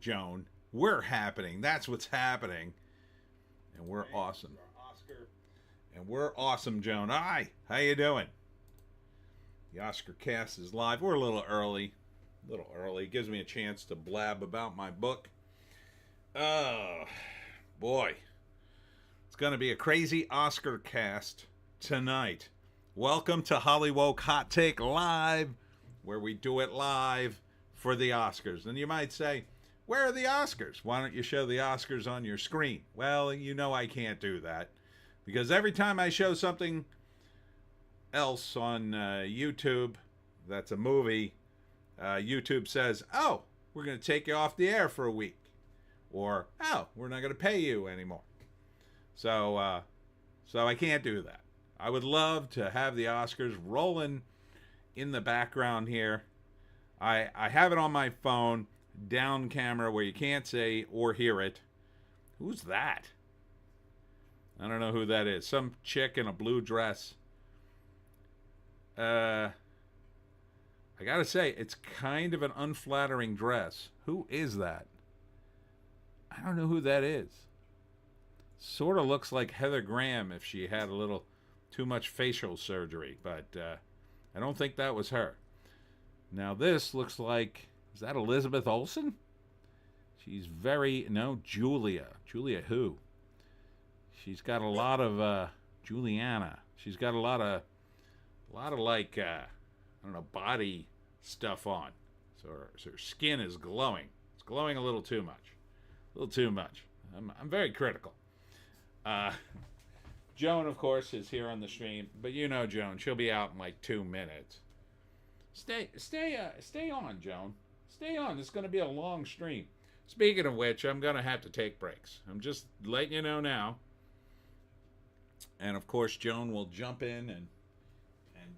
Joan. We're happening. That's what's happening. And we're awesome. And we're awesome, Joan. Hi. How you doing? The Oscar cast is live. We're a little early. A little early. It gives me a chance to blab about my book. Oh, boy. It's going to be a crazy Oscar cast tonight. Welcome to Hollywoke Hot Take Live, where we do it live for the Oscars. And you might say, where are the Oscars? Why don't you show the Oscars on your screen? Well, you know I can't do that because every time I show something else on YouTube that's a movie, YouTube says, oh, we're going to take you off the air for a week. Or, oh, we're not going to pay you anymore. So I can't do that. I would love to have the Oscars rolling in the background here. I have it on my phone, down camera where you can't say or hear it. Who's that? I don't know who that is. Some chick in a blue dress. I gotta say, it's kind of an unflattering dress. Who is that? I don't know who that is. Sort of looks like Heather Graham if she had a little too much facial surgery, but I don't think that was her. Now this looks like, is that Elizabeth Olsen? She's Julia. Julia who? She's got a lot of, Juliana. She's got a lot of like, I don't know, body stuff on. So her skin is glowing. It's glowing a little too much. A little too much. I'm very critical. Joan, of course, is here on the stream, but you know Joan, she'll be out in like 2 minutes. Stay on, Joan. Stay on. It's going to be a long stream. Speaking of which, I'm going to have to take breaks. I'm just letting you know now. And of course, Joan will jump in and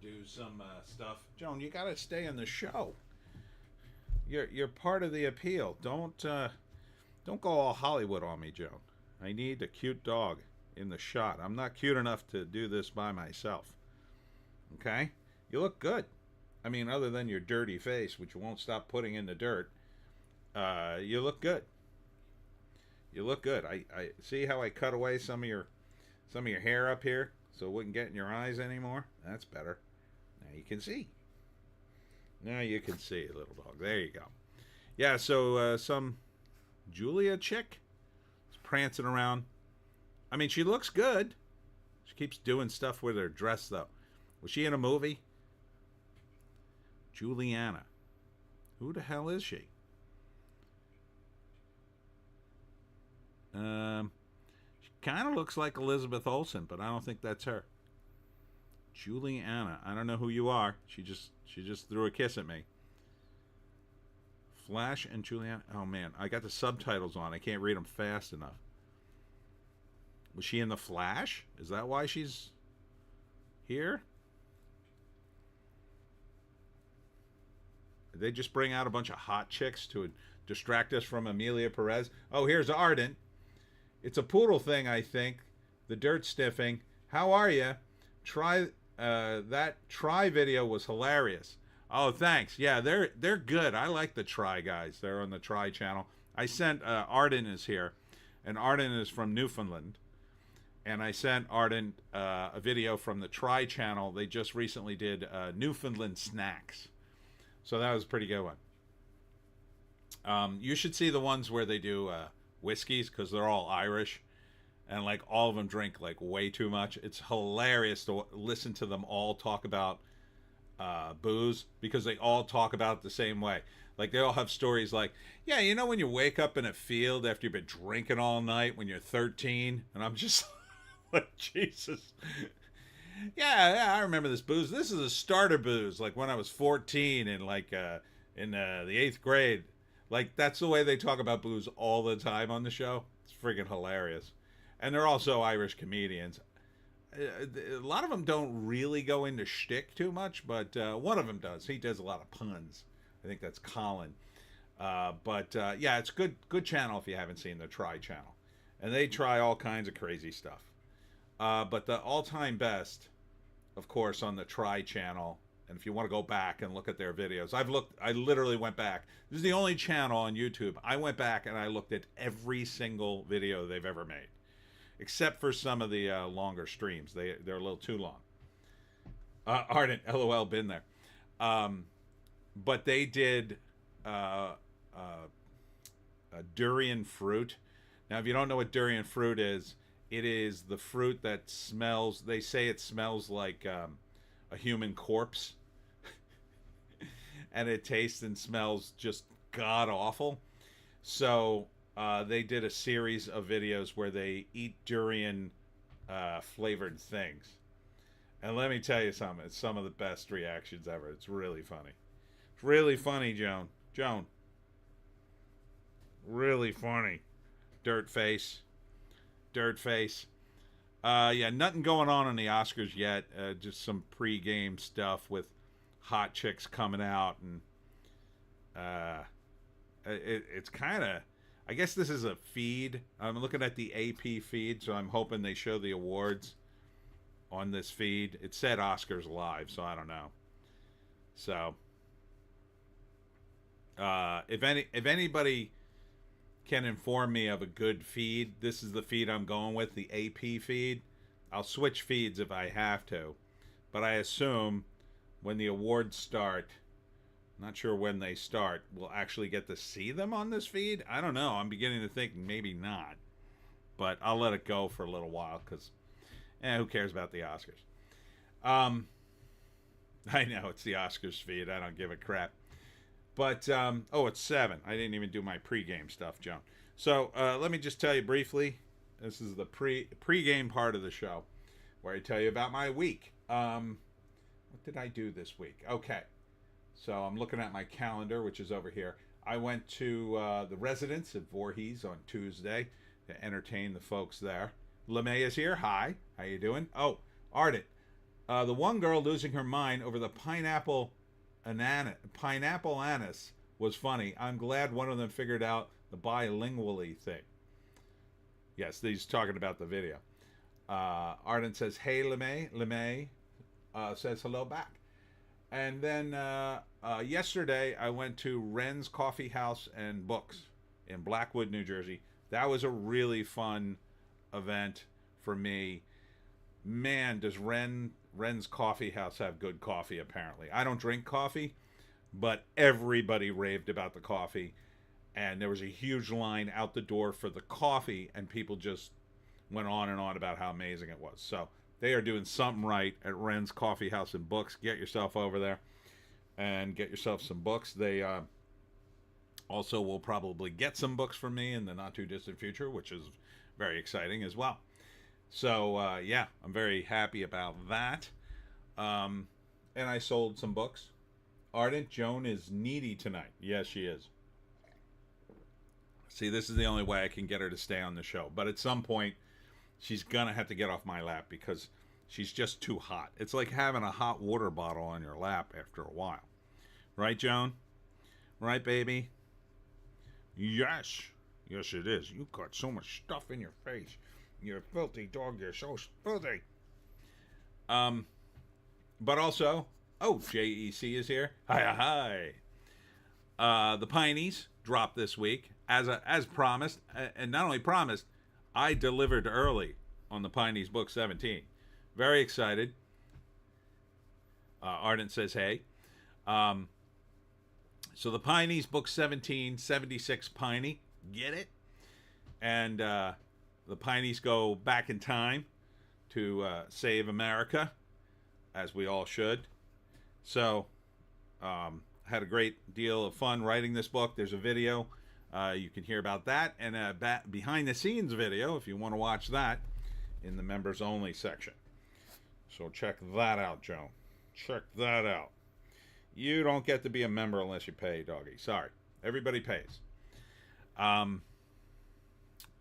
do some stuff. Joan, you got to stay on the show. You're part of the appeal. Don't go all Hollywood on me, Joan. I need a cute dog in the shot. I'm not cute enough to do this by myself. Okay? You look good. I mean, other than your dirty face, which you won't stop putting in the dirt, you look good. You look good. I see how I cut away some of your hair up here so it wouldn't get in your eyes anymore. That's better. Now you can see. Now you can see, little dog. There you go. Yeah, so some Julia chick is prancing around. I mean, she looks good. She keeps doing stuff with her dress, though. Was she in a movie? Juliana. Who the hell is she? She kind of looks like Elizabeth Olsen, but I don't think that's her. Juliana. I don't know who you are. She just threw a kiss at me. Flash and Juliana. Oh man, I got the subtitles on. I can't read them fast enough. Was she in the Flash? Is that why she's here? Did they just bring out a bunch of hot chicks to distract us from Amelia Perez? Oh, here's Arden. It's a poodle thing, I think. The dirt sniffing. How are you? That Try video was hilarious. Oh, thanks. Yeah, they're good. I like the Try guys. They're on the Try channel. I sent Arden is here, and Arden is from Newfoundland. And I sent Arden a video from the Try channel. They just recently did Newfoundland snacks. So that was a pretty good one. You should see the ones where they do whiskeys because they're all Irish. And like all of them drink like way too much. It's hilarious to listen to them all talk about booze because they all talk about it the same way. Like they all have stories like, yeah, you know when you wake up in a field after you've been drinking all night when you're 13? And I'm just like, Jesus. Yeah, I remember this booze. This is a starter booze, like when I was 14 and like in the 8th grade. Like that's the way they talk about booze all the time on the show. It's freaking hilarious. And they're also Irish comedians. A lot of them don't really go into shtick too much, but one of them does. He does a lot of puns. I think that's Colin. But yeah, it's good channel if you haven't seen the Try channel. And they try all kinds of crazy stuff. But the all-time best, of course, on the Try channel, And if you want to go back and look at their videos, I literally went back. This is the only channel on YouTube. I went back and I looked at every single video they've ever made, except for some of the longer streams. They're a little too long. Ardent, LOL, been there. But they did durian fruit. Now, if you don't know what durian fruit is, it is the fruit that smells, they say it smells like a human corpse. And it tastes and smells just god-awful. So they did a series of videos where they eat durian flavored things. And let me tell you something, it's some of the best reactions ever. It's really funny. It's really funny, Joan. Joan. Really funny. Dirt face. Dirt face. Yeah, nothing going on in the Oscars yet. Just some pre-game stuff with hot chicks coming out. And it's kind of... I guess this is a feed. I'm looking at the AP feed, so I'm hoping they show the awards on this feed. It said Oscars Live, so I don't know. So, if anybody can inform me of a good feed, this is the feed I'm going with, the AP feed. I'll switch feeds if I have to, but I assume when the awards start, not sure when they start, we'll actually get to see them on this feed. I don't know. I'm beginning to think maybe not, but I'll let it go for a little while because who cares about the Oscars? I know it's the Oscars feed. I don't give a crap. But, oh, it's 7. I didn't even do my pregame stuff, Joan. So, let me just tell you briefly. This is the pregame part of the show where I tell you about my week. What did I do this week? Okay. So, I'm looking at my calendar, which is over here. I went to the residence at Voorhees on Tuesday to entertain the folks there. LeMay is here. Hi. How you doing? Oh, Ardent. The one girl losing her mind over the pineapple anise was funny. I'm glad one of them figured out the bilingually thing. Yes, he's talking about the video. Ardent says, hey, LeMay. LeMay says hello back. And then yesterday I went to Wren's Coffee House and Books in Blackwood, New Jersey. That was a really fun event for me. Man, does Wren's Coffee House have good coffee, apparently. I don't drink coffee, but everybody raved about the coffee. And there was a huge line out the door for the coffee, and people just went on and on about how amazing it was. So they are doing something right at Wren's Coffee House and Books. Get yourself over there and get yourself some books. They also will probably get some books from me in the not-too-distant future, which is very exciting as well. So, yeah, I'm very happy about that. And I sold some books. Ardent, Joan is needy tonight. Yes, she is. See, this is the only way I can get her to stay on the show. But at some point, she's going to have to get off my lap because she's just too hot. It's like having a hot water bottle on your lap after a while. Right, Joan? Right, baby? Yes. Yes, it is. You got so much stuff in your face. You're a filthy dog. You're so filthy. But also, oh, JEC is here. Hi, hi. The Pineys dropped this week as promised, and not only promised, I delivered early on the Pineys book 17. Very excited. Ardent says, hey. So the Pineys book 17, 76 Piney. Get it? And the Pineys go back in time to save America, as we all should. So, had a great deal of fun writing this book. There's a video. You can hear about that. And a behind-the-scenes video, if you want to watch that, in the members-only section. So check that out, Joan. Check that out. You don't get to be a member unless you pay, doggy. Sorry. Everybody pays.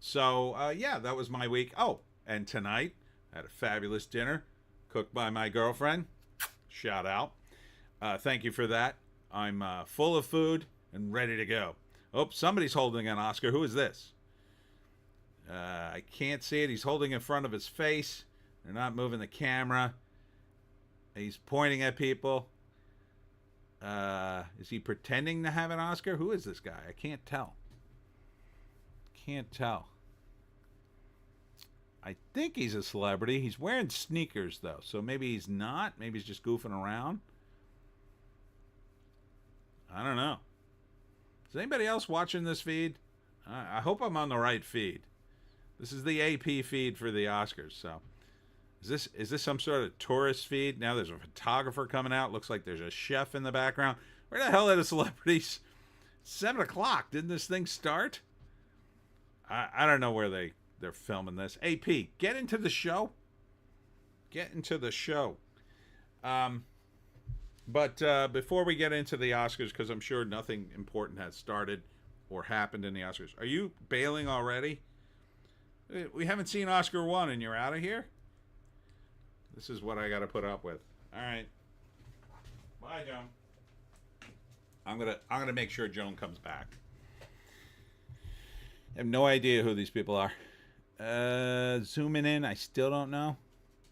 So, yeah, that was my week. Oh, and tonight, I had a fabulous dinner cooked by my girlfriend. Shout out. Thank you for that. I'm full of food and ready to go. Oh, somebody's holding an Oscar. Who is this? I can't see it. He's holding in front of his face. They're not moving the camera. He's pointing at people. Is he pretending to have an Oscar? Who is this guy? I can't tell. Can't tell. I think he's a celebrity. He's wearing sneakers, though. So maybe he's not. Maybe he's just goofing around. I don't know. Is anybody else watching this feed? I hope I'm on the right feed. This is the AP feed for the Oscars. So is this some sort of tourist feed? Now there's a photographer coming out. Looks like there's a chef in the background. Where the hell are the celebrities? 7 o'clock. Didn't this thing start? I don't know where they're filming this. AP, get into the show. Get into the show. But before we get into the Oscars, because I'm sure nothing important has started or happened in the Oscars. Are you bailing already? We haven't seen Oscar 1 and you're out of here? This is what I got to put up with. All right. Bye, Joan. I'm gonna make sure Joan comes back. I have no idea who these people are. Zooming in, I still don't know.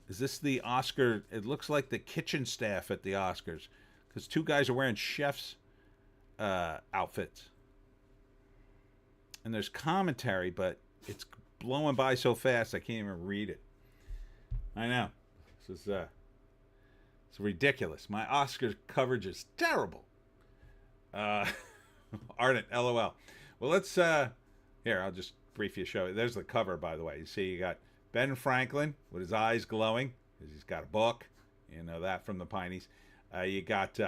Is this the Oscar? It looks like the kitchen staff at the Oscars, because 2 guys are wearing chef's outfits. And there's commentary, but it's blowing by so fast I can't even read it. I know. This is it's ridiculous. My Oscar coverage is terrible. Ardent, LOL. Well, let's here, I'll just briefly show you. There's the cover, by the way. You see, you got Ben Franklin with his eyes glowing because he's got a book. You know that from the Pineys. You got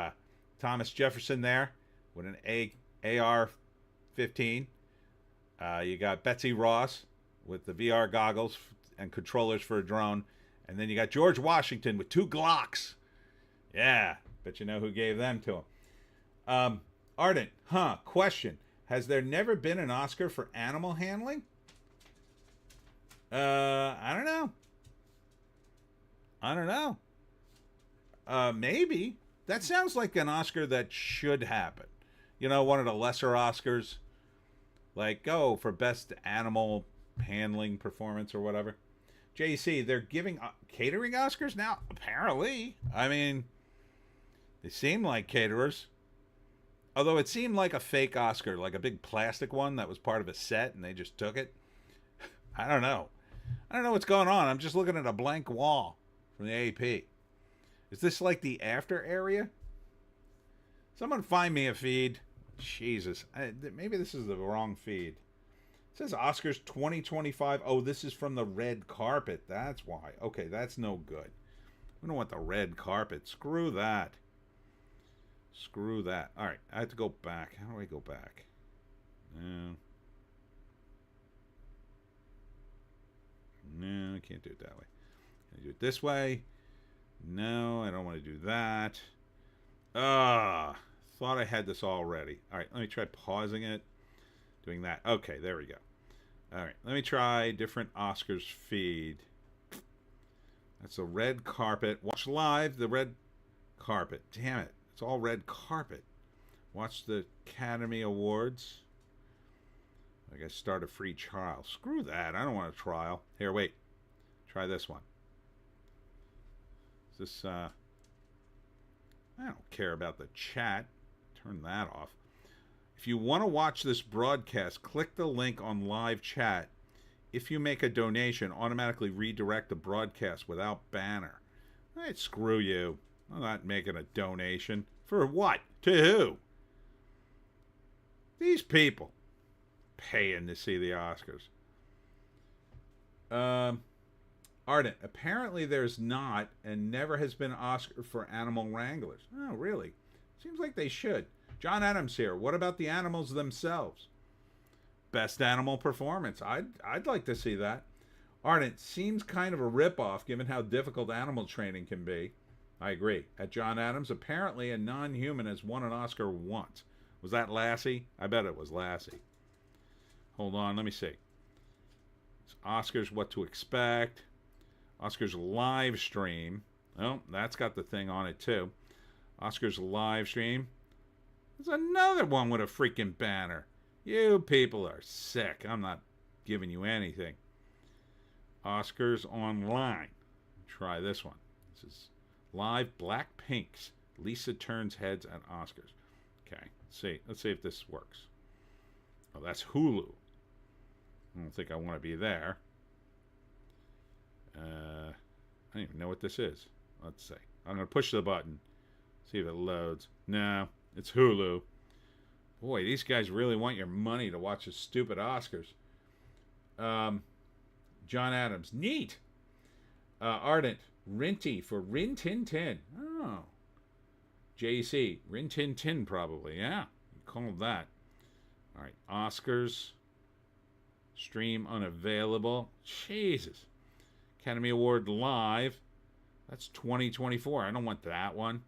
Thomas Jefferson there with an AR-15. You got Betsy Ross with the VR goggles and controllers for a drone. And then you got George Washington with 2 Glocks. Yeah, bet you know who gave them to him. Ardent, question. Has there never been an Oscar for animal handling? I don't know. Maybe. That sounds like an Oscar that should happen. You know, one of the lesser Oscars. Like, for best animal handling performance or whatever. JC, they're giving catering Oscars now? Apparently. I mean, they seem like caterers. Although it seemed like a fake Oscar, like a big plastic one that was part of a set and they just took it. I don't know. I don't know what's going on. I'm just looking at a blank wall from the AP. Is this like the after area? Someone find me a feed. Jesus. Maybe this is the wrong feed. It says Oscars 2025. Oh, this is from the red carpet. That's why. Okay, that's no good. We don't want the red carpet. Screw that. Screw that. All right, I have to go back. How do I go back? No, I can't do it that way. Can I do it this way? No, I don't want to do that. Thought I had this already. All right, let me try pausing it. Doing that. Okay, there we go. All right, let me try different Oscars feed. That's a red carpet. Watch live, the red carpet. Damn it. It's all red carpet. Watch the Academy Awards. I guess start a free trial. Screw that. I don't want a trial. Here, wait. Try this one. Is this, I don't care about the chat. Turn that off. If you want to watch this broadcast, click the link on live chat. If you make a donation, automatically redirect the broadcast without banner. All right, screw you. I'm not making a donation. For what? To who? These people. Paying to see the Oscars. Ardent. Apparently there's not and never has been an Oscar for animal wranglers. Oh, really? Seems like they should. John Adams here. What about the animals themselves? Best animal performance. I'd like to see that. Ardent. Seems kind of a ripoff given how difficult animal training can be. I agree. At John Adams, apparently a non-human has won an Oscar once. Was that Lassie? I bet it was Lassie. Hold on, let me see. It's Oscars What to Expect. Oscars live stream. Oh, that's got the thing on it too. Oscars live stream. There's another one with a freaking banner. You people are sick. I'm not giving you anything. Oscars online. Try this one. This is live Blackpink's Lisa turns heads at Oscars. Okay, let's see if this works. Oh, that's Hulu. I don't think I want to be there. I don't even know what this is. Let's see. I'm going to push the button. See if it loads. No, it's Hulu. Boy, these guys really want your money to watch the stupid Oscars. John Adams. Neat. Ardent. Rinty for Rin Tin Tin. Oh. JC. Rin Tin Tin probably. Yeah. You called that. All right. Oscars. Stream unavailable. Jesus. Academy Award Live. That's 2024. I don't want that one.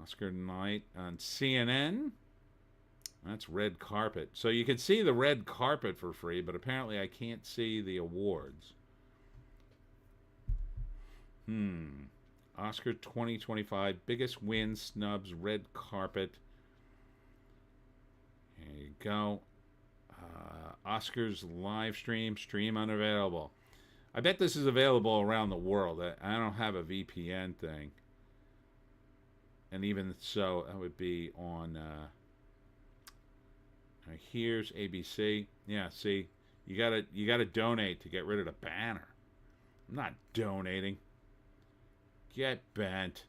Oscar night on CNN. That's red carpet. So you can see the red carpet for free, but apparently I can't see the awards. Oscar 2025. Biggest win, snubs, red carpet. There you go. Oscars live stream unavailable. I bet this is available around the world. I don't have a VPN thing. And even so, that would be on... here's ABC. Yeah, see, you gotta donate to get rid of the banner. I'm not donating. Get bent.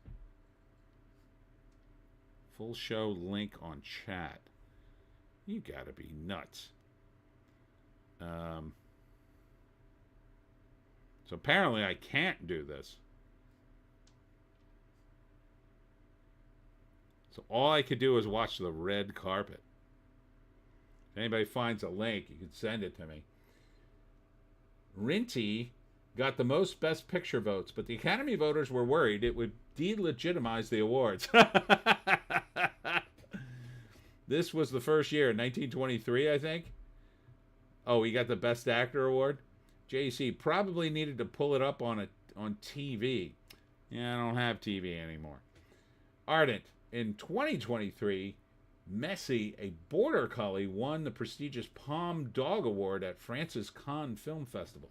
Full show link on chat. You gotta be nuts. So apparently I can't do this. So all I could do is watch the red carpet. If anybody finds a link, you can send it to me. Rinty got the most Best Picture votes, but the Academy voters were worried it would delegitimize the awards. This was the first year, 1923, I think. Oh, he got the Best Actor award. JC probably needed to pull it up on TV. Yeah, I don't have TV anymore. Ardent, in 2023, Messi, a border collie, won the prestigious Palm Dog Award at France's Cannes Film Festival.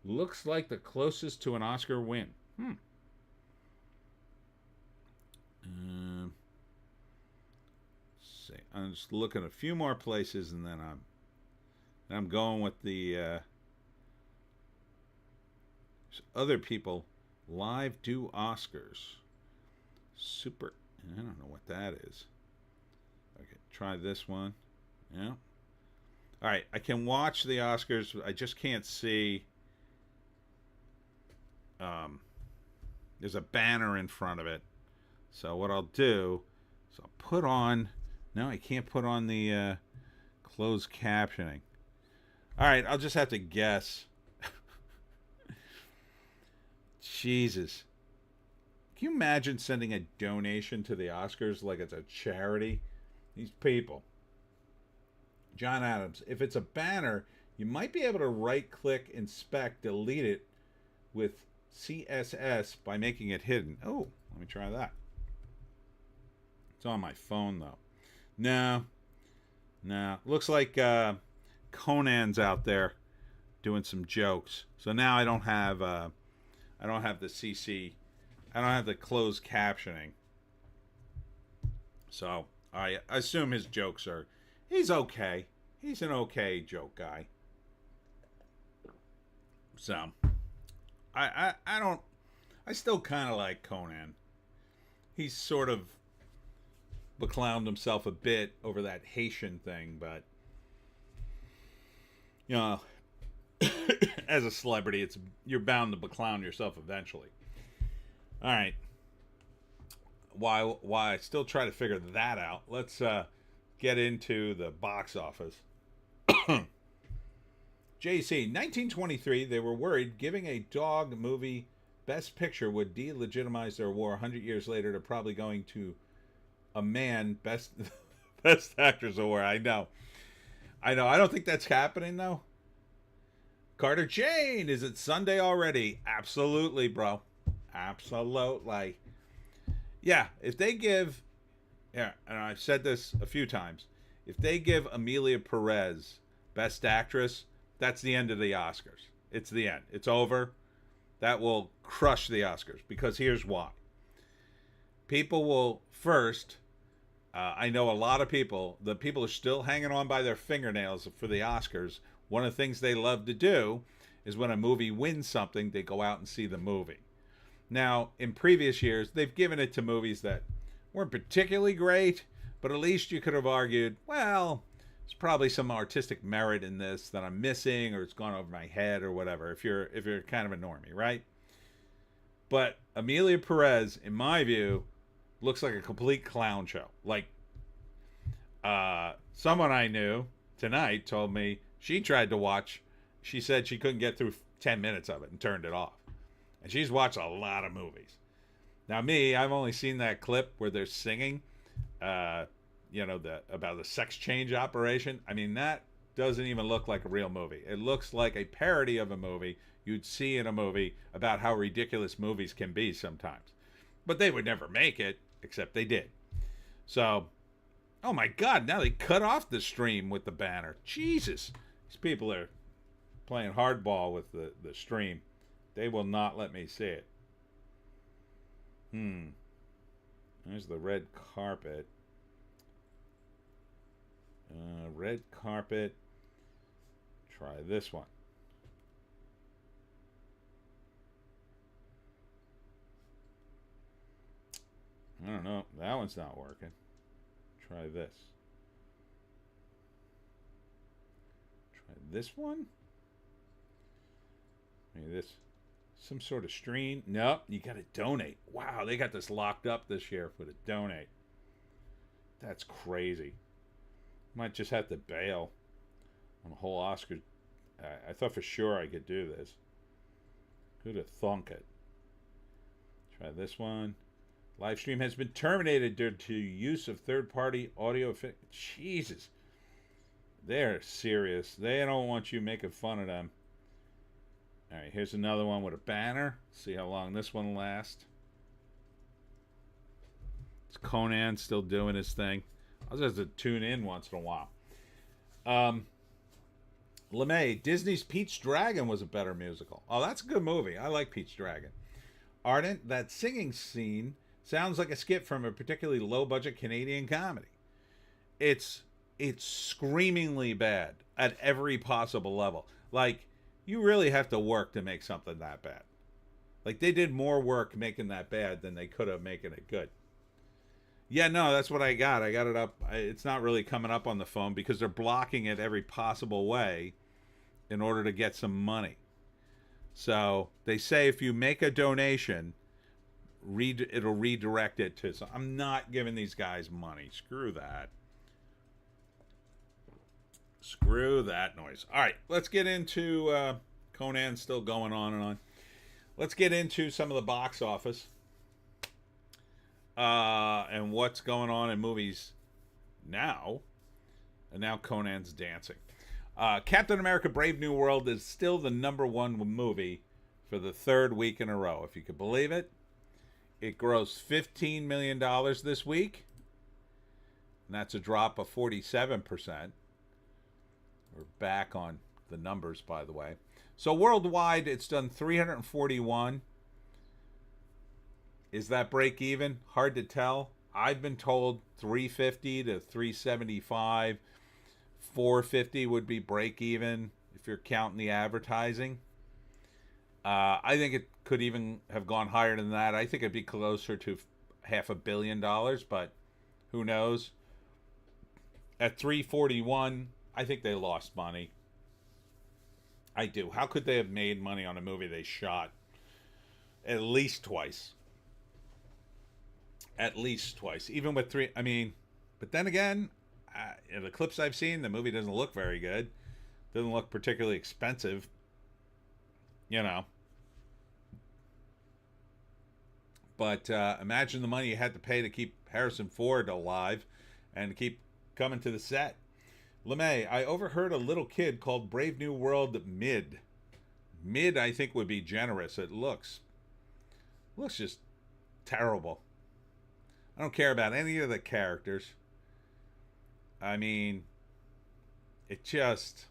Looks like the closest to an Oscar win. See, I'm just looking at a few more places, and then I'm going with the other people. Live do Oscars. Super. I don't know what that is. Okay, try this one. Yeah. All right, I can watch the Oscars. I just can't see. There's a banner in front of it. So what I'll do is I'll put on. No, I can't put on the closed captioning. All right, I'll just have to guess. Jesus. Can you imagine sending a donation to the Oscars like it's a charity? These people. John Adams. If it's a banner, you might be able to right-click, inspect, delete it with CSS by making it hidden. Oh, let me try that. It's on my phone, though. No. Looks like Conan's out there doing some jokes. So now I don't have the CC. I don't have the closed captioning. So I assume his jokes are. He's okay. He's an okay joke guy. So I still kind of like Conan. He's sort of beclowned himself a bit over that Haitian thing, but you know, as a celebrity, you're bound to beclown yourself eventually. All right. While I still try to figure that out, let's get into the box office. JC, 1923, they were worried giving a dog movie Best Picture would delegitimize their war 100 years later to probably going to a man Best Actors Award. I know. I don't think that's happening, though. Carter Jane, is it Sunday already? Absolutely, bro. Absolutely. Yeah, if they give... Yeah, and I've said this a few times. If they give Amelia Perez Best Actress, that's the end of the Oscars. It's the end. It's over. That will crush the Oscars, because here's why. people will first. I know a lot of people. The people are still hanging on by their fingernails for the Oscars. One of the things they love to do is when a movie wins something, they go out and see the movie. Now, in previous years, they've given it to movies that weren't particularly great, but at least you could have argued, well, there's probably some artistic merit in this that I'm missing, or it's gone over my head, or whatever. If you're kind of a normie, right? But Amelia Perez, in my view, looks like a complete clown show. Like, someone I knew tonight told me she tried to watch. She said she couldn't get through 10 minutes of it and turned it off. And she's watched a lot of movies. Now, me, I've only seen that clip where they're singing, about the sex change operation. I mean, that doesn't even look like a real movie. It looks like a parody of a movie you'd see in a movie about how ridiculous movies can be sometimes. But they would never make it, except they did. So, oh my God, now they cut off the stream with the banner. Jesus. These people are playing hardball with the stream. They will not let me see it. There's the red carpet. Red carpet. Try this one. I don't know. That one's not working. Try this. Try this one. Maybe this. Some sort of stream. Nope, you got to donate. Wow, they got this locked up this year for the donate. That's crazy. Might just have to bail on the whole Oscar. I thought for sure I could do this. Who'd have thunk it? Try this one. Live stream has been terminated due to use of third-party audio. Jesus. They're serious. They don't want you making fun of them. All right, here's another one with a banner. See how long this one lasts. It's Conan still doing his thing. I'll just have to tune in once in a while. LeMay, Disney's Pete's Dragon was a better musical. Oh, that's a good movie. I like Pete's Dragon. Ardent, that singing scene sounds like a skit from a particularly low-budget Canadian comedy. It's screamingly bad at every possible level. Like, you really have to work to make something that bad. Like, they did more work making that bad than they could have making it good. Yeah, no, that's what I got. I got it up. It's not really coming up on the phone because they're blocking it every possible way in order to get some money. So they say if you make a donation, it'll redirect it to. So I'm not giving these guys money. Screw that. Screw that noise. All right, let's get into Conan still going on and on. Let's get into some of the box office and what's going on in movies now. And now Conan's dancing. Captain America Brave New World is still the #1 movie for the third week in a row. If you could believe it. It grossed $15 million this week. And that's a drop of 47%. We're back on the numbers, by the way. So worldwide, it's done 341. Is that break even? Hard to tell. I've been told 350 to 375. 450 would be break even if you're counting the advertising. I think it could even have gone higher than that. I think it'd be closer to $500 million, but who knows? At 341, I think they lost money. I do. How could they have made money on a movie they shot at least twice? At least twice. Even with three. I mean, but then again, in the clips I've seen, the movie doesn't look very good. Doesn't look particularly expensive. You know. But imagine the money you had to pay to keep Harrison Ford alive and to keep coming to the set. LeMay, I overheard a little kid called Brave New World mid. Mid, I think, would be generous. It looks just terrible. I don't care about any of the characters. I mean, it just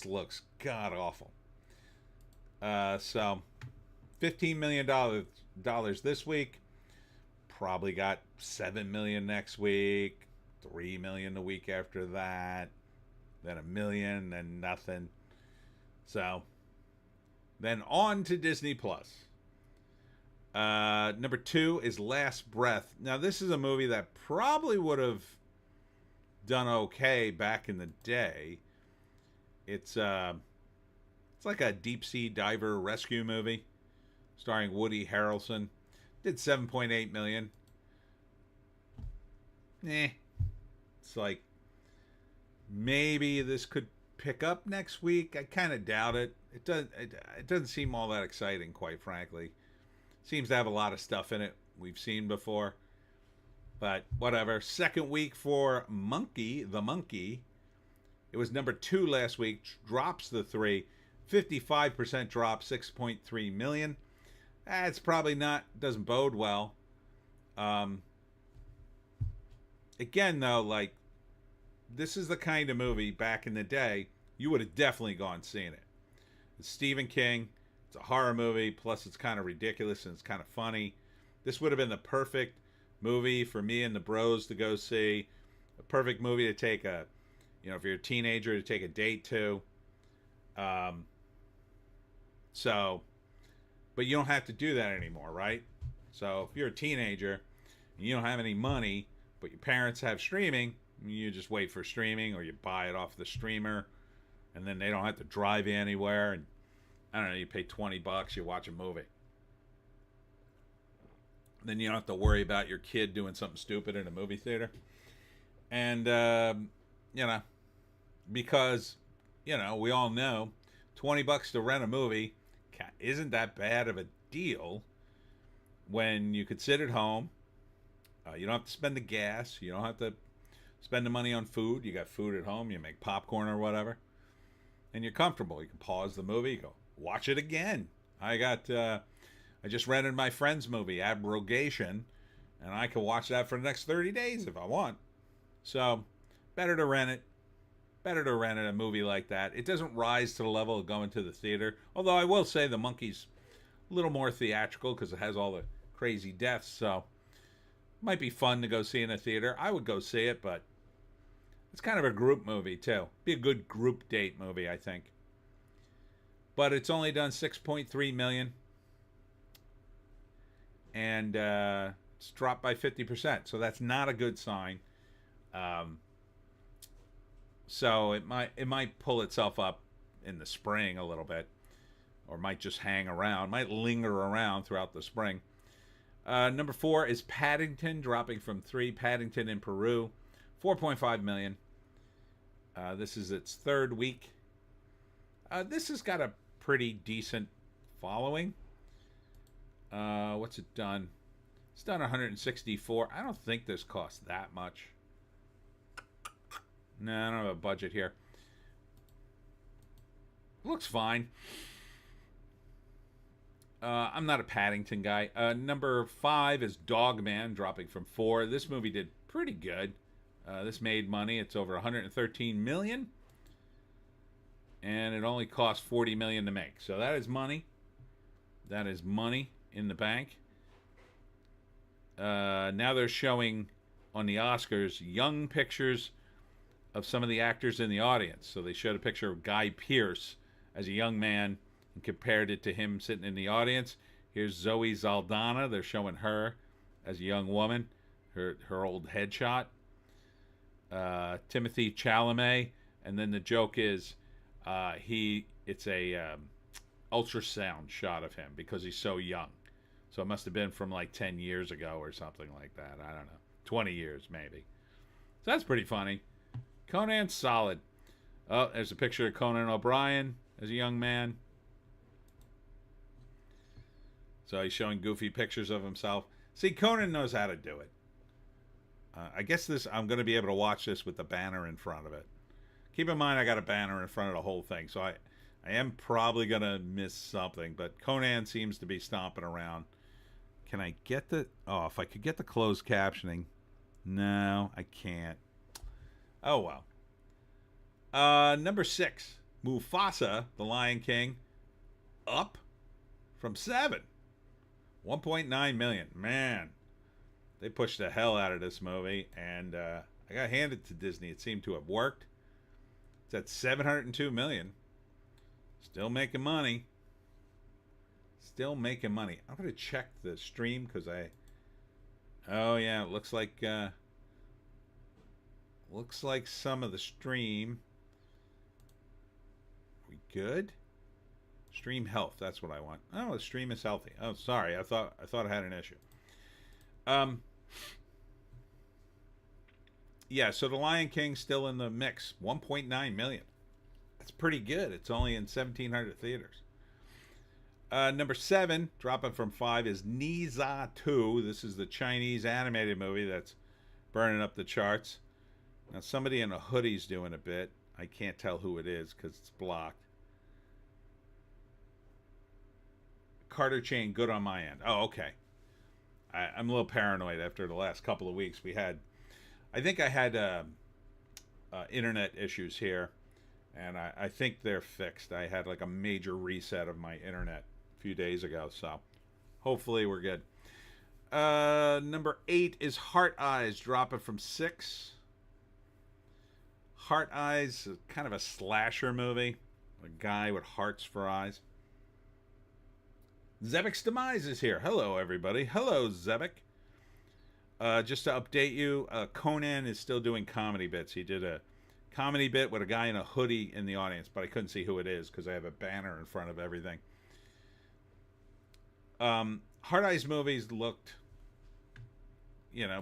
looks god awful. So, $15 million this week. probably got 7 million next week, 3 million the week after that, then 1 million, then nothing. So then on to Disney Plus. Number 2 is Last Breath. Now this is a movie that probably would have done okay back in the day. It's like a deep sea diver rescue movie starring Woody Harrelson. Did 7.8 million. It's like maybe this could pick up next week. I kind of doubt it. It doesn't seem all that exciting, quite frankly. Seems to have a lot of stuff in it we've seen before. But whatever. Second week for Monkey, the Monkey. It was number 2 last week. Drops the 3. 55% drop, 6.3 million. That's probably not, doesn't bode well. Again, though, like, this is the kind of movie back in the day you would have definitely gone seeing it. It's Stephen King. It's a horror movie. Plus, it's kind of ridiculous and it's kind of funny. This would have been the perfect movie for me and the bros to go see. A perfect movie to take a, you know, if you're a teenager, to take a date to. But you don't have to do that anymore, right? So if you're a teenager and you don't have any money, but your parents have streaming, you just wait for streaming or you buy it off the streamer, and then they don't have to drive you anywhere. And I don't know, you pay $20, you watch a movie. Then you don't have to worry about your kid doing something stupid in a movie theater. And, you know, because, you know, we all know $20 to rent a movie isn't that bad of a deal when you could sit at home. You don't have to spend the gas. You don't have to spend the money on food. You got food at home. You make popcorn or whatever. And you're comfortable. You can pause the movie. You go, watch it again. I just rented my friend's movie, Abrogation, and I can watch that for the next 30 days if I want. So, better to rent it. Better to rent a movie like that. It doesn't rise to the level of going to the theater. Although I will say the Monkey's a little more theatrical because it has all the crazy deaths. So might be fun to go see in a theater. I would go see it, but it's kind of a group movie too. Be a good group date movie, I think. But it's only done 6.3 million. And it's dropped by 50%. So that's not a good sign. So it might pull itself up in the spring a little bit, or might just hang around, might linger around throughout the spring. Number 4 is Paddington, dropping from 3. Paddington in Peru, 4.5 million. This is its 3rd week. This has got a pretty decent following. What's it done? It's done 164. I don't think this costs that much. No, I don't have a budget here. Looks fine. I'm not a Paddington guy. Number 5 is Dogman, dropping from 4. This movie did pretty good. This made money. It's over 113 million. And it only cost 40 million to make. So that is money. That is money in the bank. Now they're showing on the Oscars young pictures of some of the actors in the audience. So they showed a picture of Guy Pearce as a young man and compared it to him sitting in the audience. Here's Zoe Saldana. They're showing her as a young woman, her old headshot. Timothy Chalamet, and then the joke is it's a ultrasound shot of him because he's so young. So it must have been from like 10 years ago or something like that. I don't know. 20 years maybe. So that's pretty funny. Conan's solid. Oh, there's a picture of Conan O'Brien as a young man. So he's showing goofy pictures of himself. See, Conan knows how to do it. I guess I'm going to be able to watch this with the banner in front of it. Keep in mind I got a banner in front of the whole thing, so I am probably going to miss something, but Conan seems to be stomping around. Can I get the... Oh, if I could get the closed captioning. No, I can't. Oh, well. Number 6, Mufasa, the Lion King, up from 7. 1.9 million. Man, They pushed the hell out of this movie, and I got handed to Disney. It seemed to have worked. It's at 702 million. Still making money. Still making money. I'm gonna check the stream because I. Oh yeah, it looks like some of the stream. Are we good? Stream health. That's what I want. Oh, the stream is healthy. Oh, sorry. I thought I had an issue. Yeah. So the Lion King's still in the mix. 1.9 million. That's pretty good. It's only in 1,700 theaters. Number 7, dropping from 5, is Ni Za 2. This is the Chinese animated movie that's burning up the charts. Now, somebody in a hoodie's doing a bit. I can't tell who it is because it's blocked. Carter Chain, good on my end. Oh, okay. I'm a little paranoid after the last couple of weeks. I think I had internet issues here, and I think they're fixed. I had like a major reset of my internet a few days ago, so hopefully we're good. Number 8 is Heart Eyes, dropping from 6. Heart Eyes, kind of a slasher movie. A guy with hearts for eyes. Zebek's Demise is here. Hello, everybody. Hello, Zebek. Just to update you, Conan is still doing comedy bits. He did a comedy bit with a guy in a hoodie in the audience, but I couldn't see who it is because I have a banner in front of everything. Heart Eyes movies looked,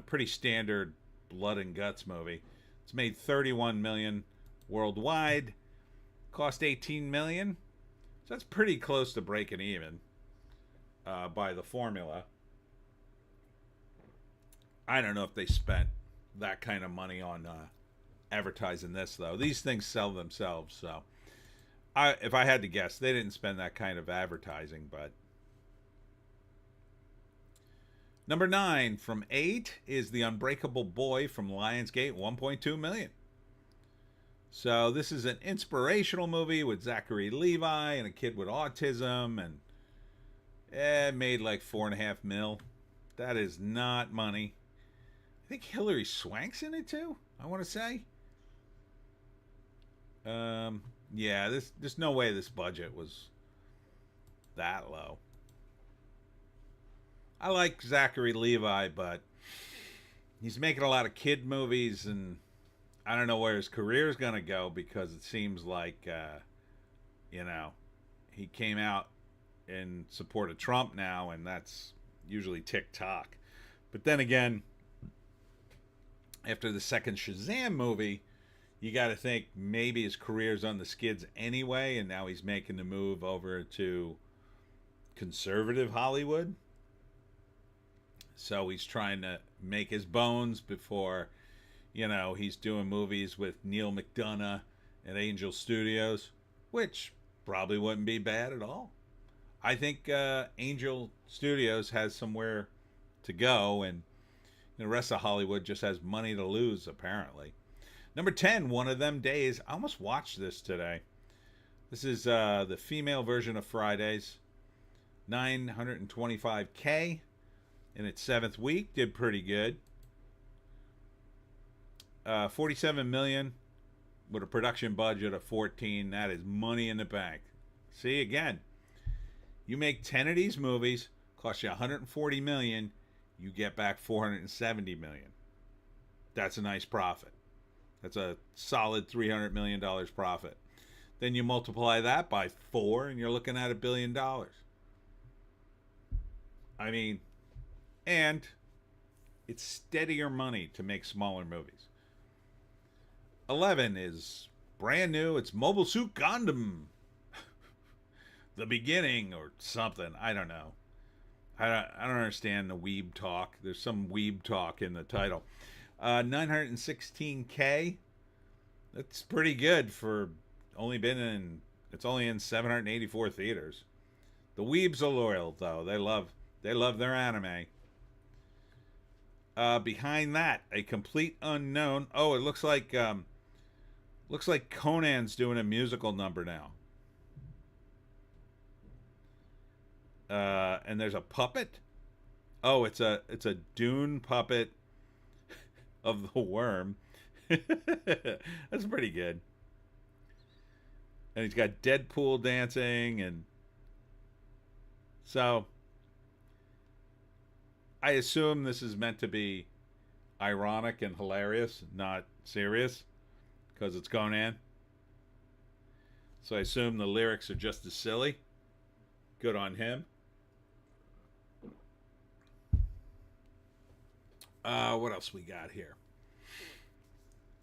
pretty standard blood and guts movie. It's made 31 million worldwide, cost 18 million, so that's pretty close to breaking even by the formula. I don't know if they spent that kind of money on advertising this, though. These things sell themselves, so if I had to guess, they didn't spend that kind of advertising. But number 9 from 8 is The Unbreakable Boy from Lionsgate, 1.2 million. So this is an inspirational movie with Zachary Levi and a kid with autism, and it made like 4.5 mil. That is not money. I think Hilary Swank's in it too, I want to say. Yeah, there's no way this budget was that low. I like Zachary Levi, but he's making a lot of kid movies, and I don't know where his career is going to go, because it seems like, he came out in support of Trump now, and that's usually TikTok. But then again, after the second Shazam movie, you got to think maybe his career's on the skids anyway, and now he's making the move over to conservative Hollywood. So he's trying to make his bones before, he's doing movies with Neil McDonough at Angel Studios, which probably wouldn't be bad at all. I think Angel Studios has somewhere to go, and the rest of Hollywood just has money to lose, apparently. Number 10, One of Them Days. I almost watched this today. This is the female version of Fridays. 925K in its 7th week. Did pretty good. 47 million with a production budget of 14. That is money in the bank. See, again, you make 10 of these movies, cost you 140 million, you get back 470 million. That's a nice profit. That's a solid $300 million profit. Then you multiply that by 4 and you're looking at $1 billion. I mean, and it's steadier money to make smaller movies. 11 is brand new. It's Mobile Suit Gundam. The Beginning or something. I don't know. I don't understand the weeb talk. There's some weeb talk in the title. 916K. That's pretty good for it's only in 784 theaters. The weebs are loyal, though. They love their anime. Behind that, A Complete Unknown. Oh, it looks like Conan's doing a musical number now. And there's a puppet. Oh, it's a Dune puppet of the worm. That's pretty good. And he's got Deadpool dancing, and so I assume this is meant to be ironic and hilarious, not serious, because it's Conan. So I assume the lyrics are just as silly. Good on him. What else we got here?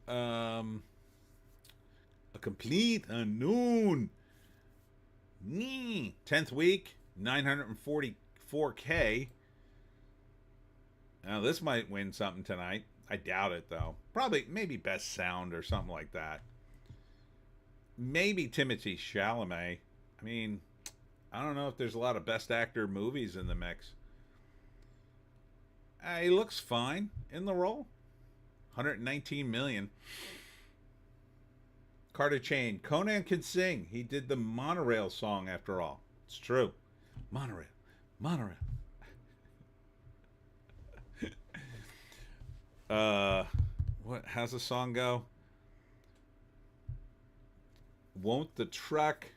A complete unknown. 10th week, 944K. Now this might win something tonight. I doubt it though. Probably, maybe best sound or something like that. Maybe Timothy Chalamet. I mean, I don't know if there's a lot of best actor movies in the mix. He looks fine in the role. 119 million. Carter Chain. Conan can sing. He did the monorail song after all. It's true. Monorail. Monorail. How's the song go? Won't the truck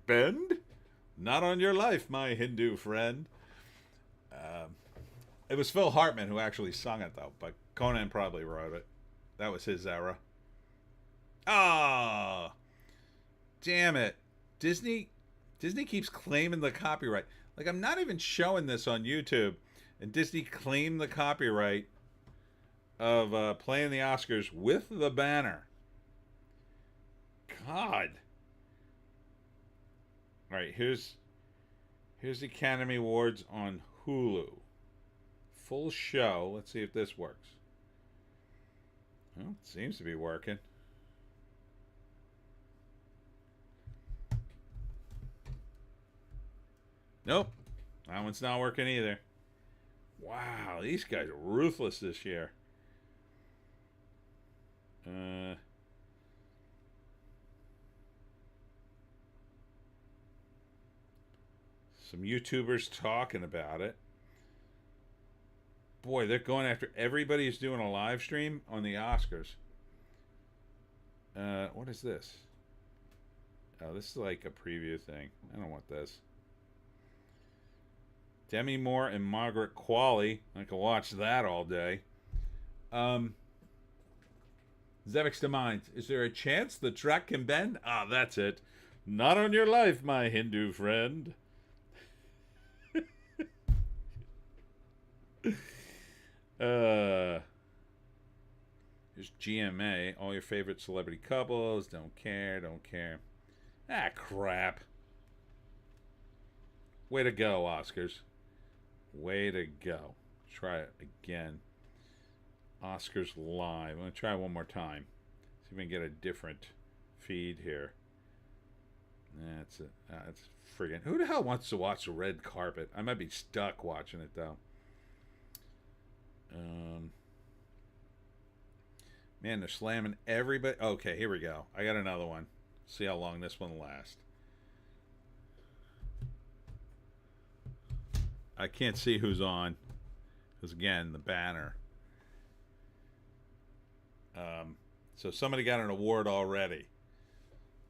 bend? Not on your life, my Hindu friend. It was Phil Hartman who actually sung it, though, but Conan probably wrote it. That was his era. Ah, damn it. Disney keeps claiming the copyright. Like, I'm not even showing this on YouTube, and Disney claimed the copyright of playing the Oscars with the banner. God. All right, here's the Academy Awards on Hulu. Full show. Let's see if this works. Well, it seems to be working. Nope. That one's not working either. Wow, these guys are ruthless this year. Some YouTubers talking about it. Boy, they're going after everybody who's doing a live stream on the Oscars. What is this? Oh, this is like a preview thing. I don't want this. Demi Moore and Margaret Qualley. I can watch that all day. Zevix Demands. Is there a chance the track can bend? Ah, that's it. Not on your life, my Hindu friend. Here's GMA. All your favorite celebrity couples. Don't care. Ah, crap. Way to go, Oscars. Way to go. Try it again. Oscars live. I'm going to try one more time. See if we can get a different feed here. That's it. That's friggin'. Who the hell wants to watch the red carpet? I might be stuck watching it, though. Man, they're slamming everybody. Okay, here we go. I got another one. See how long this one lasts. I can't see who's on. Because, again, the banner. So somebody got an award already.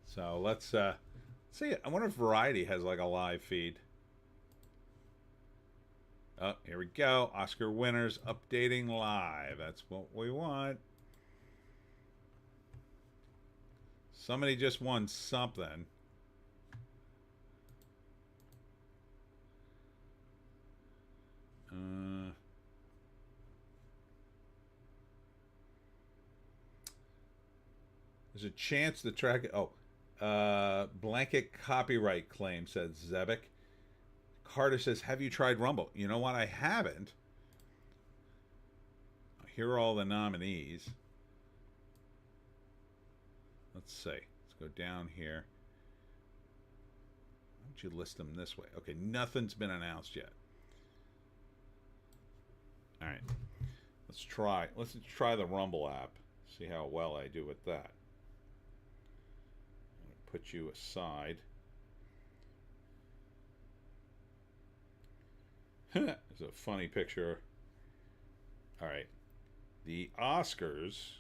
So let's see. I wonder if Variety has like a live feed. Oh, here we go. Oscar winners updating live. That's what we want. Somebody just won something. There's a chance the track. Oh, blanket copyright claim, says Zebek. Carter says, have you tried Rumble? You know what? I haven't. Here are all the nominees. Let's see. Let's go down here. Why don't you list them this way? Okay, nothing's been announced yet. All right. Let's try the Rumble app. See how well I do with that. I'm going to put you aside. There's a funny picture. All right. The Oscars.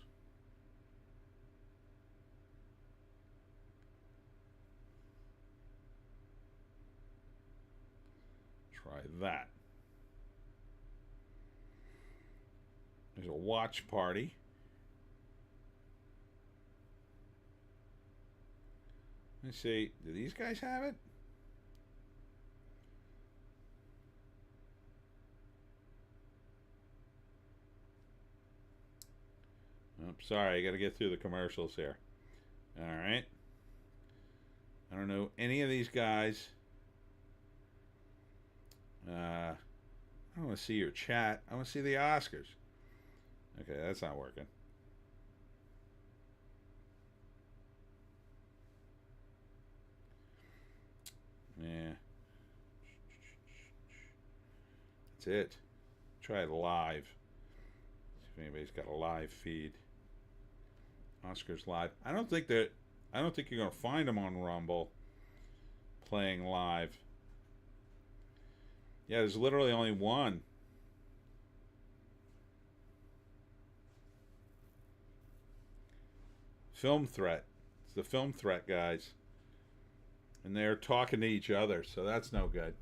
Try that. There's a watch party. Let me see. Do these guys have it? Oh, sorry, I got to get through the commercials here. All right. I don't know any of these guys. I don't want to see your chat. I want to see the Oscars. Okay, that's not working. Yeah. That's it. Try it live. See if anybody's got a live feed. Oscars live. I don't think you're gonna find them on Rumble playing live. Yeah, there's literally only one. Film Threat. It's the Film Threat guys. And they're talking to each other, so that's no good.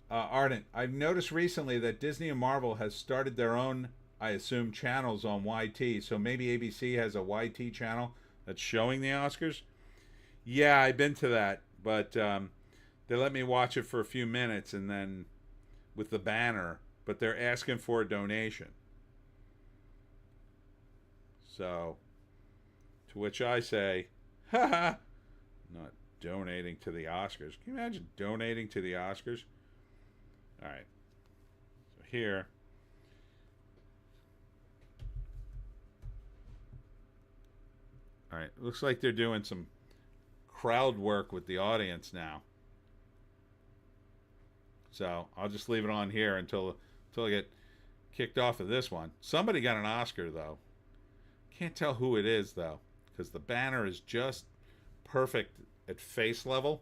Ardent, I've noticed recently that Disney and Marvel has started their own, I assume, channels on YT. So maybe ABC has a YT channel that's showing the Oscars? Yeah, I've been to that, but they let me watch it for a few minutes and then with the banner, but they're asking for a donation. So, to which I say, haha, not donating to the Oscars. Can you imagine donating to the Oscars? All right. So here. All right. Looks like they're doing some crowd work with the audience now. So I'll just leave it on here until I get kicked off of this one. Somebody got an Oscar, though. Can't tell who it is, though, because the banner is just perfect at face level.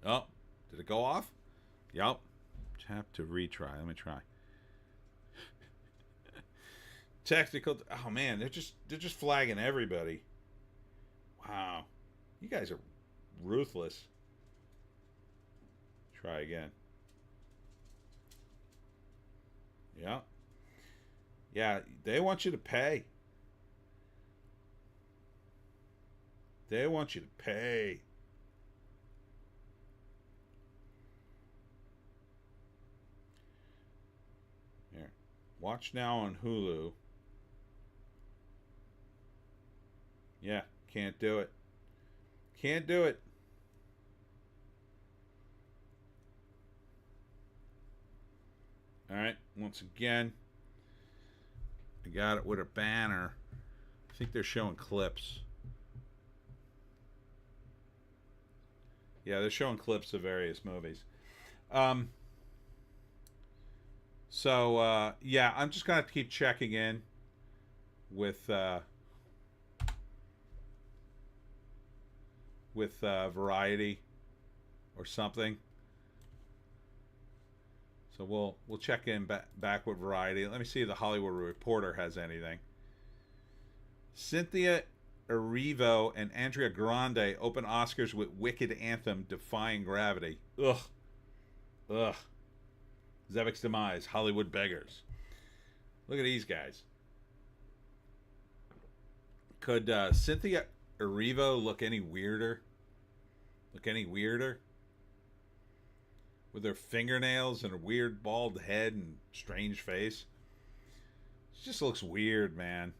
Oh, did it go off? Yep. Tap to retry. Let me try. Technical. Oh man, they're just flagging everybody. Wow, you guys are ruthless. Try again. Yeah. Yeah, they want you to pay. They want you to pay. Here. Watch now on Hulu. Yeah, can't do it. Can't do it. All right, once again, I got it with a banner. I think they're showing clips. Yeah, they're showing clips of various movies. Yeah, I'm just going to have to keep checking in with Variety or something. So we'll check in back with Variety. Let me see if the Hollywood Reporter has anything. Cynthia Erivo and Andrea Grande open Oscars with Wicked anthem defying gravity. Ugh. Zevek's demise. Hollywood beggars. Look at these guys. Could Cynthia Erivo look any weirder? With her fingernails and a weird bald head and strange face. She just looks weird, man.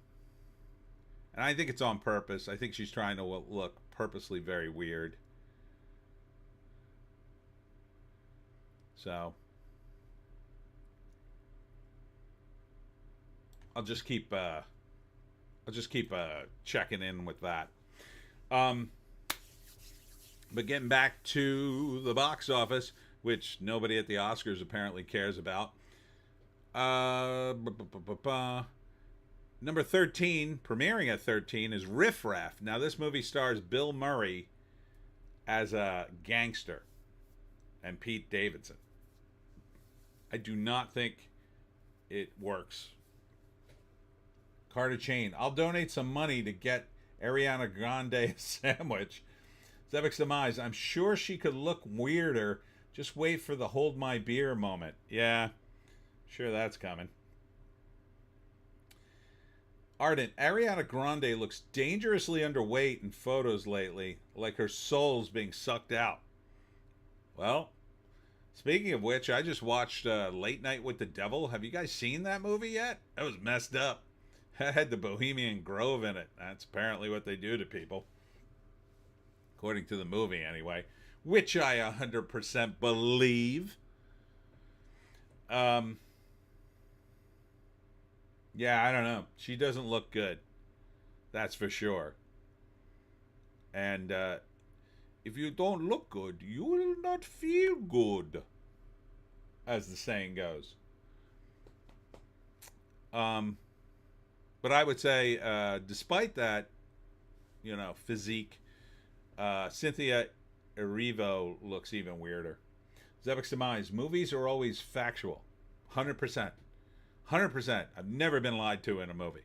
And I think it's on purpose. I think she's trying to look purposely very weird. So I'll just keep checking in with that. But getting back to the box office, which nobody at the Oscars apparently cares about. Number 13, premiering at 13, is Riff Raff. Now, this movie stars Bill Murray as a gangster and Pete Davidson. I do not think it works. Carter Chain, I'll donate some money to get Ariana Grande a sandwich. Zevix Demise, I'm sure she could look weirder. Just wait for the hold my beer moment. Yeah, sure that's coming. Ardent, Ariana Grande looks dangerously underweight in photos lately, like her soul's being sucked out. Well, speaking of which, I just watched Late Night with the Devil. Have you guys seen that movie yet? That was messed up. That had the Bohemian Grove in it. That's apparently what they do to people. According to the movie, anyway. Which I 100% believe. Yeah, I don't know. She doesn't look good. That's for sure. And if you don't look good, you will not feel good, as the saying goes. But I would say, despite that, physique, Cynthia Erivo looks even weirder. Zebek's Demise, movies are always factual. 100%. 100%. I've never been lied to in a movie.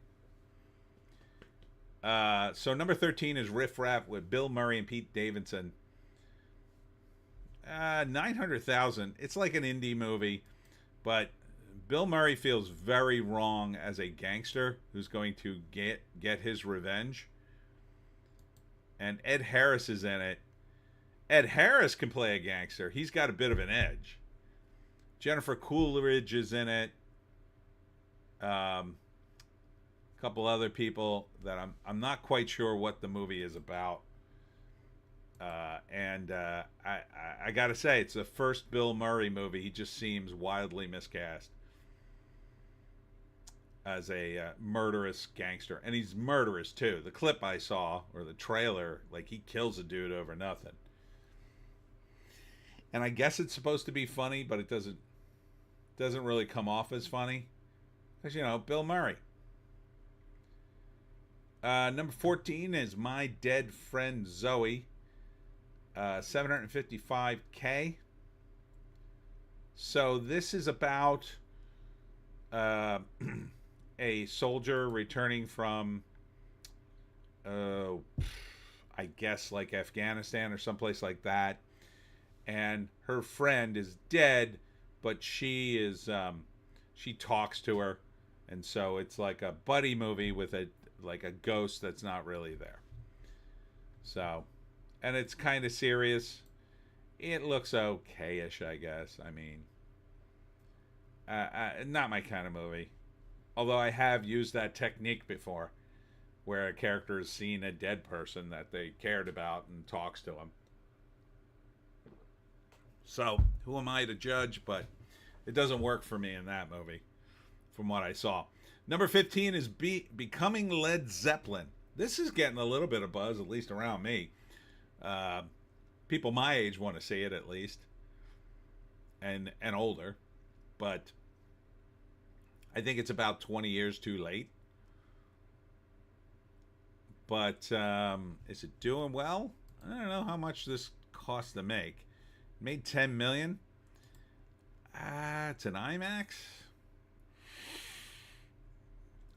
So number 13 is Riff Raff with Bill Murray and Pete Davidson. 900,000. It's like an indie movie, but Bill Murray feels very wrong as a gangster who's going to get his revenge. And Ed Harris is in it. Ed Harris can play a gangster. He's got a bit of an edge. Jennifer Coolidge is in it. A couple other people that I'm not quite sure what the movie is about. And I gotta say, it's the first Bill Murray movie. He just seems wildly miscast as a murderous gangster. And he's murderous too. The clip I saw, or the trailer, like he kills a dude over nothing. And I guess it's supposed to be funny, but it doesn't really come off as funny. Because, Bill Murray. Number 14 is My Dead Friend Zoe. 755K. So this is about a soldier returning from, I guess, like Afghanistan or someplace like that. And her friend is dead, but she talks to her. And so it's like a buddy movie with a ghost that's not really there. So, and it's kind of serious. It looks okay-ish, I guess. I mean, not my kind of movie. Although I have used that technique before, where a character has seen a dead person that they cared about and talks to them. So, who am I to judge? But it doesn't work for me in that movie, from what I saw. Number 15 is Becoming Led Zeppelin. This is getting a little bit of buzz, at least around me. People my age want to see it, at least, and older. But I think it's about 20 years too late. But is it doing well? I don't know how much this cost to make. It made $10 million. It's an IMAX.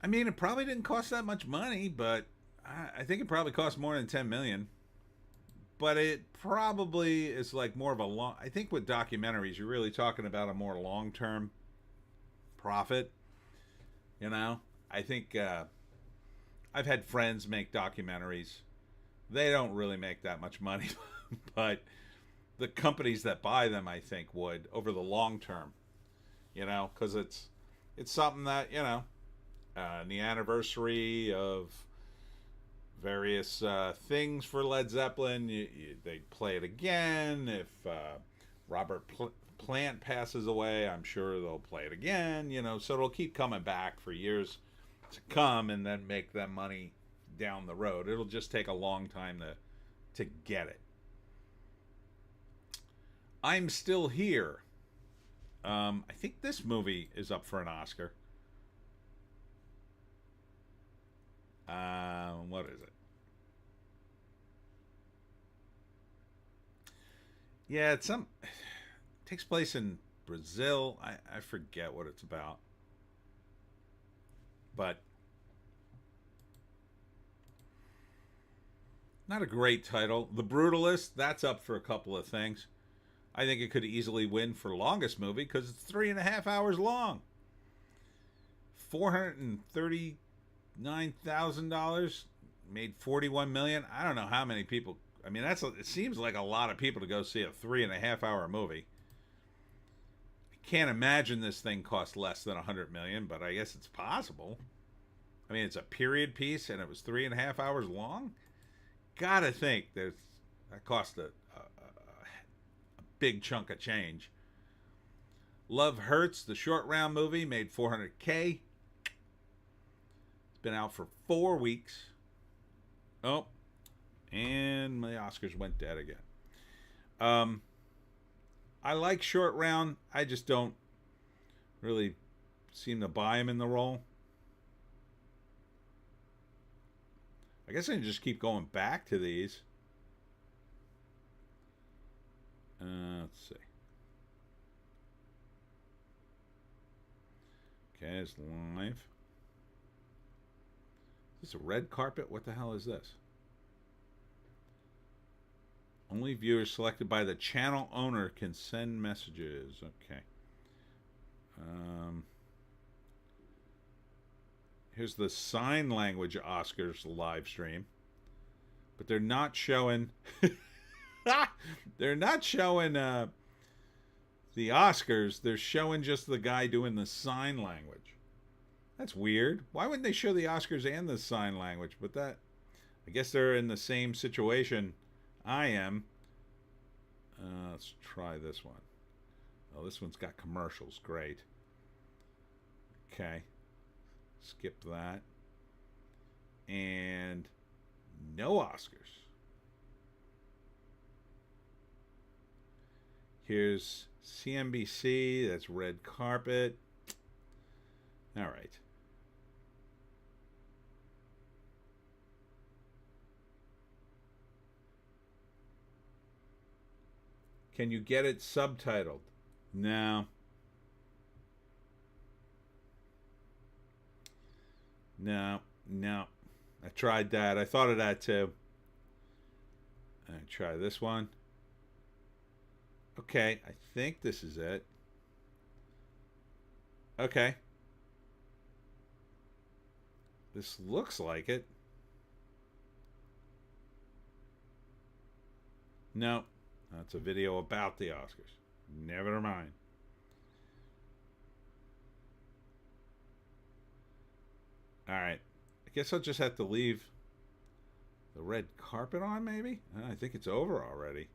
I mean, it probably didn't cost that much money, but I think it probably cost more than $10 million. But it probably is like more of a long... I think with documentaries, you're really talking about a more long-term profit. I think I've had friends make documentaries. They don't really make that much money, but the companies that buy them, I think, would over the long term. Because it's something that, the anniversary of various things for Led Zeppelin, they play it again. If Robert Plant passes away, I'm sure they'll play it again, so it'll keep coming back for years to come and then make them money down the road. It'll just take a long time to get it. I'm Still Here. I think this movie is up for an Oscar. What is it? Yeah, it takes place in Brazil. I forget what it's about. But not a great title. The Brutalist, that's up for a couple of things. I think it could easily win for longest movie because it's 3.5 hours long. $439,000, made $41 million. I don't know how many people. I mean, it seems like a lot of people to go see a 3.5 hour movie. I can't imagine this thing cost less than $100 million, but I guess it's possible. I mean, it's a period piece and it was 3.5 hours long. Gotta think that cost a big chunk of change. Love Hurts, the short round movie, made $400K. It's been out for 4 weeks. Oh, and the Oscars went dead again. I like short round. I just don't really seem to buy him in the role. I guess I can just keep going back to these. Let's see. Okay, it's live. Is this a red carpet? What the hell is this? Only viewers selected by the channel owner can send messages. Okay. Here's the sign language Oscars live stream. But they're not showing... they're not showing the Oscars. They're showing just the guy doing the sign language. That's weird. Why wouldn't they show the Oscars and the sign language? But that... I guess they're in the same situation I am. Let's try this one. Oh, this one's got commercials. Great. Okay. Skip that. And no Oscars. Here's CNBC. That's red carpet. All right. Can you get it subtitled? No. No. I tried that. I thought of that too. I try this one. Okay, I think this is it. Okay. This looks like it. No, that's a video about the Oscars. Never mind. All right. I guess I'll just have to leave the red carpet on, maybe? I think it's over already.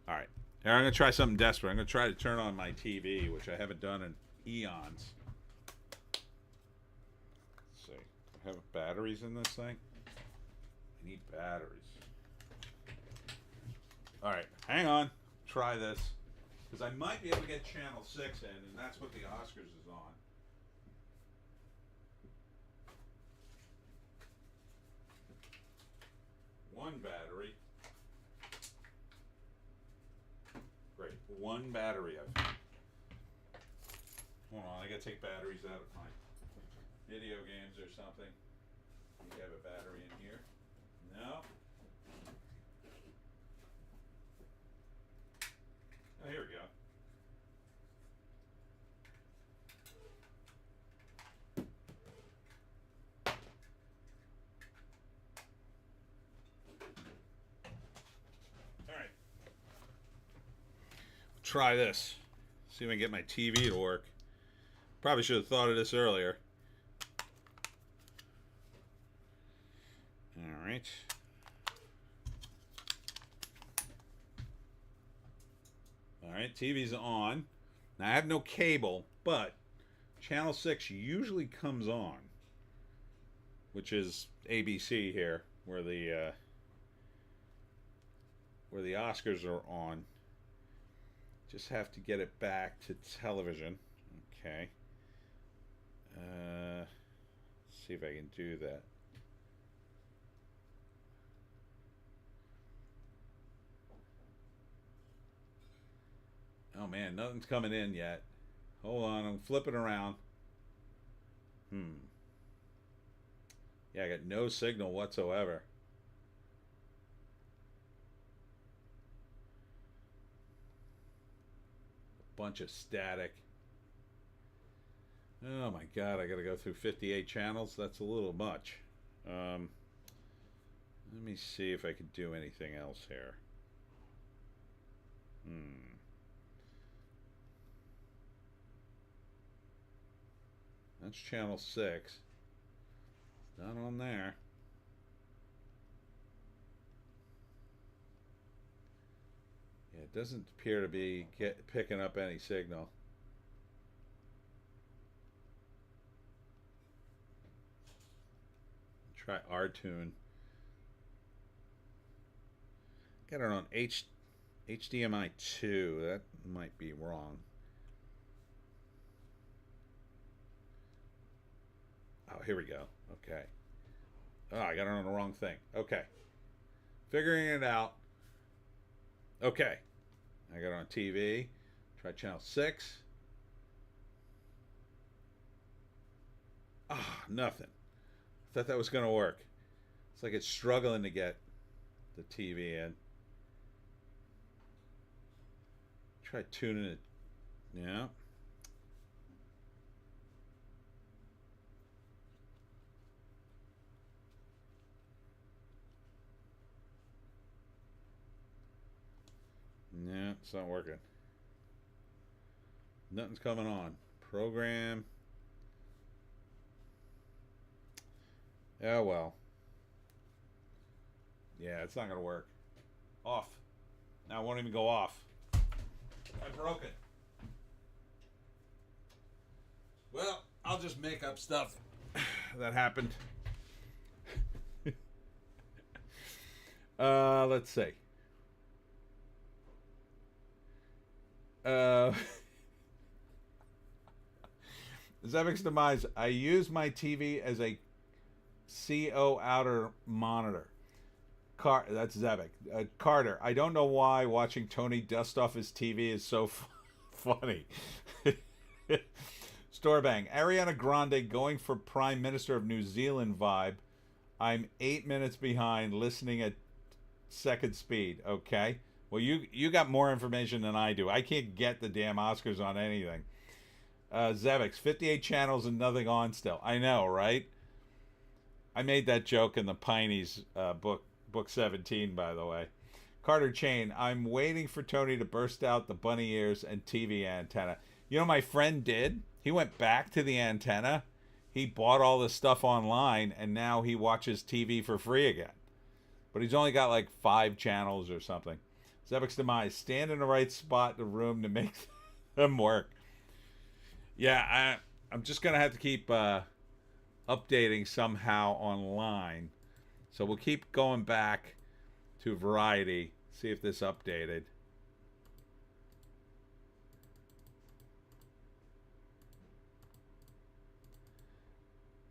All right. Here, I'm going to try something desperate. I'm going to try to turn on my TV, which I haven't done in eons. Let's see. I have batteries in this thing. I need batteries. All right. Hang on. Try this. Because I might be able to get Channel 6 in, and that's what the Oscars is on. One battery. Great. One battery I've found. Hold on, I gotta take batteries out of my video games or something. Do you have a battery in here? No? Oh, here we go. All right. Try this. See if I can get my TV to work. Probably should have thought of this earlier. All right. Alright, TV's on. Now, I have no cable, but Channel 6 usually comes on, which is ABC here, where the Oscars are on. Just have to get it back to television. Okay. Let's see if I can do that. man, nothing's coming in yet. Hold on, I'm flipping around. Yeah, I got no signal whatsoever. A bunch of static. Oh my god, I gotta go through 58 channels? That's a little much. Let me see if I can do anything else here. That's channel 6. Not on there. Yeah, it doesn't appear to be picking up any signal. Try RTune. Got it on HDMI 2. That might be wrong. Oh, here we go. Okay. Oh, I got it on the wrong thing. Okay. Figuring it out. Okay. I got it on TV. Try channel 6. Ah, nothing. Thought that was going to work. It's like it's struggling to get the TV in. Try tuning it. Yeah. Yeah, it's not working. Nothing's coming on. Program. Yeah, well. Yeah, it's not going to work. Off. Now it won't even go off. I broke it. Well, I'll just make up stuff that happened. Let's see. Zevic's demise. I use my TV as a CO outer monitor. That's Zevic. Carter. I don't know why watching Tony dust off his TV is so funny. Storebang. Ariana Grande going for Prime Minister of New Zealand vibe. I'm 8 minutes behind, listening at second speed. Okay. Well, you got more information than I do. I can't get the damn Oscars on anything. Zevix, 58 channels and nothing on still. I know, right? I made that joke in the Pineys book 17, by the way. Carter Chain, I'm waiting for Tony to burst out the bunny ears and TV antenna. You know, my friend did. He went back to the antenna. He bought all this stuff online, and now he watches TV for free again. But he's only got like 5 channels or something. Zevix demise, stand in the right spot in the room to make them work. Yeah, I'm just going to have to keep updating somehow online. So we'll keep going back to Variety, see if this updated.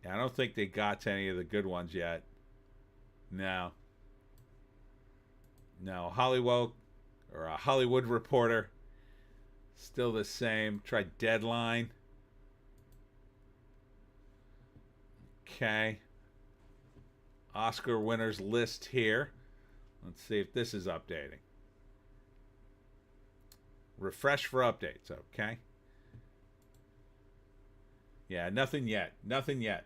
Yeah, I don't think they got to any of the good ones yet. No. No, Hollywoke or a Hollywood Reporter, still the same. Try Deadline. Okay. Oscar winners list here. Let's see if this is updating. Refresh for updates, okay? Yeah, nothing yet. Nothing yet.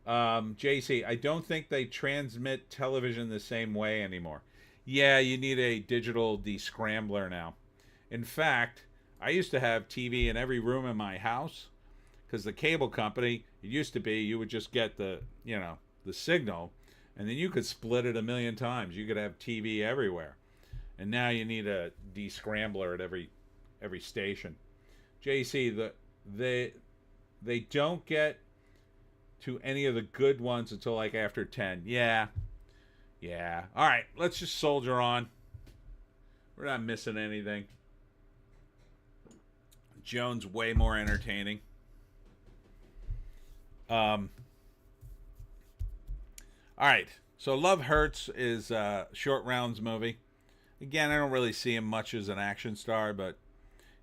JC, I don't think they transmit television the same way anymore. Yeah, you need a digital descrambler now. In fact, I used to have TV in every room in my house because the cable company, it used to be you would just get the signal, and then you could split it a million times. You could have TV everywhere. And now you need a descrambler at every station. JC, they don't get to any of the good ones until like after 10. Yeah. All right, let's just soldier on. We're not missing anything. Joan's way more entertaining. All right, so Love Hurts is a Short Rounds movie. Again, I don't really see him much as an action star, but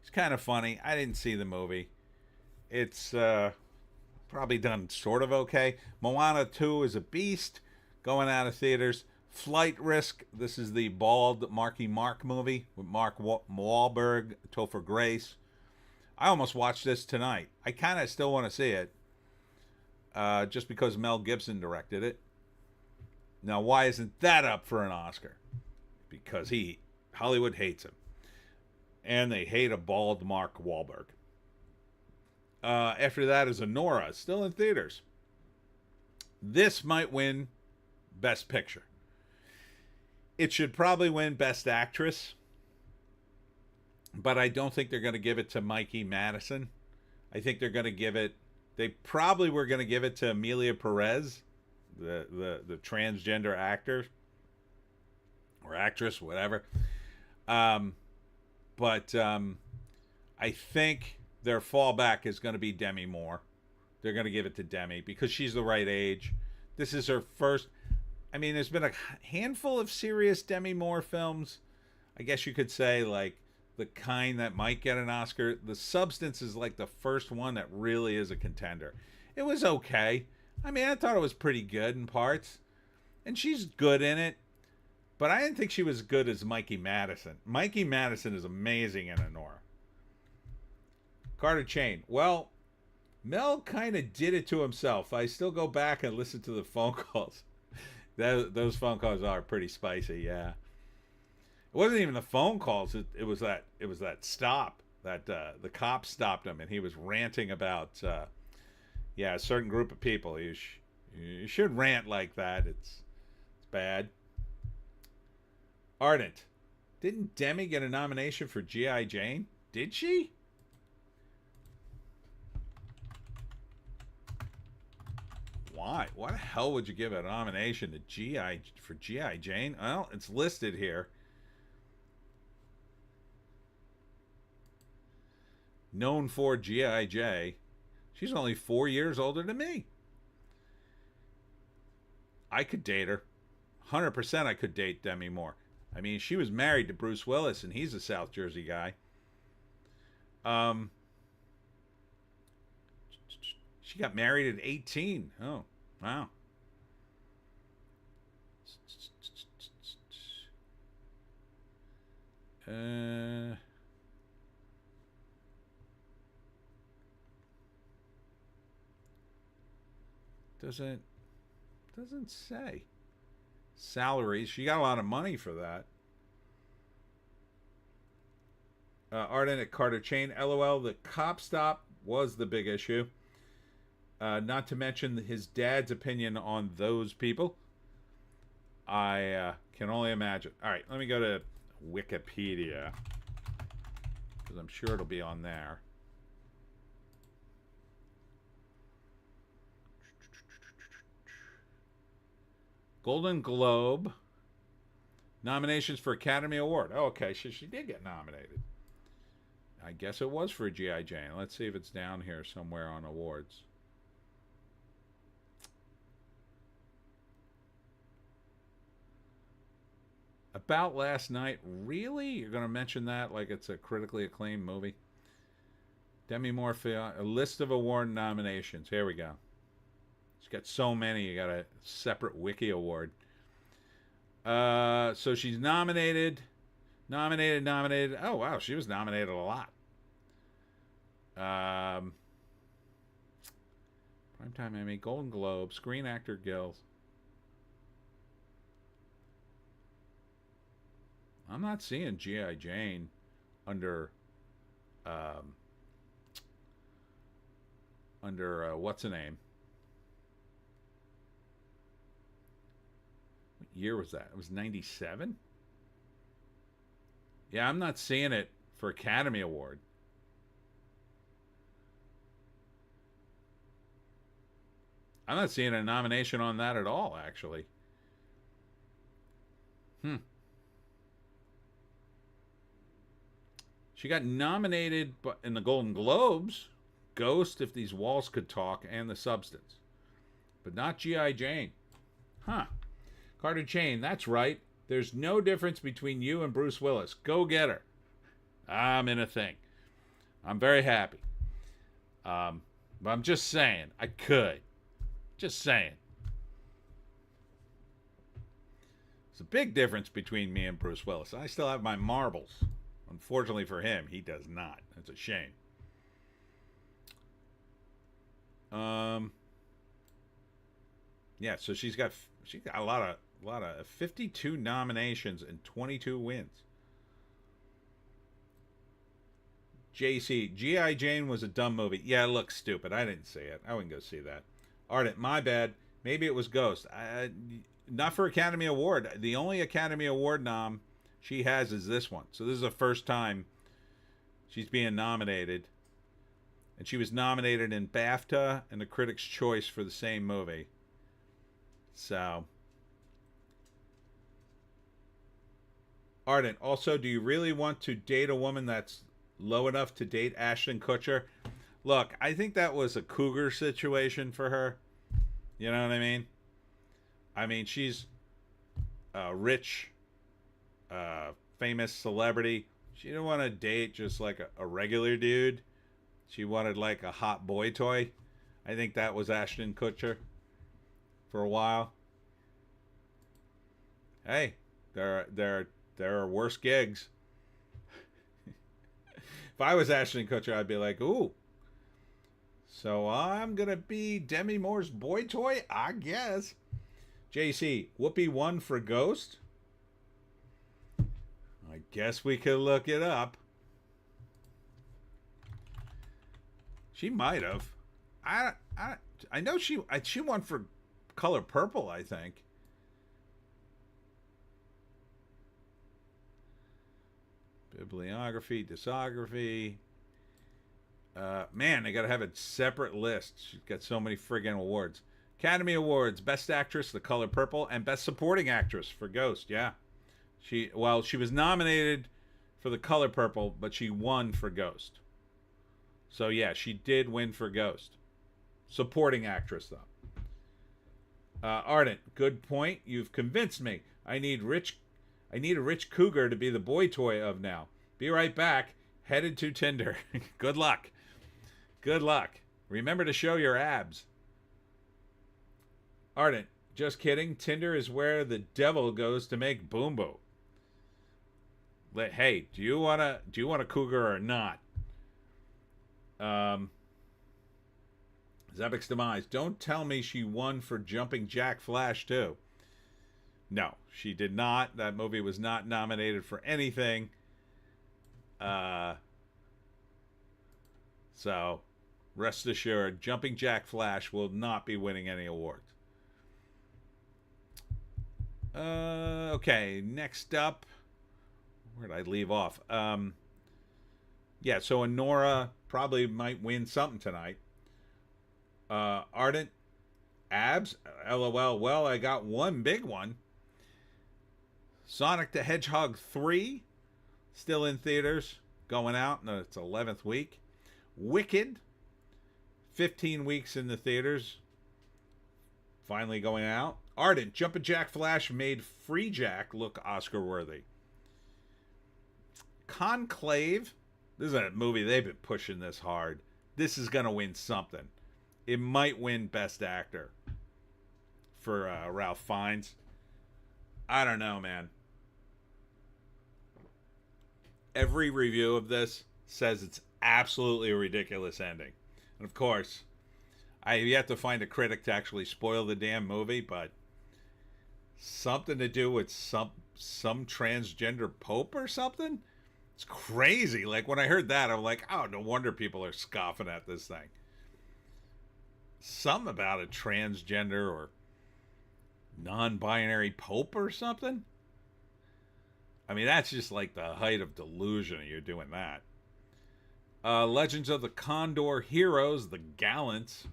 He's kind of funny. I didn't see the movie. It's probably done sort of okay. Moana 2 is a beast. Going out of theaters. Flight Risk. This is the bald Marky Mark movie with Mark Wahlberg, Topher Grace. I almost watched this tonight. I kind of still want to see it. Just because Mel Gibson directed it. Now, why isn't that up for an Oscar? Because Hollywood hates him. And they hate a bald Mark Wahlberg. After that is Anora, still in theaters. This might win Best Picture. It should probably win Best Actress. But I don't think they're going to give it to Mikey Madison. I think they're going to give it... They probably were going to give it to Amelia Perez, the transgender actor. Or actress, whatever. But I think their fallback is going to be Demi Moore. They're going to give it to Demi because she's the right age. This is her first... I mean, there's been a handful of serious Demi Moore films. I guess you could say, like, the kind that might get an Oscar. The Substance is like the first one that really is a contender. It was okay. I mean, I thought it was pretty good in parts. And she's good in it. But I didn't think she was as good as Mikey Madison. Mikey Madison is amazing in Anora. Carter Chain. Well, Mel kind of did it to himself. I still go back and listen to the phone calls. Those phone calls are pretty spicy, yeah. It wasn't even the phone calls. It was that stop that the cops stopped him and he was ranting about a certain group of people. You should rant like that. It's bad. Ardent. Didn't Demi get a nomination for G.I. Jane? Did she? Why? Why the hell would you give a nomination to G.I. Jane? Well, it's listed here. Known for G.I. She's only 4 years older than me. I could date her. 100% I could date Demi Moore. I mean, she was married to Bruce Willis, and he's a South Jersey guy. She got married at 18. Oh, wow. Doesn't say. Salaries. She got a lot of money for that. Arden at Carter Chain. LOL. The cop stop was the big issue. Not to mention his dad's opinion on those people. I can only imagine. All right, let me go to Wikipedia because I'm sure it'll be on there. Golden Globe nominations for Academy Award. Oh, okay, she did get nominated. I guess it was for G.I. Jane. Let's see if it's down here somewhere on awards. About Last Night. Really? You're going to mention that like it's a critically acclaimed movie? Demi Moore, a list of award nominations. Here we go. She's got so many. You got a separate Wiki award. So she's nominated. Oh, wow. She was nominated a lot. Primetime Emmy, Golden Globe, Screen Actor Guild. I'm not seeing G.I. Jane under what's the name? What year was that? It was 97? Yeah, I'm not seeing it for Academy Award. I'm not seeing a nomination on that at all, actually. She got nominated in the Golden Globes, Ghost, If These Walls Could Talk, and The Substance. But not G.I. Jane. Huh. Carter Chain, that's right. There's no difference between you and Bruce Willis. Go get her. I'm in a thing. I'm very happy. But I'm just saying, I could. Just saying. There's a big difference between me and Bruce Willis. I still have my marbles. Unfortunately for him, he does not. That's a shame. Yeah, so she's got a lot of 52 nominations and 22 wins. JC, G.I. Jane was a dumb movie. Yeah, it looks stupid. I didn't see it. I wouldn't go see that. Ardent, my bad. Maybe it was Ghost. Not for Academy Award. The only Academy Award nom she has is this one. So this is the first time she's being nominated. And she was nominated in BAFTA and the Critics' Choice for the same movie. So. Ardent, also, do you really want to date a woman that's low enough to date Ashton Kutcher? Look, I think that was a cougar situation for her. You know what I mean? I mean, she's a rich, famous celebrity. She didn't want to date just like a regular dude. She wanted like a hot boy toy. I think that was Ashton Kutcher for a while. Hey, there are worse gigs. If I was Ashton Kutcher, I'd be like, ooh. So I'm going to be Demi Moore's boy toy? I guess. JC, Whoopi won for Ghost? I guess we could look it up. She might have. I know she won for Color Purple, I think. Bibliography, discography. Man, they got to have a separate list. She's got so many friggin' awards. Academy Awards, Best Actress, The Color Purple, and Best Supporting Actress for Ghost. Yeah. She was nominated for The Color Purple, but she won for Ghost. So yeah, she did win for Ghost. Supporting actress though. Ardent, good point. You've convinced me. I need a rich cougar to be the boy toy of now. Be right back. Headed to Tinder. Good luck. Good luck. Remember to show your abs. Ardent, just kidding. Tinder is where the devil goes to make boom boom. Hey, do you want a cougar or not? Zebek's Demise. Don't tell me she won for Jumping Jack Flash too. No, she did not. That movie was not nominated for anything. So, rest assured, Jumping Jack Flash will not be winning any awards. Okay, next up. Where did I leave off? Yeah, so Honora probably might win something tonight. Ardent, abs, LOL. Well, I got one big one. Sonic the Hedgehog 3, still in theaters, going out in its 11th week. Wicked, 15 weeks in the theaters, finally going out. Ardent, Jumpin' Jack Flash made Free Jack look Oscar-worthy. Conclave, this is a movie they've been pushing this hard. This is going to win something. It might win Best Actor for Ralph Fiennes. I don't know, man. Every review of this says it's absolutely a ridiculous ending. And of course, I have yet to find a critic to actually spoil the damn movie, but something to do with some transgender pope or something? It's crazy. Like, when I heard that, I'm like, oh, no wonder people are scoffing at this thing. Something about a transgender or non-binary pope or something? I mean, that's just like the height of delusion. You're doing that. Legends of the Condor Heroes, The Gallants.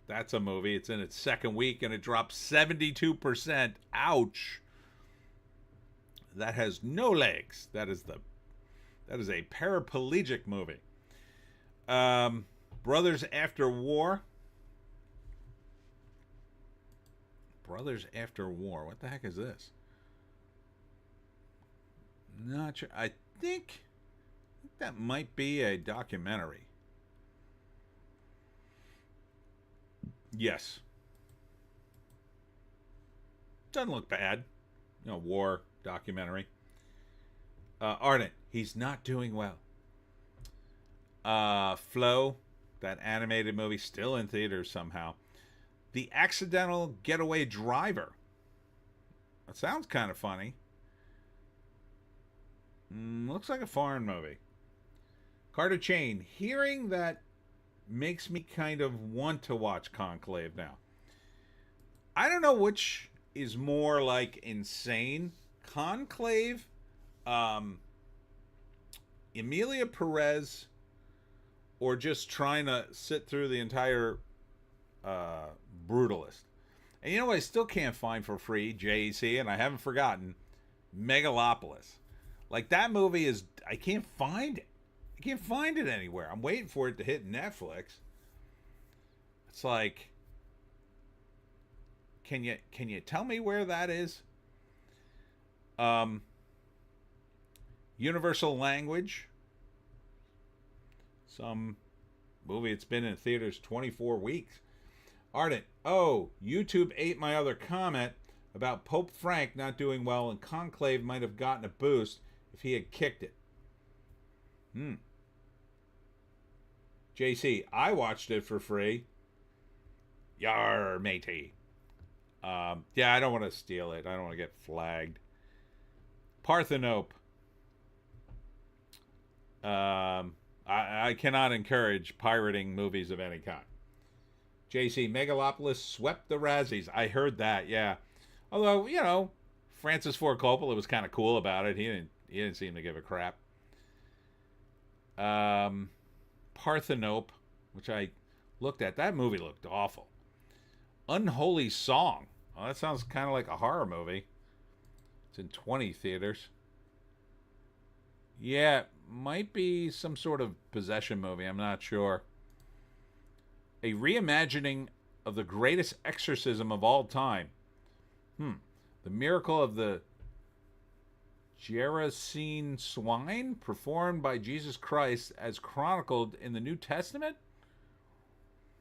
That's a movie. It's in its second week and it dropped 72%. Ouch. That has no legs. That is a paraplegic movie. Brothers After War. Brothers After War. What the heck is this? Not sure. I think That might be a documentary. Yes. Doesn't look bad. War documentary. Ardent, he's not doing well. Flow, that animated movie, still in theaters somehow. The Accidental Getaway Driver. That sounds kind of funny. Looks like a foreign movie. Carter Chain, hearing that makes me kind of want to watch Conclave now. I don't know which is more like insane. Conclave, Emilia Perez, or just trying to sit through the entire Brutalist. And you know what I still can't find for free, JEC, and I haven't forgotten, Megalopolis. Like, that movie is, I can't find it. I can't find it anywhere. I'm waiting for it to hit Netflix. It's like, can you tell me where that is? Universal Language. Some movie that's been in theaters 24 weeks. Ardent, YouTube ate my other comment about Pope Frank not doing well, and Conclave might have gotten a boost if he had kicked it. JC, I watched it for free. Yar, matey. Yeah, I don't want to steal it. I don't want to get flagged. Parthenope. I cannot encourage pirating movies of any kind. JC, Megalopolis swept the Razzies. I heard that, yeah. Although, Francis Ford Coppola was kind of cool about it. He didn't seem to give a crap. Parthenope, which I looked at. That movie looked awful. Unholy Song. Well, that sounds kind of like a horror movie. It's in 20 theaters. Yeah, might be some sort of possession movie. I'm not sure. A reimagining of the greatest exorcism of all time. The miracle of the Gerasene swine performed by Jesus Christ as chronicled in the New Testament?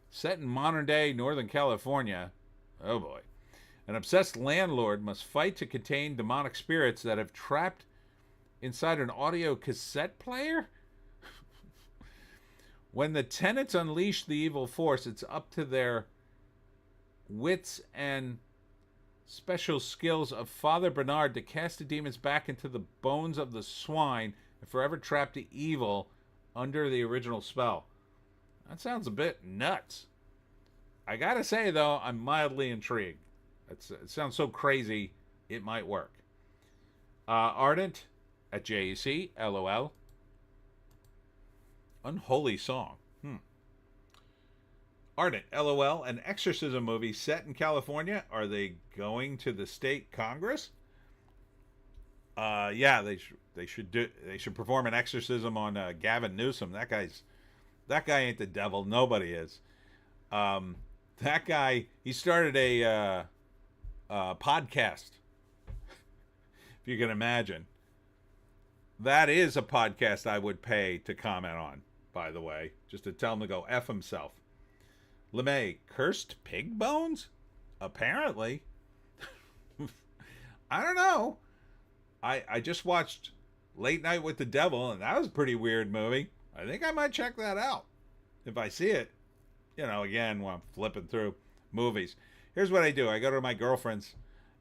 Set in modern day Northern California. Oh boy. An obsessed landlord must fight to contain demonic spirits that have trapped inside an audio cassette player? When the tenants unleash the evil force, it's up to their wits and special skills of Father Bernard to cast the demons back into the bones of the swine and forever trap the evil under the original spell. That sounds a bit nuts. I gotta say, though, I'm mildly intrigued. It sounds so crazy, it might work. Ardent at JEC, LOL. Unholy Song. Ardent, LOL. An exorcism movie set in California. Are they going to the state Congress? Yeah, they should perform an exorcism on Gavin Newsom. That guy ain't the devil. Nobody is. That guy, he started a podcast. If you can imagine. That is a podcast I would pay to comment on, by the way. Just to tell him to go F himself. LeMay, cursed pig bones? Apparently. I don't know. I just watched Late Night with the Devil, and that was a pretty weird movie. I think I might check that out if I see it. Again, when I'm flipping through movies. Here's what I do. I go to my girlfriend's,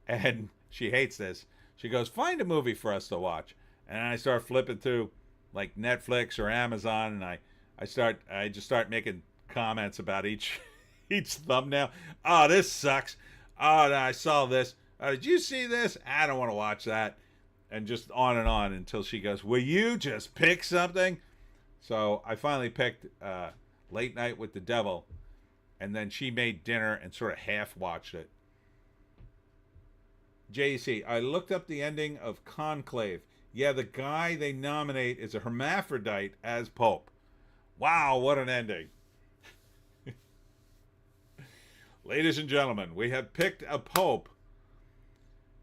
and she hates this. She goes, find a movie for us to watch. And I start flipping through, like, Netflix or Amazon, and I just start making comments about each thumbnail. Oh, this sucks. Oh, I saw this. Did you see this? I don't want to watch that. And just on and on until she goes, will you just pick something? So I finally picked Late Night with the Devil. And then she made dinner and sort of half-watched it. JC, I looked up the ending of Conclave. Yeah, the guy they nominate is a hermaphrodite as Pope. Wow, what an ending. Ladies and gentlemen, we have picked a Pope.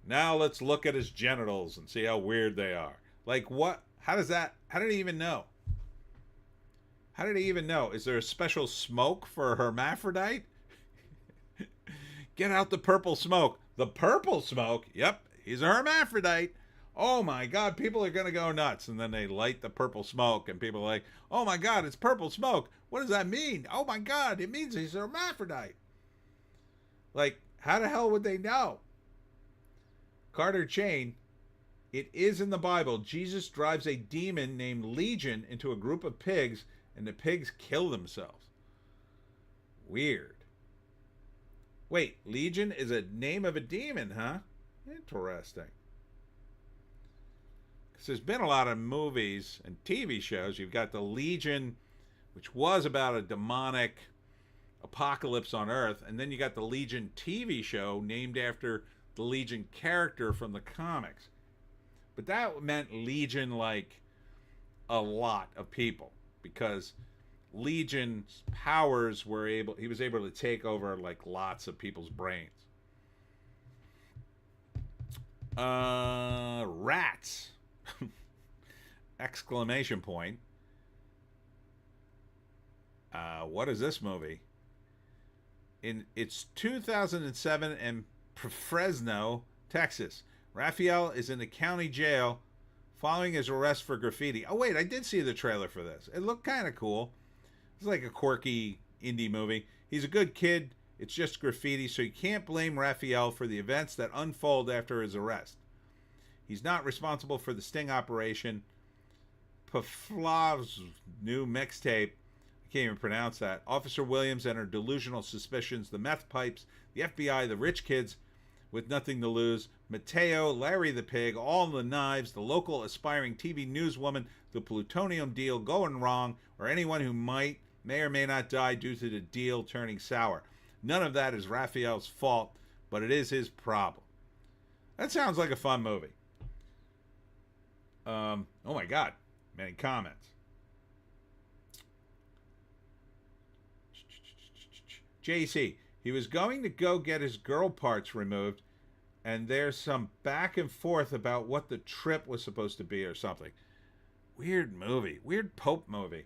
Now let's look at his genitals and see how weird they are. Like, what? How did he even know? How did he even know? Is there a special smoke for hermaphrodite? Get out the purple smoke. The purple smoke? Yep, he's a hermaphrodite. Oh my God, people are going to go nuts. And then they light the purple smoke, and people are like, oh my God, it's purple smoke. What does that mean? Oh my God, it means he's a hermaphrodite. Like, how the hell would they know? Carter Chain, it is in the Bible. Jesus drives a demon named Legion into a group of pigs, and the pigs kill themselves. Weird. Wait, Legion is a name of a demon, huh? Interesting. Because there's been a lot of movies and TV shows. You've got the Legion, which was about a demonic apocalypse on Earth, and then you got the Legion TV show named after the Legion character from the comics. But that meant Legion like a lot of people, because Legion's powers were he was able to take over like lots of people's brains. Rats. Exclamation point. What is this movie? It's 2007 in Fresno, Texas. Raphael is in the county jail following his arrest for graffiti. Oh wait, I did see the trailer for this. It looked kind of cool. It's like a quirky indie movie. He's a good kid. It's just graffiti, so you can't blame Raphael for the events that unfold after his arrest. He's not responsible for the sting operation. Pavlov's new mixtape. I can't even pronounce that. Officer Williams and her delusional suspicions, the meth pipes, the FBI, the rich kids with nothing to lose, Mateo, Larry the Pig, all the knives, the local aspiring TV newswoman, the plutonium deal going wrong, or anyone who may or may not die due to the deal turning sour. None of that is Raphael's fault, but it is his problem. That sounds like a fun movie. Oh my God, many comments. JC, he was going to go get his girl parts removed, and there's some back and forth about what the trip was supposed to be or something. Weird movie. Weird Pope movie.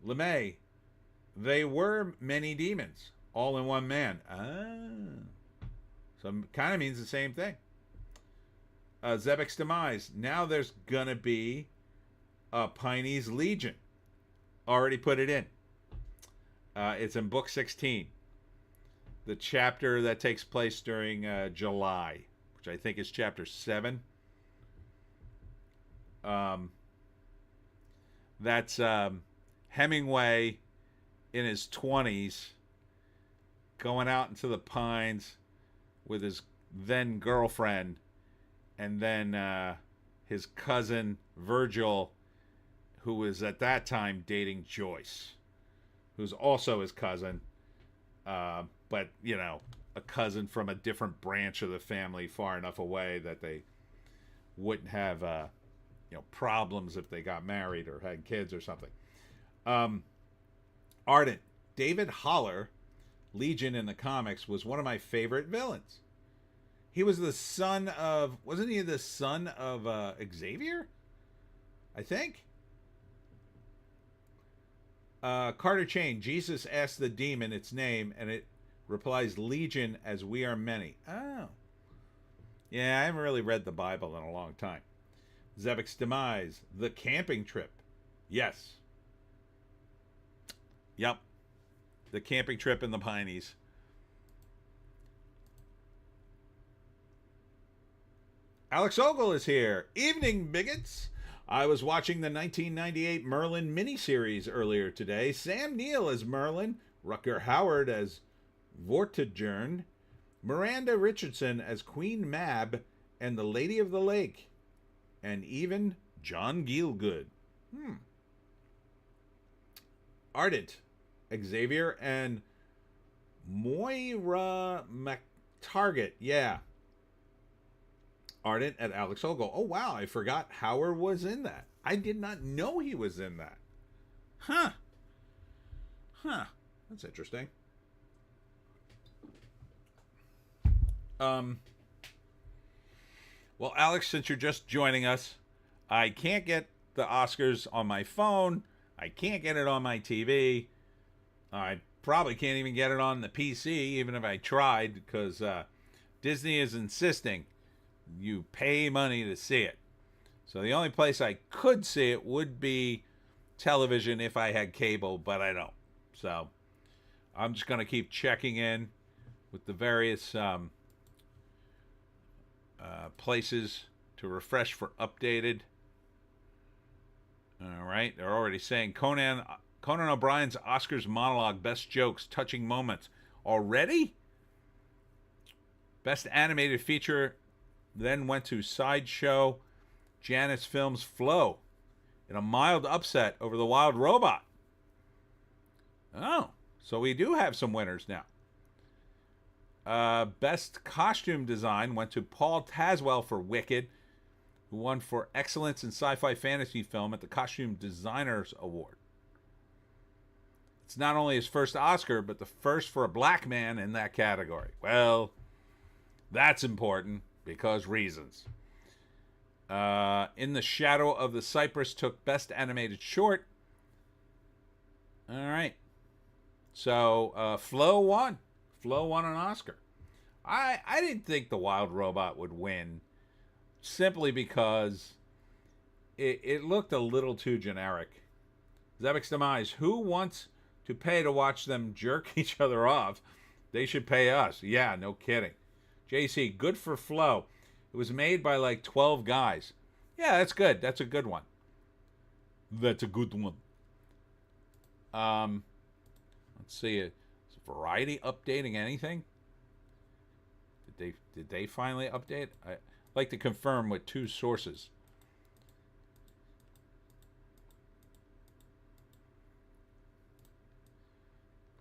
LeMay, they were many demons, all in one man. So kind of means the same thing. Zebek's Demise. Now there's going to be a Pineys Legion. Already put it in. It's in book 16. The chapter that takes place during July, which I think is chapter 7. That's Hemingway in his 20s going out into the pines with his then girlfriend, and then his cousin Virgil, who was at that time dating Joyce, who's also his cousin, but, you know, a cousin from a different branch of the family far enough away that they wouldn't have, problems if they got married or had kids or something. Ardent. David Holler, Legion in the comics, was one of my favorite villains. He was the son of, wasn't he the son of Xavier? I think. Carter Chain. Jesus asked the demon its name, and it replies Legion, as we are many. Oh. Yeah, I haven't really read the Bible in a long time. Zebek's Demise. The camping trip. Yes. Yep. The camping trip in the Pineys. Alex Ogle is here. Evening, bigots. I was watching the 1998 Merlin miniseries earlier today. Sam Neill as Merlin, Rutger Hauer as Vortigern, Miranda Richardson as Queen Mab and the Lady of the Lake, and even John Gielgud. Ardent, Xavier, and Moira McTarget. Yeah. Ardent at Alex Ogle. Oh, wow. I forgot Howard was in that. I did not know he was in that. Huh. That's interesting. Well, Alex, since you're just joining us, I can't get the Oscars on my phone, I can't get it on my TV. I probably can't even get it on the PC, even if I tried, because Disney is insisting you pay money to see it. So the only place I could see it would be television if I had cable, but I don't. So I'm just going to keep checking in with the various places to refresh for updated. All right, they're already saying Conan O'Brien's Oscars monologue, best jokes, touching moments. Already? Best animated feature then went to Sideshow Janus Films' Flow in a mild upset over The Wild Robot. Oh, so we do have some winners now. Best costume design went to Paul Tazwell for Wicked, who won for excellence in sci-fi fantasy film at the Costume Designers Award. It's not only his first Oscar, but the first for a black man in that category. Well, that's important because reasons. In the Shadow of the Cypress took Best Animated Short. All right. So Flo won. Flo won an Oscar. I didn't think The Wild Robot would win, simply because it looked a little too generic. Zebek's Demise. Who wants to pay to watch them jerk each other off? They should pay us. Yeah, no kidding. JC, good for Flo. It was made by like 12 guys. Yeah, that's good. That's a good one. That's a good one. Let's see. Is Variety updating anything? Did they finally update? I'd like to confirm with two sources.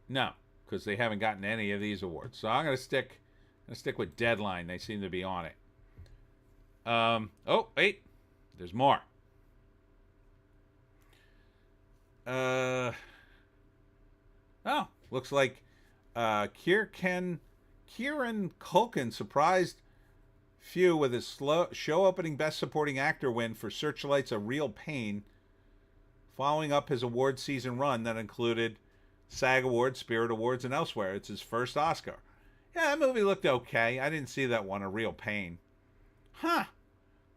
No, because they haven't gotten any of these awards. So I'm gonna stick with Deadline. They seem to be on it. Oh, wait. There's more. Oh, looks like Kieran Culkin surprised few with his show opening Best Supporting Actor win for Searchlight's A Real Pain, following up his award season run that included SAG Awards, Spirit Awards, and elsewhere. It's his first Oscar. Yeah, that movie looked okay. I didn't see that one, A Real Pain. Huh.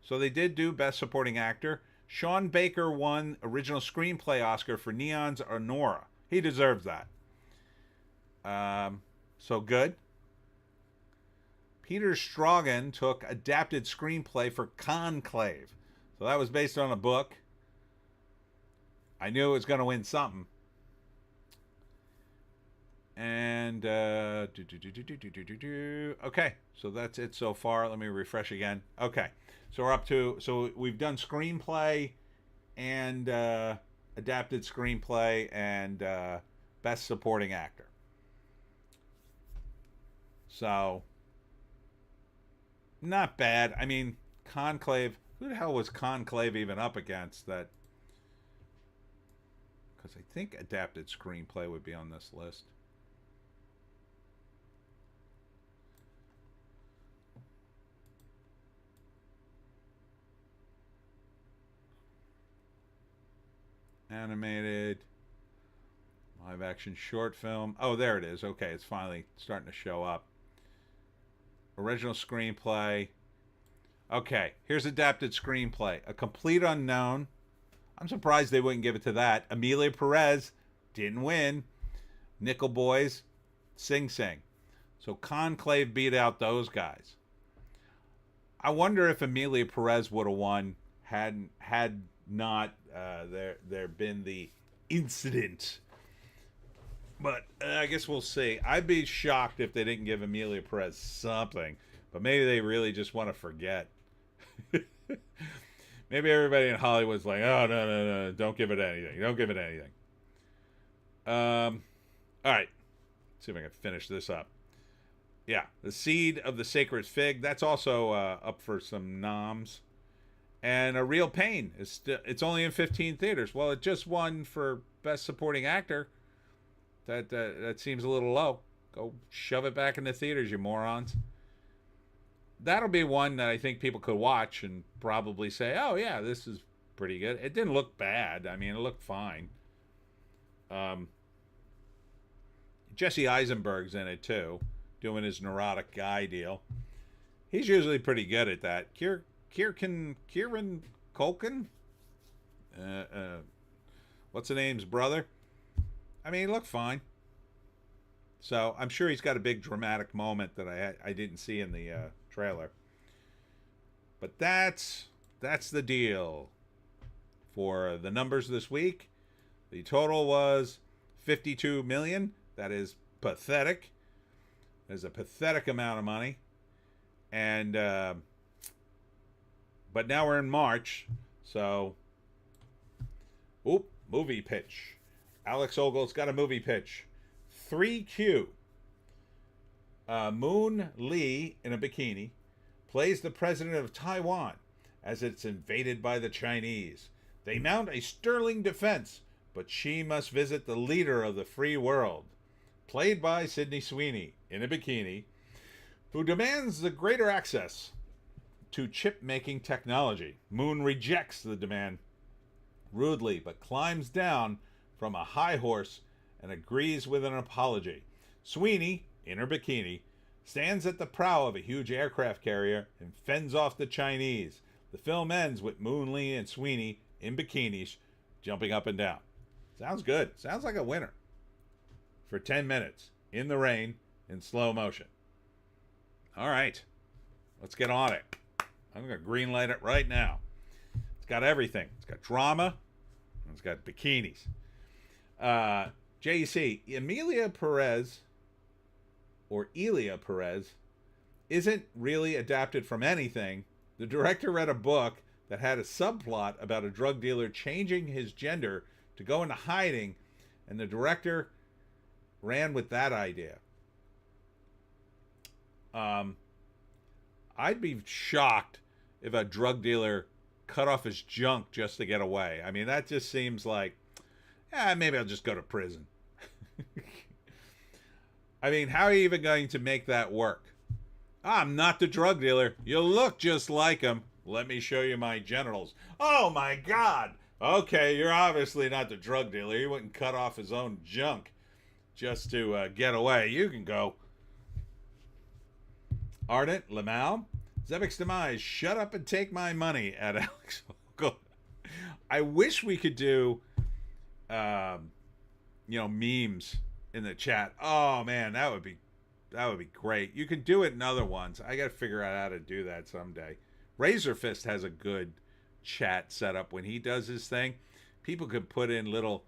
So they did do Best Supporting Actor. Sean Baker won Original Screenplay Oscar for Neon's Honora. He deserves that. So good. Peter Straughan took Adapted Screenplay for Conclave. So that was based on a book. I knew it was going to win something. And okay, so that's it so far. Let me refresh again. Okay, so we're up to, so we've done screenplay and adapted screenplay and best supporting actor. So not bad. I mean, Conclave. Who the hell was Conclave even up against? That, because I think adapted screenplay would be on this list. Animated, live action short film. Oh, there it is. Okay, it's finally starting to show up. Original screenplay. Okay, here's adapted screenplay. A Complete Unknown. I'm surprised they wouldn't give it to that. Amelia Perez didn't win. Nickel Boys, Sing Sing. So Conclave beat out those guys. I wonder if Amelia Perez would have won had not there been the incident. But I guess we'll see. I'd be shocked if they didn't give Amelia Perez something. But maybe they really just want to forget. Maybe everybody in Hollywood's like, oh, no, don't give it anything. Don't give it anything. All right. Let's see if I can finish this up. Yeah, The Seed of the Sacred Fig. That's also up for some noms. And A Real Pain. It's only in 15 theaters. Well, it just won for Best Supporting Actor. That seems a little low. Go shove it back in the theaters, you morons. That'll be one that I think people could watch and probably say, oh, yeah, this is pretty good. It didn't look bad. I mean, it looked fine. Um, Jesse Eisenberg's in it too, doing his neurotic guy deal. He's usually pretty good at that. Kieran Culkin, what's the name's brother? I mean, he looked fine. So I'm sure he's got a big dramatic moment that I didn't see in the trailer. But that's the deal for the numbers this week. The total was 52 million. That is pathetic. There's a pathetic amount of money. And but now we're in March, so movie pitch. Alex Ogle's got a movie pitch. 3Q. Moon Lee in a bikini plays the president of Taiwan as it's invaded by the Chinese. They mount a sterling defense, but she must visit the leader of the free world, played by Sydney Sweeney in a bikini, who demands the greater access to chip-making technology. Moon rejects the demand rudely, but climbs down from a high horse and agrees with an apology. Sweeney, in her bikini, stands at the prow of a huge aircraft carrier and fends off the Chinese. The film ends with Moon Lee and Sweeney in bikinis jumping up and down. Sounds good. Sounds like a winner. For 10 minutes, in the rain, in slow motion. All right. Let's get on it. I'm going to greenlight it right now. It's got everything. It's got drama. And it's got bikinis. JC, Emilia Perez, or Elia Perez, isn't really adapted from anything. The director read a book that had a subplot about a drug dealer changing his gender to go into hiding, and the director ran with that idea. I'd be shocked if a drug dealer cut off his junk just to get away. I mean, that just seems like, maybe I'll just go to prison. I mean, how are you even going to make that work? I'm not the drug dealer. You look just like him. Let me show you my genitals. Oh my God. Okay, you're obviously not the drug dealer. He wouldn't cut off his own junk just to get away. You can go. Ardent, Lamau, Zebek's demise. Shut up and take my money at Alex Ogle. I wish we could do, memes in the chat. Oh man, that would be great. You can do it in other ones. I got to figure out how to do that someday. Razorfist has a good chat set up when he does his thing. People can put in little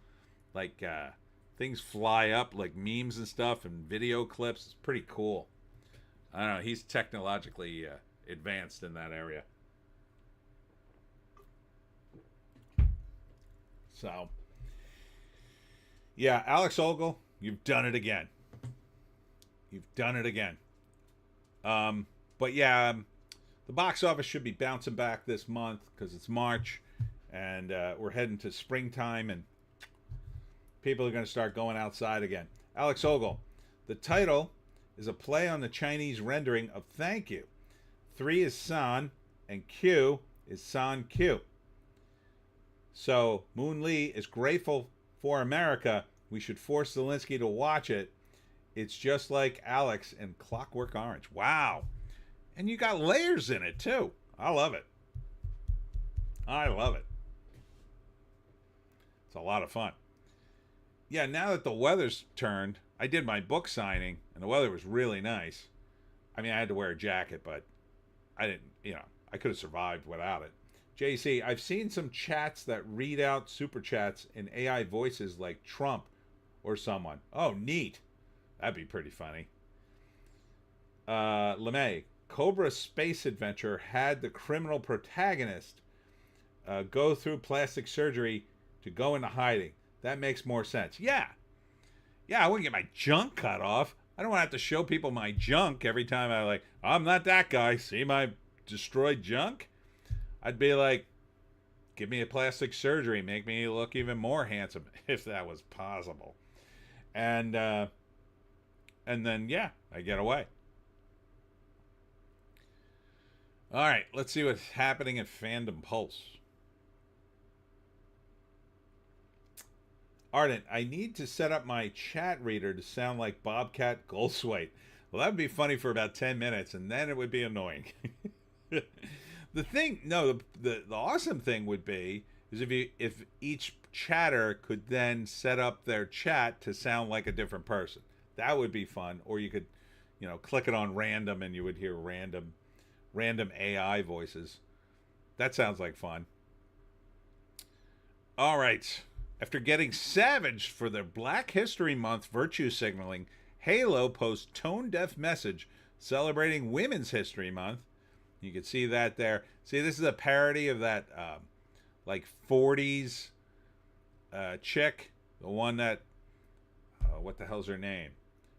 things fly up like memes and stuff and video clips. It's pretty cool. I don't know. He's technologically advanced in that area. So, yeah, Alex Ogle, you've done it again. You've done it again. But yeah, the box office should be bouncing back this month because it's March, and we're heading to springtime, and people are going to start going outside again. Alex Ogle, the title is a play on the Chinese rendering of thank you. 3 is san, and Q is san Q. So Moon Lee is grateful for America. We should force Zelensky to watch it. It's just like Alex in Clockwork Orange. Wow. And you got layers in it, too. I love it. I love it. It's a lot of fun. Yeah, now that the weather's turned, I did my book signing, and the weather was really nice. I mean, I had to wear a jacket, but I didn't, I could have survived without it. JC, I've seen some chats that read out super chats in AI voices like Trump or someone. Oh, neat. That'd be pretty funny. LeMay, Cobra Space Adventure had the criminal protagonist go through plastic surgery to go into hiding. That makes more sense. Yeah, I wouldn't get my junk cut off. I don't want to have to show people my junk every time I'm not that guy. See my destroyed junk? I'd be like, give me a plastic surgery. Make me look even more handsome if that was possible. And then, yeah, I get away. All right, let's see what's happening at Fandom Pulse. Ardent, I need to set up my chat reader to sound like Bobcat Goldthwait. Well, that would be funny for about 10 minutes, and then it would be annoying. The thing, no, the awesome thing would be is if each chatter could then set up their chat to sound like a different person. That would be fun. Or you could, click it on random and you would hear random AI voices. That sounds like fun. All right. After getting savaged for their Black History Month virtue signaling, Halo posts tone-deaf message celebrating Women's History Month. You can see that there. See, this is a parody of that, 40s chick. The one that, what the hell's her name?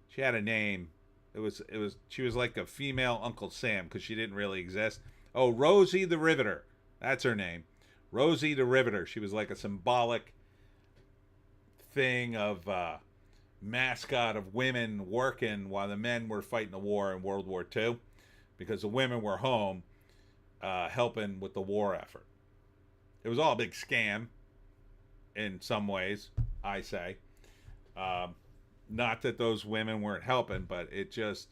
She had a name. She was like a female Uncle Sam because she didn't really exist. Oh, Rosie the Riveter. That's her name. Rosie the Riveter. She was like a symbolic thing of mascot of women working while the men were fighting the war in World War II, because the women were home helping with the war effort. It was all a big scam in some ways, I say. Not that those women weren't helping, but it just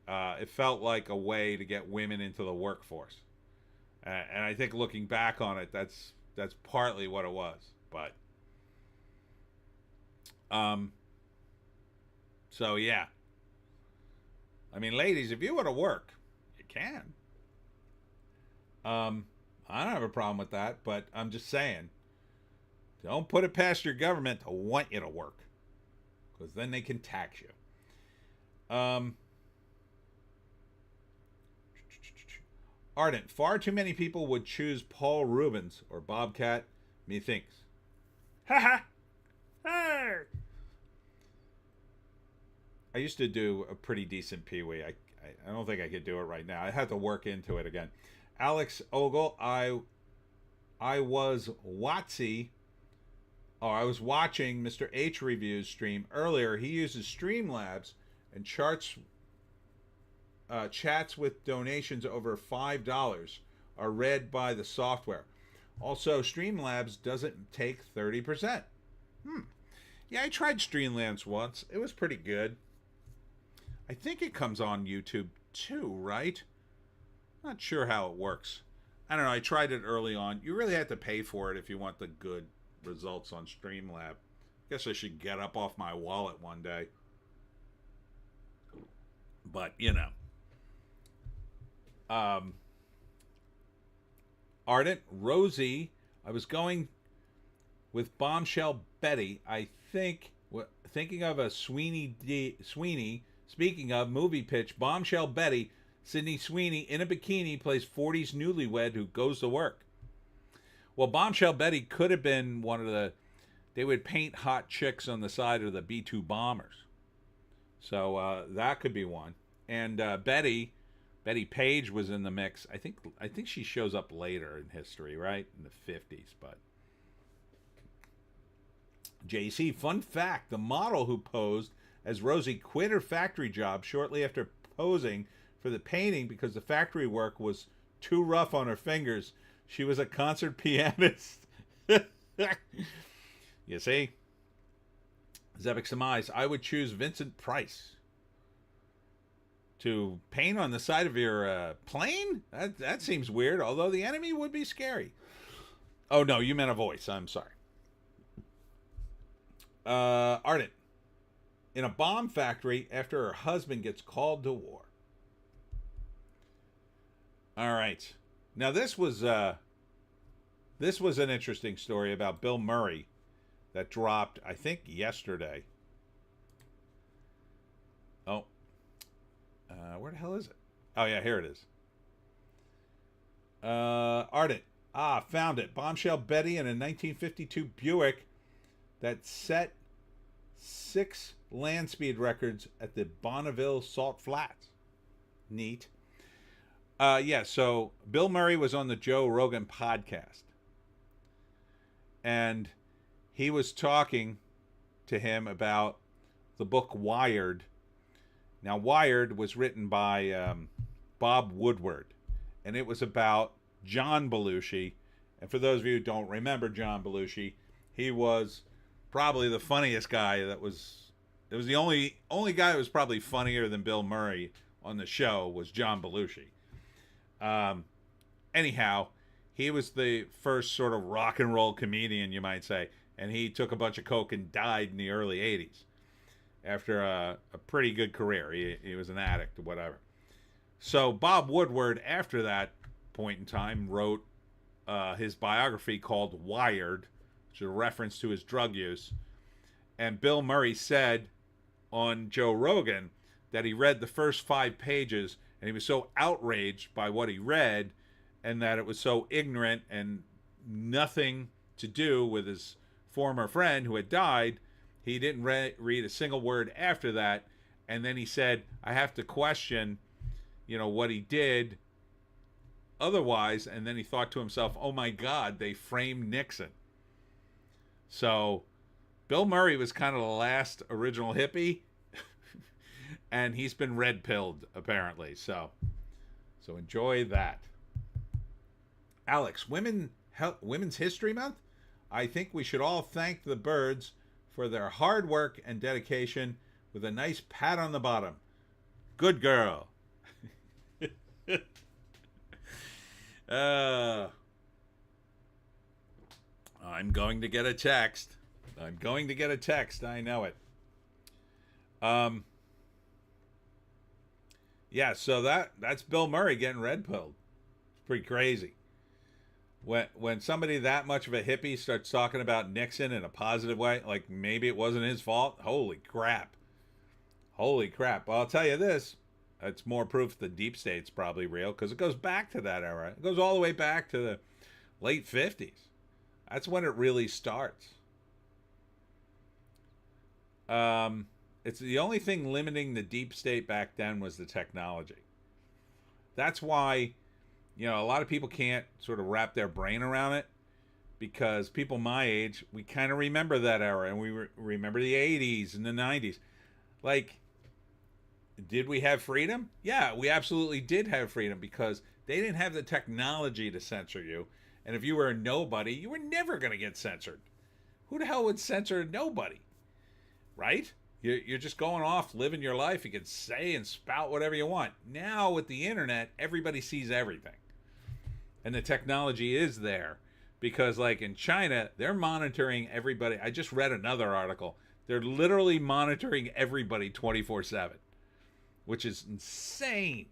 it felt like a way to get women into the workforce. And I think looking back on it, that's partly what it was. But so yeah. I mean, ladies, if you want to work, you can. I don't have a problem with that, but I'm just saying, don't put it past your government to want you to work, because then they can tax you. Ardent, far too many people would choose Paul Rubens or Bobcat, methinks. Ha ha! Hey! I used to do a pretty decent Pee-wee. I don't think I could do it right now. I had to work into it again. Alex Ogle, I was watching Mr. H Review's stream earlier. He uses Streamlabs and chats with donations over $5 are read by the software. Also, Streamlabs doesn't take 30%. Yeah, I tried Streamlabs once. It was pretty good. I think it comes on YouTube too, right? Not sure how it works. I don't know. I tried it early on. You really have to pay for it if you want the good results on Streamlab. Guess I should get up off my wallet one day. But, Ardent, Rosie, I was going with Bombshell Betty. I think, thinking of a Sweeney, speaking of movie pitch, Bombshell Betty, Sydney Sweeney in a bikini plays 40s newlywed who goes to work. Well, Bombshell Betty could have been one of they would paint hot chicks on the side of the B-2 bombers. So that could be one. And Betty Page was in the mix. I think she shows up later in history, right? In the 50s, but JC, fun fact, the model who posed as Rosie quit her factory job shortly after posing for the painting because the factory work was too rough on her fingers. She was a concert pianist. You see? Zebek Samais, I would choose Vincent Price to paint on the side of your plane? That seems weird, although the enemy would be scary. Oh, no, you meant a voice. I'm sorry. Ardent, in a bomb factory after her husband gets called to war. All right. Now, this was an interesting story about Bill Murray that dropped, I think, yesterday. Oh. Where the hell is it? Oh, yeah, here it is. Ardent. Found it. Bombshell Betty in a 1952 Buick that set 6 land speed records at the Bonneville Salt Flats. Neat. Yeah, so Bill Murray was on the Joe Rogan podcast. And he was talking to him about the book Wired. Now, Wired was written by Bob Woodward. And it was about John Belushi. And for those of you who don't remember John Belushi, he was probably the funniest guy that was. It was the only guy that was probably funnier than Bill Murray on the show was John Belushi. Anyhow, he was the first sort of rock and roll comedian, you might say, and he took a bunch of coke and died in the early '80s after a pretty good career. He was an addict or whatever. So Bob Woodward, after that point in time, wrote his biography called Wired, which is a reference to his drug use. And Bill Murray said on Joe Rogan that he read the first 5 pages and he was so outraged by what he read and that it was so ignorant and nothing to do with his former friend who had died. He didn't read a single word after that. And then he said, I have to question, what he did otherwise. And then he thought to himself, oh my God, they framed Nixon. So Bill Murray was kind of the last original hippie, and he's been red-pilled, apparently. So enjoy that. Alex, Women's History Month? I think we should all thank the birds for their hard work and dedication with a nice pat on the bottom. Good girl. I'm going to get a text. I know it. Yeah, so that's Bill Murray getting red-pilled. It's pretty crazy. When somebody that much of a hippie starts talking about Nixon in a positive way, like maybe it wasn't his fault, holy crap. Well, I'll tell you this, it's more proof the deep state's probably real, because it goes back to that era. It goes all the way back to the late 50s. That's when it really starts. It's the only thing limiting the deep state back then was the technology. That's why, a lot of people can't sort of wrap their brain around it, because people my age, we kind of remember that era, and we remember the 80s and the 90s. Like, did we have freedom? Yeah, we absolutely did have freedom, because they didn't have the technology to censor you. And if you were a nobody, you were never going to get censored. Who the hell would censor a nobody? Right? You're just going off, living your life. You can say and spout whatever you want. Now, with the internet, everybody sees everything. And the technology is there. Because, like in China, they're monitoring everybody. I just read another article. They're literally monitoring everybody 24/7. Which is insane.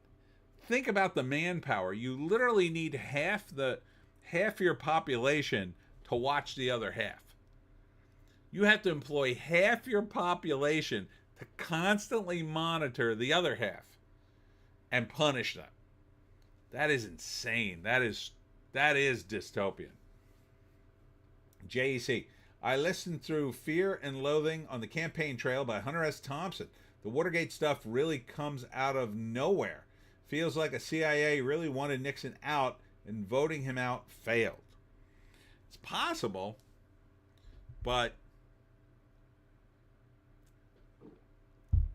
Think about the manpower. You literally need half your population to watch the other half. You have to employ half your population to constantly monitor the other half and punish them. That is insane. That is dystopian. JEC. I listened through Fear and Loathing on the Campaign Trail by Hunter S. Thompson. The Watergate stuff really comes out of nowhere. Feels like a CIA really wanted Nixon out and voting him out failed. It's possible, but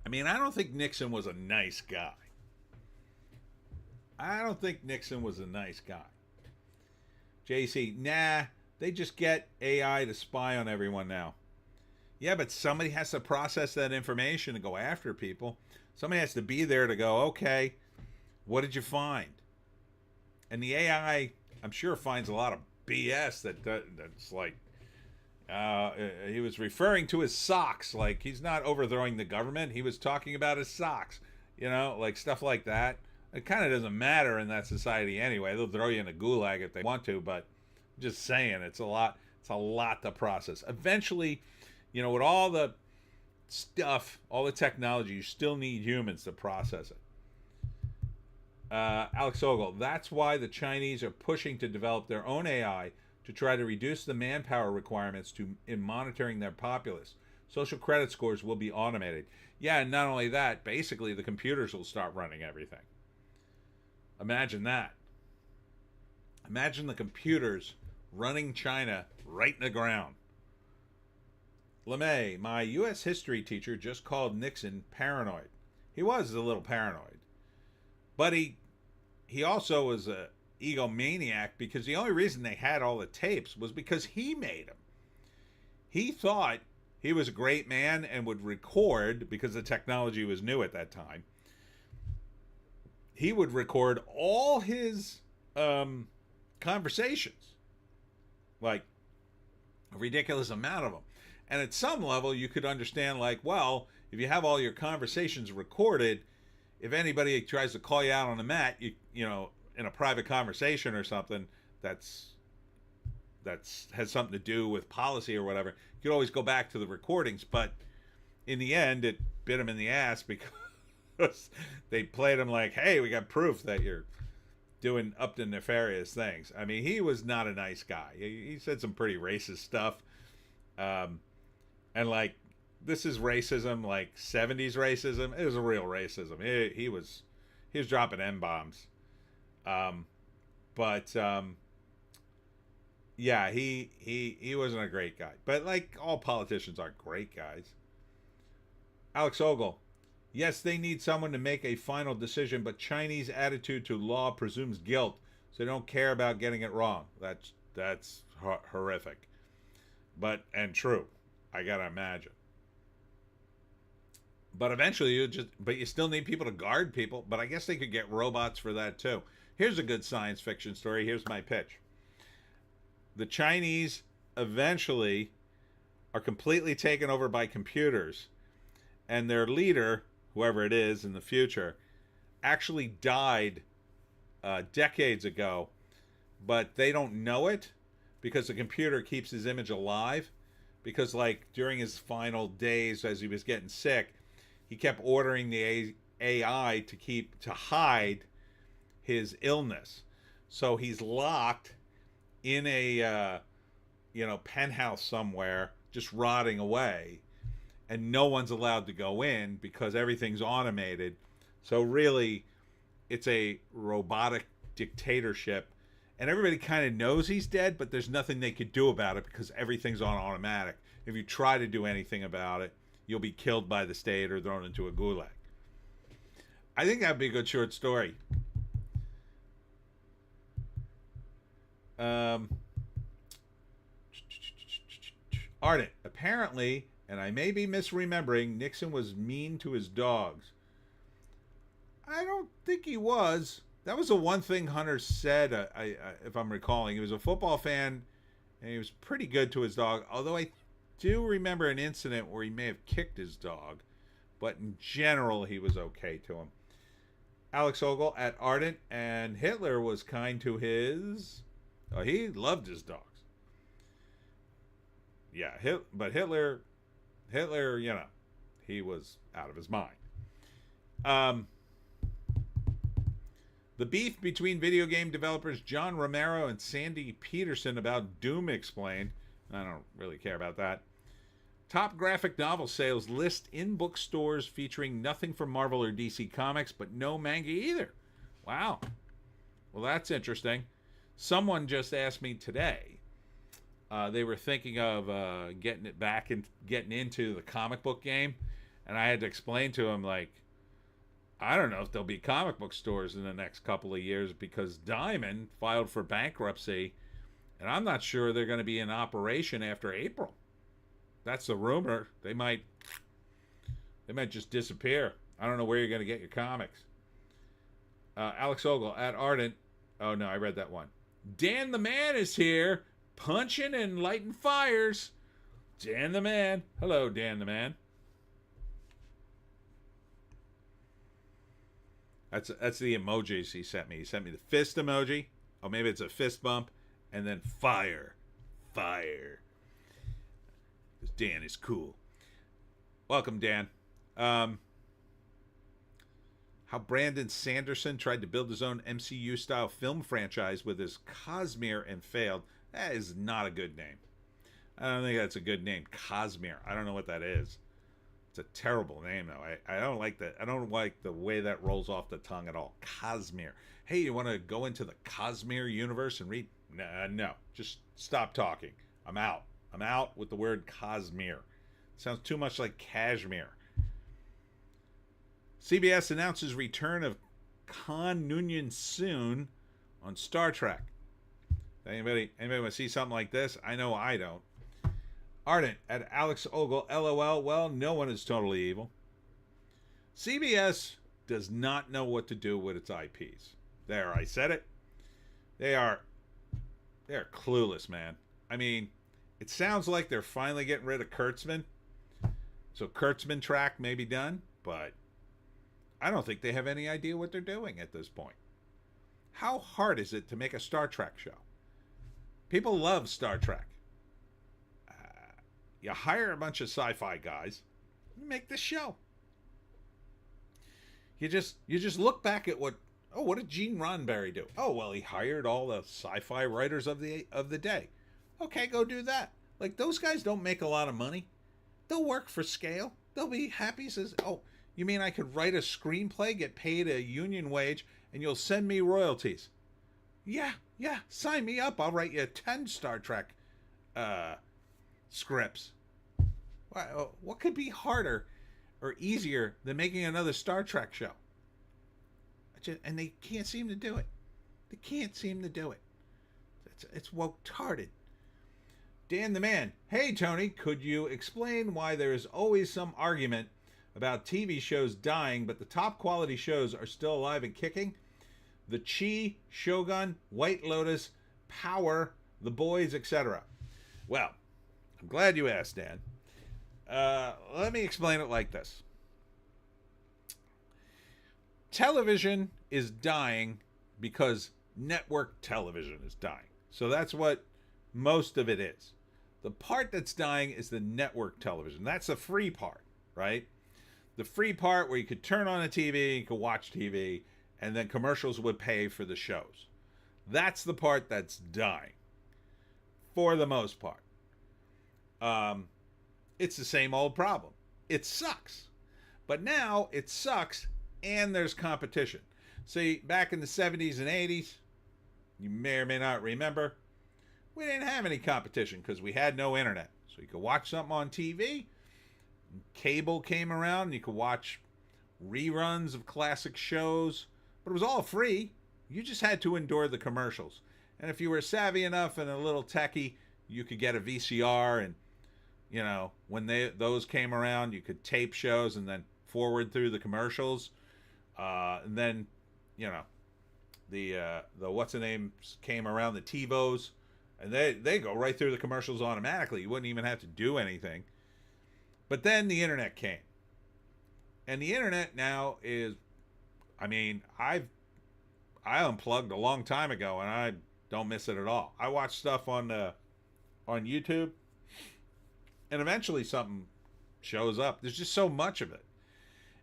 I don't think Nixon was a nice guy. JC, nah, they just get AI to spy on everyone now. Yeah, but somebody has to process that information and go after people. Somebody has to be there to go, okay, what did you find? And the AI, I'm sure, finds a lot of BS that's like, he was referring to his socks. Like, he's not overthrowing the government. He was talking about his socks. Like stuff like that. It kind of doesn't matter in that society anyway. They'll throw you in a gulag if they want to, but I'm just saying, it's a lot to process. Eventually, with all the stuff, all the technology, you still need humans to process it. Alex Ogle, that's why the Chinese are pushing to develop their own AI to try to reduce the manpower requirements in monitoring their populace. Social credit scores will be automated. Yeah, and not only that, basically the computers will start running everything. Imagine that. Imagine the computers running China right in the ground. LeMay, my U.S. history teacher just called Nixon paranoid. He was a little paranoid. But he also was a egomaniac, because the only reason they had all the tapes was because he made them. He thought He was a great man and would record, because the technology was new at that time. He would record all his conversations, like a ridiculous amount of them. And at some level, you could understand, like, well, if you have all your conversations recorded, if anybody tries to call you out on the mat, you know, in a private conversation or something, that's has something to do with policy or whatever, you could always go back to the recordings. But in the end, it bit him in the ass because they played him like, hey, we got proof that you're doing up to nefarious things. I mean, he was not a nice guy. He said some pretty racist stuff. And like, this is racism, like 70s racism. It was a real racism. He was dropping M-bombs. Yeah, he wasn't a great guy. But like, all politicians aren't great guys. Alex Ogle. Yes, they need someone to make a final decision, but Chinese attitude to law presumes guilt, so they don't care about getting it wrong. That's horrific. And true. I gotta imagine. But eventually you still need people to guard people, but I guess they could get robots for that too. Here's a good science fiction story. Here's my pitch. The Chinese eventually are completely taken over by computers, and their leader, whoever it is in the future, actually died decades ago, but they don't know it because the computer keeps his image alive. Because like during his final days as he was getting sick, he kept ordering the AI to hide his illness. So he's locked in a penthouse somewhere, just rotting away, and no one's allowed to go in because everything's automated. So really, it's a robotic dictatorship, and everybody kind of knows he's dead, but there's nothing they could do about it because everything's on automatic. If you try to do anything about it, you'll be killed by the state or thrown into a gulag. I think that'd be a good short story. Ardent. Apparently, and I may be misremembering, Nixon was mean to his dogs. I don't think he was. That was the one thing Hunter said, if I'm recalling. He was a football fan, and he was pretty good to his dog. Although I do remember an incident where he may have kicked his dog. But in general, he was okay to him. Alex Ogle at Ardent. And Hitler was kind to his... Oh, he loved his dogs. Yeah, but Hitler, you know, he was out of his mind. The beef between video game developers John Romero and Sandy Peterson about Doom explained. I don't really care about that. Top graphic novel sales list in bookstores featuring nothing from Marvel or DC Comics, but no manga either. Wow. Well, that's interesting. Someone just asked me today. They were thinking of getting it back and getting into the comic book game, and I had to explain to him, like, I don't know if there'll be comic book stores in the next couple of years because Diamond filed for bankruptcy, and I'm not sure they're going to be in operation after April. That's the rumor. They might just disappear. I don't know where you're going to get your comics. Alex Ogle at Ardent. Oh no, I read that one. Dan the Man is here, punching and lighting fires. Dan the Man. Hello, Dan the Man. That's the emojis he sent me. He sent me the fist emoji. Oh, maybe it's a fist bump. And then fire. Fire. Because Dan is cool. Welcome, Dan. How Brandon Sanderson tried to build his own MCU-style film franchise with his Cosmere and failed. That is not a good name. I don't think that's a good name. Cosmere. I don't know what that is. It's a terrible name, though. I don't like that. I don't like the way that rolls off the tongue at all. Cosmere. Hey, you want to go into the Cosmere universe and read? No. Just stop talking. I'm out. I'm out with the word Cosmere. Sounds too much like cashmere. CBS announces return of Khan Noonien soon on Star Trek. Anybody want to see something like this? I know I don't. Ardent at Alex Ogle, LOL. Well, no one is totally evil. CBS does not know what to do with its IPs. There, I said it. They're clueless, man. I mean, it sounds like they're finally getting rid of Kurtzman. So Kurtzman track may be done, but I don't think they have any idea what they're doing at this point. How hard is it to make a Star Trek show? People love Star Trek. You hire a bunch of sci-fi guys, you make this show. You just look back at what did Gene Roddenberry do? Oh, well, he hired all the sci-fi writers of the day. Okay, go do that. Like, those guys don't make a lot of money. They'll work for scale. They'll be happy. Says, oh, you mean I could write a screenplay, get paid a union wage, and you'll send me royalties? Yeah, sign me up. I'll write you 10 Star Trek scripts. What could be harder or easier than making another Star Trek show? And they can't seem to do it. They can't seem to do it. It's woke-tarded. Dan the Man. Hey, Tony, could you explain why there is always some argument about TV shows dying, but the top quality shows are still alive and kicking? The Chi, Shogun, White Lotus, Power, The Boys, etc. Well, I'm glad you asked, Dan. Let me explain it like this. Television is dying because network television is dying. So that's what most of it is. The part that's dying is the network television. That's the free part, right? The free part where you could turn on a TV, you could watch TV, and then commercials would pay for the shows. That's the part that's dying, for the most part. It's the same old problem. It sucks. But now it sucks and there's competition. See, back in the 70s and 80s, you may or may not remember, we didn't have any competition because we had no internet. So you could watch something on TV. Cable came around and you could watch reruns of classic shows. But it was all free. You just had to endure the commercials. And if you were savvy enough and a little techie, you could get a VCR, and you know, when those came around, you could tape shows and then forward through the commercials. And then, you know, the what's the name came around, the TiVos, and they go right through the commercials automatically. You wouldn't even have to do anything. But then the internet came. And the internet now is, I mean, I unplugged a long time ago and I don't miss it at all. I watch stuff on YouTube, and eventually something shows up. There's just so much of it.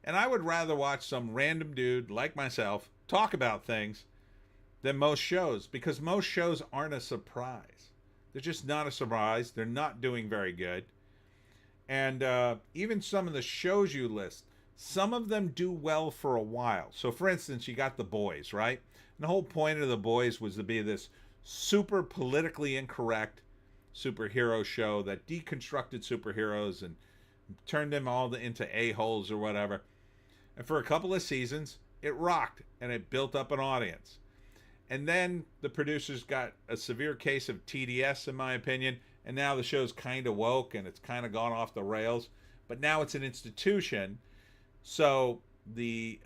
And I would rather watch some random dude like myself talk about things than most shows, because most shows aren't a surprise. They're just not a surprise. They're not doing very good. And even some of the shows you list, some of them do well for a while. So, for instance, you got The Boys, right? And the whole point of The Boys was to be this super politically incorrect superhero show that deconstructed superheroes and turned them all into a-holes or whatever. And for a couple of seasons, it rocked and it built up an audience. And then the producers got a severe case of TDS, in my opinion, and now the show's kind of woke and it's kind of gone off the rails. But now it's an institution, so the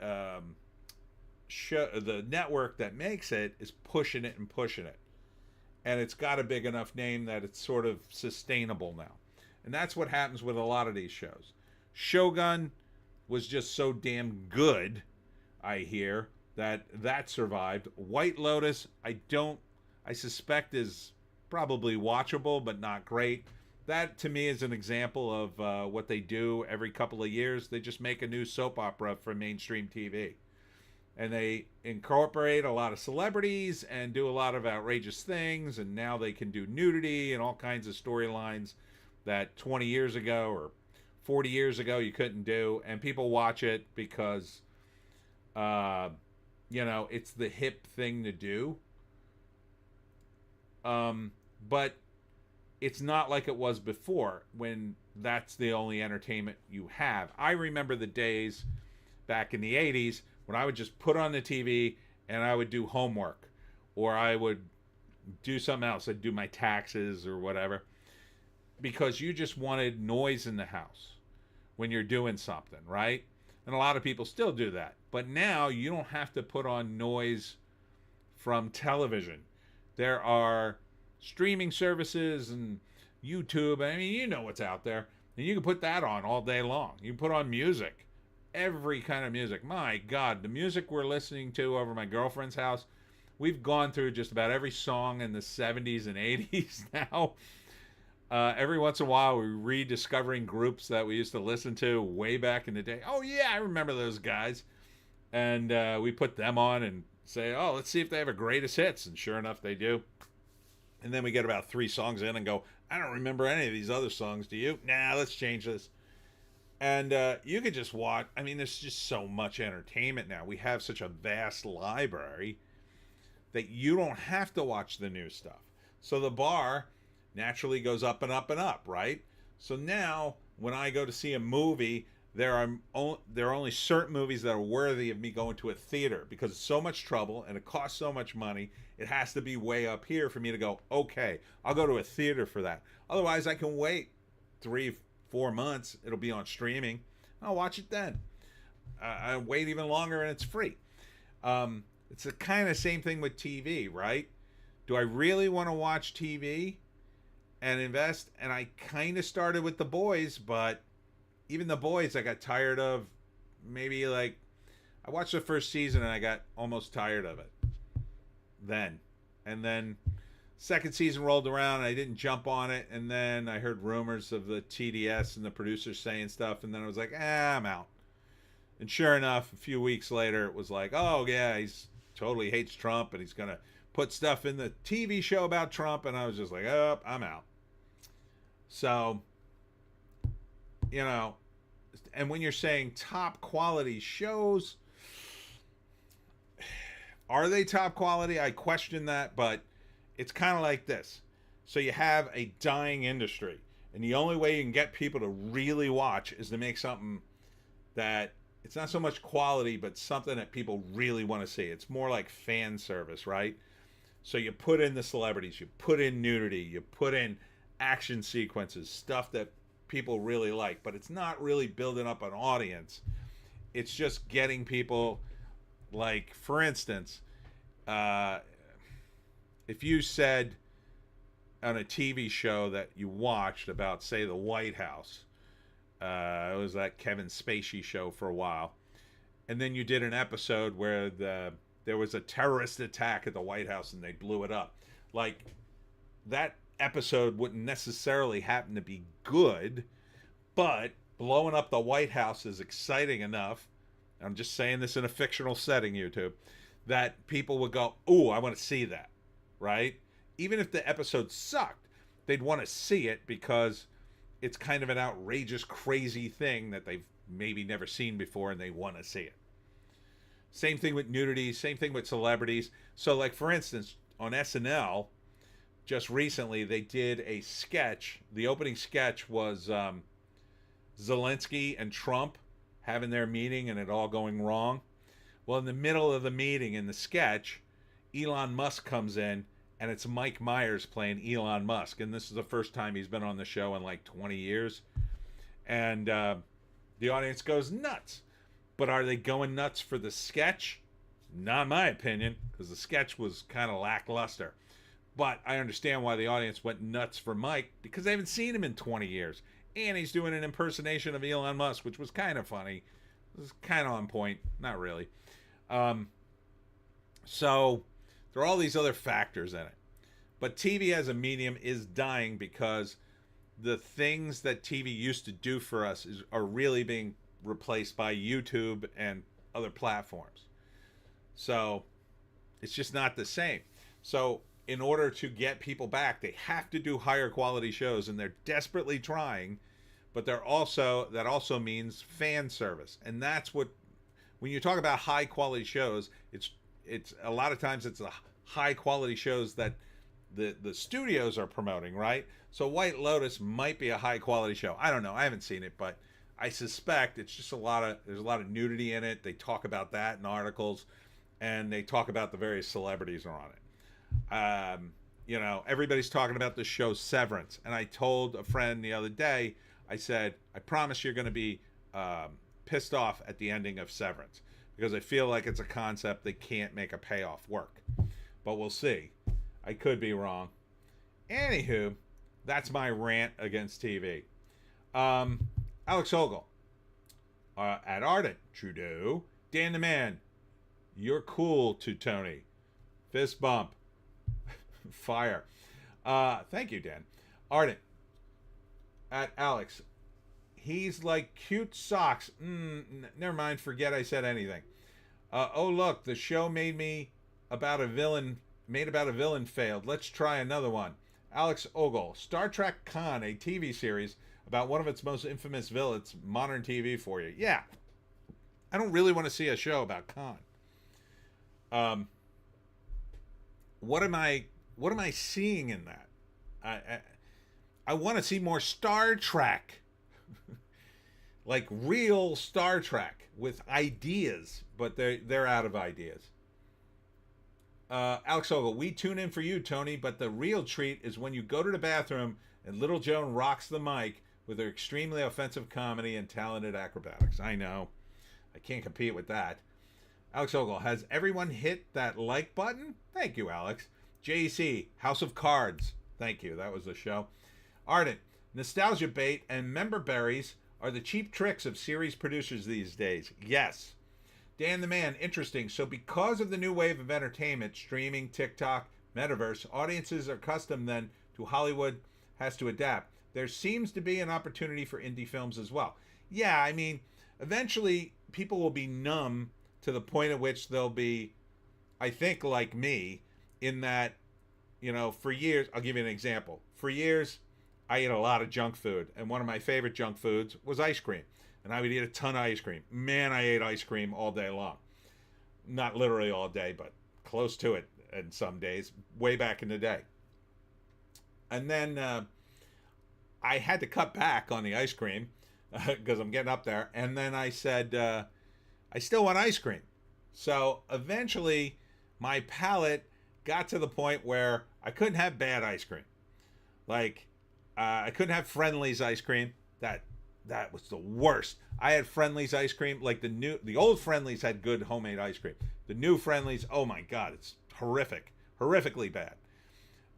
network that makes it is pushing it and pushing it. And it's got a big enough name that it's sort of sustainable now. And that's what happens with a lot of these shows. Shogun was just so damn good, I hear, that survived. White Lotus, I suspect is probably watchable, but not great. That, to me, is an example of what they do every couple of years. They just make a new soap opera for mainstream TV. And they incorporate a lot of celebrities and do a lot of outrageous things. And now they can do nudity and all kinds of storylines that 20 years ago or 40 years ago you couldn't do. And people watch it because, you know, it's the hip thing to do. But it's not like it was before, when that's the only entertainment you have. I remember the days back in the 80s when I would just put on the TV and I would do homework, or I would do something else. I'd do my taxes or whatever. because you just wanted noise in the house when you're doing something, right? And a lot of people still do that. But now you don't have to put on noise from television. There are streaming services and YouTube. I mean, you know what's out there. And you can put that on all day long. You can put on music, every kind of music. My God, the music we're listening to over my girlfriend's house, we've gone through just about every song in the 70s and 80s now. Every once in a while, we're rediscovering groups that we used to listen to way back in the day. Oh, yeah, I remember those guys. And we put them on and say, oh, let's see if they have a greatest hits. And sure enough, they do. And then we get about 3 songs in and go, I don't remember any of these other songs. Do you? Nah, let's change this. And you could just watch. I mean, there's just so much entertainment now. We have such a vast library that you don't have to watch the new stuff. So the bar naturally goes up and up and up, right? So now when I go to see a movie, there are only certain movies that are worthy of me going to a theater because it's so much trouble and it costs so much money. It has to be way up here for me to go, okay, I'll go to a theater for that. Otherwise, I can wait 3-4 months. It'll be on streaming. I'll watch it then. I wait even longer and it's free. It's the kind of same thing with TV, right? Do I really want to watch TV and invest? And I kind of started with The Boys, but even The Boys I got tired of. Maybe like I watched the first season and I got almost tired of it then. And then second season rolled around and I didn't jump on it. And then I heard rumors of the TDS and the producers saying stuff. And then I was like, I'm out. And sure enough, a few weeks later, it was like, oh, yeah, he's totally hates Trump and he's going to put stuff in the TV show about Trump. And I was just like, oh, I'm out. So, you know, and when you're saying top quality shows, are they top quality? I question that, but it's kind of like this. So you have a dying industry, and the only way you can get people to really watch is to make something that it's not so much quality, but something that people really want to see. It's more like fan service, right? So you put in the celebrities, you put in nudity, you put in action sequences, stuff that people really like, but it's not really building up an audience. It's just getting people, like, for instance, if you said on a TV show that you watched about, say, the White House, it was that Kevin Spacey show for a while, and then you did an episode where there was a terrorist attack at the White House and they blew it up. Like, that episode wouldn't necessarily happen to be good, but blowing up the White House is exciting enough. I'm just saying this in a fictional setting, YouTube, that people would go, ooh, I want to see that, right? Even if the episode sucked, they'd want to see it because it's kind of an outrageous, crazy thing that they've maybe never seen before and they want to see it. Same thing with nudity, same thing with celebrities. So, like, for instance, on SNL, just recently, they did a sketch. The opening sketch was Zelensky and Trump having their meeting and it all going wrong. Well, in the middle of the meeting in the sketch, Elon Musk comes in and it's Mike Myers playing Elon Musk. And this is the first time he's been on the show in like 20 years. And the audience goes nuts. But are they going nuts for the sketch? Not in my opinion, because the sketch was kind of lackluster. But I understand why the audience went nuts for Mike, because they haven't seen him in 20 years. And he's doing an impersonation of Elon Musk, which was kind of funny. It was kind of on point. Not really. So there are all these other factors in it. But TV as a medium is dying because the things that TV used to do for us are really being replaced by YouTube and other platforms. So it's just not the same. So in order to get people back, they have to do higher quality shows, and they're desperately trying. But that also means fan service, and that's what, when you talk about high quality shows, it's a lot of times it's the high quality shows that the studios are promoting, right? So White Lotus might be a high quality show. I don't know. I haven't seen it, but I suspect it's just there's a lot of nudity in it. They talk about that in articles, and they talk about the various celebrities are on it. everybody's talking about the show Severance. And I told a friend the other day, I said, I promise you're going to be pissed off at the ending of Severance, because I feel like it's a concept they can't make a payoff work. But we'll see. I could be wrong. Anywho, that's my rant against TV. Alex Ogle. At Ardent. Trudeau. Dan the Man. You're cool to Tony. Fist bump. Fire. Thank you, Dan. Ardent. At Alex. He's like cute socks. Never mind. Forget I said anything. Oh, look. The show made about a villain failed. Let's try another one. Alex Ogle. Star Trek Khan, a TV series about one of its most infamous villains. Modern TV for you. Yeah. I don't really want to see a show about Khan. What am I seeing in that? I want to see more Star Trek. Like real Star Trek with ideas, but they're out of ideas. Alex Ogle, we tune in for you, Tony, but the real treat is when you go to the bathroom and Little Joan rocks the mic with her extremely offensive comedy and talented acrobatics. I know. I can't compete with that. Alex Ogle, has everyone hit that like button? Thank you, Alex. JC, House of Cards. Thank you. That was the show. Ardent, nostalgia bait and member berries are the cheap tricks of series producers these days. Yes. Dan the Man, interesting. So because of the new wave of entertainment, streaming, TikTok, metaverse, audiences are accustomed then to Hollywood has to adapt. There seems to be an opportunity for indie films as well. Yeah, I mean, eventually people will be numb to the point at which they'll be, I think, like me, in that, for years, I'll give you an example. For years, I ate a lot of junk food, and one of my favorite junk foods was ice cream. And I would eat a ton of ice cream. Man, I ate ice cream all day long. Not literally all day, but close to it in some days, way back in the day. And then I had to cut back on the ice cream because I'm getting up there. And then I said, I still want ice cream. So eventually my palate got to the point where I couldn't have bad ice cream. Like, I couldn't have Friendly's ice cream. That was the worst. I had Friendly's ice cream. Like the old Friendly's had good homemade ice cream. The new Friendly's, oh my God, it's horrific. Horrifically bad.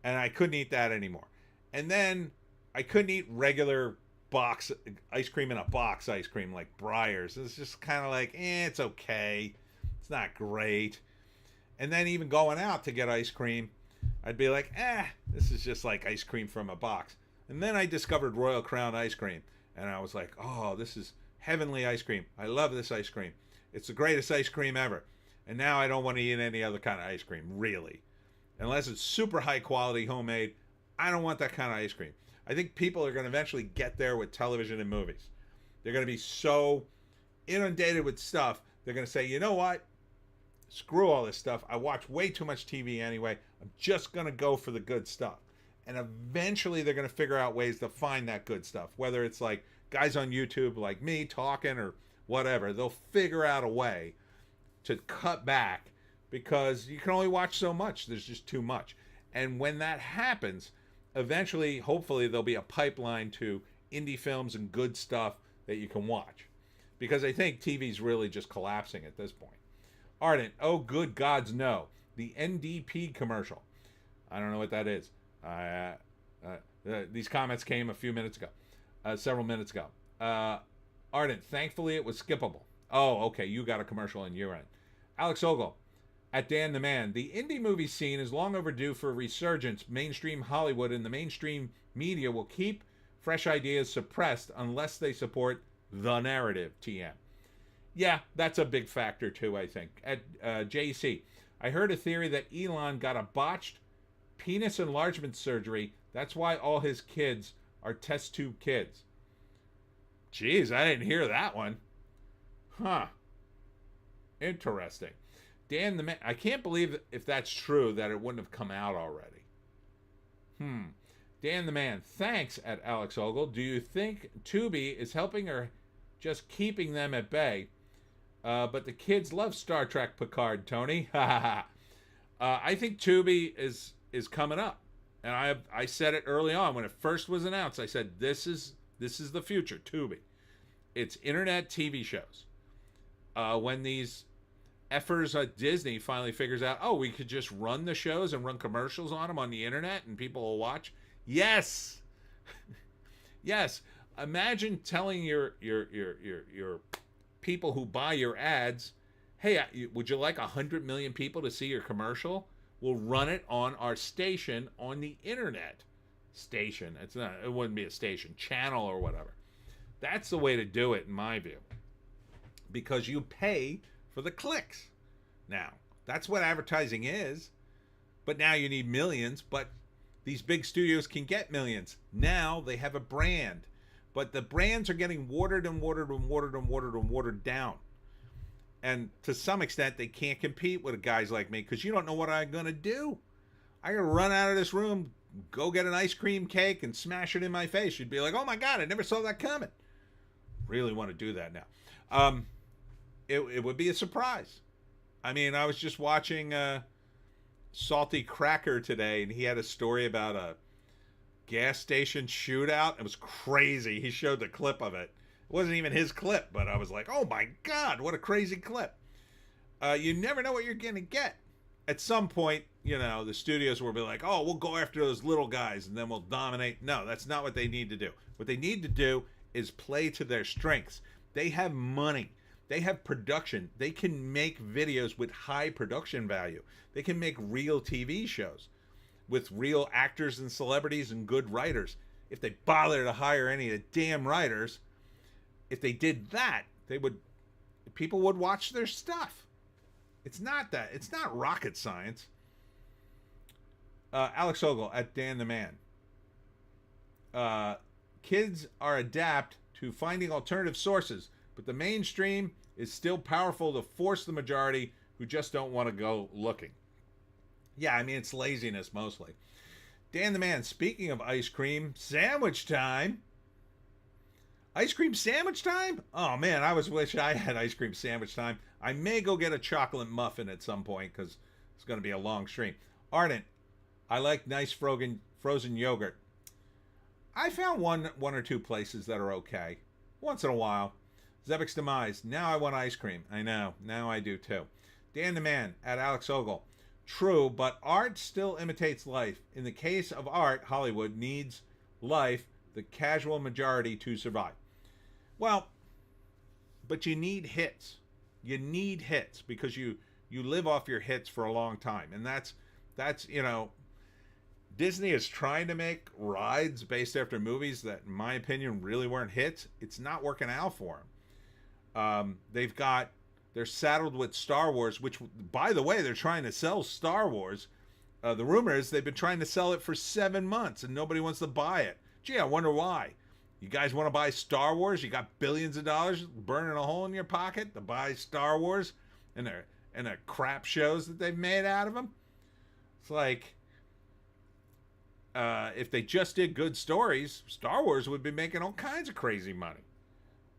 And I couldn't eat that anymore. And then I couldn't eat regular box ice cream in a box ice cream like Breyers. It's just kind of like, it's okay. It's not great. And then even going out to get ice cream, I'd be like, this is just like ice cream from a box. And then I discovered Royal Crown ice cream. And I was like, oh, this is heavenly ice cream. I love this ice cream. It's the greatest ice cream ever. And now I don't want to eat any other kind of ice cream, really. Unless it's super high quality homemade, I don't want that kind of ice cream. I think people are going to eventually get there with television and movies. They're going to be so inundated with stuff, they're going to say, you know what? Screw all this stuff. I watch way too much TV anyway. I'm just going to go for the good stuff. And eventually they're going to figure out ways to find that good stuff. Whether it's like guys on YouTube like me talking or whatever. They'll figure out a way to cut back because you can only watch so much. There's just too much. And when that happens, eventually, hopefully, there'll be a pipeline to indie films and good stuff that you can watch. Because I think TV's really just collapsing at this point. Ardent, oh good gods no. The NDP commercial. I don't know what that is. These comments came a few minutes ago. Several minutes ago. Ardent, thankfully it was skippable. Oh, okay, you got a commercial in your end. Alex Ogle, at Dan the Man, the indie movie scene is long overdue for a resurgence. Mainstream Hollywood and the mainstream media will keep fresh ideas suppressed unless they support the narrative, TM. Yeah, that's a big factor too, I think. At JC, I heard a theory that Elon got a botched penis enlargement surgery. That's why all his kids are test tube kids. Jeez, I didn't hear that one. Huh. Interesting. Dan the Man, I can't believe if that's true that it wouldn't have come out already. Dan the Man, thanks at Alex Ogle. Do you think Tubi is helping or just keeping them at bay? But the kids love Star Trek Picard, Tony. I think Tubi is coming up. And I said it early on when it first was announced. I said this is the future, Tubi. It's internet TV shows. When these effers at Disney finally figures out, oh, we could just run the shows and run commercials on them on the internet and people will watch. Yes, yes. Imagine telling your people who buy your ads, hey, would you like 100 million people to see your commercial? We'll run it on our station on the internet. Station. It's not. It wouldn't be a station, channel or whatever. That's the way to do it, in my view, because you pay for the clicks. Now, that's what advertising is. But now you need millions. But these big studios can get millions. Now they have a brand. But the brands are getting watered and watered and watered and watered and watered down. And to some extent, they can't compete with guys like me because you don't know what I'm going to do. I got to run out of this room, go get an ice cream cake, and smash it in my face. You'd be like, oh, my God, I never saw that coming. Really want to do that now. It would be a surprise. I mean, I was just watching Salty Cracker today, and he had a story about a gas station shootout. It was crazy. He showed the clip of it. It wasn't even his clip, but I was like, oh my God, what a crazy clip. You never know what you're going to get. At some point, the studios will be like, oh, we'll go after those little guys and then we'll dominate. No, that's not what they need to do. What they need to do is play to their strengths. They have money. They have production. They can make videos with high production value. They can make real TV shows with real actors and celebrities and good writers. If they bother to hire any of the damn writers, if they did that, people would watch their stuff. It's not rocket science. Alex Ogle at Dan the Man. Kids are adapt to finding alternative sources, but the mainstream is still powerful to force the majority who just don't want to go looking. Yeah, I mean, it's laziness mostly. Dan the Man, speaking of ice cream, sandwich time. Ice cream sandwich time? Oh, man, I wish I had ice cream sandwich time. I may go get a chocolate muffin at some point because it's going to be a long stream. Ardent, I like nice frozen yogurt. I found one or two places that are okay. Once in a while. Zebek's Demise, now I want ice cream. I know, now I do too. Dan the Man at Alex Ogle. True, but art still imitates life. In the case of art, Hollywood needs life, the casual majority, to survive. Well, but you need hits. You need hits because you live off your hits for a long time. And that's Disney is trying to make rides based after movies that, in my opinion, really weren't hits. It's not working out for them. They're saddled with Star Wars, which, by the way, they're trying to sell Star Wars. The rumor is they've been trying to sell it for 7 months and nobody wants to buy it. Gee, I wonder why. You guys want to buy Star Wars? You got billions of dollars burning a hole in your pocket to buy Star Wars and the crap shows that they've made out of them? It's like, if they just did good stories, Star Wars would be making all kinds of crazy money.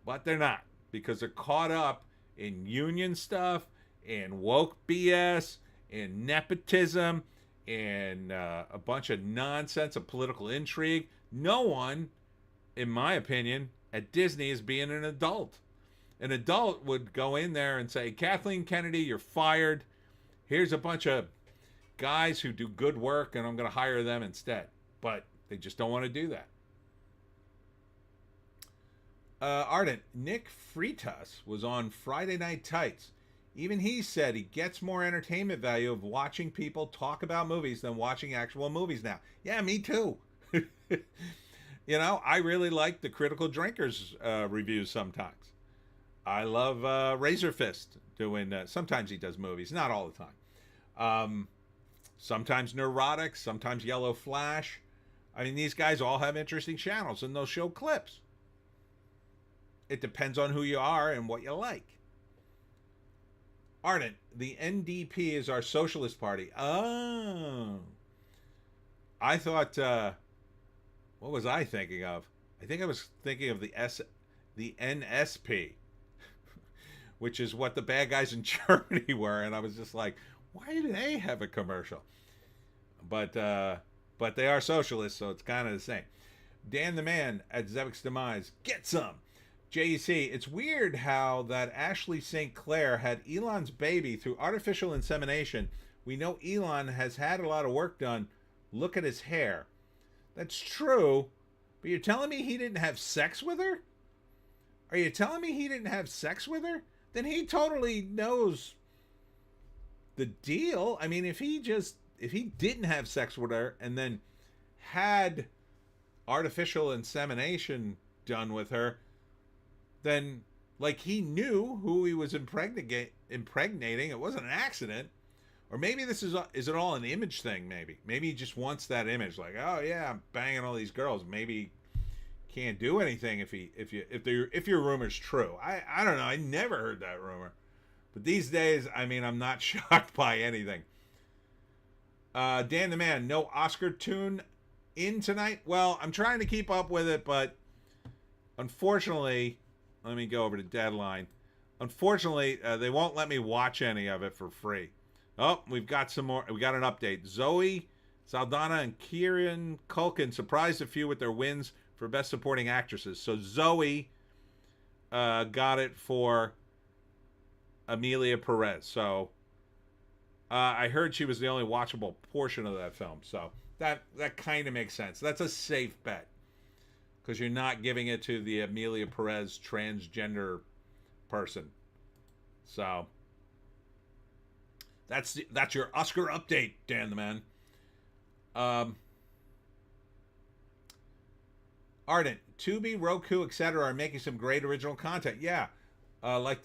But they're not, because they're caught up in union stuff, and woke BS, and nepotism, and a bunch of nonsense of political intrigue. No one, in my opinion, at Disney is being an adult. An adult would go in there and say, Kathleen Kennedy, you're fired. Here's a bunch of guys who do good work, and I'm going to hire them instead. But they just don't want to do that. Ardent, Nick Freitas was on Friday Night Tights. Even he said he gets more entertainment value of watching people talk about movies than watching actual movies now. Yeah, me too. I really like the Critical Drinkers reviews sometimes. I love Razor Fist doing, sometimes he does movies, not all the time. Sometimes Neurotic, sometimes Yellow Flash. I mean, these guys all have interesting channels and they'll show clips. It depends on who you are and what you like. Ardent, the NDP is our socialist party. Oh. I thought, what was I thinking of? I think I was thinking of the NSP, which is what the bad guys in Germany were. And I was just like, why do they have a commercial? But but they are socialists, so it's kind of the same. Dan the Man at Zevek's Demise. Get some. JEC, it's weird how that Ashley St. Clair had Elon's baby through artificial insemination. We know Elon has had a lot of work done. Look at his hair. That's true, but you're telling me he didn't have sex with her? Are you telling me he didn't have sex with her? Then he totally knows the deal. I mean, if he didn't have sex with her and then had artificial insemination done with her, then like he knew who he was impregnating. It wasn't an accident. Or maybe this is it all an image thing? Maybe he just wants that image. Like, oh yeah, I'm banging all these girls. Maybe he can't do anything if your rumor's true. I don't know. I never heard that rumor. But these days, I mean, I'm not shocked by anything. Dan the Man, no Oscar tune in tonight. Well, I'm trying to keep up with it, but unfortunately, let me go over to Deadline. Unfortunately, they won't let me watch any of it for free. Oh, we've got some more. We got an update. Zoe Saldana and Kieran Culkin surprised a few with their wins for Best Supporting Actresses. So Zoe got it for Amelia Perez. So I heard she was the only watchable portion of that film. So that kind of makes sense. That's a safe bet because you're not giving it to the Amelia Perez transgender person. So that's your Oscar update, Dan the Man. Ardent, Tubi, Roku, etc. are making some great original content. Yeah, like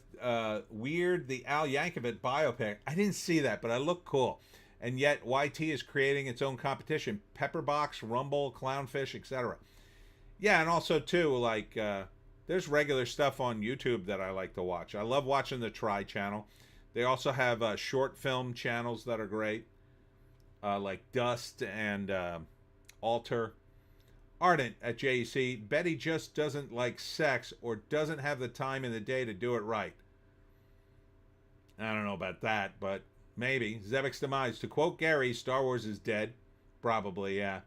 Weird, the Al Yankovic biopic. I didn't see that, but it looked cool. And yet YT is creating its own competition. Pepperbox, Rumble, Clownfish, etc. Yeah, and also too, like there's regular stuff on YouTube that I like to watch. I love watching the Try channel. They also have short film channels that are great, like Dust and Alter. Ardent at JEC, Betty just doesn't like sex or doesn't have the time in the day to do it right. I don't know about that, but maybe. Zevek's Demise, to quote Gary, Star Wars is dead. Probably, yeah.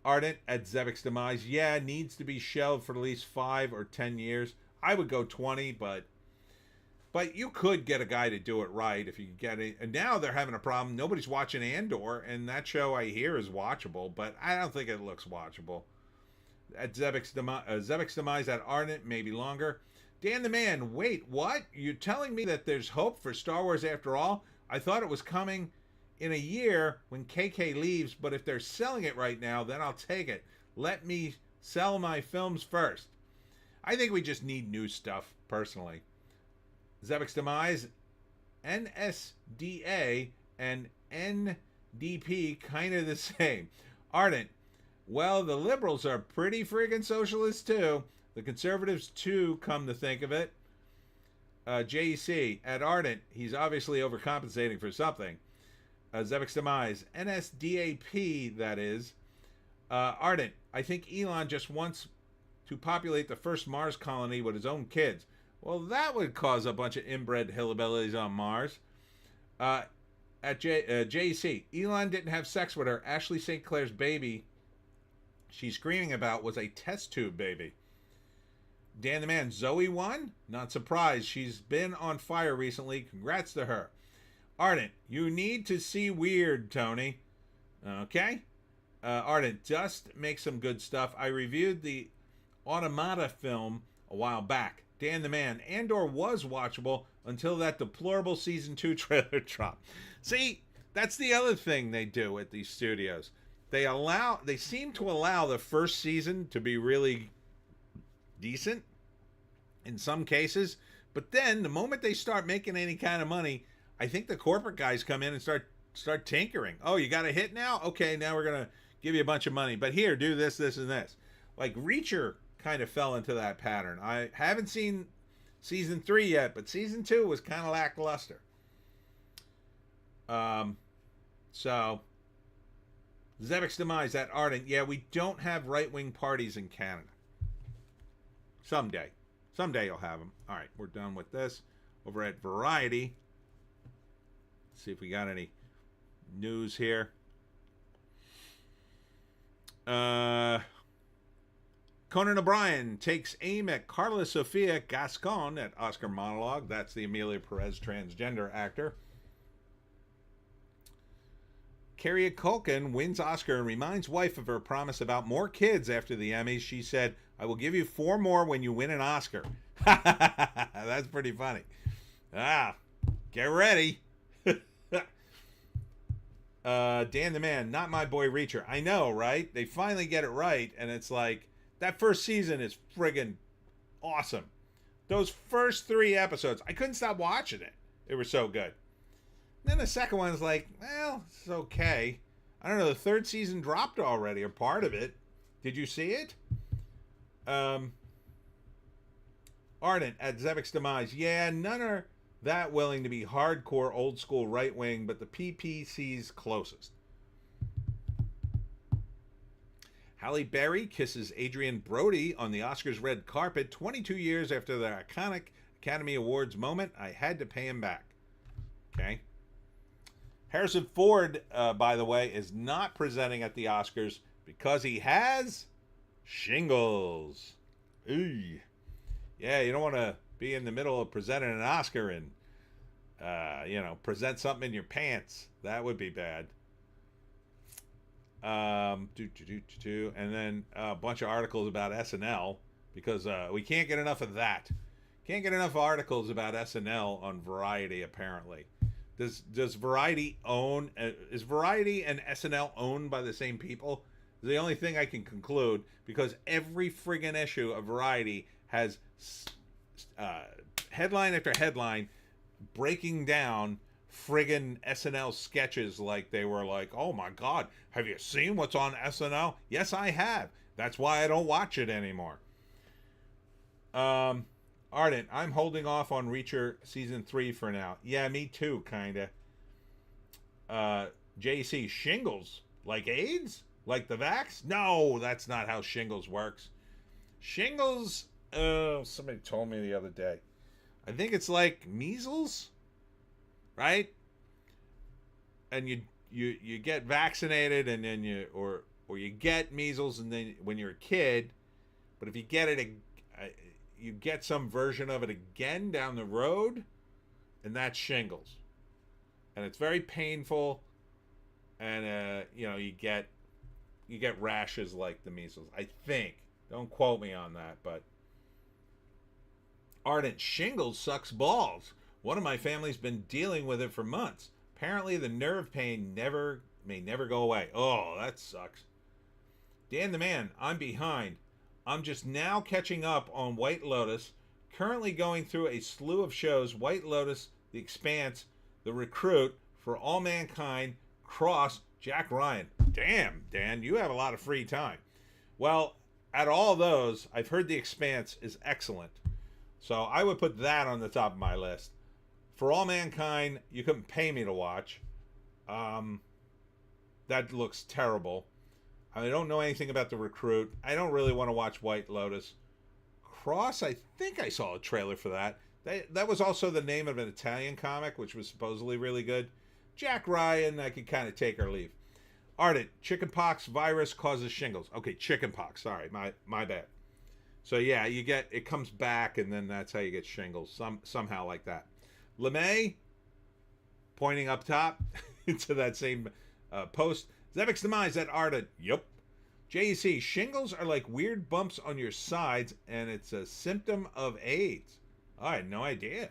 Ardent at Zevek's Demise, yeah, needs to be shelved for at least 5 or 10 years. I would go 20, but you could get a guy to do it right if you could get it. And now they're having a problem. Nobody's watching Andor, and that show I hear is watchable, but I don't think it looks watchable. At Zevek's Demise at Ardent, maybe longer. Dan the Man, wait, what? You're telling me that there's hope for Star Wars after all? I thought it was coming in a year when KK leaves, but if they're selling it right now, then I'll take it. Let me sell my films first. I think we just need new stuff, personally. Zevek's Demise, NSDA and NDP kind of the same. Ardent, well, the liberals are pretty friggin' socialist too. The conservatives too, come to think of it. JEC, at Ardent, he's obviously overcompensating for something. Zevek's Demise, NSDAP, that is. Ardent, I think Elon just wants to populate the first Mars colony with his own kids. Well, that would cause a bunch of inbred hillbillies on Mars. At JEC, Elon didn't have sex with her. Ashley St. Clair's baby she's screaming about was a test tube baby. Dan the Man, Zoe won? Not surprised. She's been on fire recently. Congrats to her. Ardent, you need to see Weird, Tony. Okay. Ardent, Dust makes some good stuff. I reviewed the Automata film a while back. Dan the Man, Andor was watchable until that deplorable season 2 trailer dropped. See, that's the other thing they do at these studios. They seem to allow the first season to be really decent in some cases, but then the moment they start making any kind of money, I think the corporate guys come in and start tinkering. Oh, you got a hit now? Okay, now we're gonna give you a bunch of money, but here, do this, this, and this. Like Reacher kind of fell into that pattern. I haven't seen season 3 yet, but season 2 was kind of lackluster. So Zevek's Demise at Ardent. Yeah, we don't have right-wing parties in Canada. Someday you'll have them. All right, we're done with this. Over at Variety, let's see if we got any news here. Uh, Conan O'Brien takes aim at Carla Sofia Gascon at Oscar monologue. That's the Amelia Perez transgender actor. Carrie Culkin wins Oscar and reminds wife of her promise about more kids after the Emmys. She said, "I will give you 4 more when you win an Oscar." That's pretty funny. Get ready. Dan the Man, not my boy Reacher. I know, right? They finally get it right, and it's like, that first season is friggin' awesome. Those first 3 episodes, I couldn't stop watching it. It was so good. Then the second one is like, well, it's okay. I don't know, the 3rd season dropped already, or part of it. Did you see it? Ardent, at Zevek's demise. Yeah, none are that willing to be hardcore, old school right wing, but the PPC's closest. Halle Berry kisses Adrian Brody on the Oscars red carpet 22 years after their iconic Academy Awards moment. I had to pay him back. Okay. Harrison Ford, by the way, is not presenting at the Oscars because he has shingles. Ooh. Yeah, you don't want to be in the middle of presenting an Oscar and, present something in your pants. That would be bad. And then a bunch of articles about SNL because we can't get enough of that. Can't get enough articles about SNL on Variety, apparently. Does Variety own... is Variety and SNL owned by the same people? It's the only thing I can conclude, because every friggin' issue of Variety has headline after headline breaking down friggin' SNL sketches like they were like, oh my God, have you seen what's on SNL? Yes, I have. That's why I don't watch it anymore. Ardent, I'm holding off on Reacher season 3 for now. Yeah, me too, kinda. JC, shingles? Like AIDS? Like the vax? No, that's not how shingles works. Shingles, somebody told me the other day. I think it's like measles, right? And you get vaccinated, and then you get measles, and then when you're a kid, but if you get it, you get some version of it again down the road, and that's shingles, and it's very painful, and you get rashes like the measles. I think. Don't quote me on that, but Ardent, shingles sucks balls. One of my family's been dealing with it for months. Apparently the nerve pain may never go away. Oh, that sucks. Dan the Man, I'm behind. I'm just now catching up on White Lotus. Currently going through a slew of shows: White Lotus, The Expanse, The Recruit, For All Mankind, Cross, Jack Ryan. Damn, Dan, you have a lot of free time. Well, out of all those, I've heard The Expanse is excellent. So I would put that on the top of my list. For All Mankind, you couldn't pay me to watch. That looks terrible. I don't know anything about The Recruit. I don't really want to watch White Lotus. Cross, I think I saw a trailer for that. That was also the name of an Italian comic, which was supposedly really good. Jack Ryan, I could kind of take or leave. Ardent, chickenpox virus causes shingles. Okay, chickenpox. Sorry, my bad. So yeah, it comes back, and then that's how you get shingles. Somehow like that. LeMay, pointing up top into that same post. Zevek's demise at Ardent. Yep. JEC, shingles are like weird bumps on your sides, and it's a symptom of AIDS. Oh, I had no idea.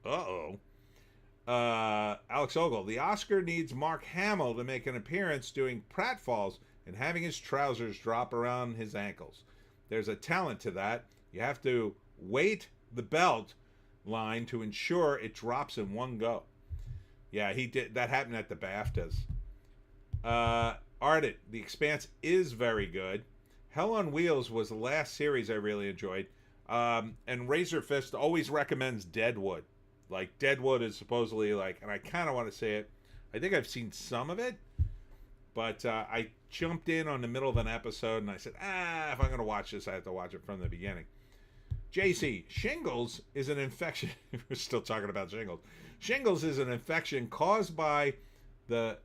Uh-oh. Alex Ogle, the Oscar needs Mark Hamill to make an appearance doing pratfalls and having his trousers drop around his ankles. There's a talent to that. You have to weight the belt line to ensure it drops in one go. Yeah, he did. That happened at the BAFTAs. Ardent, The Expanse is very good. Hell on Wheels was the last series I really enjoyed. And Razor Fist always recommends Deadwood. Like, Deadwood is supposedly like, and I kind of want to say it. I think I've seen some of it, but I jumped in on the middle of an episode and I said, if I'm going to watch this, I have to watch it from the beginning. JC, shingles is an infection. We're still talking about shingles. Shingles is an infection caused by the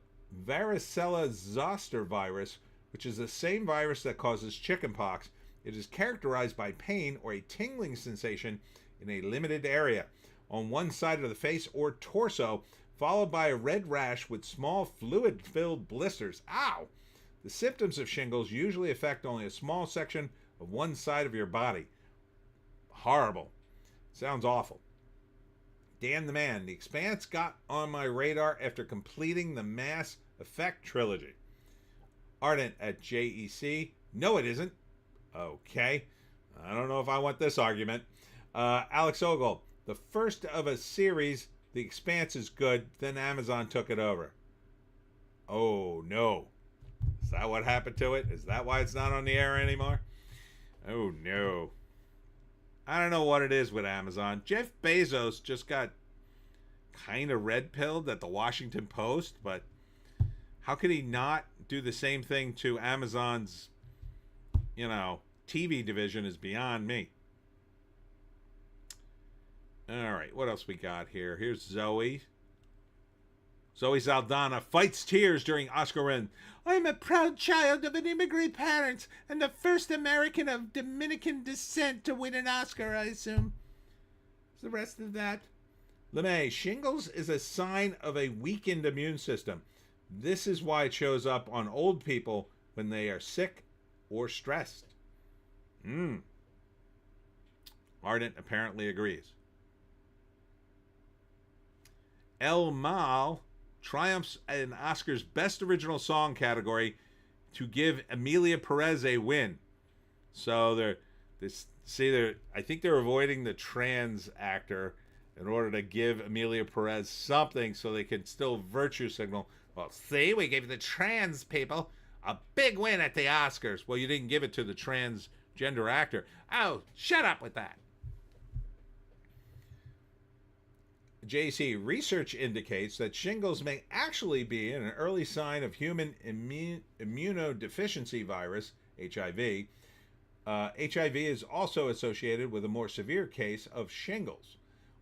varicella zoster virus, which is the same virus that causes chickenpox. It is characterized by pain or a tingling sensation in a limited area on one side of the face or torso, followed by a red rash with small fluid-filled blisters. Ow! The symptoms of shingles usually affect only a small section of one side of your body. Horrible. Sounds awful. Dan the Man. The Expanse got on my radar after completing the Mass Effect trilogy. Ardent at JEC. No, it isn't. Okay. I don't know if I want this argument. Alex Ogle. The first of a series, The Expanse is good, then Amazon took it over. Oh, no. Is that what happened to it? Is that why it's not on the air anymore? Oh, no. I don't know what it is with Amazon. Jeff Bezos just got kind of red-pilled at the Washington Post, but how could he not do the same thing to Amazon's, TV division is beyond me. All right, what else we got here? Here's Zoe. Zoe Saldana fights tears during Oscar win. I'm a proud child of an immigrant parents and the first American of Dominican descent to win an Oscar, I assume. What's the rest of that? LeMay, shingles is a sign of a weakened immune system. This is why it shows up on old people when they are sick or stressed. Ardent apparently agrees. El Mal triumphs in Oscar's Best Original Song category to give Emilia Perez a win. So I think they're avoiding the trans actor in order to give Emilia Perez something so they can still virtue signal. Well, see, we gave the trans people a big win at the Oscars. Well, you didn't give it to the transgender actor. Oh, shut up with that. JC, research indicates that shingles may actually be an early sign of human immunodeficiency virus, HIV. HIV is also associated with a more severe case of shingles.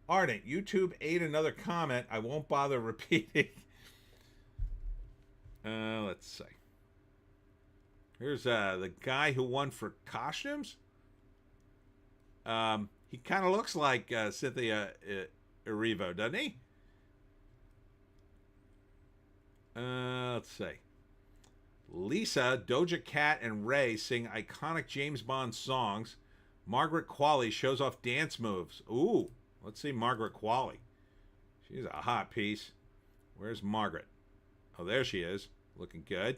Ardent, YouTube ate another comment I won't bother repeating. Let's see. Here's the guy who won for costumes. He kind of looks like Cynthia Erivo, doesn't he? Let's see. Lisa, Doja Cat, and Ray sing iconic James Bond songs. Margaret Qualley shows off dance moves. Ooh, let's see Margaret Qualley. She's a hot piece. Where's Margaret? Oh, there she is. Looking good.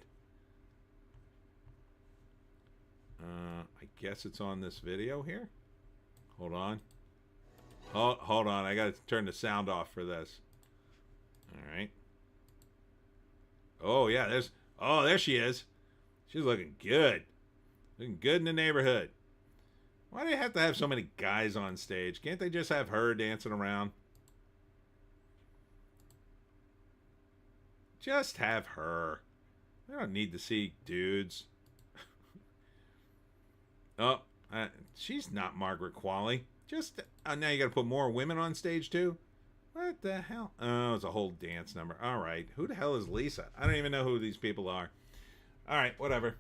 I guess it's on this video here. Hold on. Hold on. I got to turn the sound off for this. All right. Oh, yeah. There she is. She's looking good. Looking good in the neighborhood. Why do you have to have so many guys on stage? Can't they just have her dancing around? Just have her. I don't need to see dudes. She's not Margaret Qualley. Now you got to put more women on stage too? What the hell? Oh, it's a whole dance number. All right. Who the hell is Lisa? I don't even know who these people are. All right, whatever.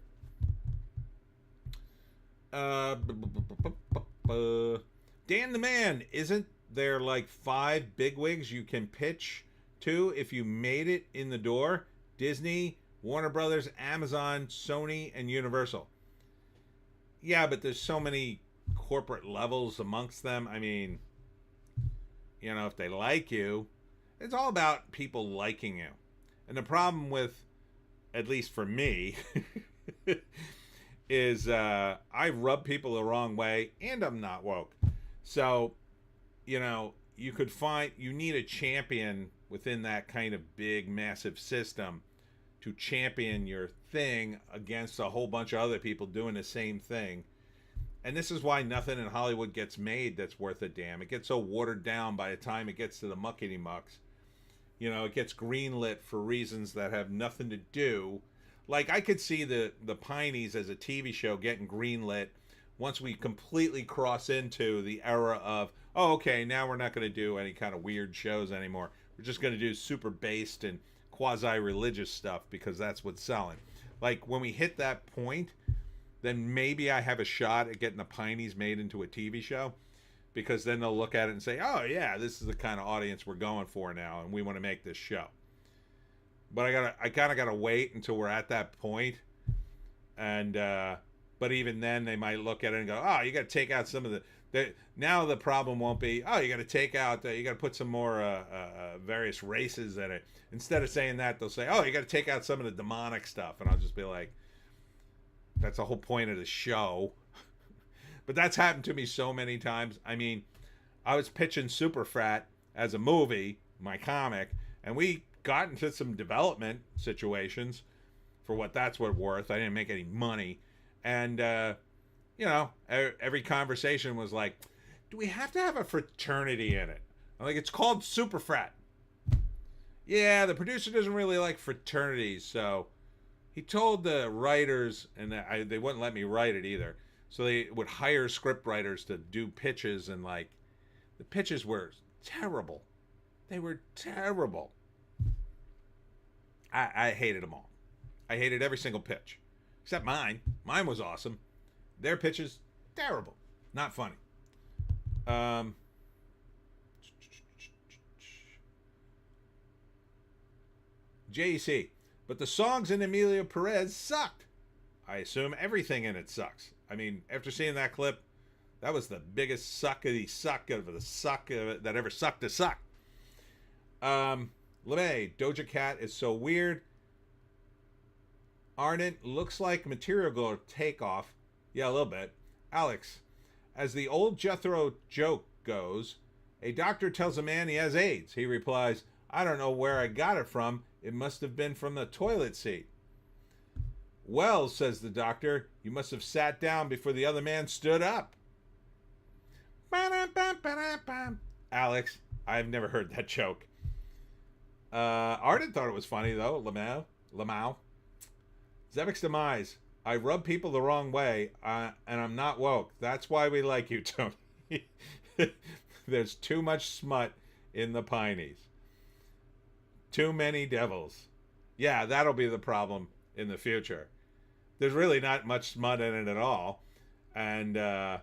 Dan the Man, isn't there like 5 bigwigs you can pitch to if you made it in the door? Disney, Warner Brothers, Amazon, Sony, and Universal. Yeah, but there's so many corporate levels amongst them. I mean, if they like you, it's all about people liking you. And the problem with, at least for me, is I rub people the wrong way, and I'm not woke. So, you need a champion within that kind of big, massive system to champion your thing against a whole bunch of other people doing the same thing. And this is why nothing in Hollywood gets made that's worth a damn. It gets so watered down by the time it gets to the muckety mucks. It gets greenlit for reasons that have nothing to do. Like, I could see the Pineys as a TV show getting greenlit once we completely cross into the era of, oh, okay, now we're not going to do any kind of weird shows anymore. We're just going to do super based and quasi-religious stuff because that's what's selling. Like when we hit that point, then maybe I have a shot at getting the Pineys made into a TV show, because then they'll look at it and say, oh yeah, this is the kind of audience we're going for now, and we want to make this show. But I kind of gotta wait until we're at that point, and but even then they might look at it and go, oh, you got to take out some of now the problem won't be, oh, you got to take out, you got to put some more various races in it. Instead of saying that, they'll say, oh, you got to take out some of the demonic stuff, and I'll just be like, that's the whole point of the show. But that's happened to me so many times. I mean, I was pitching Super Frat as a movie, my comic, and we got into some development situations for what that's worth. I didn't make any money. And, you know, every conversation was like, do we have to have a fraternity in it? I'm like, it's called Super Frat. Yeah, the producer doesn't really like fraternities, so he told the writers, and they wouldn't let me write it either, so they would hire script writers to do pitches, and like, the pitches were terrible. They were terrible. I hated them all. I hated every single pitch, except mine. Mine was awesome. Their pitches, terrible. Not funny. JEC. But the songs in Emilio Perez sucked. I assume everything in it sucks. I mean, after seeing that clip, that was the biggest suck of the suck of the suck of it that ever sucked a suck. LeMay, Doja Cat is so weird. Ardent looks like Material Girl takeoff. Yeah, a little bit. Alex, as the old Jethro joke goes, a doctor tells a man he has AIDS. He replies, I don't know where I got it from. It must have been from the toilet seat. Well, says the doctor, you must have sat down before the other man stood up. Alex, I've never heard that joke. Arden thought it was funny, though. Lamau. Zevic's demise. I rub people the wrong way, and I'm not woke. That's why we like you, Tony. There's too much smut in the Pineys. Too many devils. Yeah, that'll be the problem in the future. There's really not much smut in it at all. And but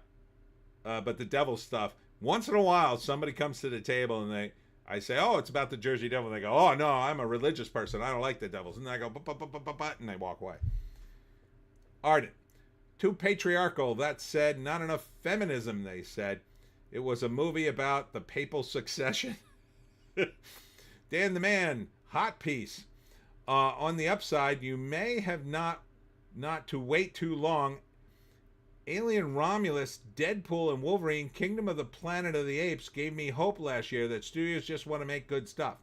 the devil stuff, once in a while somebody comes to the table and I say, oh, it's about the Jersey Devil, and they go, oh no, I'm a religious person, I don't like the devils, and I go, but, and they walk away. Ardent, too patriarchal. That said, not enough feminism, they said. It was a movie about the papal succession. Dan the Man, hot piece. On the upside, you may have not to wait too long. Alien Romulus, Deadpool, and Wolverine, Kingdom of the Planet of the Apes gave me hope last year that studios just want to make good stuff.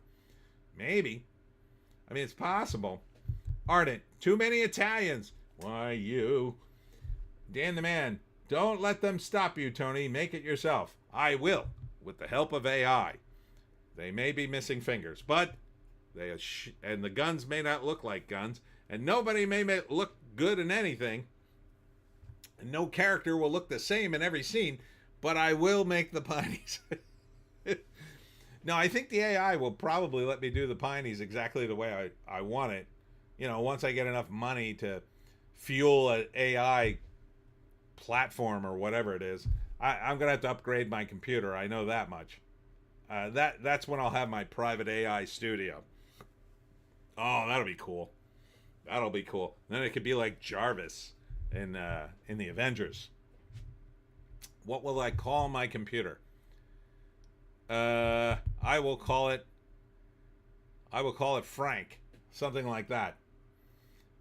Maybe. I mean, it's possible. Ardent, too many Italians. Why you? Dan the Man, don't let them stop you, Tony. Make it yourself. I will, with the help of AI. They may be missing fingers, but and the guns may not look like guns, and nobody may look good in anything, and no character will look the same in every scene, but I will make the Pineys. No, I think the AI will probably let me do the Pineys exactly the way I want it. You know, once I get enough money to fuel an AI platform or whatever it is, I'm going to have to upgrade my computer. I know that much. That's when I'll have my private AI studio. Oh, that'll be cool. That'll be cool. Then it could be like Jarvis in the Avengers. What will I call my computer? I will call it Frank. Something like that.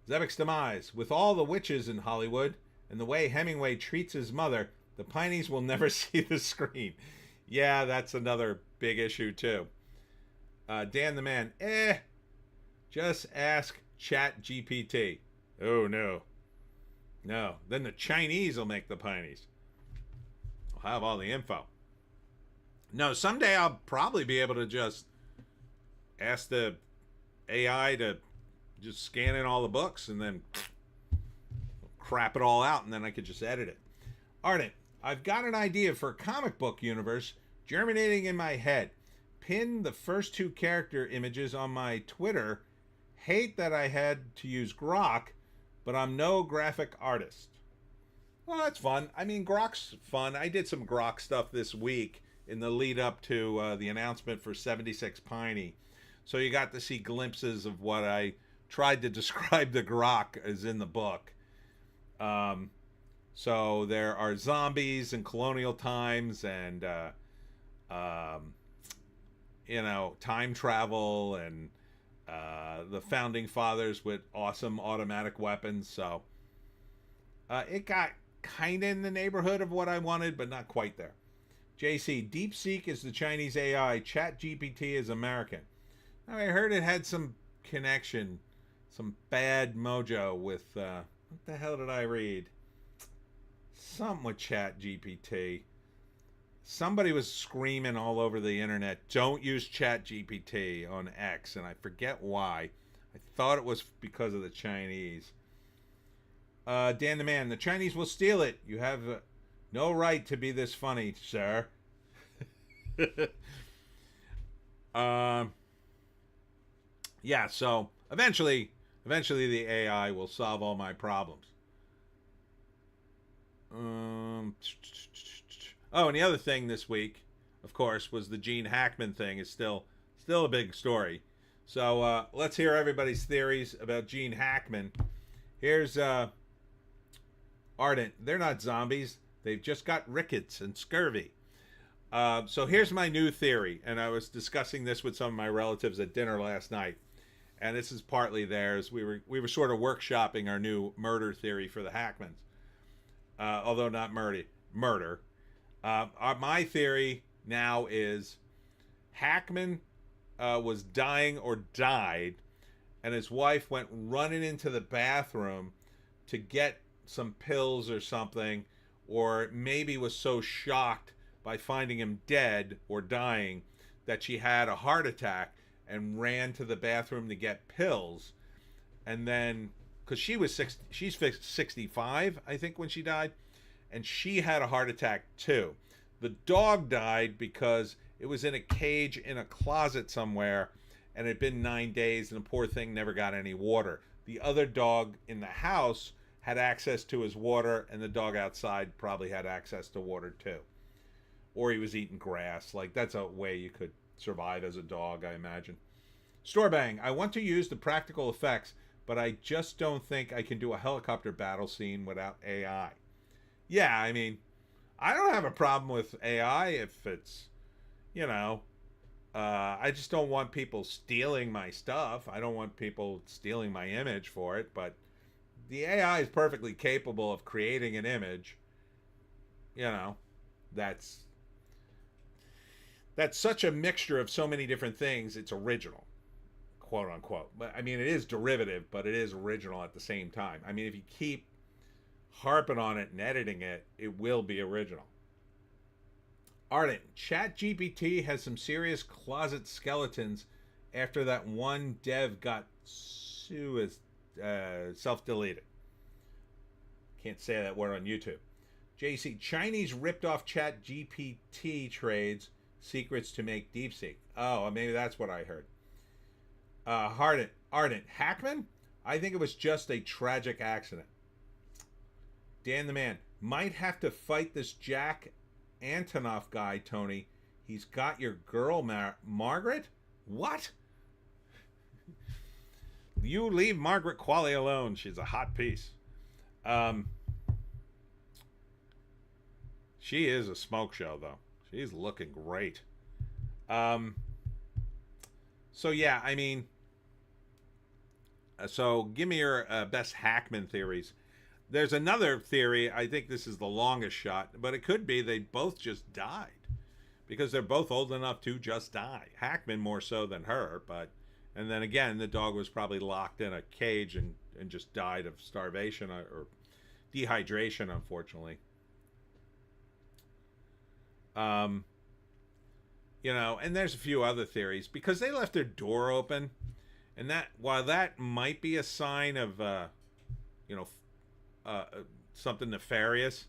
Zevic's demise. With all the witches in Hollywood and the way Hemingway treats his mother, the Pineys will never see the screen. Yeah, that's another big issue too. Dan the Man. Just ask Chat GPT. Oh no. No. Then the Chinese will make the Pineys. I'll have all the info. No, someday I'll probably be able to just ask the AI to just scan in all the books and then crap it all out, and then I could just edit it. Ardent, I've got an idea for a comic book universe germinating in my head. Pin the first two character images on my Twitter Hate that I had to use Grok, but I'm no graphic artist. Well, that's fun. I mean, Grok's fun. I did some Grok stuff this week in the lead up to the announcement for 76 Piney. So you got to see glimpses of what I tried to describe the Grok as in the book. So there are zombies in colonial times and, time travel and the founding fathers with awesome automatic weapons. So it got kind of in the neighborhood of what I wanted, but not quite there. JC, DeepSeek is the Chinese AI. ChatGPT is American. Now, I heard it had some connection, some bad mojo with, what the hell did I read? Something with ChatGPT. Somebody was screaming all over the internet, don't use ChatGPT on X, and I forget why. I thought it was because of the Chinese. Dan the Man, the Chinese will steal it. You have no right to be this funny, sir. Yeah, so eventually the AI will solve all my problems. Oh, and the other thing this week, of course, was the Gene Hackman thing is still a big story. So let's hear everybody's theories about Gene Hackman. Here's Ardent. They're not zombies. They've just got rickets and scurvy. So here's my new theory, and I was discussing this with some of my relatives at dinner last night, and this is partly theirs. We were sort of workshopping our new murder theory for the Hackmans, although not murder. My theory now is Hackman was dying or died, and his wife went running into the bathroom to get some pills or something, or maybe was so shocked by finding him dead or dying that she had a heart attack and ran to the bathroom to get pills. And then, because she's 65, I think, when she died, and she had a heart attack too. The dog died because it was in a cage in a closet somewhere, and it had been 9 days, and the poor thing never got any water. The other dog in the house had access to his water, and the dog outside probably had access to water too. Or he was eating grass. Like, that's a way you could survive as a dog, I imagine. Storebang, I want to use the practical effects, but I just don't think I can do a helicopter battle scene without AI. Yeah, I mean, I don't have a problem with AI if it's, I just don't want people stealing my stuff. I don't want people stealing my image for it, but the AI is perfectly capable of creating an image, that's such a mixture of so many different things, it's original, quote unquote. But I mean, it is derivative, but it is original at the same time. I mean, if you keep harping on it and editing it, it will be original. Ardent, ChatGPT has some serious closet skeletons after that one dev got self-deleted. Can't say that word on YouTube. JC, Chinese ripped off ChatGPT trades secrets to make DeepSeek. Oh, maybe that's what I heard. Ardent, Hackman? I think it was just a tragic accident. Dan the Man, might have to fight this Jack Antonoff guy, Tony. He's got your girl, Margaret? What? You leave Margaret Qualley alone. She's a hot piece. She is a smoke show, though. She's looking great. So yeah, I mean, so give me your best Hackman theories. There's another theory. I think this is the longest shot, but it could be they both just died because they're both old enough to just die. Hackman more so than her, but and then again, the dog was probably locked in a cage and just died of starvation or dehydration, unfortunately. And there's a few other theories because they left their door open, and that while that might be a sign of something nefarious.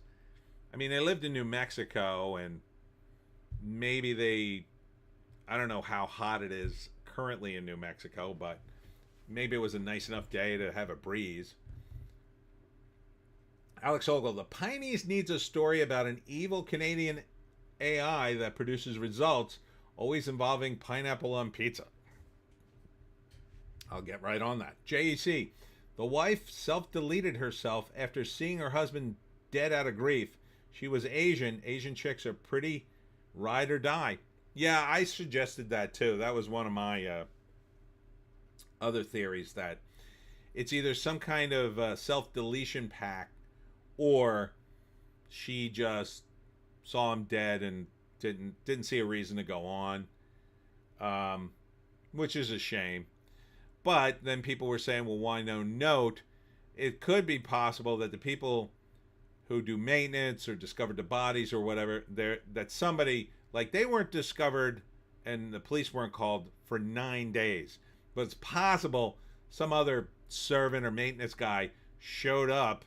I mean, they lived in New Mexico, and maybe I don't know how hot it is currently in New Mexico, but maybe it was a nice enough day to have a breeze. Alex Ogle, the Pineys needs a story about an evil Canadian AI that produces results, always involving pineapple on pizza. I'll get right on that. JEC, the wife self-deleted herself after seeing her husband dead out of grief. She was Asian. Asian chicks are pretty ride or die. Yeah, I suggested that too. That was one of my other theories, that it's either some kind of self-deletion pack, or she just saw him dead and didn't see a reason to go on, which is a shame. But then people were saying, well, why no note? It could be possible that the people who do maintenance or discovered the bodies or whatever, that somebody, like, they weren't discovered and the police weren't called for 9 days. But it's possible some other servant or maintenance guy showed up,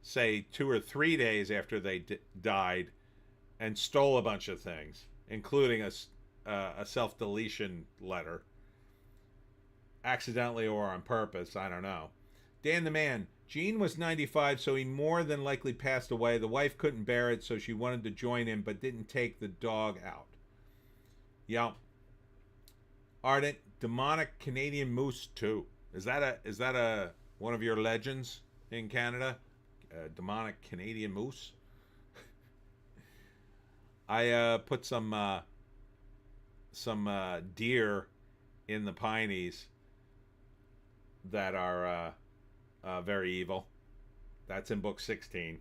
say 2 or 3 days after they died, and stole a bunch of things, including a self-deletion letter. Accidentally or on purpose, I don't know. Dan the Man, Gene was 95, so he more than likely passed away. The wife couldn't bear it, so she wanted to join him, but didn't take the dog out. Yeah. Ardent, demonic Canadian moose too. Is that a one of your legends in Canada? Demonic Canadian moose. I put some deer in the Pineys that are very evil. That's in book 16.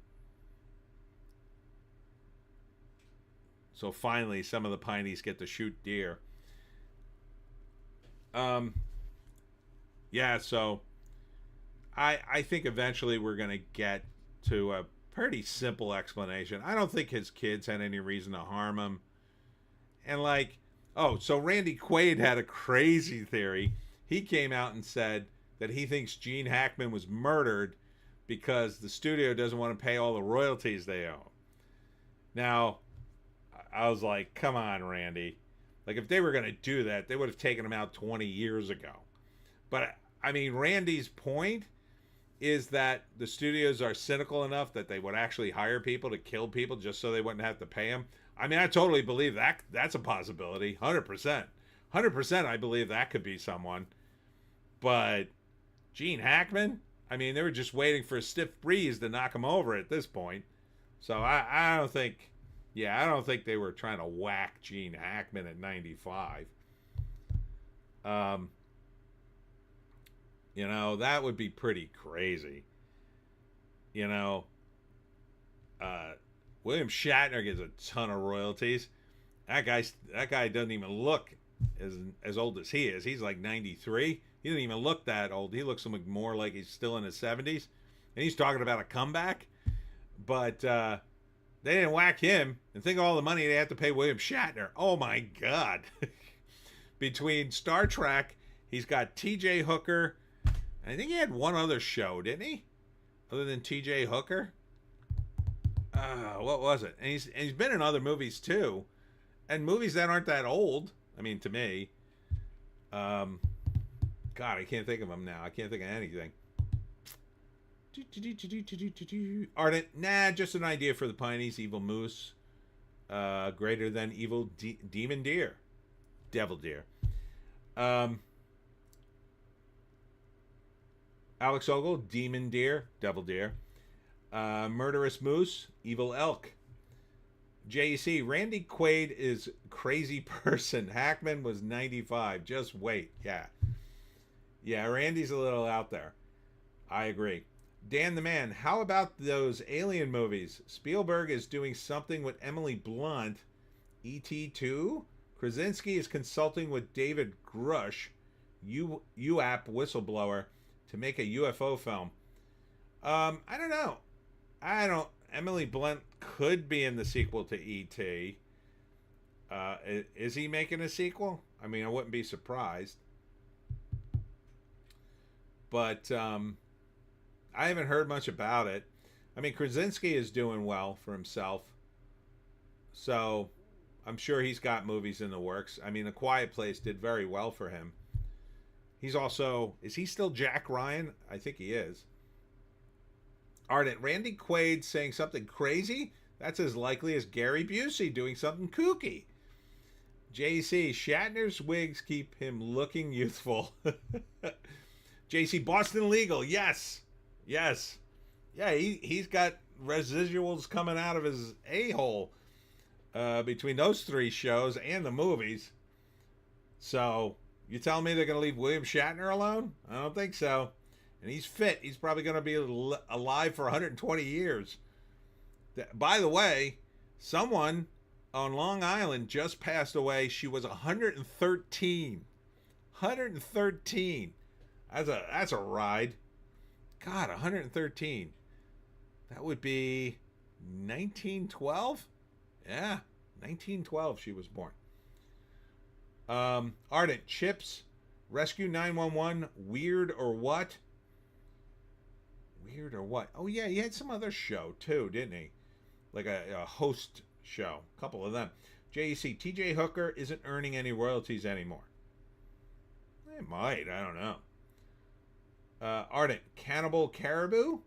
So finally, some of the Pineys get to shoot deer. Yeah, so I think eventually we're going to get to a pretty simple explanation. I don't think his kids had any reason to harm him. And like, oh, so Randy Quaid had a crazy theory. He came out and said that he thinks Gene Hackman was murdered because the studio doesn't want to pay all the royalties they owe. Now, I was like, come on, Randy. Like, if they were going to do that, they would have taken him out 20 years ago. But, I mean, Randy's point is that the studios are cynical enough that they would actually hire people to kill people just so they wouldn't have to pay them. I mean, I totally believe that that's a possibility. 100%. 100% I believe that could be someone. But Gene Hackman? I mean, they were just waiting for a stiff breeze to knock him over at this point. So I don't think... Yeah, I don't think they were trying to whack Gene Hackman at 95. You know, that would be pretty crazy. You know, William Shatner gets a ton of royalties. That guy doesn't even look as old as he is. He's like 93. He doesn't even look that old. He looks more like he's still in his 70s. And he's talking about a comeback. But they didn't whack him. And think of all the money they had to pay William Shatner. Oh my God. Between Star Trek, he's got T.J. Hooker. I think he had one other show, didn't he? Other than T.J. Hooker? What was it? And he's been in other movies too. And movies that aren't that old. I mean, to me. God, I can't think of them now. I can't think of anything. Ardent, nah, just an idea for the Pineys. Evil moose, greater than evil demon deer, devil deer. Alex Ogle, demon deer, devil deer. Murderous moose, evil elk. JC, Randy Quaid is crazy person. Hackman was 95. Just wait. Yeah, Randy's a little out there. I agree. Dan the Man, how about those alien movies? Spielberg is doing something with Emily Blunt. E.T. 2? Krasinski is consulting with David Grush, UAP whistleblower, to make a UFO film. I don't know. Emily Blunt could be in the sequel to E.T. Is he making a sequel? I mean, I wouldn't be surprised. But I haven't heard much about it. I mean, Krasinski is doing well for himself. So I'm sure he's got movies in the works. I mean, A Quiet Place did very well for him. He's also, is he still Jack Ryan? I think he is. Ardent, Randy Quaid saying something crazy? That's as likely as Gary Busey doing something kooky. JC, Shatner's wigs keep him looking youthful. JC, Boston Legal, yes. Yes. Yeah, he's got residuals coming out of his a-hole between those 3 shows and the movies. So, you telling me they're going to leave William Shatner alone? I don't think so. And he's fit. He's probably going to be alive for 120 years. By the way, someone on Long Island just passed away. She was 113. 113. That's a ride. God, 113. That would be 1912? Yeah, 1912 she was born. Ardent, Chips, Rescue 911, Weird or What? Weird or What? Oh, yeah, he had some other show, too, didn't he? Like a host show. A couple of them. JEC, TJ Hooker isn't earning any royalties anymore. It might, I don't know. Ardent, Cannibal Caribou?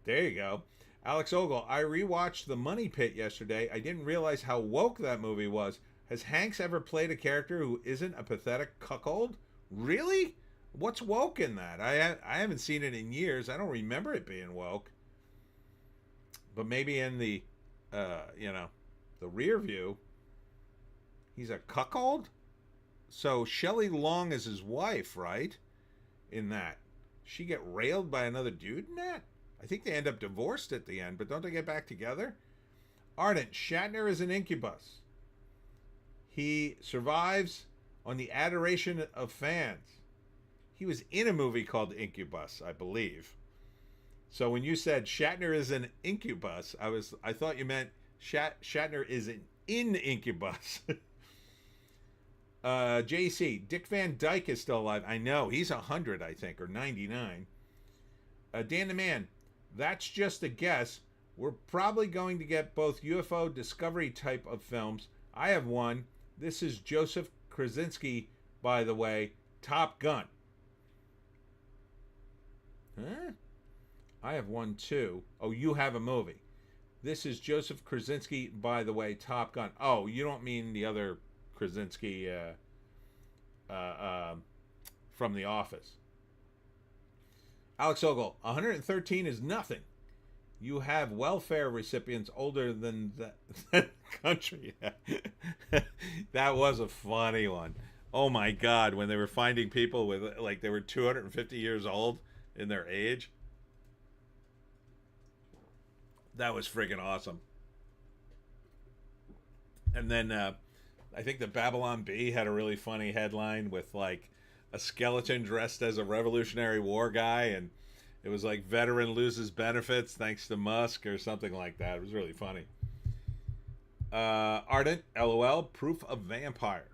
There you go. Alex Ogle, I rewatched The Money Pit yesterday. I didn't realize how woke that movie was. Has Hanks ever played a character who isn't a pathetic cuckold? Really? What's woke in that? I haven't seen it in years. I don't remember it being woke. But maybe in the, the rear view, he's a cuckold? So Shelley Long is his wife, right? In that. She get railed by another dude in that? I think they end up divorced at the end, but don't they get back together? Ardent, Shatner is an incubus. He survives on the adoration of fans. He was in a movie called Incubus, I believe. So when you said Shatner is an incubus, I thought you meant Shatner is in Incubus. JC, Dick Van Dyke is still alive. I know, he's 100, I think, or 99. Dan the Man, that's just a guess. We're probably going to get both UFO discovery type of films. I have one. This is Joseph Krasinski, by the way, Top Gun. Huh? I have one too. Oh, you have a movie. This is Joseph Krasinski, by the way, Top Gun. Oh, you don't mean the other Krasinski from The Office. Alex Ogle, 113 is nothing. You have welfare recipients older than that country. That was a funny one. Oh my God, when they were finding people with, like, they were 250 years old in their age. That was friggin' awesome. And then I think the Babylon Bee had a really funny headline with, like, a skeleton dressed as a Revolutionary War guy, and it was like veteran loses benefits thanks to Musk or something like that. It was really funny. Ardent, LOL, proof of vampires.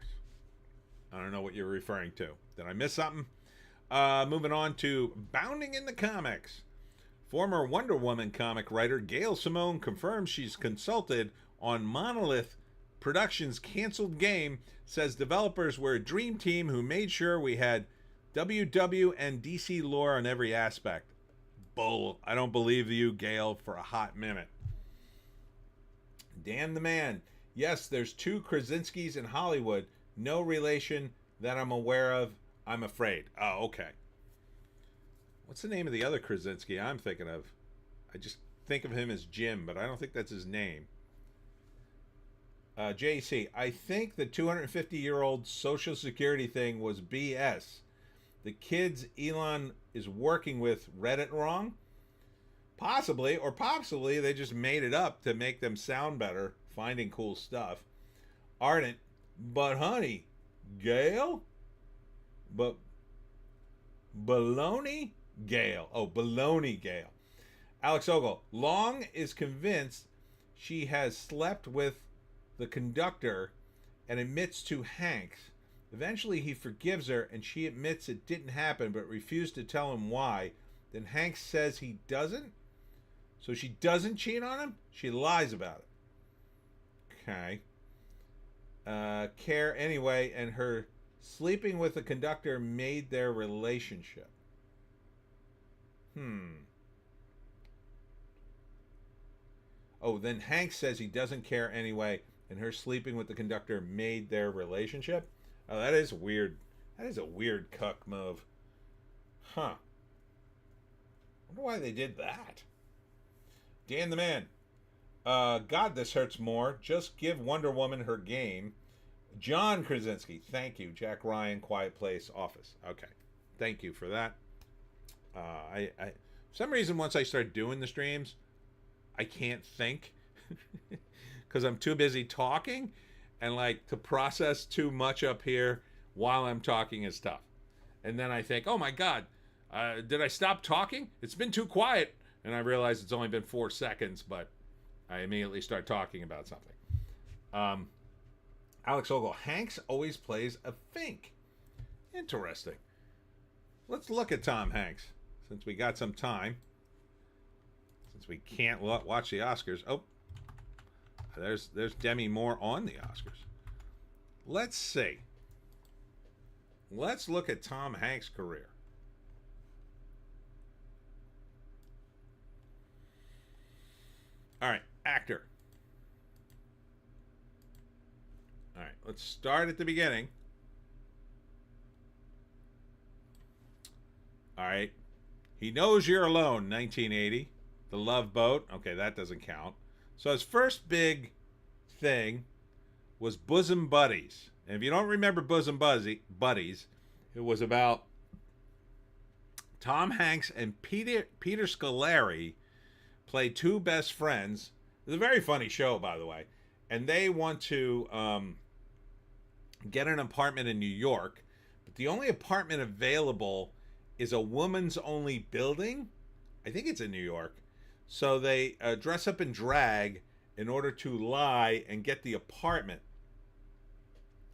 I don't know what you're referring to. Did I miss something? Moving on to Bounding in the Comics. Former Wonder Woman comic writer Gail Simone confirms she's consulted on Monolith Productions' canceled game, says developers were a dream team who made sure we had WW and DC lore on every aspect. Bull. I don't believe you, Gail, for a hot minute. Dan the Man. Yes, there's 2 Krasinskis in Hollywood. No relation that I'm aware of, I'm afraid. Oh, okay. What's the name of the other Krasinski I'm thinking of? I just think of him as Jim, but I don't think that's his name. JC, I think the 250-year-old Social Security thing was BS. The kids Elon is working with read it wrong? Possibly, or possibly they just made it up to make them sound better, finding cool stuff. Ardent, but honey, Gail? But baloney? Gail. Oh, baloney Gail. Alex Ogle, Long is convinced she has slept with the conductor and admits to Hanks. Eventually he forgives her and she admits it didn't happen but refused to tell him why. Then Hanks says he doesn't? So she doesn't cheat on him? She lies about it. Okay. Care anyway, and her Sleeping with the conductor made their relationship. Oh, then Hank says he doesn't care anyway, and her sleeping with the conductor made their relationship? Oh, that is weird. That is a weird cuck move. Huh. Wonder why they did that. Dan the Man. God, this hurts more. Just give Wonder Woman her game. John Krasinski. Thank you. Jack Ryan, Quiet Place, Office. Okay. Thank you for that. I for some reason, once I start doing the streams, I can't think because I'm too busy talking, and like to process too much up here while I'm talking is tough. And then I think, oh my God, did I stop talking? It's been too quiet. And I realize it's only been 4 seconds, but I immediately start talking about something. Alex Ogle, Hanks always plays a fink. Interesting. Let's look at Tom Hanks since we got some time. Since we can't watch the Oscars. Oh, there's Demi Moore on the Oscars. Let's see. Let's look at Tom Hanks' career. All right, actor. All right, let's start at the beginning. All right. He Knows You're Alone, 1980. The Love Boat. Okay, that doesn't count. So his first big thing was Bosom Buddies. And if you don't remember Bosom Buddies, it was about Tom Hanks and Peter Scolari played two best friends. It's a very funny show, by the way. And they want to get an apartment in New York. But the only apartment available is a woman's only building. I think it's in New York. So they dress up in drag in order to lie and get the apartment.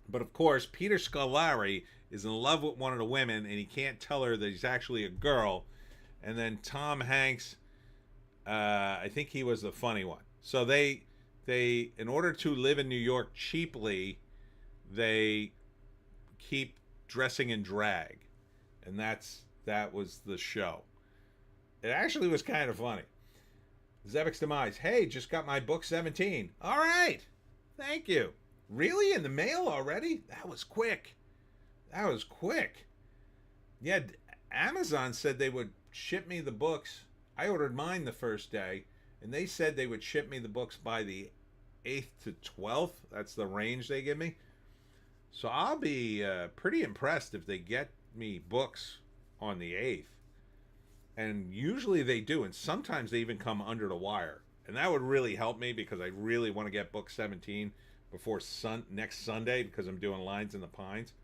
But of course, Peter Scolari is in love with one of the women, and he can't tell her that he's actually a girl. And then Tom Hanks, I think he was the funny one. So they, in order to live in New York cheaply, they keep dressing in drag, and that was the show. It actually was kind of funny. Zebek's Demise. Hey, just got my book 17. All right. Thank you. Really? In the mail already? That was quick. That was quick. Yeah, Amazon said they would ship me the books. I ordered mine the first day, and they said they would ship me the books by the 8th to 12th. That's the range they give me. So I'll be pretty impressed if they get me books on the 8th. And usually they do, and sometimes they even come under the wire. And that would really help me because I really want to get book 17 before next Sunday because I'm doing Lines in the Pines.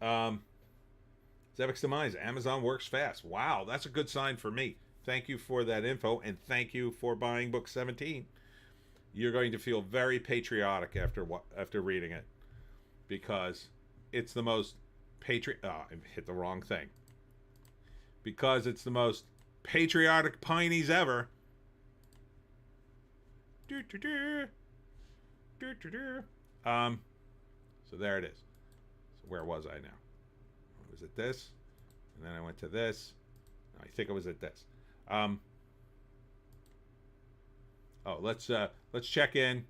Zebek's Demise. Amazon works fast. Wow, that's a good sign for me. Thank you for that info, and thank you for buying book 17. You're going to feel very patriotic after reading it because it's the most I hit the wrong thing. Because it's the most patriotic Pineys ever. So there it is. So where was I now? Was it this? And then I went to this. I think it was at this. Let's check in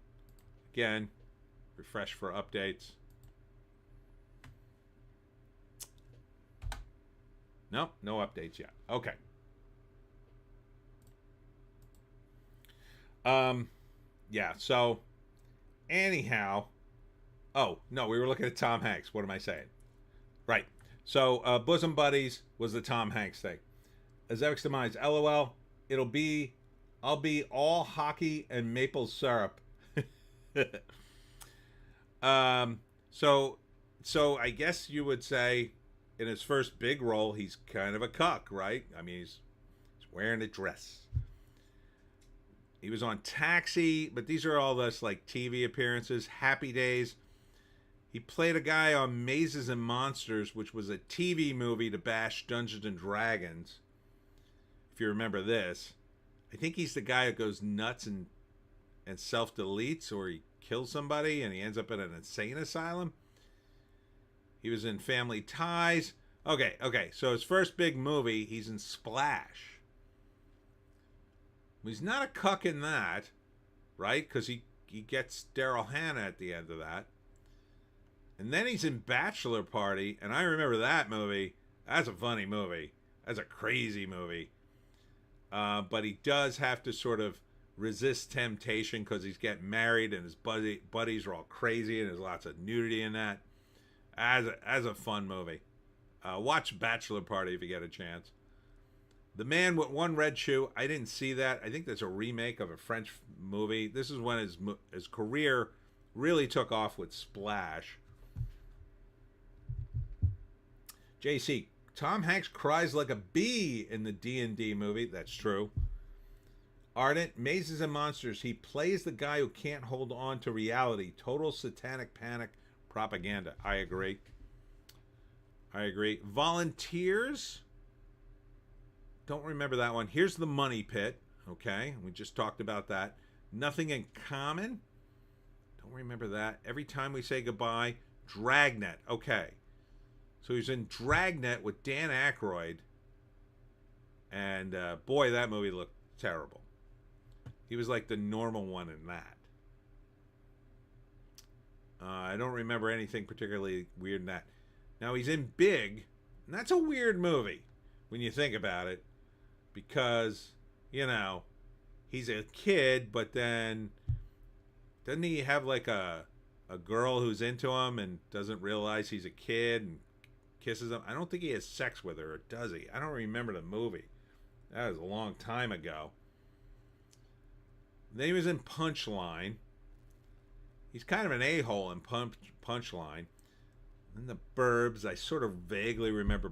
again. Refresh for updates. No updates yet. Okay. Yeah, so anyhow. Oh, no, we were looking at Tom Hanks. What am I saying? Right. So, Bosom Buddies was the Tom Hanks thing. Zebek's Demise, LOL, I'll be all hockey and maple syrup. So I guess you would say in his first big role, he's kind of a cuck, right? I mean, he's wearing a dress. He was on Taxi, but these are all this like TV appearances. Happy Days. He played a guy on Mazes and Monsters, which was a TV movie to bash Dungeons and Dragons. If you remember this, I think he's the guy that goes nuts and self-deletes, or he kills somebody and he ends up in an insane asylum. He was in Family Ties. Okay. So his first big movie, he's in Splash. He's not a cuck in that, right? Because he gets Daryl Hannah at the end of that. And then he's in Bachelor Party, and I remember that movie. That's a funny movie. That's a crazy movie. But he does have to sort of resist temptation because he's getting married and his buddies are all crazy and there's lots of nudity in that. As a fun movie. Watch Bachelor Party if you get a chance. The Man with One Red Shoe, I didn't see that. I think that's a remake of a French movie. This is when his career really took off with Splash. JC, Tom Hanks cries like a bee in the D&D movie. That's true. Ardent, Mazes and Monsters. He plays the guy who can't hold on to reality. Total satanic panic propaganda. I agree. Volunteers. Don't remember that one. Here's The Money Pit. Okay, we just talked about that. Nothing in Common. Don't remember that. Every Time We Say Goodbye. Dragnet. Okay. So he's in Dragnet with Dan Aykroyd. And boy, that movie looked terrible. He was like the normal one in that. I don't remember anything particularly weird in that. Now he's in Big. And that's a weird movie when you think about it. Because, you know, he's a kid, but then doesn't he have like a girl who's into him and doesn't realize he's a kid and kisses him? I don't think he has sex with her, or does he? I don't remember the movie. That was a long time ago. Then he was in Punchline. He's kind of an a-hole in Punchline. And The Burbs, I sort of vaguely remember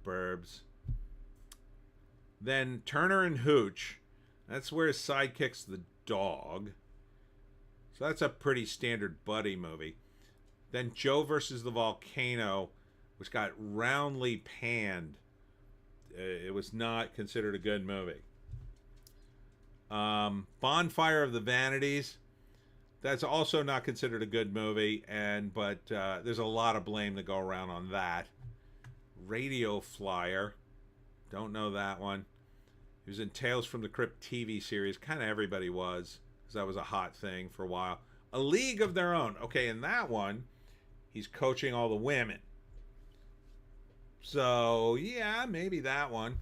Burbs. Then Turner and Hooch. That's where his sidekick's the dog. So that's a pretty standard buddy movie. Then Joe versus the Volcano, which got roundly panned. It was not considered a good movie. Bonfire of the Vanities. That's also not considered a good movie, but there's a lot of blame to go around on that. Radio Flyer. Don't know that one. He was in Tales from the Crypt TV series. Kind of everybody was, because that was a hot thing for a while. A League of Their Own. Okay, in that one, he's coaching all the women. So, yeah, maybe that one.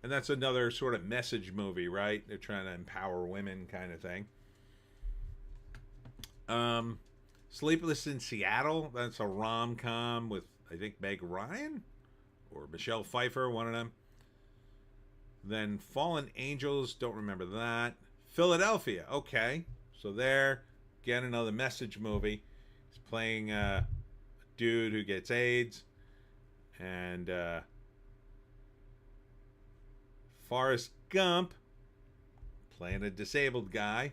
And that's another sort of message movie, right? They're trying to empower women kind of thing. Sleepless in Seattle. That's a rom-com with, I think, Meg Ryan or Michelle Pfeiffer, one of them. Then Fallen Angels, don't remember that. Philadelphia, okay. So there, again, another message movie. He's playing a dude who gets AIDS. And Forrest Gump, playing a disabled guy.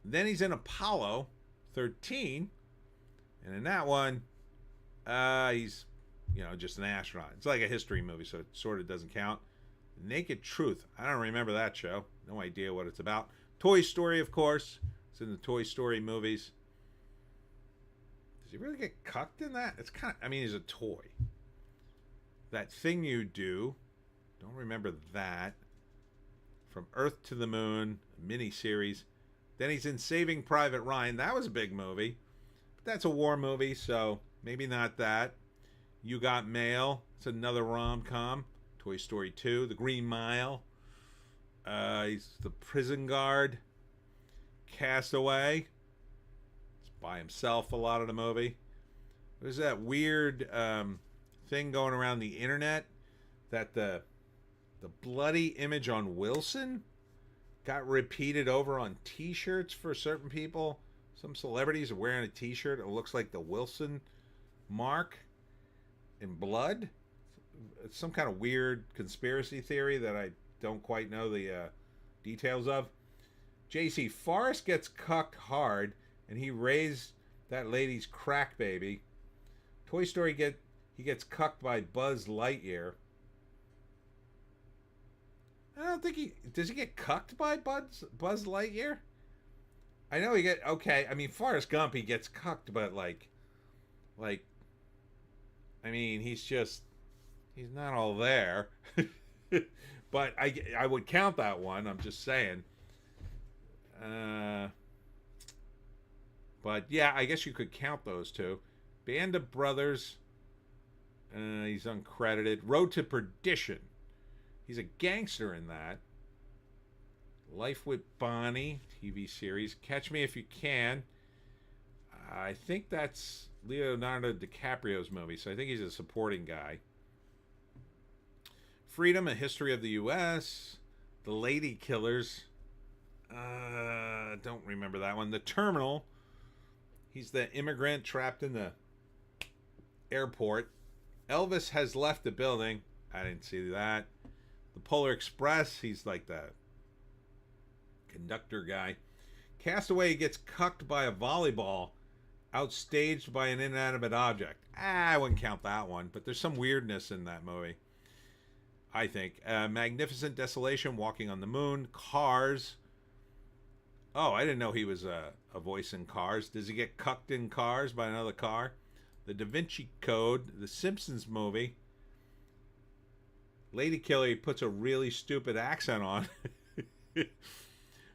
Then he's in Apollo 13. And in that one, he's, just an astronaut. It's like a history movie, so it sort of doesn't count. Naked Truth. I don't remember that show. No idea what it's about. Toy Story, of course. It's in the Toy Story movies. Does he really get cucked in that? It's kind of, he's a toy. That Thing You Do. Don't remember that. From Earth to the Moon, a miniseries. Then he's in Saving Private Ryan. That was a big movie. But that's a war movie, so maybe not that. You Got Mail. It's another rom-com. Toy Story 2. The Green Mile. He's the prison guard. Castaway. He's by himself a lot of the movie. There's that weird thing going around the internet that the bloody image on Wilson got repeated over on t-shirts for certain people. Some celebrities are wearing a t-shirt. It looks like the Wilson mark in blood. It's some kind of weird conspiracy theory that I don't quite know the details of. JC, Forrest gets cucked hard and he raised that lady's crack baby. Toy Story he gets cucked by Buzz Lightyear. I don't think does he get cucked by Buzz Lightyear? I know he Forrest Gump, he gets cucked, but like, Like, I mean, he's not all there. But I would count that one. I'm just saying. Uh, but yeah, I guess you could count those two. Band of Brothers. He's uncredited. Road to Perdition. He's a gangster in that. Life with Bonnie TV series. Catch Me If You Can. I think that's Leonardo DiCaprio's movie, so I think he's a supporting guy. Freedom: A History of the U.S. The Lady Killers. Don't remember that one. The Terminal. He's the immigrant trapped in the airport. Elvis Has Left the Building. I didn't see that. The Polar Express. He's like the conductor guy. Castaway gets cucked by a volleyball, outstaged by an inanimate object. I wouldn't count that one, but there's some weirdness in that movie, I think. Magnificent Desolation, Walking on the Moon. Cars. Oh, I didn't know he was a voice in Cars. Does he get cucked in Cars by another car? The Da Vinci Code. The Simpsons movie. Lady Killer, he puts a really stupid accent on.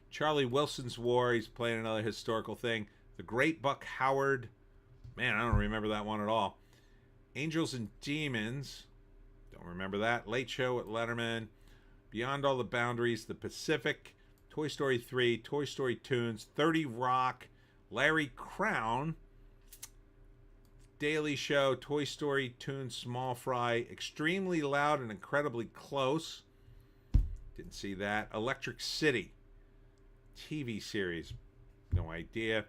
Charlie Wilson's War, he's playing another historical thing. The Great Buck Howard. Man, I don't remember that one at all. Angels and Demons. Don't remember that. Late Show with Letterman. Beyond All the Boundaries. The Pacific. Toy Story 3. Toy Story Tunes. 30 Rock. Larry Crown. Daily Show. Toy Story Tunes. Small Fry. Extremely Loud and Incredibly Close. Didn't see that. Electric City. TV series. No idea.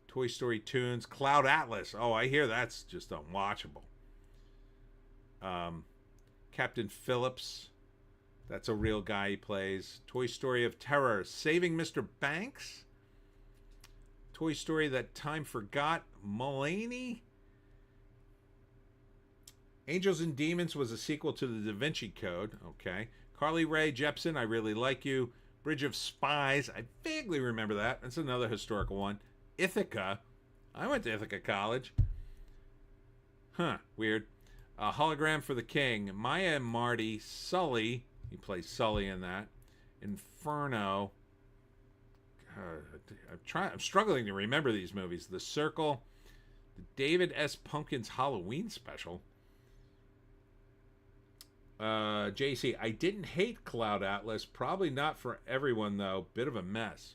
Toy Story Tunes. Cloud Atlas. Oh, I hear that's just unwatchable. Captain Phillips. That's a real guy he plays. Toy Story of Terror. Saving Mr. Banks. Toy Story That Time Forgot. Mulaney. Angels and Demons was a sequel to the Da Vinci Code. Okay. Carly Rae Jepsen, I Really Like You. Bridge of Spies. I vaguely remember that. That's another historical one. Ithaca. I went to Ithaca College. Huh. Weird. Hologram for the King. Maya and Marty. Sully. He plays Sully in that. Inferno. I'm struggling to remember these movies. The Circle. The David S. Pumpkins Halloween special. JC, I didn't hate Cloud Atlas. Probably not for everyone, though. Bit of a mess.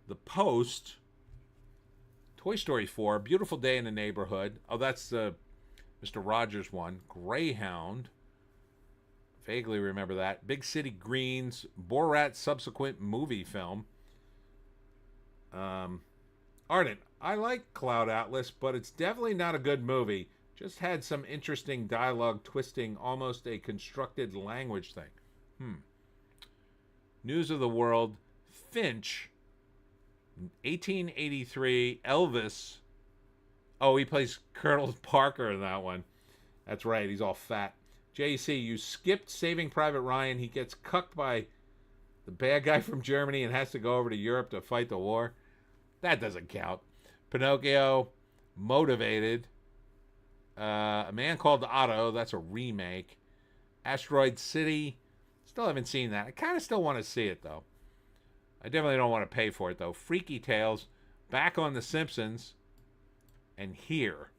The Post. Toy Story 4. Beautiful Day in the Neighborhood. Oh, that's the Mr. Rogers one. Greyhound. Vaguely remember that. Big City Greens. Borat subsequent movie film. Ardent. I like Cloud Atlas, but it's definitely not a good movie. Just had some interesting dialogue twisting, almost a constructed language thing. News of the World. Finch. 1883. Elvis. Oh, he plays Colonel Parker in that one. That's right, he's all fat. JC, you skipped Saving Private Ryan. He gets cucked by the bad guy from Germany and has to go over to Europe to fight the war. That doesn't count. Pinocchio. Motivated. A Man Called Otto. That's a remake. Asteroid City. Still haven't seen that. I kind of still want to see it, though. I definitely don't want to pay for it, though. Freaky Tales. Back on The Simpsons. And Here.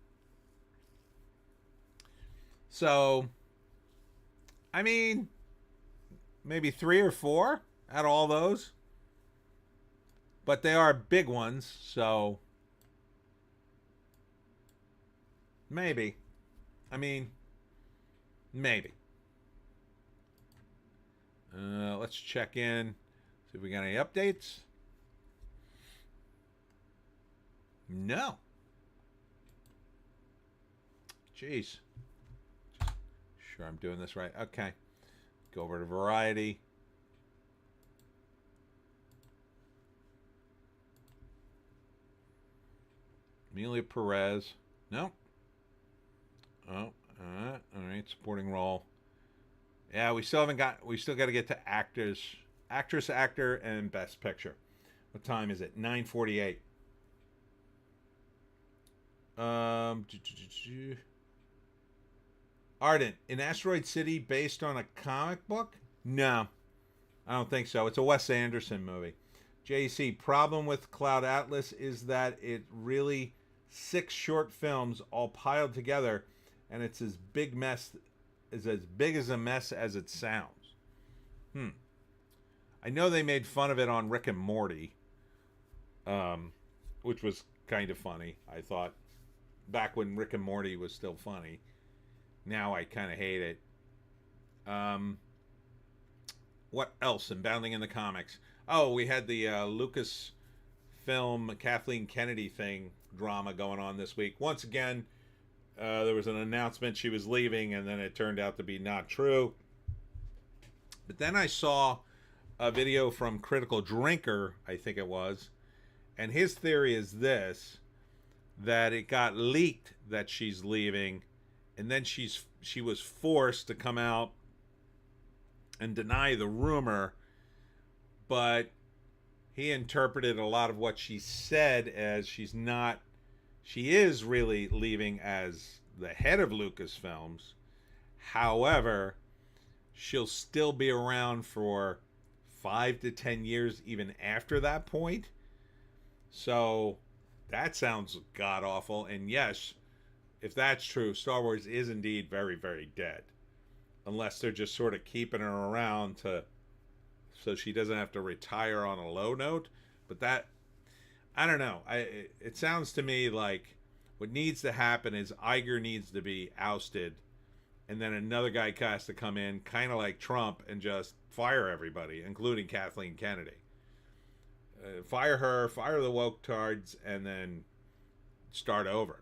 So, I mean, maybe 3 or 4 out of all those. But they are big ones, so maybe. I mean, maybe. Let's check in. See if we got any updates. No. Jeez. Sure I'm doing this right. Okay. Go over to Variety. Amelia Perez. No. Oh, all right. Supporting role. Yeah, we still got to get to actress, actor, and best picture. What time is it? 9:48. Um, Ardent, an Asteroid City based on a comic book? No, I don't think so. It's a Wes Anderson movie. JC, problem with Cloud Atlas is that it really 6 short films all piled together, and it's as big mess is as big as a mess as it sounds. Hmm. I know they made fun of it on Rick and Morty, which was kind of funny. I thought back when Rick and Morty was still funny. Now I kind of hate it. What else? Abounding in the comics. Oh, we had the Lucas film Kathleen Kennedy thing drama going on this week. Once again, there was an announcement she was leaving, and then it turned out to be not true. But then I saw a video from Critical Drinker, I think it was, and his theory is this: that it got leaked that she's leaving, and then she was forced to come out and deny the rumor, but he interpreted a lot of what she said as she is really leaving as the head of Lucasfilms. However, she'll still be around for 5 to 10 years even after that point. So that sounds god awful. And yes, if that's true, Star Wars is indeed very, very dead. Unless they're just sort of keeping her around so she doesn't have to retire on a low note. But that, I don't know. It sounds to me like what needs to happen is Iger needs to be ousted, and then another guy has to come in, kind of like Trump, and just fire everybody, including Kathleen Kennedy. Fire her, fire the woke tards, and then start over.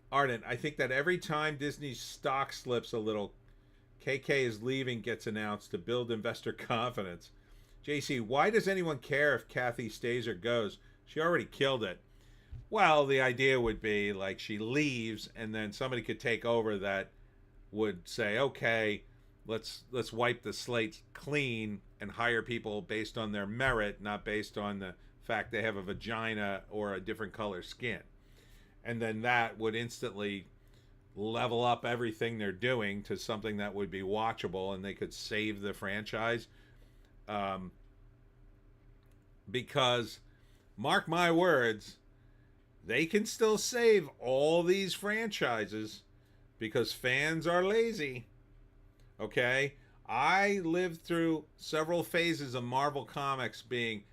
Ardent, I think that every time Disney's stock slips a little, KK is leaving gets announced to build investor confidence. JC, why does anyone care if Kathy stays or goes? She already killed it. Well, the idea would be like she leaves, and then somebody could take over that would say, okay, let's wipe the slate clean and hire people based on their merit, not based on the fact they have a vagina or a different color skin. And then that would instantly level up everything they're doing to something that would be watchable, and they could save the franchise. Because, mark my words, they can still save all these franchises because fans are lazy. Okay? I lived through several phases of Marvel Comics being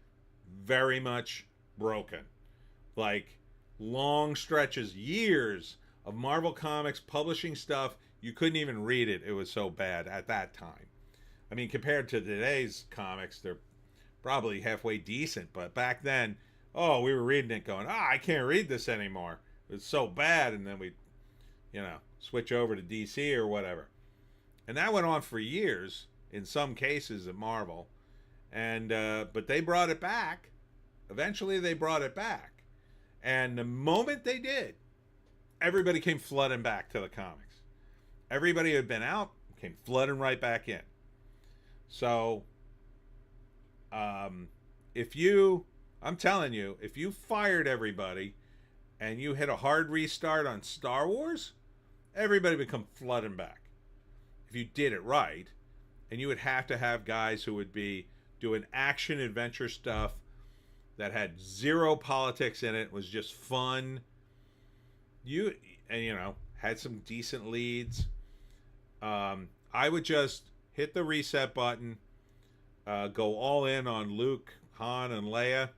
very much broken. Like, long stretches, years of Marvel Comics publishing stuff, you couldn't even read it. It was so bad at that time. I mean, compared to today's comics, they're probably halfway decent, but back then, we were reading it going, I can't read this anymore. It's so bad, and then we, switch over to DC or whatever. And that went on for years, in some cases at Marvel. And but they brought it back. Eventually they brought it back. And the moment they did, everybody came flooding back to the comics. Everybody who had been out came flooding right back in. So, I'm telling you, if you fired everybody and you hit a hard restart on Star Wars, everybody would come flooding back. If you did it right, and you would have to have guys who would be doing action adventure stuff that had zero politics in it, was just fun. Had some decent leads. I would just hit the reset button, go all in on Luke, Han, and Leia.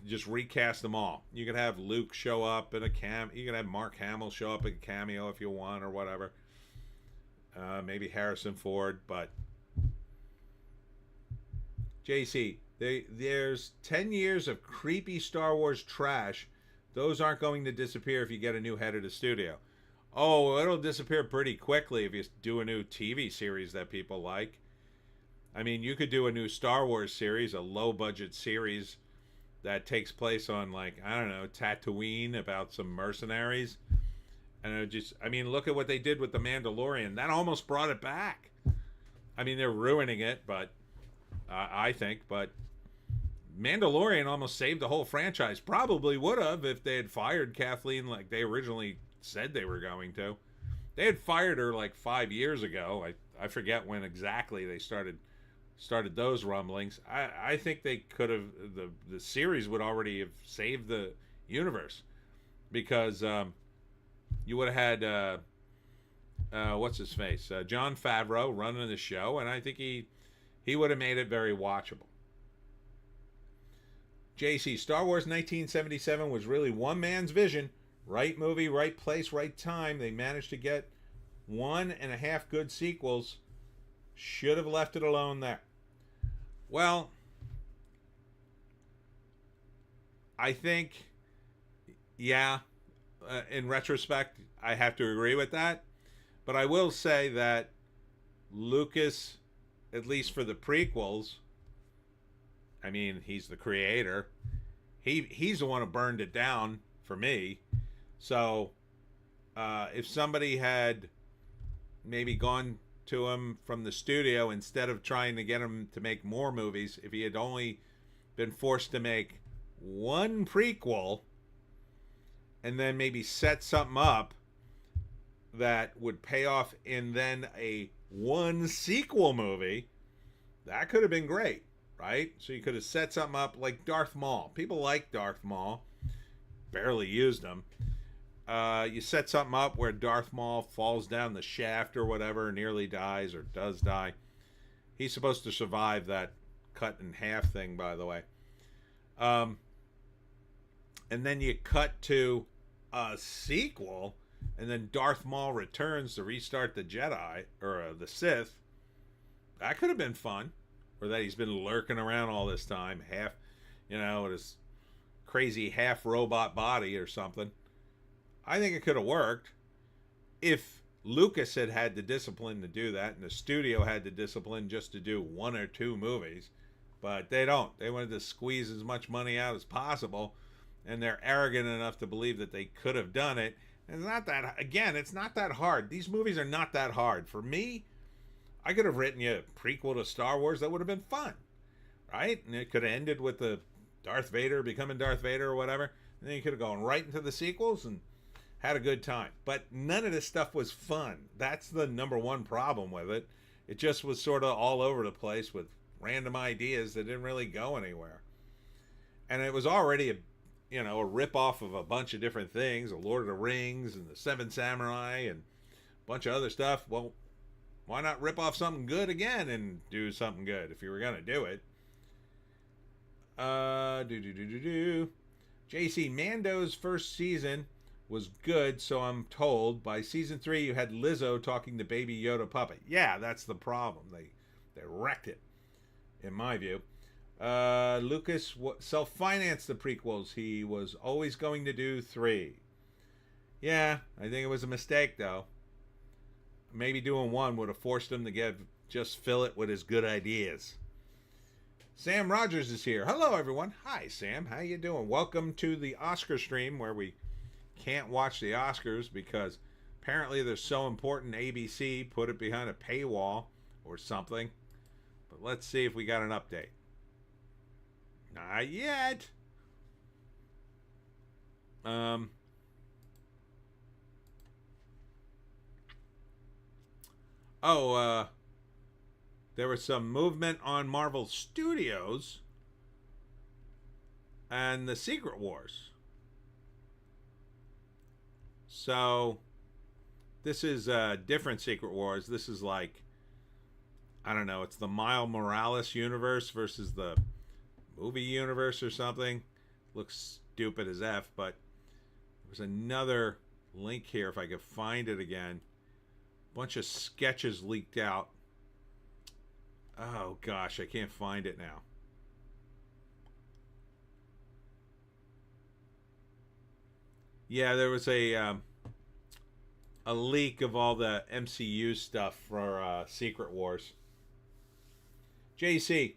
Just recast them all. You could have Luke show up in a you could have Mark Hamill show up in a cameo if you want, or whatever. Maybe Harrison Ford, but JC, there's 10 years of creepy Star Wars trash. Those aren't going to disappear if you get a new head of the studio. Oh, it'll disappear pretty quickly if you do a new TV series that people like. I mean, you could do a new Star Wars series, a low-budget series that takes place on, Tatooine, about some mercenaries. And look at what they did with The Mandalorian. That almost brought it back. I mean, they're ruining it, but I think, but Mandalorian almost saved the whole franchise. Probably would have if they had fired Kathleen like they originally said they were going to. They had fired her like 5 years ago. I forget when exactly they started those rumblings. I think they could have the series would already have saved the universe because you would have had what's his face Jon Favreau running the show, and I think he would have made it very watchable. JC, Star Wars 1977 was really one man's vision. Right movie, right place, right time. They managed to get 1.5 good sequels. Should have left it alone there. Well, I think, yeah, in retrospect, I have to agree with that. But I will say that Lucas, at least for the prequels, I mean, he's the creator. He's the one who burned it down for me. So if somebody had maybe gone to him from the studio instead of trying to get him to make more movies, if he had only been forced to make one prequel and then maybe set something up that would pay off in then a one sequel movie, that could have been great. Right? So you could have set something up like Darth Maul. People like Darth Maul. Barely used him. You set something up where Darth Maul falls down the shaft or whatever, nearly dies or does die. He's supposed to survive that cut in half thing, by the way. And then you cut to a sequel, and then Darth Maul returns to restart the Jedi, or the Sith. That could have been fun. Or that he's been lurking around all this time, half, with his crazy half robot body or something. I think it could have worked if Lucas had had the discipline to do that, and the studio had the discipline just to do 1 or 2 movies. But they don't. They wanted to squeeze as much money out as possible, and they're arrogant enough to believe that they could have done it. And it's not that, again, it's not that hard. These movies are not that hard. For me, I could have written you a prequel to Star Wars that would have been fun, right? And it could have ended with the Darth Vader becoming Darth Vader or whatever. And then you could have gone right into the sequels and had a good time. But none of this stuff was fun. That's the number one problem with it. It just was sort of all over the place with random ideas that didn't really go anywhere. And it was already a rip-off of a bunch of different things, the Lord of the Rings and the Seven Samurai and a bunch of other stuff. Well, why not rip off something good again and do something good if you were going to do it? JC, Mando's first season was good, so I'm told. By season 3, you had Lizzo talking to Baby Yoda puppet. Yeah, that's the problem. They wrecked it, in my view. Lucas self-financed the prequels. He was always going to do 3. Yeah, I think it was a mistake, though. Maybe doing 1 would have forced him to just fill it with his good ideas. Sam Rogers is here. Hello, everyone. Hi, Sam. How you doing? Welcome to the Oscar stream where we can't watch the Oscars because apparently they're so important. ABC put it behind a paywall or something. But let's see if we got an update. Not yet. There was some movement on Marvel Studios and the Secret Wars. So this is a different Secret Wars. This is like, I don't know, it's the Miles Morales universe versus the movie universe or something. Looks stupid as F, but there's another link here if I could find it again. Bunch of sketches leaked out. Oh gosh, I can't find it now. Yeah, there was a leak of all the MCU stuff for Secret Wars. JC,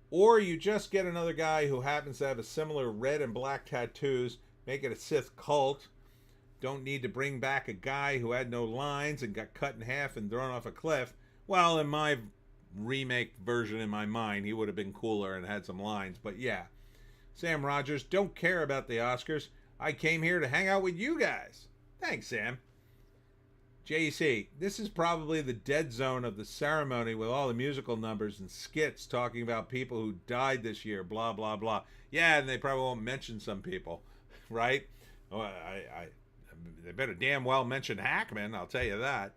or you just get another guy who happens to have a similar red and black tattoos, make it a Sith cult. Don't need to bring back a guy who had no lines and got cut in half and thrown off a cliff. Well, in my remake version in my mind. He would have been cooler and had some lines. But yeah, Sam Rogers, don't care about the Oscars. I came here to hang out with you guys. Thanks, Sam. JC, this is probably the dead zone of the ceremony with all the musical numbers and skits talking about people who died this year, blah, blah, blah. Yeah, and they probably won't mention some people, right? Well, they better damn well mention Hackman, I'll tell you that.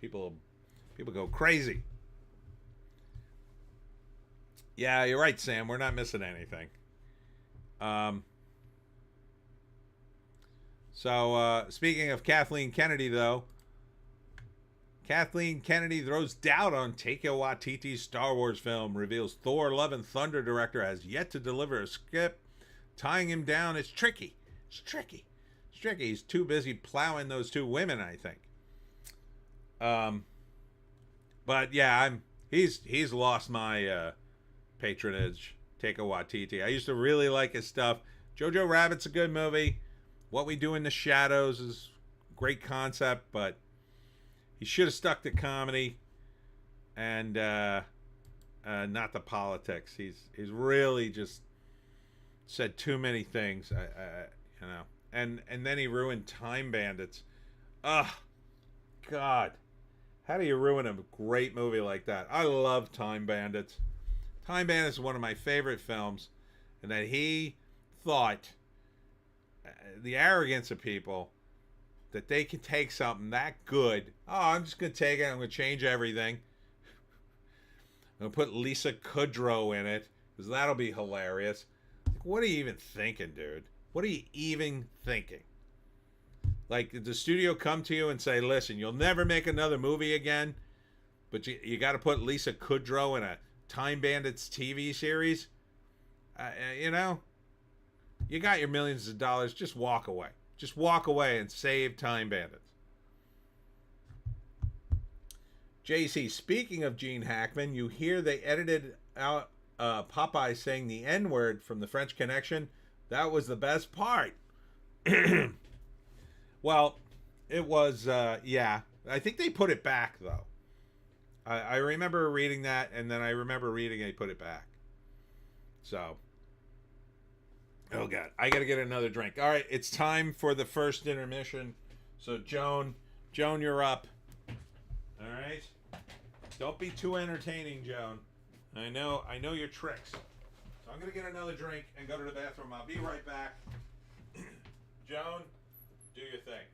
People go crazy. Yeah, you're right, Sam. We're not missing anything. So, speaking of Kathleen Kennedy, though, Kathleen Kennedy throws doubt on Taika Waititi's Star Wars film, reveals Thor Love and Thunder director has yet to deliver a script. Tying him down is tricky. It's tricky. It's tricky. He's too busy plowing those two women, I think. But yeah, he's lost my patronage, Taika Waititi. I used to really like his stuff. Jojo Rabbit's a good movie. What We Do in the Shadows is a great concept, but he should have stuck to comedy and not the politics. He's really just said too many things, you know. And then he ruined Time Bandits. Ugh, God, how do you ruin a great movie like that? I love Time Bandits. Time Bandits is one of my favorite films, and that he thought the arrogance of people that they can take something that good. Oh, I'm just going to take it. I'm going to change everything. I'm going to put Lisa Kudrow in it because that'll be hilarious. Like, what are you even thinking, dude? What are you even thinking? Like, did the studio come to you and say, listen, you'll never make another movie again, but you got to put Lisa Kudrow in a Time Bandits TV series? You know? You got your millions of dollars. Just walk away. Just walk away and save Time Bandits. JC, speaking of Gene Hackman, you hear they edited out Popeye saying the N-word from the French Connection. That was the best part. Well, it was, yeah. I think they put it back, though. I remember reading that, and then I remember reading they put it back. So... oh, God. I got to get another drink. All right. It's time for the first intermission. So, Joan, you're up. All right. Don't be too entertaining, Joan. I know your tricks. So, I'm going to get another drink and go to the bathroom. I'll be right back. Joan, do your thing.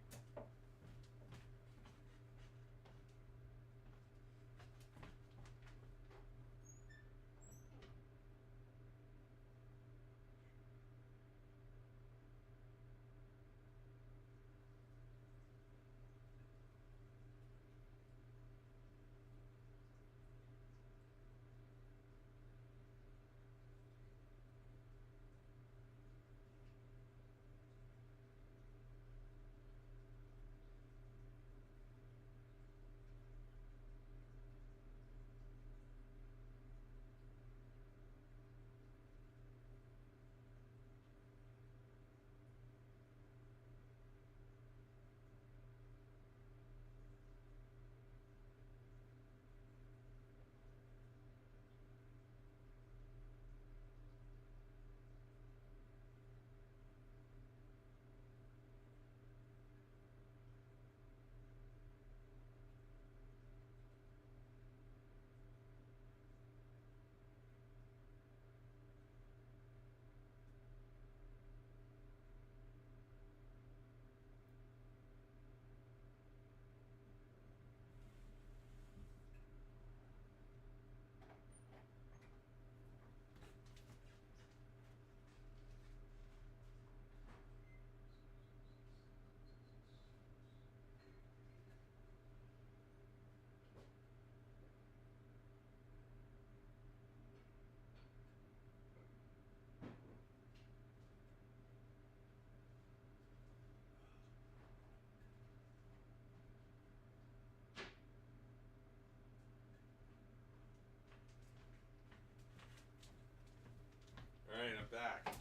All right, I'm back.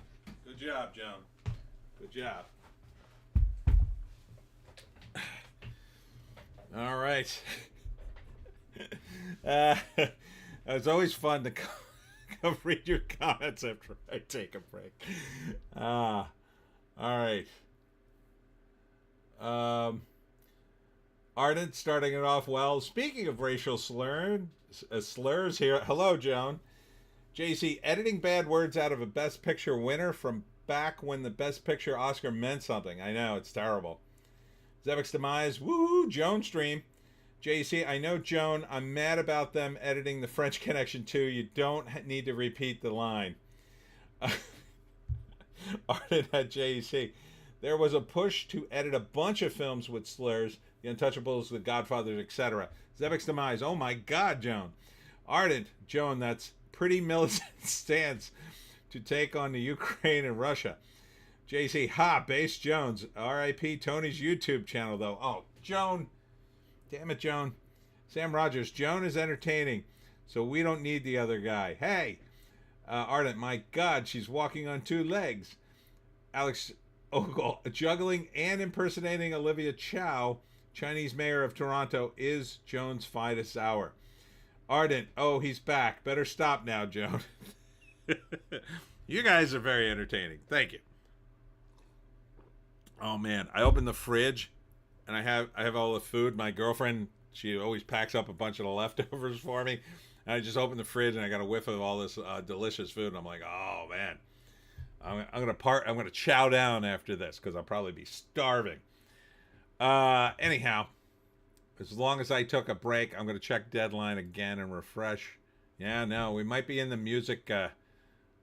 Good job, Joan. Good job. All right. It's always fun to come read your comments after I take a break. All right. Um, Ardent starting it off well. Speaking of racial slurs here. Hello, Joan. JC, editing bad words out of a Best Picture winner from back when the Best Picture Oscar meant something. I know, it's terrible. Zevek's demise. Woohoo, Joan stream. JC, I know, Joan. I'm mad about them editing the French Connection too. You don't need to repeat the line. Ardent at JC. There was a push to edit a bunch of films with slurs, The Untouchables, The Godfathers, etc. Zevek's demise. Oh my God, Joan. Ardent, Joan, that's pretty militant stance to take on the Ukraine and Russia. JC, ha, Base Jones. R.I.P. Tony's YouTube channel, though. Oh, Joan. Damn it, Joan. Sam Rogers, Joan is entertaining, so we don't need the other guy. Hey, Ardent, my God, she's walking on two legs. Alex Ogle, juggling and impersonating Olivia Chow, Chinese mayor of Toronto, is Joan's finest hour. Ardent, oh, he's back. Better stop now, Joan. You guys are very entertaining. Thank you. Oh man, I opened the fridge and I have all the food. My girlfriend, she always packs up a bunch of the leftovers for me. And I just opened the fridge and I got a whiff of all this delicious food, and I'm like, oh man, I'm gonna chow down after this because I'll probably be starving. Anyhow, as long as I took a break, I'm gonna check Deadline again and refresh. Yeah, no, we might be in the music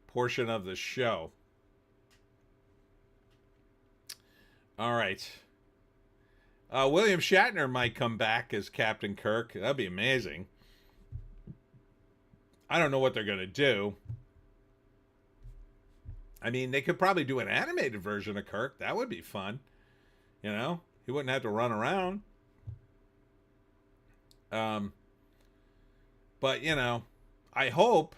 portion of the show. All right. William Shatner might come back as Captain Kirk. That'd be amazing. I don't know what they're going to do. I mean, they could probably do an animated version of Kirk. That would be fun. You know? He wouldn't have to run around. But, you know, I hope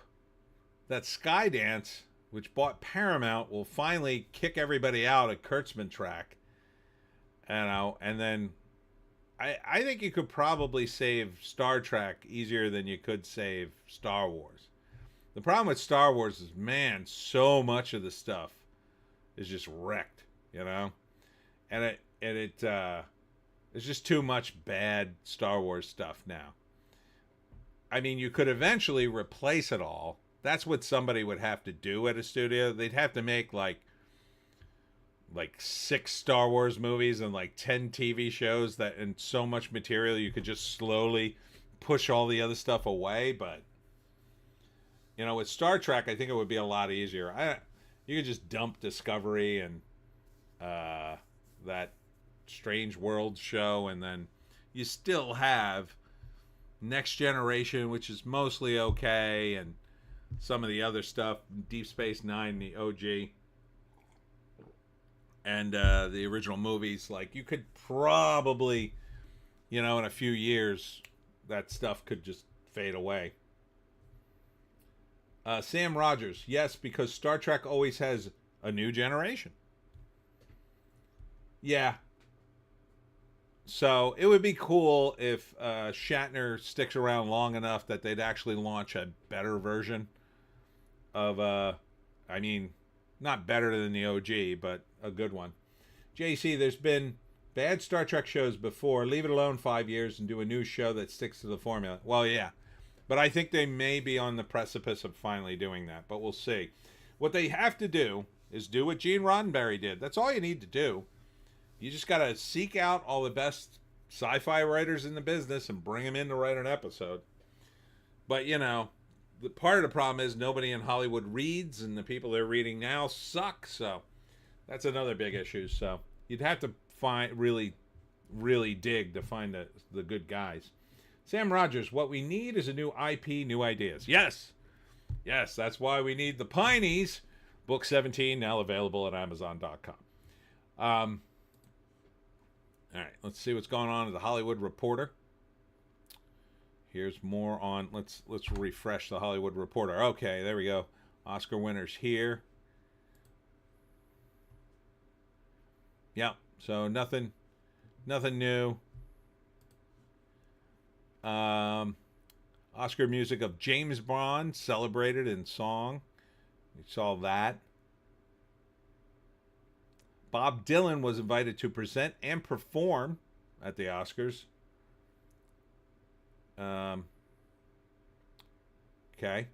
that Skydance, which bought Paramount, will finally kick everybody out at Kurtzman Track. You know, and then I think you could probably save Star Trek easier than you could save Star Wars. The problem with Star Wars is, man, so much of the stuff is just wrecked, you know? And it's just too much bad Star Wars stuff now. I mean, you could eventually replace it all. That's what somebody would have to do at a studio. They'd have to make like 6 Star Wars movies and like 10 TV shows, that and so much material you could just slowly push all the other stuff away. But you know, with Star Trek, I think it would be a lot easier. You could just dump Discovery and that Strange Worlds show, and then you still have Next Generation, which is mostly okay, and some of the other stuff, Deep Space Nine, the OG, and the original movies. Like, you could probably, you know, in a few years, that stuff could just fade away. Sam Rogers, yes, because Star Trek always has a new generation. Yeah. So it would be cool if Shatner sticks around long enough that they'd actually launch a better version of, I mean, not better than the OG, but a good one. JC, there's been bad Star Trek shows before. Leave it alone 5 years and do a new show that sticks to the formula. Well, yeah. But I think they may be on the precipice of finally doing that. But we'll see. What they have to do is do what Gene Roddenberry did. That's all you need to do. You just got to seek out all the best sci-fi writers in the business and bring them in to write an episode. But, you know, the part of the problem is nobody in Hollywood reads, and the people they're reading now suck. So that's another big issue. So you'd have to really dig to find the good guys. Sam Rogers, what we need is a new IP, new ideas. Yes, that's why we need the Pineys. Book 17, now available at Amazon.com. All right, let's see what's going on at the Hollywood Reporter. Here's more on, let's refresh the Hollywood Reporter. Okay, there we go. Oscar winners here. Yeah, so nothing new. Oscar music of James Bond celebrated in song. You saw that. Bob Dylan was invited to present and perform at the Oscars. Okay.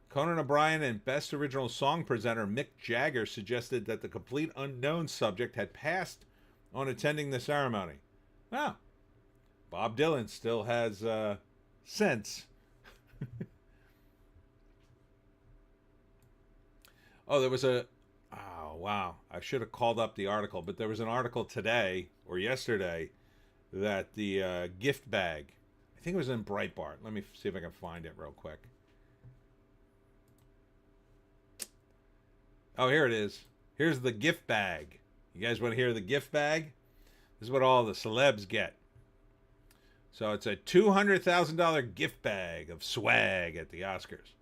Conan O'Brien and Best Original Song presenter Mick Jagger suggested that the complete unknown subject had passed on attending the ceremony. Oh, Bob Dylan still has sense. Oh, there was a... Oh, wow. I should have called up the article, but there was an article today or yesterday that the gift bag, I think it was in Breitbart. Let me see if I can find it real quick. Oh, here it is. Here's the gift bag. You guys want to hear the gift bag? This is what all the celebs get. So it's a $200,000 gift bag of swag at the Oscars.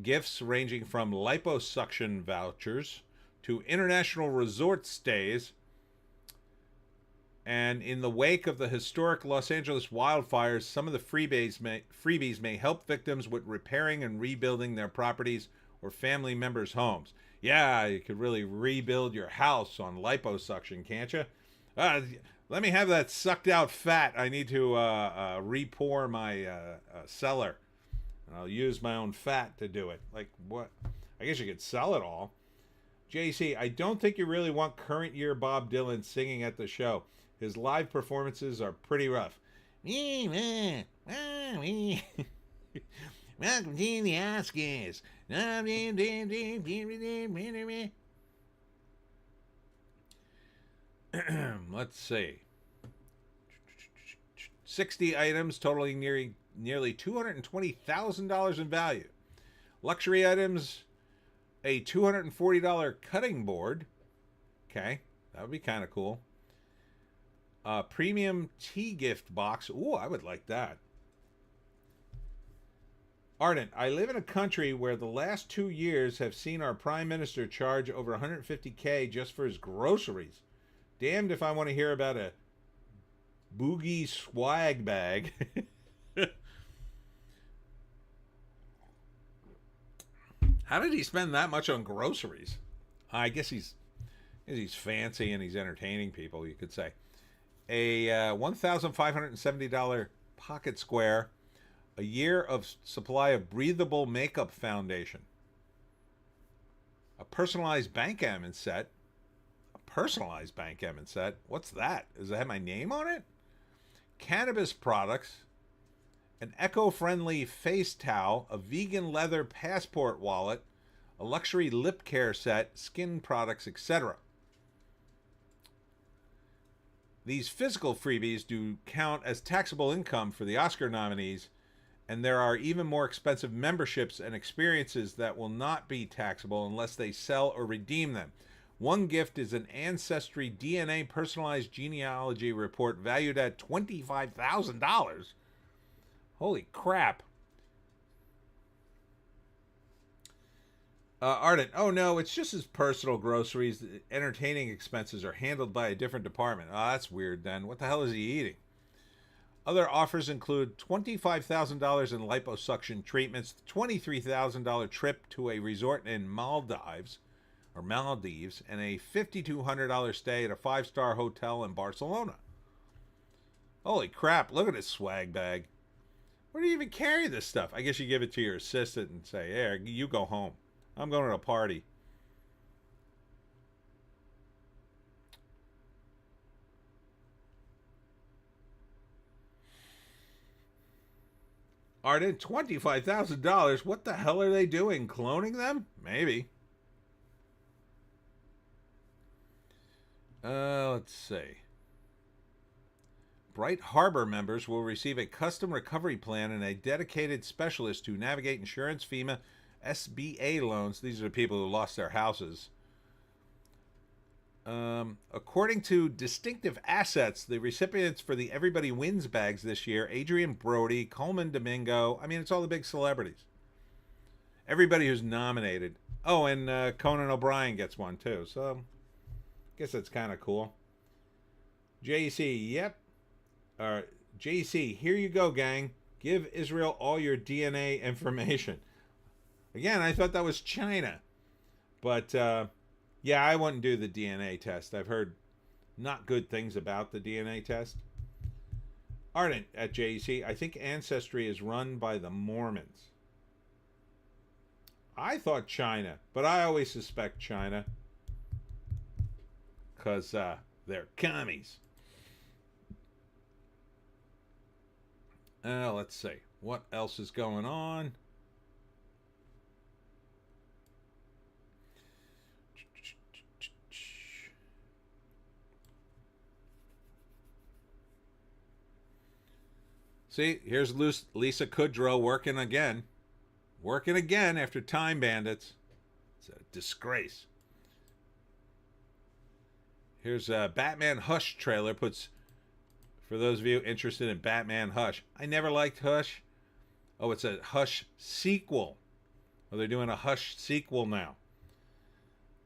Gifts ranging from liposuction vouchers to international resort stays. And in the wake of the historic Los Angeles wildfires, some of the freebies may help victims with repairing and rebuilding their properties or family members' homes. Yeah, you could really rebuild your house on liposuction, can't you? Let me have that sucked out fat. I need to re-pour my cellar. And I'll use my own fat to do it. Like, what? I guess you could sell it all. JC, I don't think you really want current year Bob Dylan singing at the show. His live performances are pretty rough. Welcome to the Oscars. Let's see. 60 items totaling nearly $220,000 in value. Luxury items, a $240 cutting board. Okay, that would be kind of cool. Premium tea gift box. Ooh, I would like that. Ardent, I live in a country where the last 2 years have seen our prime minister charge over $150K just for his groceries. Damned if I want to hear about a boogie swag bag. How did he spend that much on groceries? I guess he's fancy and he's entertaining people, you could say. A $1,570 pocket square, a year of supply of breathable makeup foundation, a personalized backgammon set. A personalized backgammon set? What's that? Does it have my name on it? Cannabis products, an eco-friendly face towel, a vegan leather passport wallet, a luxury lip care set, skin products, etc. These physical freebies do count as taxable income for the Oscar nominees, and there are even more expensive memberships and experiences that will not be taxable unless they sell or redeem them. One gift is an Ancestry DNA personalized genealogy report valued at $25,000. Holy crap. Ardent, oh no, it's just his personal groceries. The entertaining expenses are handled by a different department. Oh, that's weird then. What the hell is he eating? Other offers include $25,000 in liposuction treatments, $23,000 trip to a resort in Maldives, and a $5,200 stay at a 5-star hotel in Barcelona. Holy crap, look at this swag bag. Where do you even carry this stuff? I guess you give it to your assistant and say, hey, you go home. I'm going to a party. Arden, $25,000? What the hell are they doing? Cloning them? Maybe. Let's see. Bright Harbor members will receive a custom recovery plan and a dedicated specialist to navigate insurance, FEMA, SBA loans. These are the people who lost their houses. According to Distinctive Assets, the recipients for the Everybody Wins bags this year, Adrian Brody, Coleman Domingo. I mean, it's all the big celebrities. Everybody who's nominated. Oh, and Conan O'Brien gets one too. So, I guess that's kind of cool. JC, yep. JC, here you go, gang. Give Israel all your DNA information. Again, I thought that was China. But, yeah, I wouldn't do the DNA test. I've heard not good things about the DNA test. Ardent at JEC, I think Ancestry is run by the Mormons. I thought China, but I always suspect China. Because they're commies. Let's see. What else is going on? See, here's Lisa Kudrow working again. Working again after Time Bandits. It's a disgrace. Here's a Batman Hush trailer. Puts, for those of you interested in Batman Hush. I never liked Hush. Oh, it's a Hush sequel. Oh, they're doing a Hush sequel now.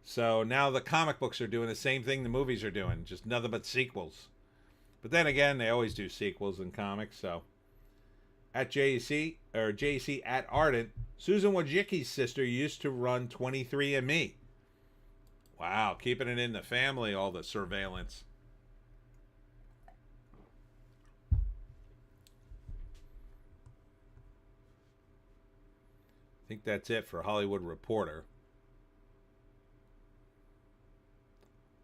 So now the comic books are doing the same thing the movies are doing. Just nothing but sequels. But then again, they always do sequels in comics, so. At JEC, or JEC at Ardent, Susan Wojcicki's sister used to run 23andMe. Wow, keeping it in the family, all the surveillance. I think that's it for Hollywood Reporter.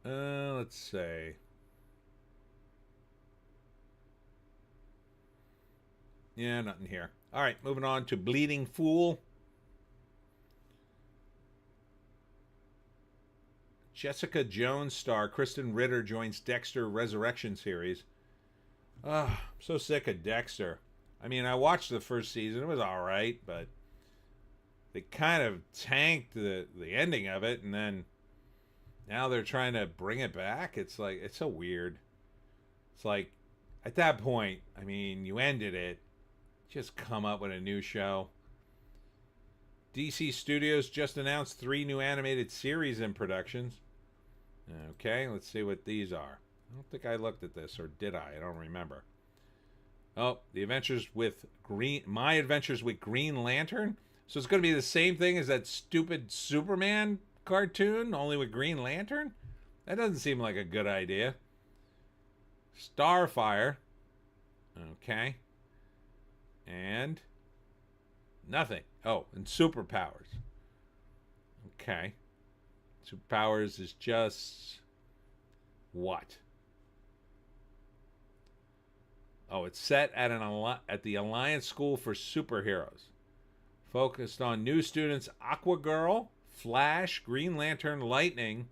Let's see. Yeah, nothing here. All right, moving on to Bleeding Fool. Jessica Jones star Kristen Ritter joins Dexter Resurrection series. I'm so sick of Dexter. I mean, I watched the first season. It was all right, but they kind of tanked the ending of it, and then now they're trying to bring it back. It's like, it's so weird. It's like, at that point, I mean, you ended it. Just come up with a new show. DC Studios just announced 3 new animated series in productions. Okay, let's see what these are. I don't think I looked at this, or did I? I don't remember. Oh, My Adventures with Green Lantern. So it's going to be the same thing as that stupid Superman cartoon, only with Green Lantern? That doesn't seem like a good idea. Starfire. Okay. And nothing. Oh, and Superpowers. Okay. Superpowers is just what? Oh, it's set at at the Alliance School for Superheroes. Focused on new students Aquagirl, Flash, Green Lantern, Lightning,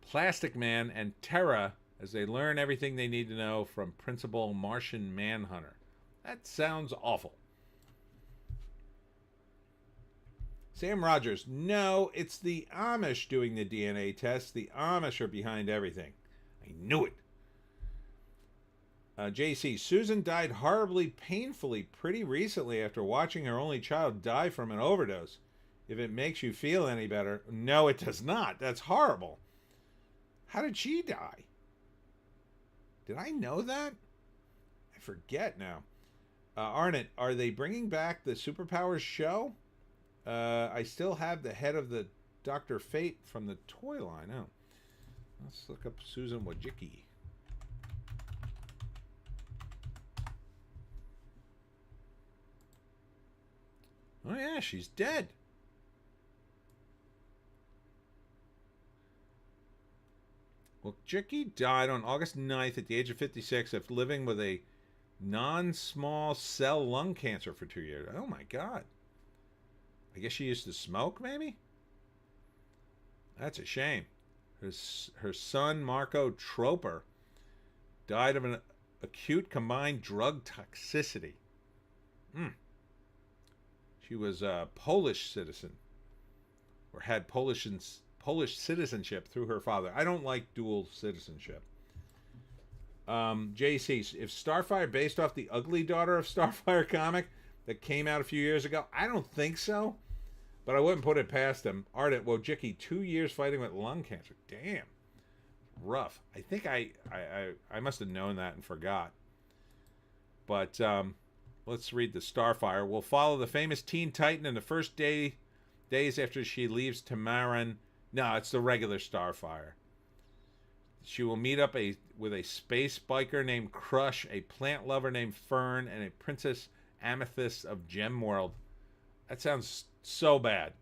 Plastic Man, and Terra as they learn everything they need to know from Principal Martian Manhunter. That sounds awful. Sam Rogers, no, it's the Amish doing the DNA test. The Amish are behind everything. I knew it. JC, Susan died horribly, painfully, pretty recently after watching her only child die from an overdose. If it makes you feel any better. No, it does not. That's horrible. How did she die? Did I know that? I forget now. Arnett, are they bringing back the Superpowers show? I still have the head of the Dr. Fate from the toy line. Oh. Let's look up Susan Wojcicki. Oh yeah, she's dead. Wojcicki died on August 9th at the age of 56 after living with a non-small cell lung cancer for 2 years. Oh my God. I guess she used to smoke, maybe? That's a shame. Her son, Marco Troper, died of an acute combined drug toxicity. She was a Polish citizen, or had Polish citizenship through her father. I don't like dual citizenship. JC, if Starfire based off the Ugly Daughter of Starfire comic that came out a few years ago, I don't think so, but I wouldn't put it past him. Ardent Wojcicki, 2 years fighting with lung cancer. Damn, rough. I think I must have known that and forgot. But let's read the Starfire. We'll follow the famous Teen Titan in the first days after she leaves Tamaran. No, it's the regular Starfire. She will meet up with a space biker named Crush, a plant lover named Fern, and a Princess Amethyst of Gem World. That sounds so bad.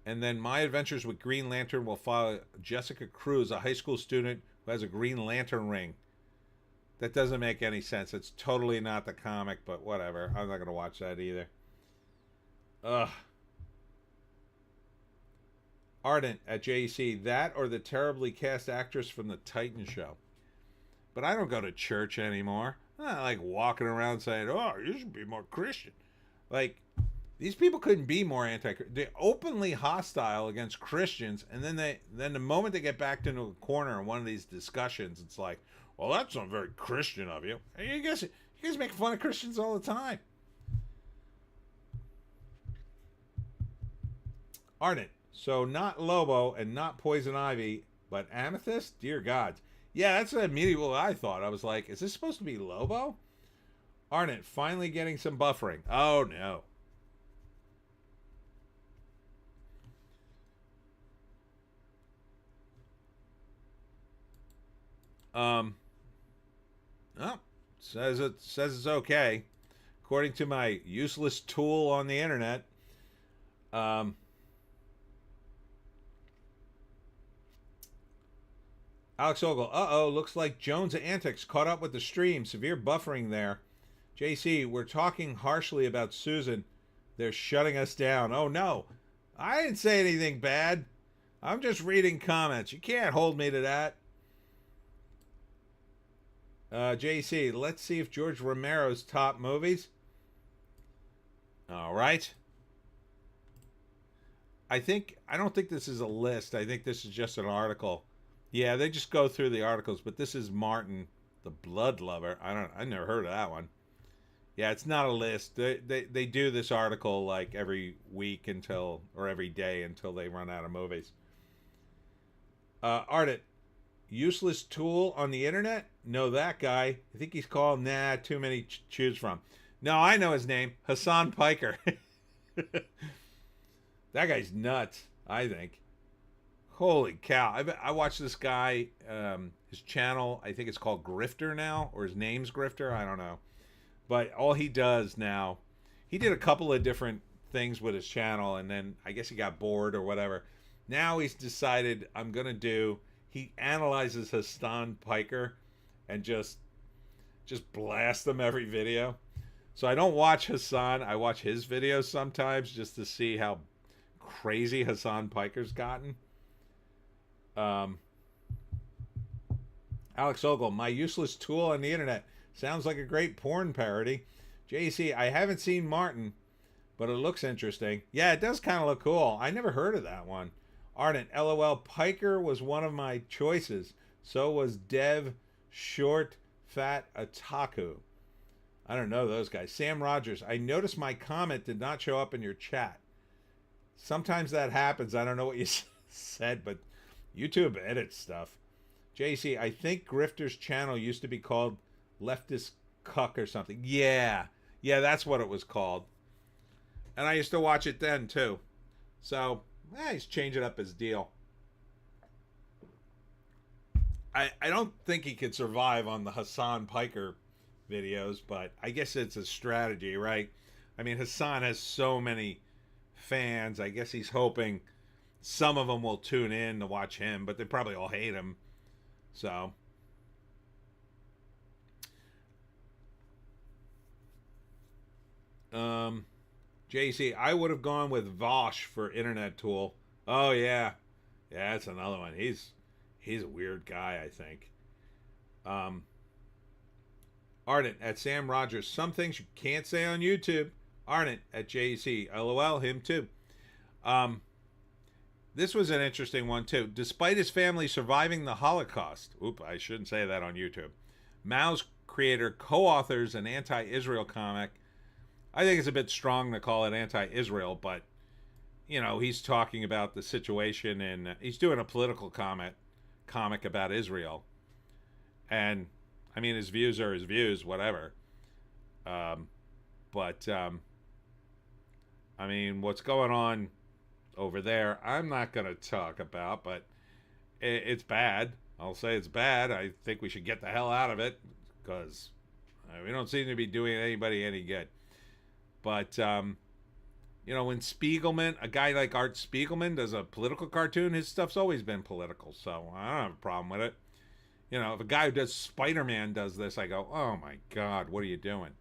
And then My Adventures with Green Lantern will follow Jessica Cruz, a high school student who has a Green Lantern ring. That doesn't make any sense. It's totally not the comic, but whatever. I'm not going to watch that either. Ugh. Ardent at JEC, that or the terribly cast actress from the Titan show. But I don't go to church anymore. I'm not like walking around saying, oh, you should be more Christian. Like, these people couldn't be more they're openly hostile against Christians, and then the moment they get backed into a corner in one of these discussions, it's like, well, that's not very Christian of you. You guys make fun of Christians all the time. Ardent. So not Lobo and not Poison Ivy, but Amethyst? Dear God. Yeah, that's immediately what I thought. I was like, is this supposed to be Lobo? Ardent, finally getting some buffering. Oh, no. Oh, says it's okay. According to my useless tool on the internet. Alex Ogle, looks like Jones Antics caught up with the stream. Severe buffering there. JC, we're talking harshly about Susan. They're shutting us down. Oh, no. I didn't say anything bad. I'm just reading comments. You can't hold me to that. JC, let's see if George Romero's top movies. All right. I don't think this is a list. I think this is just an article. Yeah, they just go through the articles, but this is Martin, the Blood Lover. I never heard of that one. Yeah, it's not a list. They do this article like every week or every day until they run out of movies. Ardent, useless tool on the internet? Know that guy. I think he's called, too many to choose from. No, I know his name. Hassan Piker. That guy's nuts, I think. Holy cow. I watched this guy, his channel, I think it's called Grifter now, or his name's Grifter, I don't know. But all he does now, he did a couple of different things with his channel, and then I guess he got bored or whatever. Now he's decided he analyzes Hassan Piker and just blasts them every video. So I don't watch Hassan, I watch his videos sometimes just to see how crazy Hassan Piker's gotten. Alex Ogle, my useless tool on the internet. Sounds like a great porn parody. JC, I haven't seen Martin, but it looks interesting. Yeah, it does kind of look cool. I never heard of that one. Ardent, LOL, Piker was one of my choices. So was Dev, Short, Fat, Otaku. I don't know those guys. Sam Rogers, I noticed my comment did not show up in your chat. Sometimes that happens. I don't know what you said, but YouTube edits stuff. JC, I think Grifter's channel used to be called Leftist Cuck or something. Yeah, that's what it was called. And I used to watch it then too. So, he's changing up his deal. I don't think he could survive on the Hassan Piker videos, but I guess it's a strategy, right? I mean, Hassan has so many fans. I guess he's hoping some of them will tune in to watch him, but they probably all hate him. So, JC, I would have gone with Vosh for internet tool. Oh yeah, that's another one. He's a weird guy, I think. Ardent at Sam Rogers. Some things you can't say on YouTube. Ardent at JC. LOL, him too. This was an interesting one too. Despite his family surviving the Holocaust, I shouldn't say that on YouTube. Mao's creator co-authors an anti-Israel comic. I think it's a bit strong to call it anti-Israel, but he's talking about the situation and he's doing a political comic about Israel. And I mean, his views are his views, whatever. Um, but I mean, what's going on over there, I'm not going to talk about, but it's bad. I'll say it's bad. I think we should get the hell out of it because we don't seem to be doing anybody any good. But, when Spiegelman, a guy like Art Spiegelman, does a political cartoon, his stuff's always been political, so I don't have a problem with it. If a guy who does Spider-Man does this, I go, oh my God, what are you doing?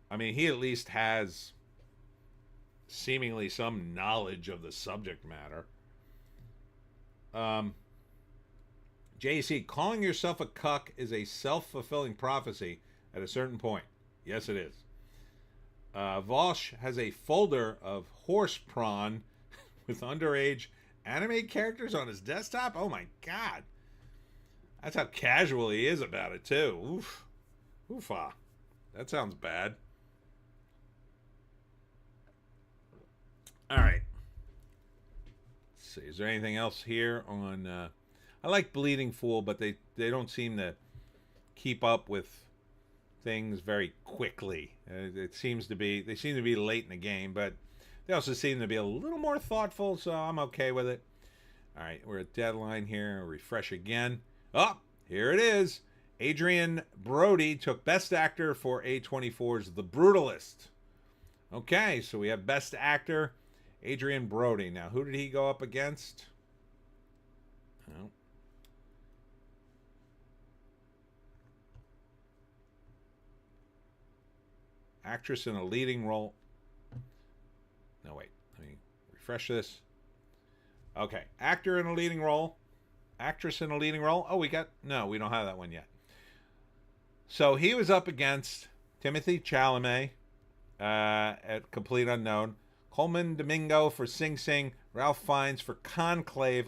I mean, he at least has seemingly some knowledge of the subject matter. JC, calling yourself a cuck is a self-fulfilling prophecy at a certain point. Yes, it is. Vosh has a folder of horse prawn with underage anime characters on his desktop. Oh my God. That's how casual he is about it, too. Oof. Oofa. That sounds bad. All right. Let's see. Is there anything else here on... I like Bleeding Fool, but they don't seem to keep up with things very quickly. It seems to be... They seem to be late in the game, but they also seem to be a little more thoughtful, so I'm okay with it. All right. We're at Deadline here. Refresh again. Oh, here it is. Adrian Brody took Best Actor for A24's The Brutalist. Okay, so we have Best Actor, Adrian Brody. Now, who did he go up against? Oh. Actress in a leading role. No, wait. Let me refresh this. Okay, actor in a leading role. Actress in a leading role. Oh, we don't have that one yet. So he was up against Timothy Chalamet at Complete Unknown, Coleman Domingo for Sing Sing, Ralph Fiennes for Conclave,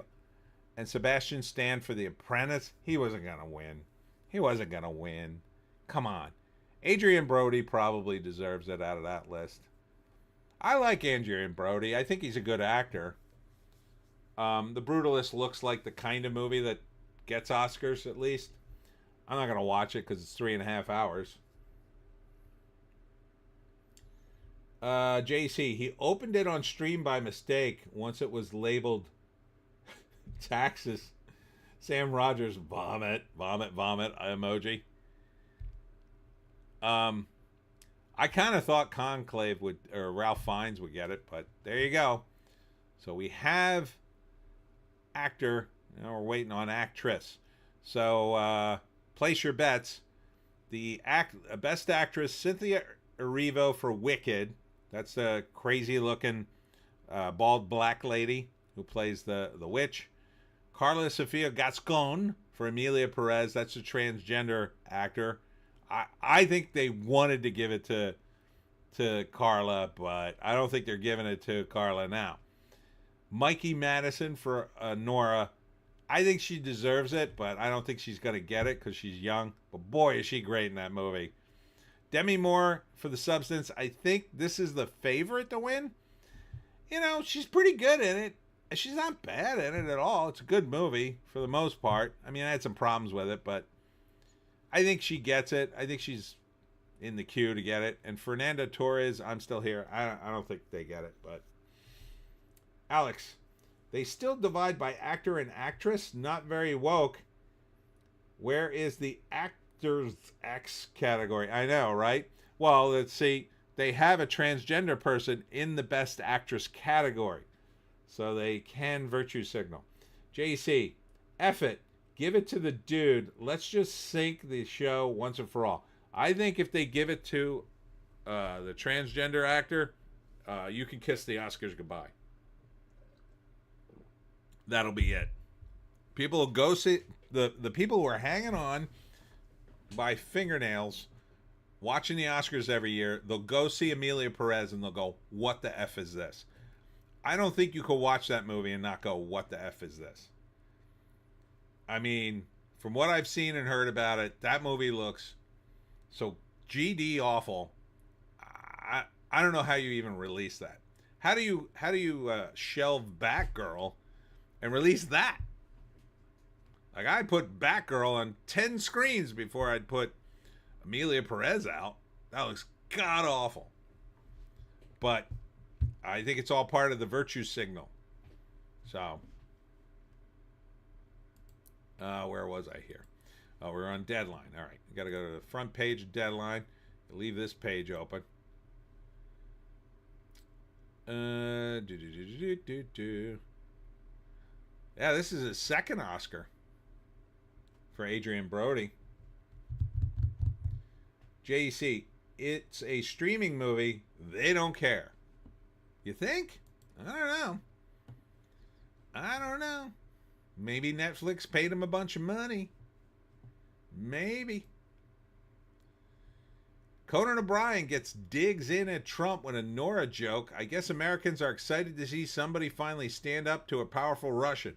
and Sebastian Stan for The Apprentice. He wasn't going to win. Come on. Adrian Brody probably deserves it out of that list. I like Adrian Brody. I think he's a good actor. The Brutalist looks like the kind of movie that gets Oscars, at least. I'm not going to watch it because it's 3.5 hours. JC, he opened it on stream by mistake once it was labeled taxes. Sam Rogers, vomit emoji. I kind of thought Conclave or Ralph Fiennes would get it, but there you go. So we have actor. We're waiting on actress. So place your bets. The Best Actress, Cynthia Erivo for Wicked. That's the crazy-looking bald black lady who plays the witch. Carla Sofia Gascon for Emilia Perez. That's a transgender actor. I think they wanted to give it to Carla, but I don't think they're giving it to Carla now. Mikey Madison for Nora. I think she deserves it, but I don't think she's going to get it because she's young. But boy, is she great in that movie. Demi Moore for The Substance. I think this is the favorite to win. She's pretty good in it. She's not bad in it at all. It's a good movie for the most part. I mean, I had some problems with it, but I think she gets it. I think she's in the queue to get it. And Fernanda Torres, I'm still here. I don't think they get it, but Alex, they still divide by actor and actress. Not very woke. Where is the actors X category? I know, right? Well, let's see. They have a transgender person in the Best Actress category, so they can virtue signal. JC, F it. Give it to the dude. Let's just sink the show once and for all. I think if they give it to the transgender actor, you can kiss the Oscars goodbye. That'll be it. People will go see the people who are hanging on by fingernails, watching the Oscars every year. They'll go see Emilia Perez and they'll go, "What the F is this?" I don't think you could watch that movie and not go, "What the F is this?" I mean, from what I've seen and heard about it, that movie looks so GD awful. I don't know how you even release that. How do you shelve Batgirl and release that? Like, I'd put Batgirl on 10 screens before I'd put Amelia Perez out. That looks god awful. But I think it's all part of the virtue signal. So, where was I here? Oh, we're on Deadline. All right, you got to go to the front page of Deadline. Leave this page open. Yeah, this is his second Oscar for Adrian Brody. JC, it's a streaming movie. They don't care. You think? I don't know. Maybe Netflix paid him a bunch of money. Maybe. Conan O'Brien digs in at Trump with a Nora joke. I guess Americans are excited to see somebody finally stand up to a powerful Russian.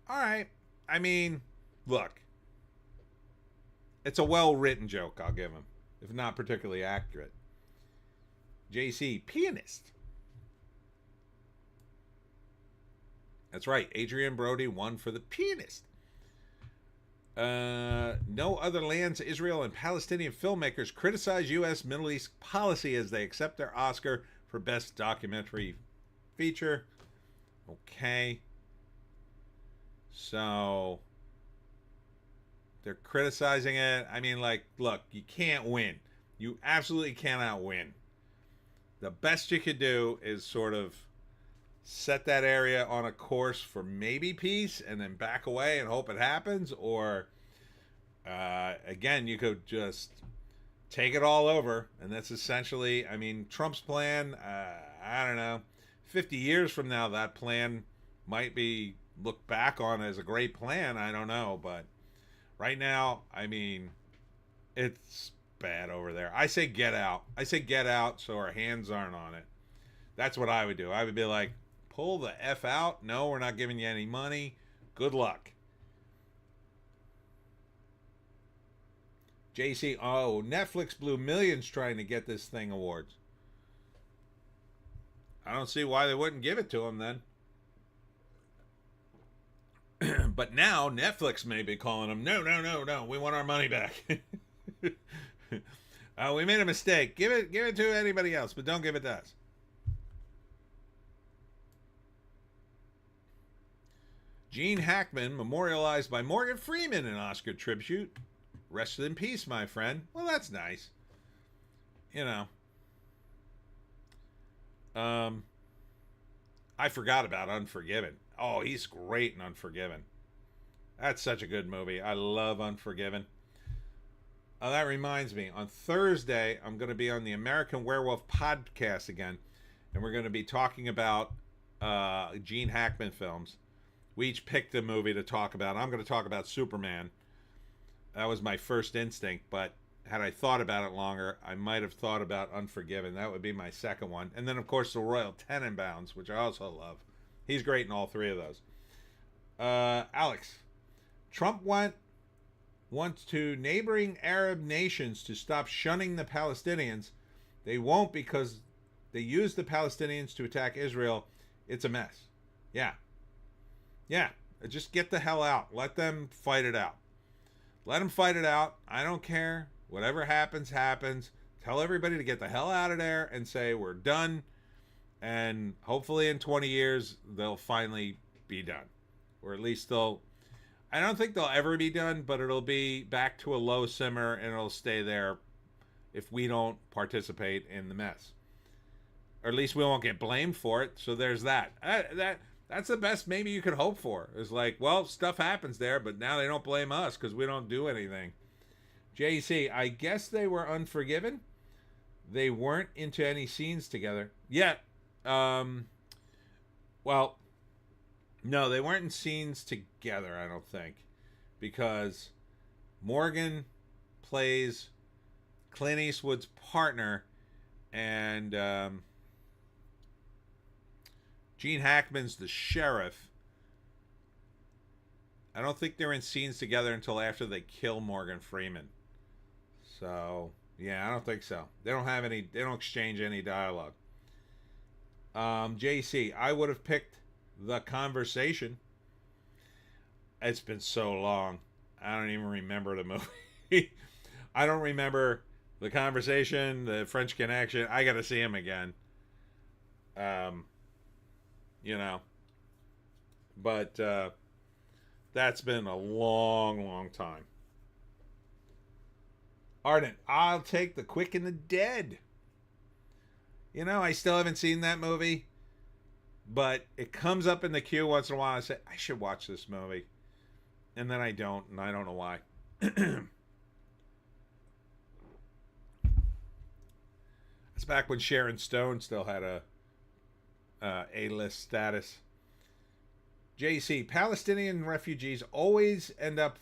All right. I mean, look. It's a well-written joke, I'll give him, if not particularly accurate. JC, pianist. That's right. Adrian Brody won for The Pianist. No other lands, Israel and Palestinian filmmakers criticize U.S. Middle East policy as they accept their Oscar for Best Documentary Feature. Okay. So, they're criticizing it. I mean, like, look, you can't win. You absolutely cannot win. The best you could do is sort of set that area on a course for maybe peace and then back away and hope it happens. Or, again, you could just take it all over. And that's essentially, I mean, Trump's plan, I don't know, 50 years from now, that plan might be looked back on as a great plan. I don't know. But right now, I mean, it's bad over there. I say get out. I say get out so our hands aren't on it. That's what I would do. I would be like, pull the F out. No, we're not giving you any money. Good luck. JC, oh, Netflix blew millions trying to get this thing awards. I don't see why they wouldn't give it to him then. But now Netflix may be calling them, no, we want our money back. We made a mistake. Give it to anybody else, but don't give it to us. Gene Hackman memorialized by Morgan Freeman in Oscar tribute. Rest in peace, my friend. Well, that's nice. You know. I forgot about Unforgiven. Oh, he's great in Unforgiven. That's such a good movie. I love Unforgiven. Oh, that reminds me. On Thursday, I'm going to be on the American Werewolf podcast again. And we're going to be talking about Gene Hackman films. We each picked a movie to talk about. I'm going to talk about Superman. That was my first instinct. But had I thought about it longer, I might have thought about Unforgiven. That would be my second one. And then, of course, The Royal Tenenbaums, which I also love. He's great in all three of those. Alex, Trump wants to neighboring Arab nations to stop shunning the Palestinians. They won't because they use the Palestinians to attack Israel. It's a mess. Yeah. Just get the hell out. Let them fight it out. Let them fight it out. I don't care. Whatever happens, happens. Tell everybody to get the hell out of there and say we're done. And hopefully in 20 years, they'll finally be done. Or at least I don't think they'll ever be done, but it'll be back to a low simmer and it'll stay there if we don't participate in the mess. Or at least we won't get blamed for it. So there's that. That's the best maybe you could hope for. It's like, well, stuff happens there, but now they don't blame us because we don't do anything. JC, I guess they were Unforgiven. They weren't into any scenes together. Yeah. Well, no, they weren't in scenes together, I don't think. Because Morgan plays Clint Eastwood's partner and Gene Hackman's the sheriff. I don't think they're in scenes together until after they kill Morgan Freeman. So, yeah, I don't think so. They don't exchange any dialogue. JC, I would have picked The Conversation. It's been so long. I don't even remember the movie. I don't remember the conversation, the French connection. I got to see him again. Um, you know, but that's been a long, long time. Ardent, I'll take The Quick and the Dead. You know, I still haven't seen that movie, but it comes up in the queue once in a while. I say, I should watch this movie. And then I don't, and I don't know why. It's back when Sharon Stone still had a A-list status. JC, Palestinian refugees always end up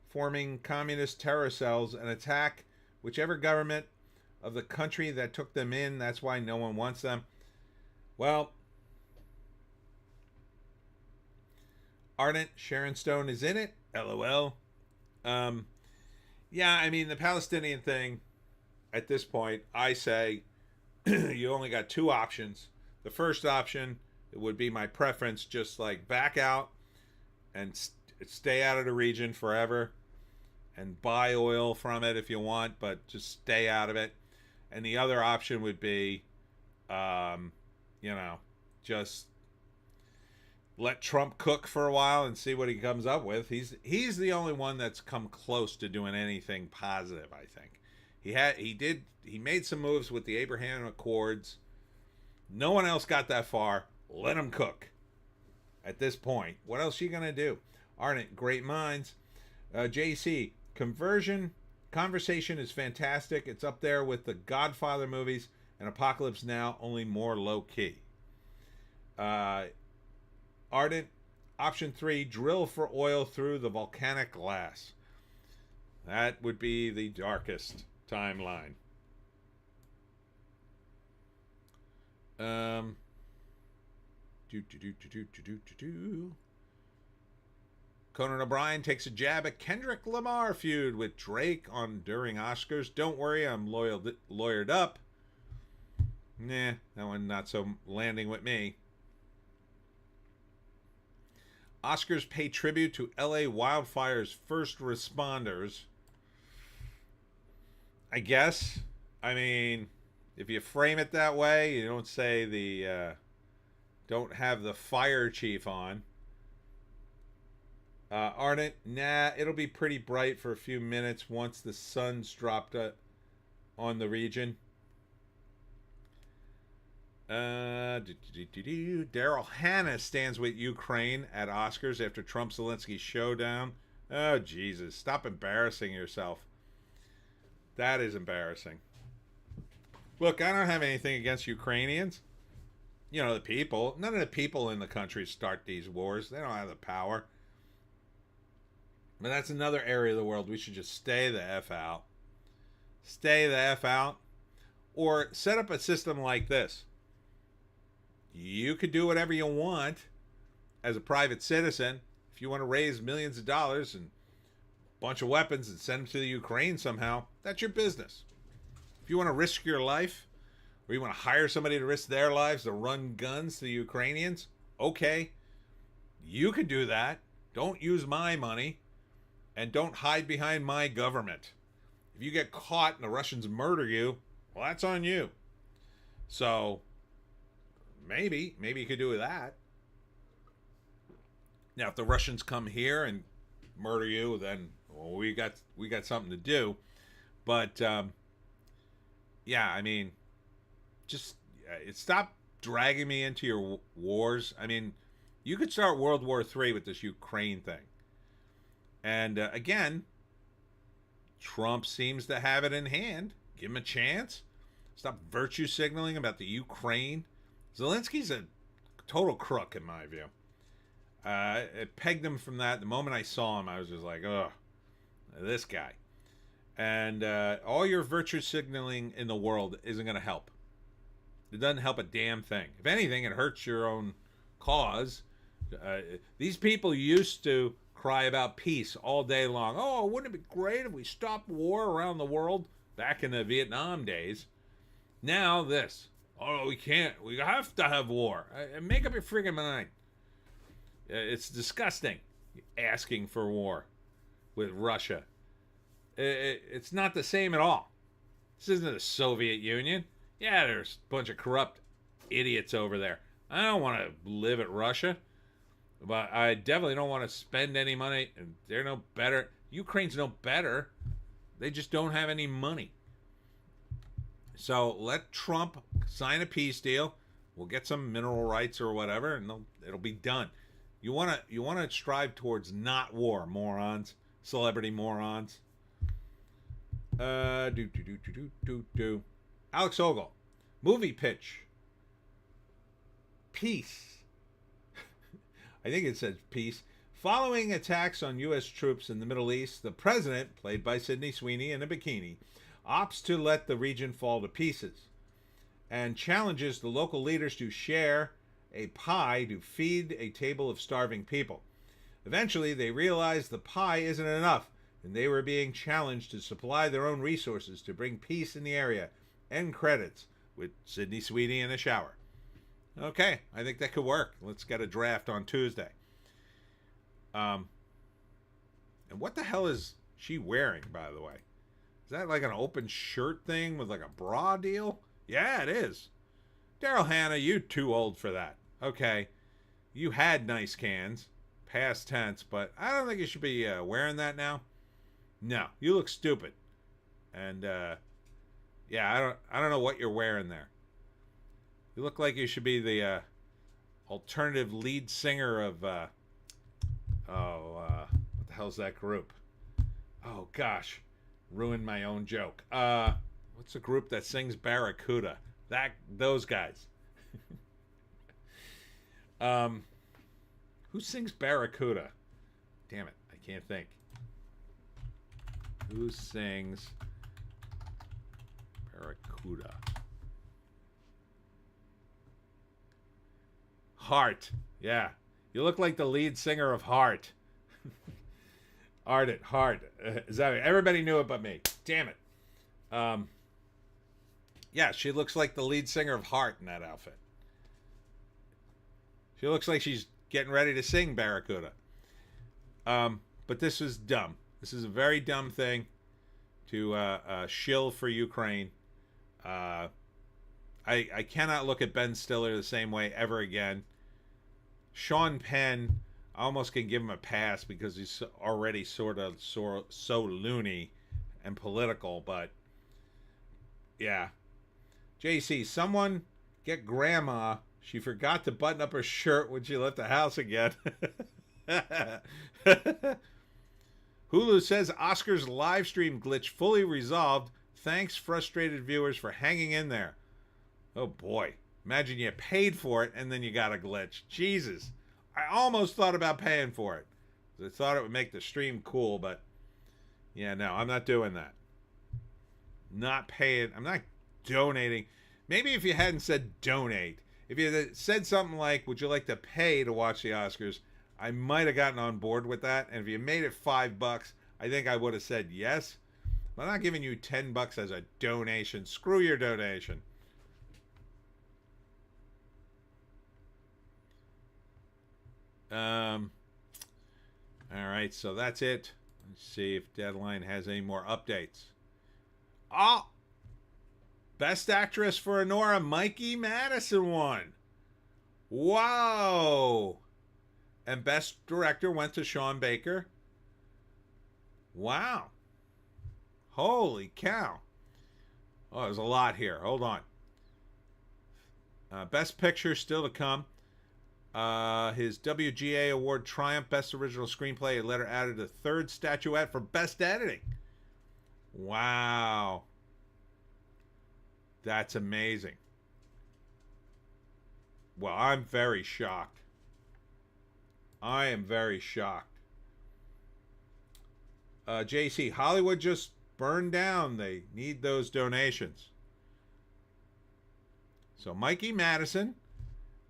forming communist terror cells and attack whichever government of the country that took them in. That's why no one wants them. Well, Ardent, Sharon Stone is in it. LOL. Yeah, I mean, the Palestinian thing, at this point, I say you only got two options. The first option, it would be my preference, just like back out and stay out of the region forever and buy oil from it if you want, but just stay out of it. And the other option would be, just let Trump cook for a while and see what he comes up with. He's the only one that's come close to doing anything positive, I think. He made some moves with the Abraham Accords. No one else got that far. Let him cook. At this point, what else are you gonna do? Ardent, great minds. JC, Conversation is fantastic. It's up there with the Godfather movies and Apocalypse Now, only more low key. Ardent, option 3, drill for oil through the volcanic glass. That would be the darkest timeline. Conan O'Brien takes a jab at Kendrick Lamar feud with Drake on during Oscars. Don't worry, I'm lawyered up. Nah, that one not so landing with me. Oscars pay tribute to LA wildfires first responders. I guess. I mean, if you frame it that way, you don't say don't have the fire chief on. Ardent, nah, it'll be pretty bright for a few minutes once the sun's dropped on the region. Daryl Hannah stands with Ukraine at Oscars after Trump-Zelensky showdown. Oh, Jesus. Stop embarrassing yourself. That is embarrassing. Look, I don't have anything against Ukrainians. You know, the people. None of the people in the country start these wars. They don't have the power. But that's another area of the world we should just stay the F out. Stay the F out. Or set up a system like this. You could do whatever you want as a private citizen. If you want to raise millions of dollars and a bunch of weapons and send them to the Ukraine somehow, that's your business. If you want to risk your life, or you want to hire somebody to risk their lives to run guns to the Ukrainians, okay, you could do that. Don't use my money, and don't hide behind my government. If you get caught and the Russians murder you, well, that's on you. So maybe you could do that. Now, if the Russians come here and murder you, then well, we got something to do. But yeah, I mean, just stop dragging me into your wars. I mean, you could start World War III with this Ukraine thing. And again, Trump seems to have it in hand. Give him a chance. Stop virtue signaling about the Ukraine. Zelensky's a total crook, in my view. It pegged him from that. The moment I saw him, I was just like, ugh, this guy. And all your virtue signaling in the world isn't going to help. It doesn't help a damn thing. If anything, it hurts your own cause. These people used to cry about peace all day long. Oh, wouldn't it be great if we stopped war around the world back in the Vietnam days? Now this. Oh, we can't. We have to have war. Make up your freaking mind. It's disgusting. asking for war with Russia. It's not the same at all. This isn't the Soviet Union. Yeah, there's a bunch of corrupt idiots over there. I don't want to live at Russia, but I definitely don't want to spend any money. And they're no better. Ukraine's no better. They just don't have any money. So let Trump sign a peace deal. We'll get some mineral rights or whatever, and it'll be done. You wanna strive towards not war, morons, celebrity morons. Alex Ogle, movie pitch. Peace. I think it says peace. Following attacks on U.S. troops in the Middle East, the president, played by Sydney Sweeney in a bikini, opts to let the region fall to pieces and challenges the local leaders to share a pie to feed a table of starving people. Eventually, they realize the pie isn't enough, and they were being challenged to supply their own resources to bring peace in the area. End credits with Sydney Sweeney in a shower. Okay, I think that could work. Let's get a draft on Tuesday. And what the hell is she wearing, by the way? Is that like an open shirt thing with like a bra deal? Yeah, it is. Daryl Hannah, you too old for that. Okay, you had nice cans, past tense, but I don't think you should be wearing that now. No, you look stupid. And yeah, I don't know what you're wearing there. You look like you should be the alternative lead singer of what the hell's that group? Oh gosh, ruined my own joke. What's the group that sings Barracuda? Those guys. Who sings Barracuda? Damn it, I can't think. Who sings Barracuda? Heart. Yeah. You look like the lead singer of Heart. Heart. Is that everybody knew it but me? Damn it. Yeah, she looks like the lead singer of Heart in that outfit. She looks like she's getting ready to sing Barracuda. But this is dumb. This is a very dumb thing to shill for Ukraine. I cannot look at Ben Stiller the same way ever again. Sean Penn, I almost can give him a pass because he's already sort of so loony and political, but yeah. JC, someone get grandma. She forgot to button up her shirt when she left the house again. Hulu says Oscars live stream glitch fully resolved. Thanks, frustrated viewers, for hanging in there. Oh boy. Imagine you paid for it and then you got a glitch. Jesus. I almost thought about paying for it. I thought it would make the stream cool, but yeah, no, I'm not doing that. Not paying. I'm not donating. Maybe if you hadn't said donate, if you had said something like, would you like to pay to watch the Oscars, I might have gotten on board with that. And if you made it $5, I think I would have said yes. But I'm not giving you $10 as a donation. Screw your donation. All right, so that's it. Let's see if Deadline has any more updates. Oh, Best Actress for Honora, Mikey Madison won. Wow. And Best Director went to Sean Baker. Wow. Holy cow. Oh, there's a lot here. Hold on. Best Picture still to come. His WGA Award triumph, Best Original Screenplay, a letter added a third statuette for Best Editing. Wow. That's amazing. Well, I'm very shocked. I am very shocked. JC, Hollywood just burned down. They need those donations. So Mikey Madison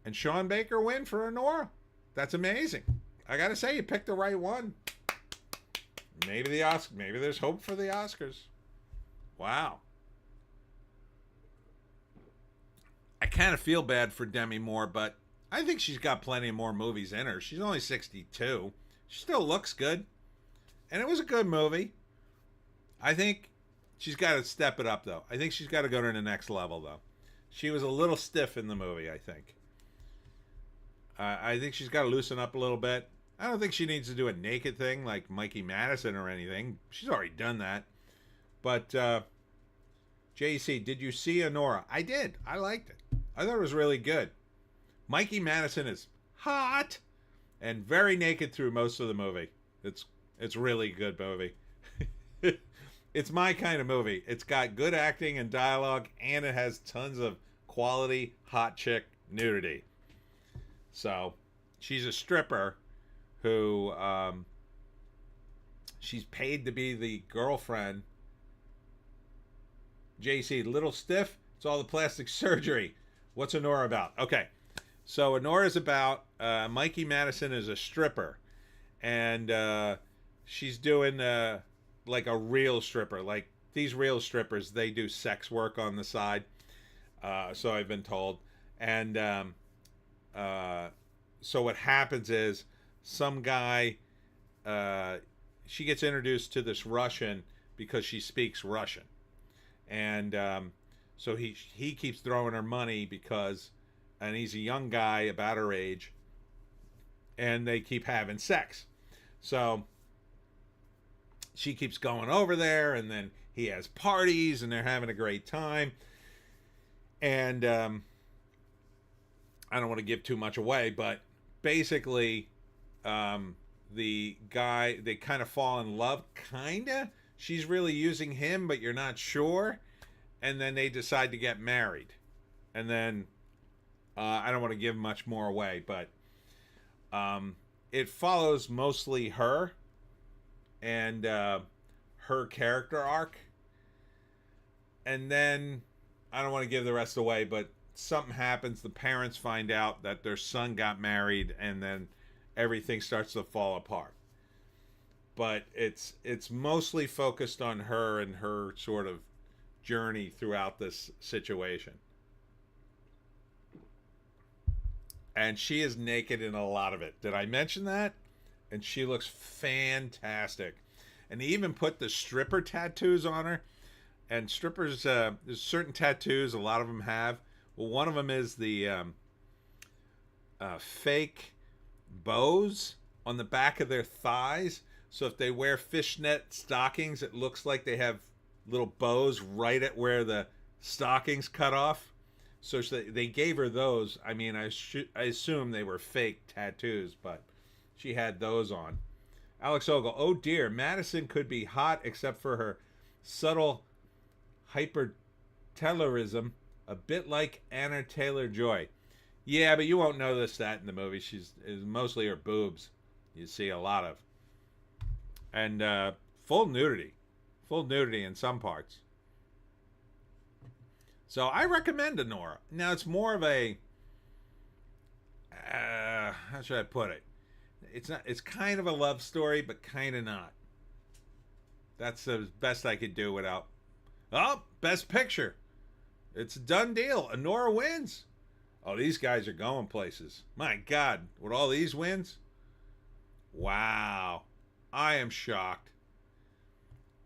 and Sean Baker win for Honora. That's amazing. I gotta say, you picked the right one. Maybe the Oscar. Maybe there's hope for the Oscars. Wow. I kind of feel bad for Demi Moore, but I think she's got plenty more movies in her. She's only 62. She still looks good. And it was a good movie. I think she's got to step it up, though. I think she's got to go to the next level, though. She was a little stiff in the movie, I think. I think she's got to loosen up a little bit. I don't think she needs to do a naked thing like Mikey Madison or anything. She's already done that. But, JC, did you see Honora? I did. I liked it. I thought it was really good. Mikey Madison is hot and very naked through most of the movie. It's really a good movie. It's my kind of movie. It's got good acting and dialogue, and it has tons of quality hot chick nudity. So, she's a stripper who, she's paid to be the girlfriend. JC, little stiff? It's all the plastic surgery. What's Honora about? Okay, so Honora's about, Mikey Madison is a stripper. And, she's doing, like a real stripper. Like, these real strippers, they do sex work on the side. So I've been told. And, so what happens is some guy, she gets introduced to this Russian because she speaks Russian. And so he keeps throwing her money because, and he's a young guy about her age, and they keep having sex. So she keeps going over there, and then he has parties, and they're having a great time. And I don't want to give too much away, but basically, the guy, they kind of fall in love, kinda. She's really using him, but you're not sure. And then they decide to get married. And then, I don't want to give much more away, but it follows mostly her and her character arc. And then, I don't want to give the rest away, but something happens. The parents find out that their son got married, and then everything starts to fall apart. But it's mostly focused on her and her sort of journey throughout this situation. And she is naked in a lot of it. Did I mention that? And she looks fantastic. And they even put the stripper tattoos on her. And strippers, there's certain tattoos, a lot of them have. Well, one of them is the fake bows on the back of their thighs. So if they wear fishnet stockings, it looks like they have little bows right at where the stockings cut off. So they gave her those. I mean, I assume they were fake tattoos, but she had those on. Alex Ogle, oh dear, Madison could be hot except for her subtle hypertelorism, a bit like Anna Taylor-Joy. Yeah, but you won't notice that in the movie. It's mostly her boobs. You see a lot of. And full nudity in some parts. So I recommend Honora. Now it's more of a, how should I put it? It's kind of a love story, but kind of not. That's the best I could do without. Oh, best picture. It's a done deal. Honora wins. Oh, these guys are going places. My God, with all these wins? Wow. I am shocked.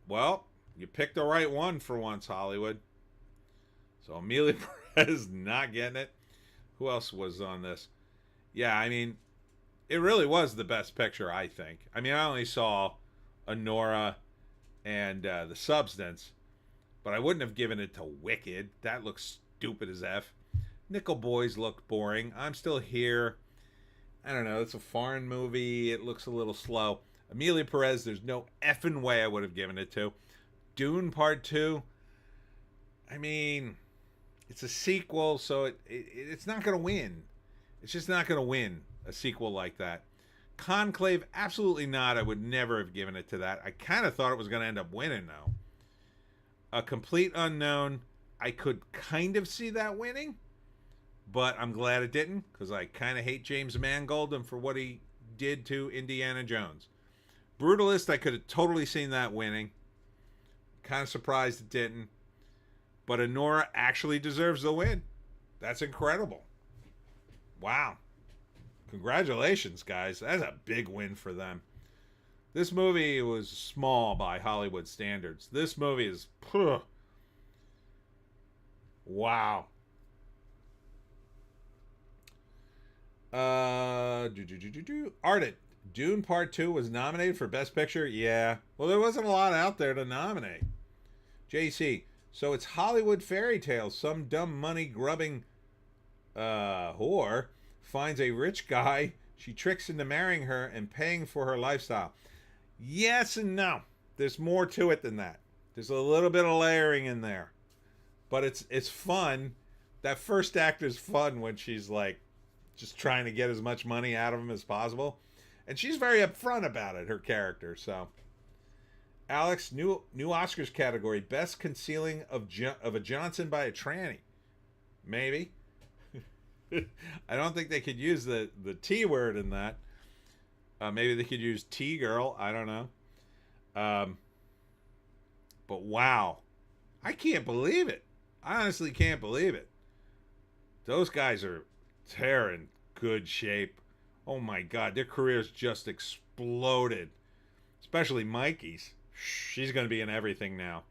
Well, you picked the right one for once, Hollywood. So Amelia Perez not getting it. Who else was on this? Yeah, I mean, it really was the best picture, I think. I mean, I only saw Honora and The Substance, but I wouldn't have given it to Wicked. That looks stupid as F. Nickel Boys looked boring. I'm Still Here. I don't know. It's a foreign movie. It looks a little slow. Amelia Perez, there's no effing way I would have given it to. Dune Part 2. I mean, it's a sequel, so it's not going to win. It's just not going to win a sequel like that. Conclave, absolutely not. I would never have given it to that. I kind of thought it was going to end up winning, though. A Complete Unknown, I could kind of see that winning, but I'm glad it didn't, because I kind of hate James Mangold and for what he did to Indiana Jones. Brutalist, I could have totally seen that winning. Kind of surprised it didn't. But Honora actually deserves the win. That's incredible. Wow. Congratulations, guys. That's a big win for them. This movie was small by Hollywood standards. This movie is, wow. Ardent. Dune Part 2 was nominated for Best Picture? Yeah. Well, there wasn't a lot out there to nominate. JC. So it's Hollywood fairy tales. Some dumb money grubbing whore finds a rich guy. She tricks into marrying her and paying for her lifestyle. Yes and no. There's more to it than that. There's a little bit of layering in there. But it's fun. That first act is fun when she's like just trying to get as much money out of him as possible. And she's very upfront about it, her character. So, Alex, new Oscars category: Best Concealing of a Johnson by a Tranny. Maybe. I don't think they could use the T word in that. Maybe they could use T girl. I don't know. But wow, I can't believe it. I honestly can't believe it. Those guys they're in good shape. Oh my God, their careers just exploded. Especially Mikey's. She's going to be in everything now.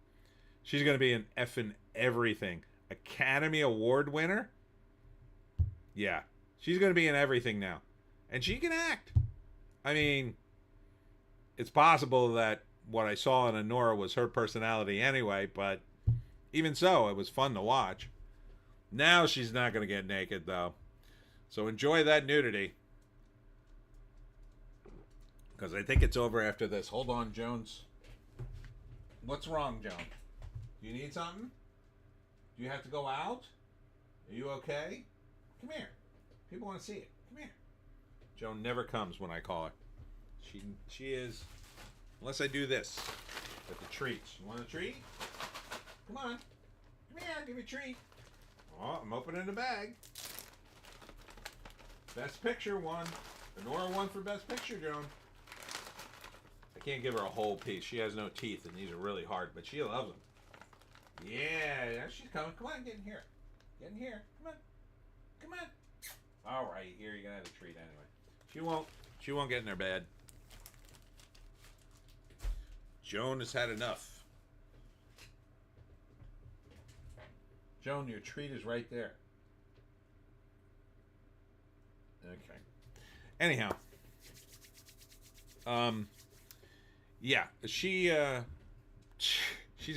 She's going to be in effing everything. Academy Award winner? Yeah, she's going to be in everything now. And she can act. I mean, it's possible that what I saw in Honora was her personality anyway, but even so, it was fun to watch. Now she's not going to get naked, though. So enjoy that nudity. Because I think it's over after this. Hold on, Jones. What's wrong, Joan? Do you need something? Do you have to go out? Are you okay? Come here. People want to see it. Come here. Joan never comes when I call her. She is, unless I do this with the treats. You want a treat? Come on. Come here, I'll give you a treat. Oh, I'm opening the bag. Best Picture won. Honora won for Best Picture, Joan. I can't give her a whole piece. She has no teeth, and these are really hard, but she loves them. Yeah, she's coming. Come on, get in here. Get in here. Come on. Come on. All right, here, you're going to have a treat anyway. She won't get in her bed. Joan has had enough. Joan, your treat is right there. Okay. Anyhow. Yeah, she's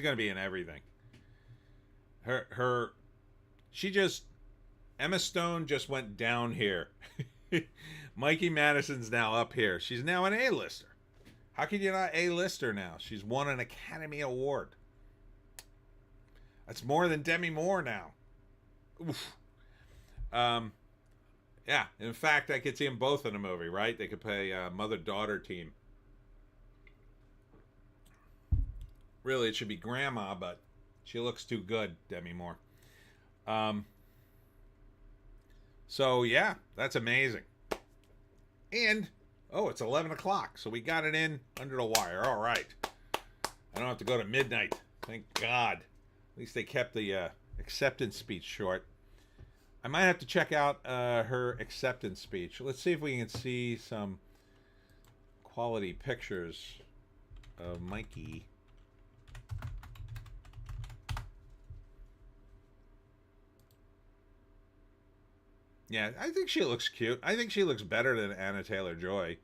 gonna be in everything. Emma Stone just went down here. Mikey Madison's now up here. She's now an A-lister. How can you not A-list her now? She's won an Academy Award. That's more than Demi Moore now. Oof. Yeah, in fact, I could see them both in a movie, right? They could play a mother-daughter team. Really, it should be Grandma, but she looks too good, Demi Moore. So, yeah, that's amazing. And, it's 11 o'clock, so we got it in under the wire. All right. I don't have to go to midnight. Thank God. At least they kept the acceptance speech short. I might have to check out her acceptance speech. Let's see if we can see some quality pictures of Mikey. Yeah, I think she looks cute. I think she looks better than Anna Taylor-Joy.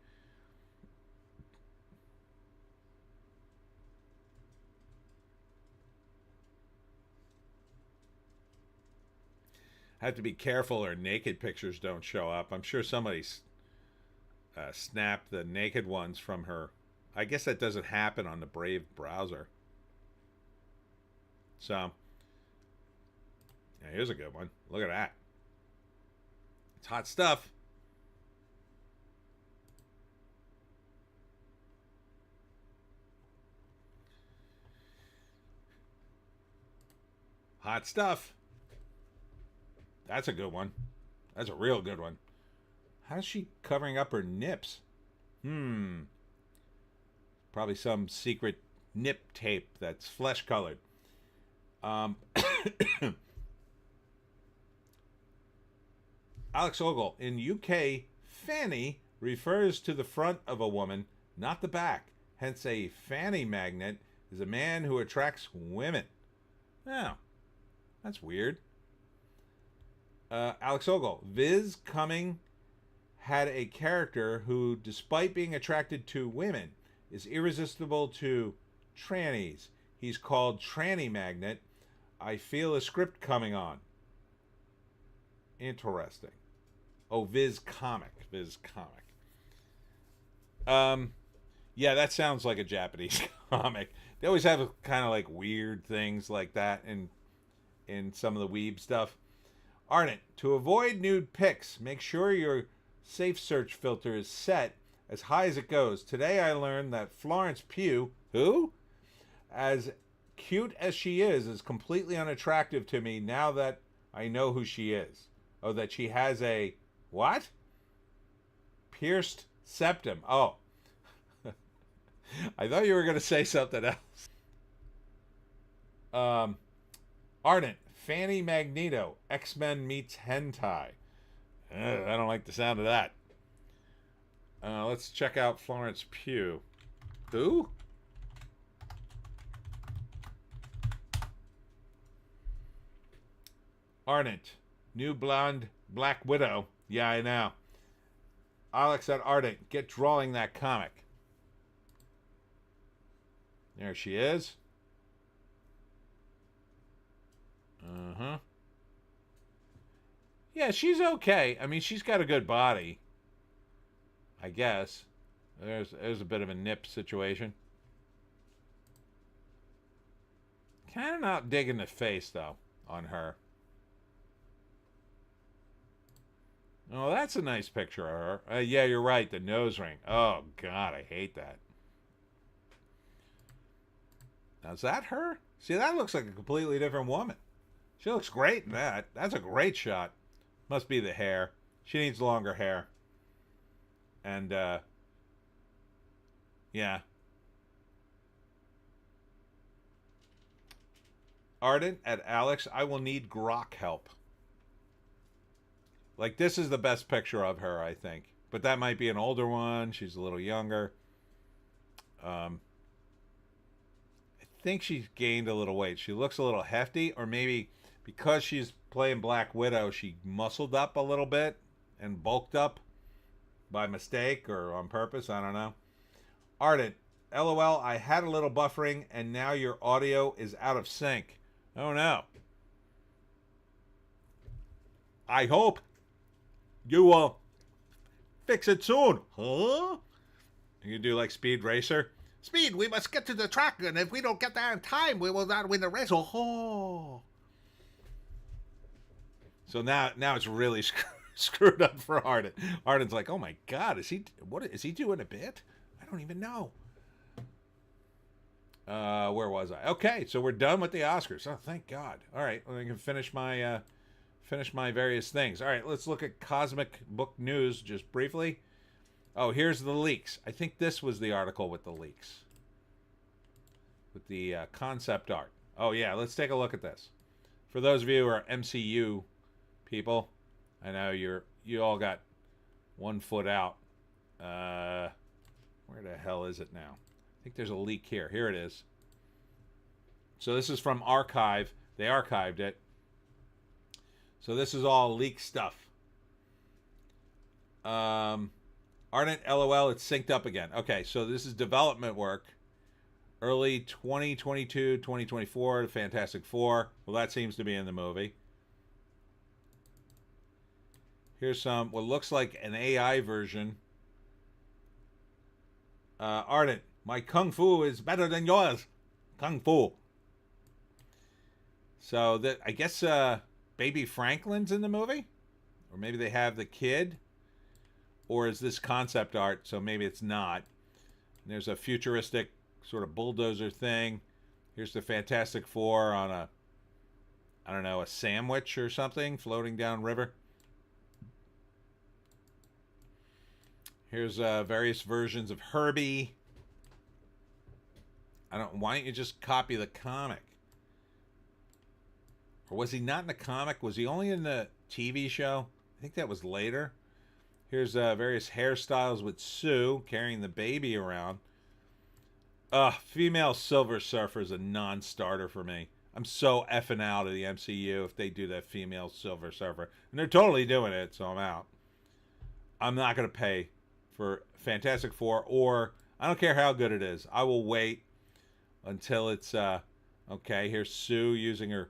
I have to be careful or naked pictures don't show up. I'm sure somebody snapped the naked ones from her. I guess that doesn't happen on the Brave browser. So, yeah, here's a good one. Look at that. It's hot stuff. Hot stuff. That's a good one. That's a real good one. How's she covering up her nips? Probably some secret nip tape that's flesh colored. Alex Ogle, in UK, fanny refers to the front of a woman, not the back. Hence, a fanny magnet is a man who attracts women. Oh, that's weird. Alex Ogle. Viz Cumming had a character who, despite being attracted to women, is irresistible to trannies. He's called Tranny Magnet. I feel a script coming on. Interesting. Oh, Viz Comic. Viz Comic. Yeah, that sounds like a Japanese comic. They always have kind of like weird things like that in some of the weeb stuff. Ardent, to avoid nude pics, make sure your safe search filter is set as high as it goes. Today I learned that Florence Pugh, who? As cute as she is completely unattractive to me now that I know who she is. Oh, that she has a, what? Pierced septum. Oh. I thought you were going to say something else. Ardent, Fanny Magneto, X-Men meets hentai. I don't like the sound of that. Let's check out Florence Pugh. Who? Ardent, new blonde Black Widow. Yeah, I know. Alex at Ardent, get drawing that comic. There she is. Uh-huh. Yeah, she's okay. I mean, she's got a good body. I guess. There's a bit of a nip situation. Kind of not digging the face, though, on her. Oh, that's a nice picture of her. Yeah, you're right. The nose ring. Oh, God, I hate that. Now, is that her? See, that looks like a completely different woman. She looks great in that. That's a great shot. Must be the hair. She needs longer hair. And, yeah. Ardent at Alex, I will need grok help. Like, this is the best picture of her, I think. But that might be an older one. She's a little younger. I think she's gained a little weight. She looks a little hefty, or maybe because she's playing Black Widow, she muscled up a little bit and bulked up by mistake or on purpose. I don't know. Ardent, LOL, I had a little buffering and now your audio is out of sync. Oh no. I hope you will fix it soon. Huh? You do like Speed Racer? Speed, we must get to the track, and if we don't get there in time, we will not win the race. Oh. So now it's really screwed up for Ardent. Ardent's like, oh my God, is he doing a bit? I don't even know. Where was I? Okay, so we're done with the Oscars. Oh, thank God. All right, well, I can finish my various things. All right, let's look at Cosmic Book News just briefly. Oh, here's the leaks. I think this was the article with the leaks. With the concept art. Oh, yeah, let's take a look at this. For those of you who are MCU people, I know you all got one foot out. Where the hell is it now? I think there's a leak here. Here it is. So this is from Archive. They archived it. So this is all leaked stuff. Ardent LOL, it's synced up again. Okay, so this is development work. Early 2022, 2024, Fantastic Four. Well, that seems to be in the movie. Here's some, what looks like an AI version. Ardent, my Kung Fu is better than yours. Kung Fu. So, that I guess Baby Franklin's in the movie? Or maybe they have the kid? Or is this concept art, so maybe it's not. And there's a futuristic sort of bulldozer thing. Here's the Fantastic Four on a, I don't know, a sandwich or something floating down river. Here's various versions of Herbie. Why don't you just copy the comic? Or was he not in the comic? Was he only in the TV show? I think that was later. Here's various hairstyles with Sue carrying the baby around. Female Silver Surfer is a non-starter for me. I'm so effing out of the MCU if they do that female Silver Surfer. And they're totally doing it, so I'm out. I'm not going to pay for Fantastic Four, or I don't care how good it is. I will wait until it's, okay, here's Sue using her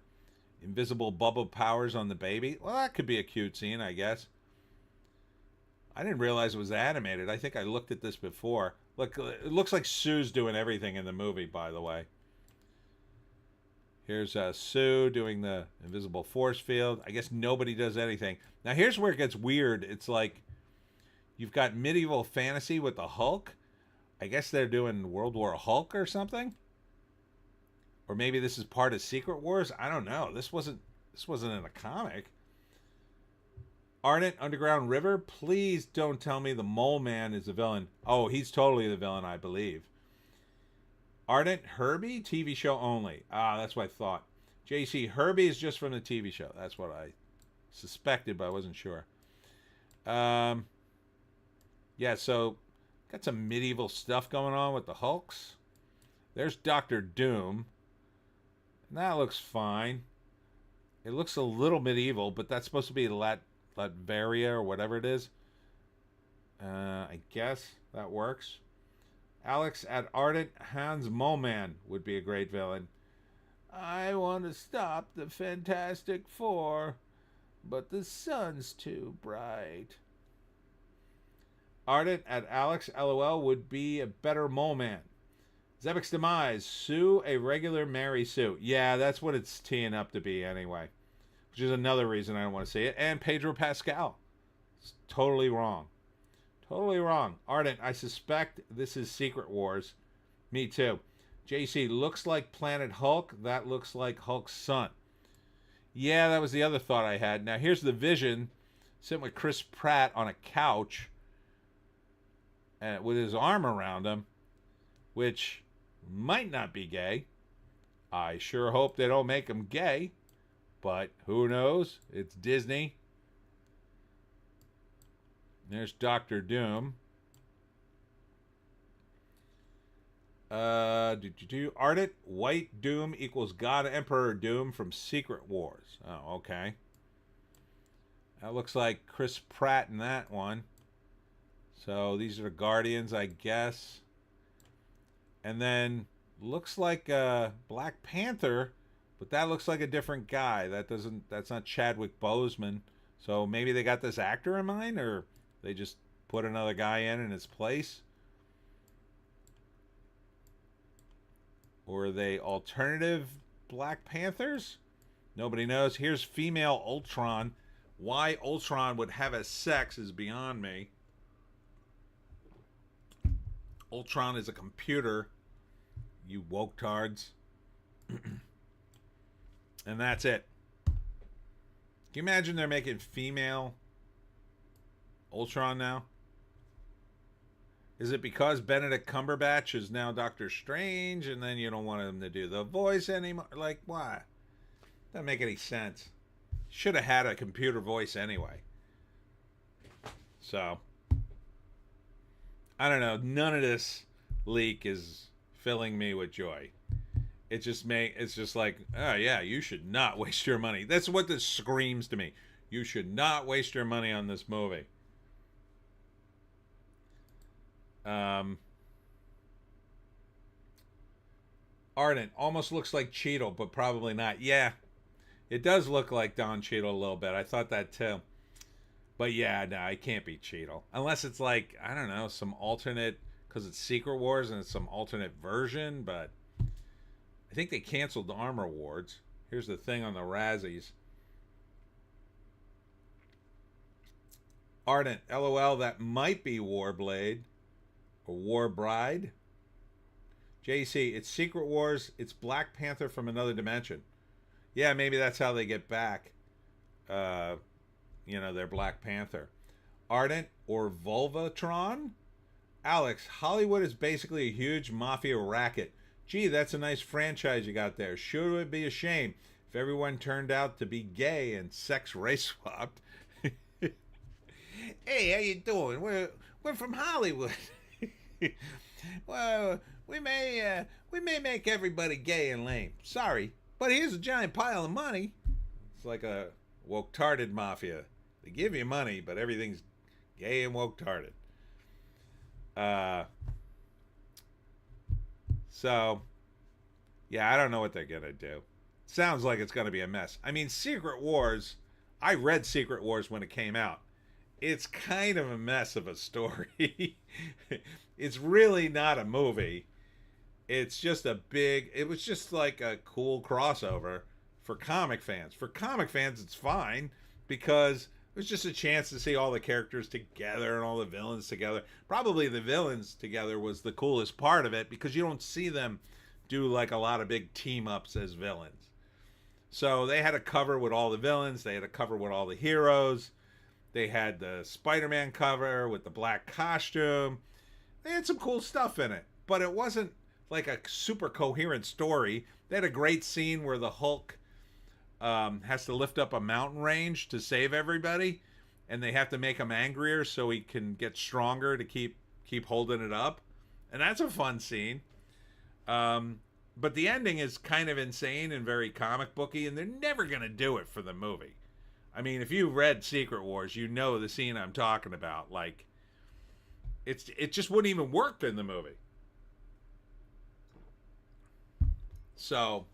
invisible bubble powers on the baby. Well, that could be a cute scene, I guess. I didn't realize it was animated. I think I looked at this before. Look, it looks like Sue's doing everything in the movie, by the way. Here's Sue doing the invisible force field. I guess nobody does anything. Now, here's where it gets weird. It's like you've got medieval fantasy with the Hulk. I guess they're doing World War Hulk or something. Or maybe this is part of Secret Wars. I don't know. This wasn't in a comic. Ardent Underground River, please don't tell me the Mole Man is the villain. Oh, he's totally the villain, I believe. Ardent Herbie, TV show only. Ah, that's what I thought. JC, Herbie is just from the TV show. That's what I suspected, but I wasn't sure. Yeah, so got some medieval stuff going on with the Hulks. There's Doctor Doom. And that looks fine. It looks a little medieval, but that's supposed to be Latveria or whatever it is. I guess that works. Alex at Ardent Hans Moleman would be a great villain. I want to stop the Fantastic Four, but the sun's too bright. Ardent at Alex LOL would be a better Moleman. Zebek's Demise, Sue a regular Mary Sue. Yeah, that's what it's teeing up to be anyway. Which is another reason I don't want to see it. And Pedro Pascal. It's totally wrong. Totally wrong. Ardent, I suspect this is Secret Wars. Me too. JC, looks like Planet Hulk. That looks like Hulk's son. Yeah, that was the other thought I had. Now, here's the Vision sitting with Chris Pratt on a couch with his arm around him, which might not be gay. I sure hope they don't make him gay. But who knows? It's Disney. There's Doctor Doom. Ardent White Doom equals God Emperor Doom from Secret Wars. Oh, okay. That looks like Chris Pratt in that one. So these are the Guardians, I guess. And then looks like Black Panther. But that looks like a different guy. That's not Chadwick Boseman. So maybe they got this actor in mind, or they just put another guy in his place. Or are they alternative Black Panthers? Nobody knows. Here's female Ultron. Why Ultron would have a sex is beyond me. Ultron is a computer. You woke-tards. And that's it. Can you imagine they're making female Ultron now? Is it because Benedict Cumberbatch is now Doctor Strange and then you don't want him to do the voice anymore? Like, why? Doesn't make any sense. Should have had a computer voice anyway. So, I don't know. None of this leak is filling me with joy. It's just like, oh yeah, you should not waste your money. That's what this screams to me. You should not waste your money on this movie. Ardent almost looks like Cheadle, but probably not. Yeah, it does look like Don Cheadle a little bit. I thought that too. But yeah, no, it can't be Cheadle. Unless it's like, I don't know, some alternate, because it's Secret Wars and it's some alternate version, but I think they canceled the Armor Awards. Here's the thing on the Razzies. Ardent, LOL, that might be Warblade or War Bride. JC, it's Secret Wars. It's Black Panther from another dimension. Yeah, maybe that's how they get back, their Black Panther. Ardent or Vulvatron? Alex, Hollywood is basically a huge mafia racket. Gee, that's a nice franchise you got there. Sure, it would be a shame if everyone turned out to be gay and sex race swapped. Hey, how you doing? We're from Hollywood. Well, we may make everybody gay and lame. Sorry, but here's a giant pile of money. It's like a woke-tarded mafia. They give you money, but everything's gay and woke-tarded. Uh, so, yeah, I don't know what they're gonna do. Sounds like it's gonna be a mess. I mean, Secret Wars. I read Secret Wars when it came out. It's kind of a mess of a story. It's really not a movie. It's just a big. It was just like a cool crossover for comic fans. For comic fans, it's fine because it was just a chance to see all the characters together and all the villains together. Probably the villains together was the coolest part of it because you don't see them do like a lot of big team ups as villains. So they had a cover with all the villains. They had a cover with all the heroes. They had the Spider-Man cover with the black costume. They had some cool stuff in it, but it wasn't like a super coherent story. They had a great scene where the Hulk has to lift up a mountain range to save everybody, and they have to make him angrier so he can get stronger to keep holding it up, and that's a fun scene. But the ending is kind of insane and very comic booky, and they're never gonna do it for the movie. I mean, if you read Secret Wars, you know the scene I'm talking about. Like, it just wouldn't even work in the movie. So,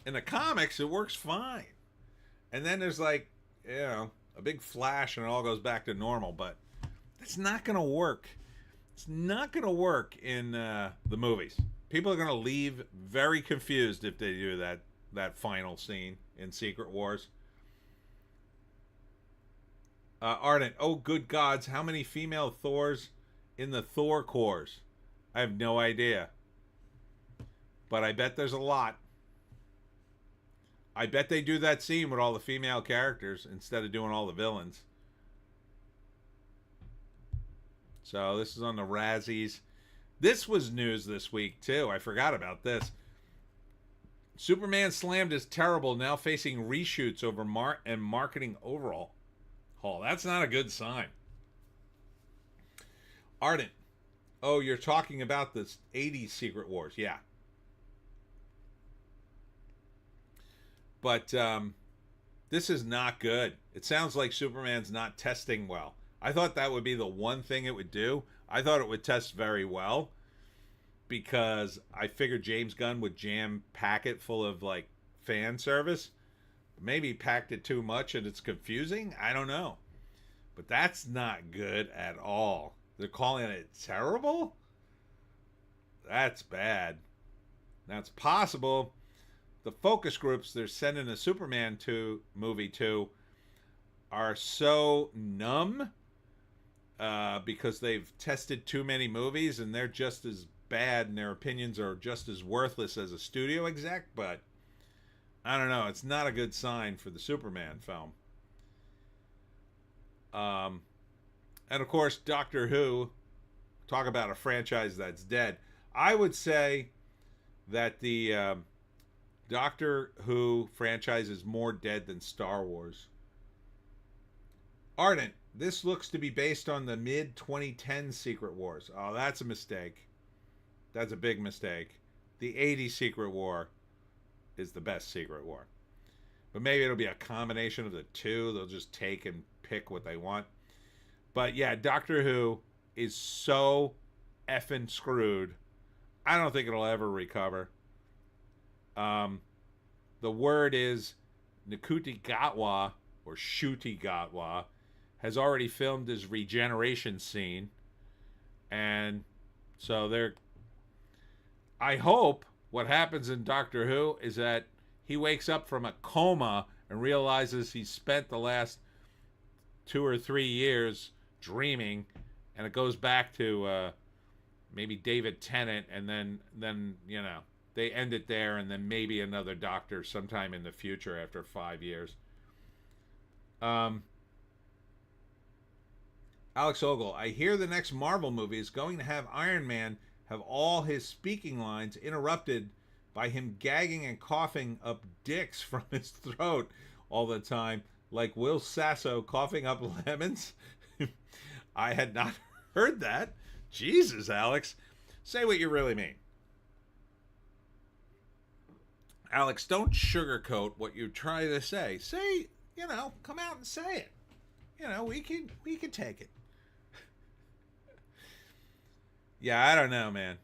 in the comics, it works fine. And then there's like, a big flash and it all goes back to normal. But that's not going to work. It's not going to work in the movies. People are going to leave very confused if they do that final scene in Secret Wars. Ardent, oh good gods, how many female Thors in the Thor corps? I have no idea. But I bet there's a lot. I bet they do that scene with all the female characters instead of doing all the villains. So this is on the Razzies. This was news this week too. I forgot about this. Superman Slammed is terrible, now facing reshoots over marketing overhaul. That's not a good sign. Ardent. Oh, you're talking about this 80s Secret Wars. Yeah. But this is not good. It sounds like Superman's not testing well. I thought that would be the one thing it would do. I thought it would test very well because I figured James Gunn would pack it full of like fan service. Maybe packed it too much and it's confusing. I don't know. But that's not good at all. They're calling it terrible? That's bad. That's possible. The focus groups they're sending a Superman movie to are so numb because they've tested too many movies and they're just as bad and their opinions are just as worthless as a studio exec, but I don't know. It's not a good sign for the Superman film. And of course, Doctor Who, talk about a franchise that's dead. I would say that the Doctor Who franchise is more dead than Star Wars. Ardent, this looks to be based on the mid-2010 Secret Wars. Oh, that's a mistake. That's a big mistake. The 80s Secret War is the best Secret War. But maybe it'll be a combination of the two. They'll just take and pick what they want. But yeah, Doctor Who is so effing screwed. I don't think it'll ever recover. The word is Nkuti Gatwa, or Shuti Gatwa, has already filmed his regeneration scene. And so I hope what happens in Doctor Who is that he wakes up from a coma and realizes he's spent the last 2 or 3 years dreaming, and it goes back to maybe David Tennant, and then they end it there, and then maybe another Doctor sometime in the future after 5 years. Alex Ogle, I hear the next Marvel movie is going to have Iron Man have all his speaking lines interrupted by him gagging and coughing up dicks from his throat all the time, like Will Sasso coughing up lemons. I had not heard that. Jesus, Alex. Say what you really mean. Alex, don't sugarcoat what you try to say. Say, come out and say it. We can take it. Yeah, I don't know, man.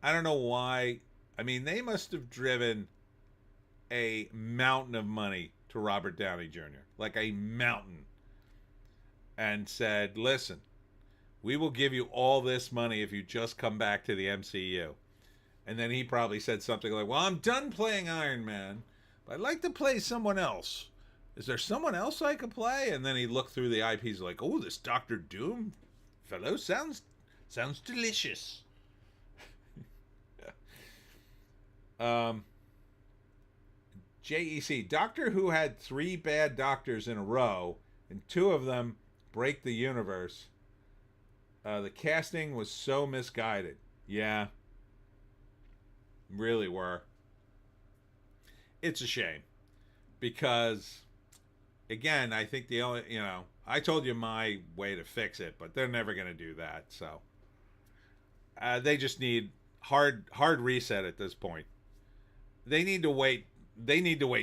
I don't know why. I mean, they must have driven a mountain of money to Robert Downey Jr. Like a mountain. And said, listen, we will give you all this money if you just come back to the MCU. And then he probably said something like, well, I'm done playing Iron Man, but I'd like to play someone else. Is there someone else I could play? And then he looked through the IPs like, oh, this Doctor Doom fellow sounds delicious. JEC, Doctor Who had 3 bad doctors in a row, and 2 of them break the universe. The casting was so misguided. Yeah. Really were. It's a shame. Because, again, I think the only, I told you my way to fix it, but they're never going to do that. So, they just need hard reset at this point. They need to wait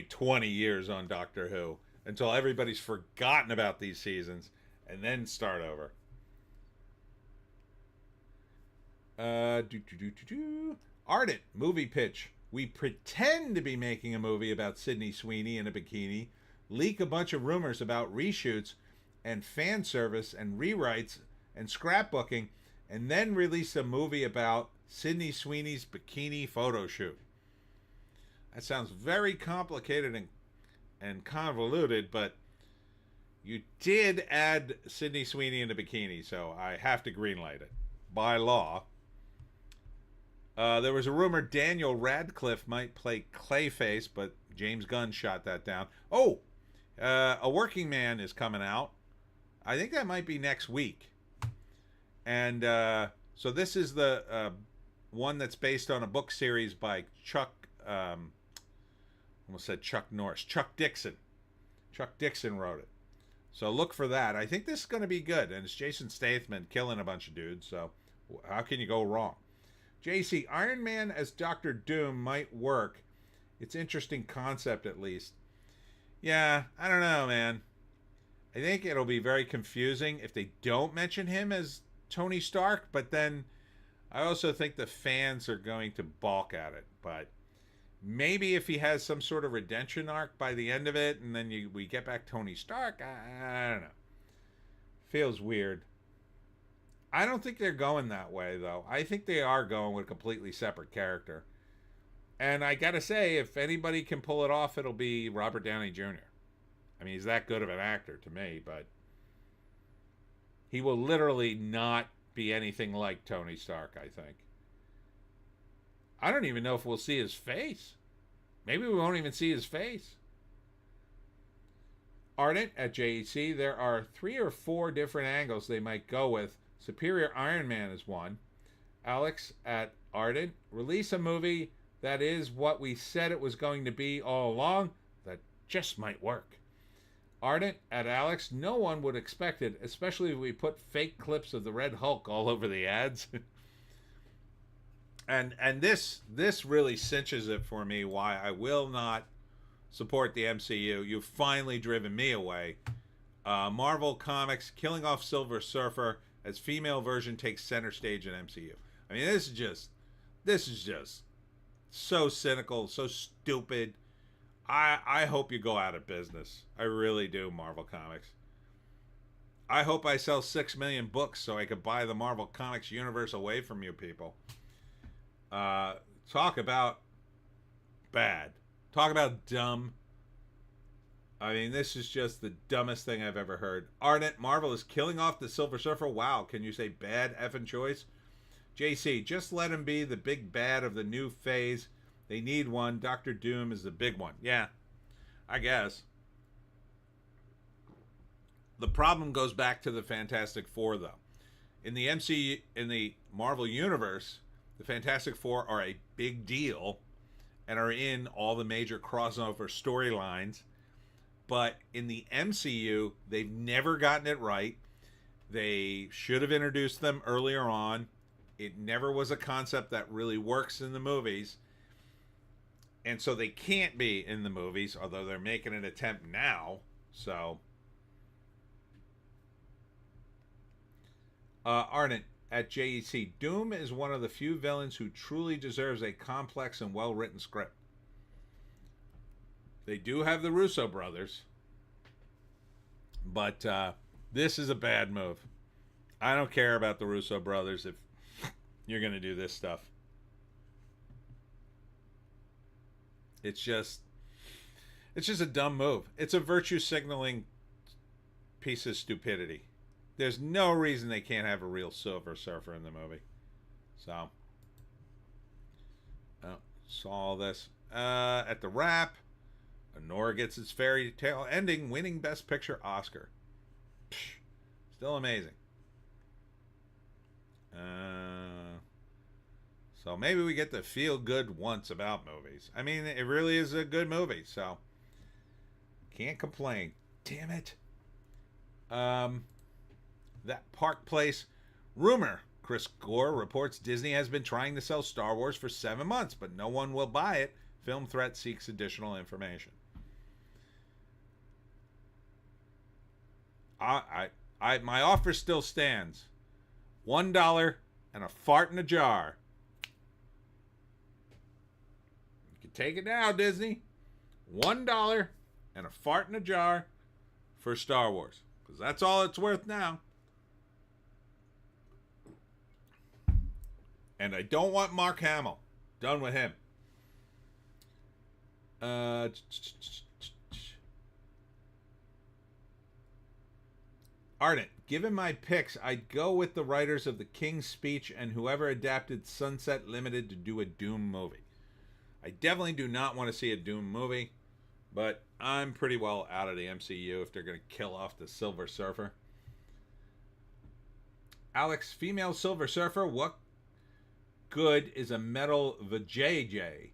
20 years on Doctor Who until everybody's forgotten about these seasons and then start over. Ardent movie pitch. We pretend to be making a movie about Sydney Sweeney in a bikini, leak a bunch of rumors about reshoots and fan service and rewrites and scrapbooking, and then release a movie about Sydney Sweeney's bikini photo shoot. That sounds very complicated and convoluted, but you did add Sydney Sweeney in a bikini, so I have to greenlight it by law. There was a rumor Daniel Radcliffe might play Clayface, but James Gunn shot that down. Oh, A Working Man is coming out. I think that might be next week. And so this is the one that's based on a book series by Chuck, almost said Chuck Norris, Chuck Dixon. Chuck Dixon wrote it. So look for that. I think this is going to be good. And it's Jason Statham killing a bunch of dudes. So how can you go wrong? JC, Iron Man as Doctor Doom might work. It's interesting concept, at least. Yeah, I don't know, man. I think it'll be very confusing if they don't mention him as Tony Stark, but then I also think the fans are going to balk at it. But maybe if he has some sort of redemption arc by the end of it, and then we get back Tony Stark, I don't know. Feels weird. I don't think they're going that way, though. I think they are going with a completely separate character. And I gotta say, if anybody can pull it off, it'll be Robert Downey Jr. I mean, he's that good of an actor to me, but he will literally not be anything like Tony Stark, I think. I don't even know if we'll see his face. Maybe we won't even see his face. Ardent at JEC, there are 3 or 4 different angles they might go with. Superior Iron Man is one. Alex at Ardent, release a movie that is what we said it was going to be all along. That just might work. Ardent at Alex, no one would expect it, especially if we put fake clips of the Red Hulk all over the ads. and this really cinches it for me why I will not support the MCU. You've finally driven me away. Marvel Comics killing off Silver Surfer as female version takes center stage in MCU. I mean, this is just so cynical, so stupid. I hope you go out of business. I really do, Marvel Comics. I hope I sell 6 million books so I could buy the Marvel Comics universe away from you people. Talk about bad. Talk about dumb. I mean, this is just the dumbest thing I've ever heard. Ardent, Marvel is killing off the Silver Surfer. Wow, can you say bad effing choice? JC, just let him be the big bad of the new phase. They need one. Doctor Doom is the big one. Yeah, I guess. The problem goes back to the Fantastic Four, though. In the MCU, in the Marvel Universe, the Fantastic Four are a big deal and are in all the major crossover storylines. But in the MCU, they've never gotten it right. They should have introduced them earlier on. It never was a concept that really works in the movies. And so they can't be in the movies, although they're making an attempt now. So, Ardent at JEC, Doom is one of the few villains who truly deserves a complex and well-written script. They do have the Russo brothers, but this is a bad move. I don't care about the Russo brothers if you're going to do this stuff. It's just a dumb move. It's a virtue signaling piece of stupidity. There's no reason they can't have a real Silver Surfer in the movie. So, saw all this. At the wrap, Nora gets its fairy tale ending, winning Best Picture Oscar. Psh, still amazing. So maybe we get to feel good once about movies. I mean, it really is a good movie, so can't complain. Damn it. That Park Place rumor. Chris Gore reports Disney has been trying to sell Star Wars for 7 months, but no one will buy it. Film Threat seeks additional information. My offer still stands. $1 and a fart in a jar. You can take it now, Disney. $1 and a fart in a jar for Star Wars. Because that's all it's worth now. And I don't want Mark Hamill. Done with him. Ardent, given my picks, I'd go with the writers of The King's Speech and whoever adapted Sunset Limited to do a Doom movie. I definitely do not want to see a Doom movie, but I'm pretty well out of the MCU if they're going to kill off the Silver Surfer. Alex, female Silver Surfer, what good is a metal vajayjay?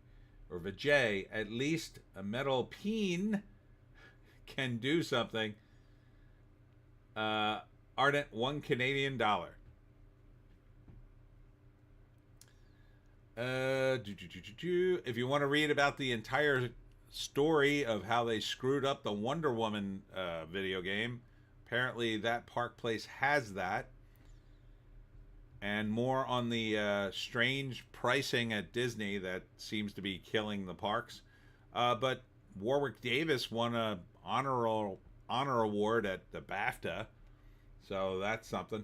Or vajay, at least a metal peen can do something. Ardent, $1 Canadian. If you want to read about the entire story of how they screwed up the Wonder Woman video game, apparently that Park Place has that. And more on the strange pricing at Disney that seems to be killing the parks. But Warwick Davis won a honor award at the BAFTA, so that's something.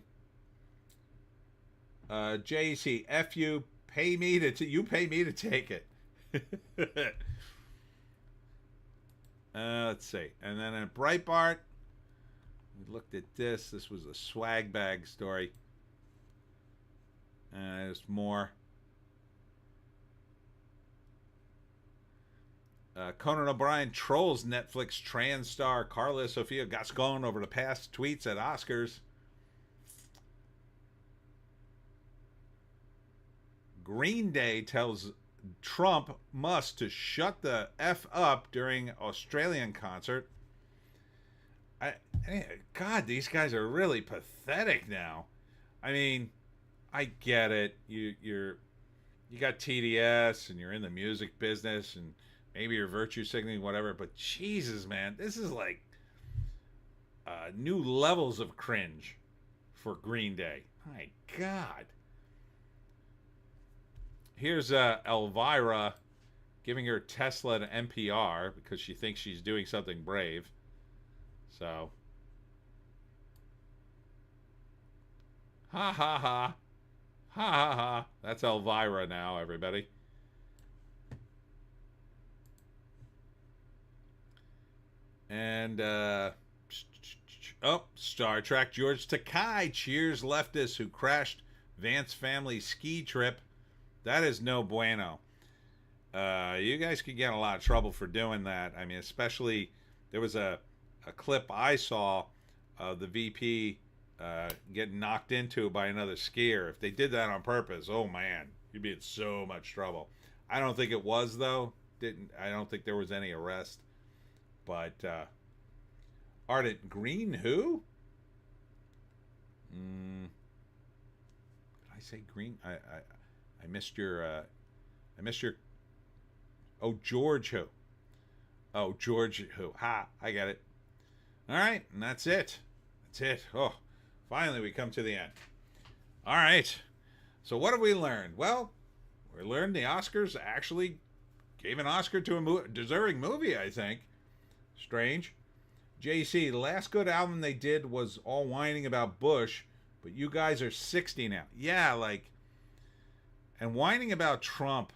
JC, F you, pay me to you pay me to take it. Let's see, and then in Breitbart, we looked at this. This was a swag bag story. There's more. Conan O'Brien trolls Netflix trans star Carla Sofia Gascon over the past tweets at Oscars. Green Day tells Trump must to shut the F up during Australian concert. God, these guys are really pathetic now. I mean, I get it. You got TDS and you're in the music business and maybe you're virtue signaling, whatever. But Jesus, man, this is like new levels of cringe for Green Day. My God. Here's Elvira giving her Tesla to NPR because she thinks she's doing something brave. So, ha ha ha. Ha ha ha. That's Elvira now, everybody. And, Star Trek George Takei cheers leftists who crashed Vance family ski trip. That is no bueno. You guys could get in a lot of trouble for doing that. I mean, especially, there was a clip I saw of the VP getting knocked into by another skier. If they did that on purpose, oh man, you'd be in so much trouble. I don't think it was though. I don't think there was any arrest. But Ardent Green who? Did I say green? I missed your. I missed your. Oh, George who? Oh, George who? Ha! I get it. All right, and that's it. That's it. Oh, finally we come to the end. All right. So what have we learned? Well, we learned the Oscars actually gave an Oscar to a deserving movie, I think. Strange. JC, the last good album they did was all whining about Bush, but you guys are 60 now. Yeah, like, and whining about Trump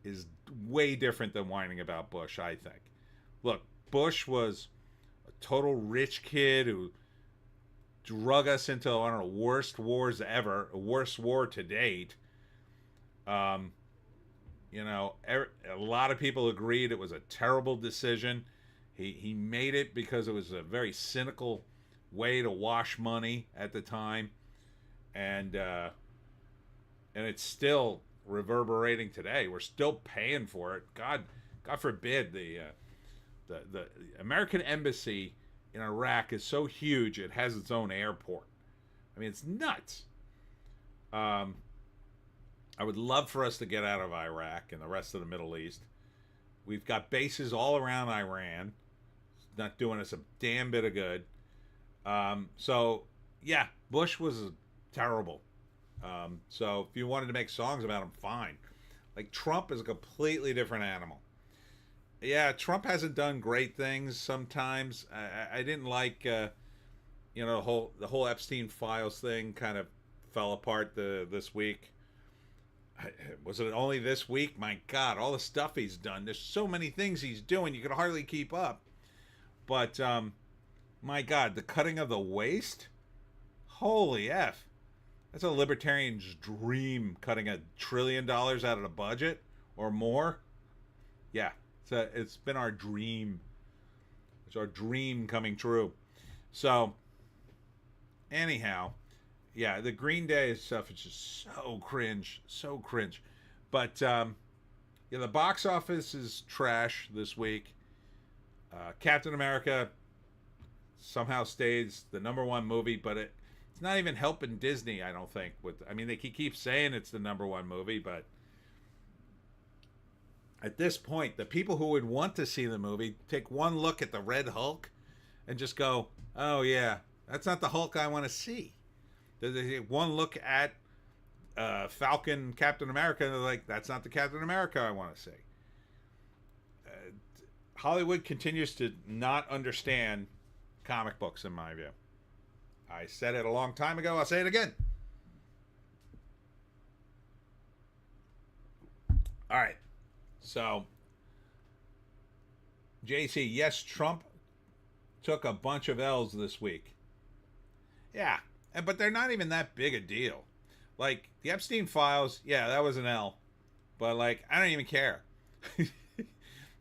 is way different than whining about Bush, I think. Look, Bush was a total rich kid who drug us into one of the worst wars ever, worst war to date. You know, a lot of people agreed it was a terrible decision. He made it because it was a very cynical way to wash money at the time, and it's still reverberating today. We're still paying for it. God forbid the American embassy in Iraq is so huge it has its own airport. I mean, it's nuts. I would love for us to get out of Iraq and the rest of the Middle East. We've got bases all around Iran. It's not doing us a damn bit of good. So, yeah, Bush was terrible. So if you wanted to make songs about him, fine. Like, Trump is a completely different animal. Yeah, Trump hasn't done great things sometimes. I didn't like, you know, the whole Epstein files thing kind of fell apart this week. Was it only this week? My God, all the stuff he's done. There's so many things he's doing, you can hardly keep up. But, my God, the cutting of the waste? Holy F. That's a libertarian's dream, cutting $1 trillion out of the budget or more. Yeah, it's been our dream. It's our dream coming true. So, anyhow, yeah, the Green Day stuff is just so cringe. But, yeah, the box office is trash this week. Captain America somehow stays the #1 movie, but it's not even helping Disney, I don't think. I mean, they keep saying it's the #1 movie, but at this point, the people who would want to see the movie take one look at the Red Hulk and just go, oh, yeah, that's not the Hulk I want to see. They take one look at Falcon Captain America, and they're like, that's not the Captain America I want to see. Hollywood continues to not understand comic books, in my view. I said it a long time ago. I'll say it again. All right. So, JC, yes, Trump took a bunch of L's this week. Yeah, but they're not even that big a deal. Like, the Epstein files, yeah, that was an L. But, like, I don't even care.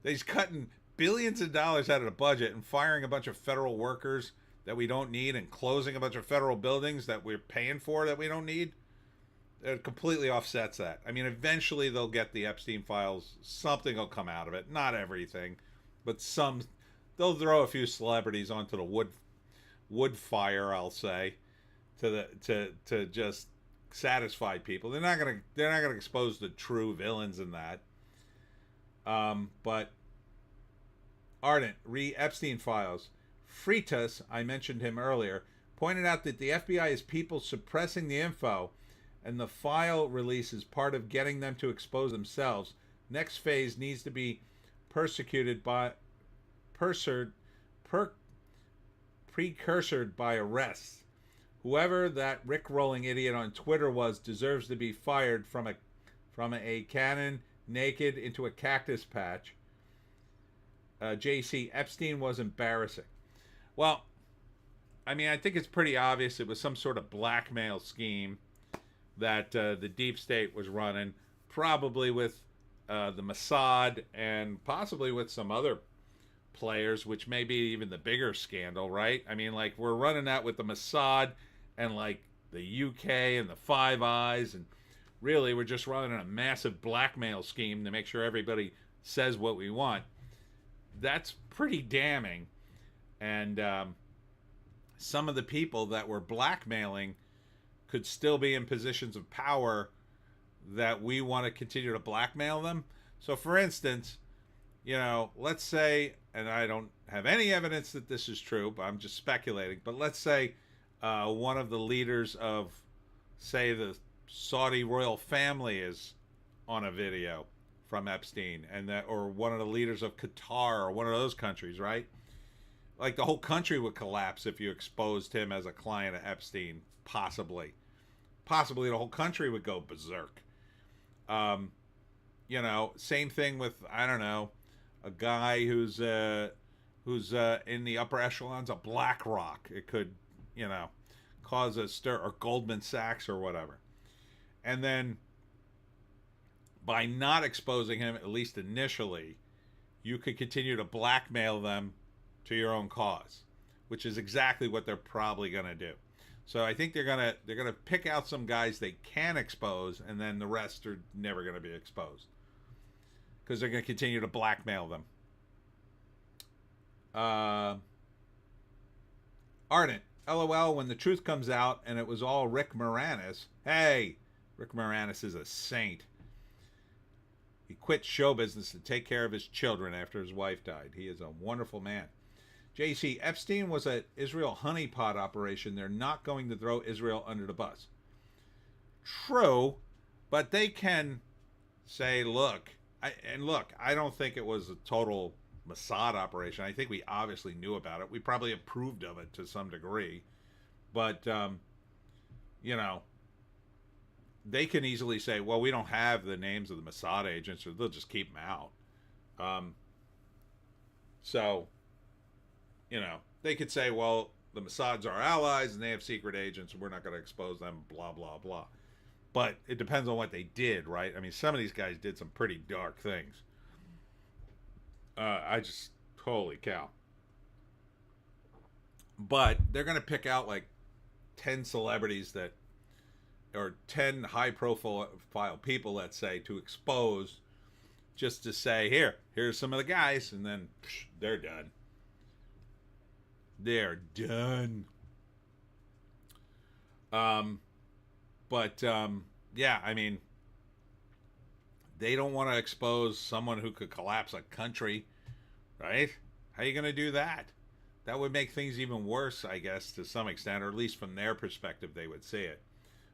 He's cutting billions of dollars out of the budget and firing a bunch of federal workers that we don't need and closing a bunch of federal buildings that we're paying for that we don't need. It completely offsets that. I mean, eventually they'll get the Epstein files. Something will come out of it. Not everything, but some. They'll throw a few celebrities onto the wood fire, I'll say, to just satisfy people. They're not gonna expose the true villains in that. But Ardent, Epstein files. Freitas, I mentioned him earlier, pointed out that the FBI is people suppressing the info, and the file release is part of getting them to expose themselves. Next phase needs to be precursored by arrests. Whoever that Rick-rolling idiot on Twitter was deserves to be fired from a cannon naked into a cactus patch. JC, Epstein was embarrassing. Well, I mean, I think it's pretty obvious it was some sort of blackmail scheme that the deep state was running, probably with the Mossad and possibly with some other players, which may be even the bigger scandal, right? I mean, like, we're running that with the Mossad and, like, the UK and the Five Eyes, and really we're just running a massive blackmail scheme to make sure everybody says what we want. That's pretty damning. And some of the people that were blackmailing could still be in positions of power that we want to continue to blackmail them. So, for instance, let's say, and I don't have any evidence that this is true, but I'm just speculating, but let's say one of the leaders of, say, the Saudi royal family is on a video from Epstein, and that, or one of the leaders of Qatar or one of those countries, right? Like the whole country would collapse if you exposed him as a client of Epstein. Possibly the whole country would go berserk. Same thing with, I don't know, a guy who's in the upper echelons of BlackRock. It could, cause a stir, or Goldman Sachs or whatever. And then by not exposing him, at least initially, you could continue to blackmail them to your own cause, which is exactly what they're probably going to do. So I think they're gonna pick out some guys they can expose, and then the rest are never going to be exposed because they're going to continue to blackmail them. Ardent, LOL, when the truth comes out and it was all Rick Moranis. Hey, Rick Moranis is a saint. He quit show business to take care of his children after his wife died. He is a wonderful man. JC, Epstein was an Israel honeypot operation. They're not going to throw Israel under the bus. True, but they can say, look, I don't think it was a total Mossad operation. I think we obviously knew about it. We probably approved of it to some degree. But, they can easily say, well, we don't have the names of the Mossad agents, or they'll just keep them out. They could say, well, the Mossad's our allies and they have secret agents and we're not going to expose them, blah, blah, blah. But it depends on what they did, right? I mean, some of these guys did some pretty dark things. Holy cow. But they're going to pick out like 10 celebrities or 10 high profile people, let's say, to expose, just to say, here's some of the guys, and then they're done. They're done. Yeah, I mean, they don't want to expose someone who could collapse a country, right? How are you going to do that? That would make things even worse, I guess, to some extent, or at least from their perspective, they would see it.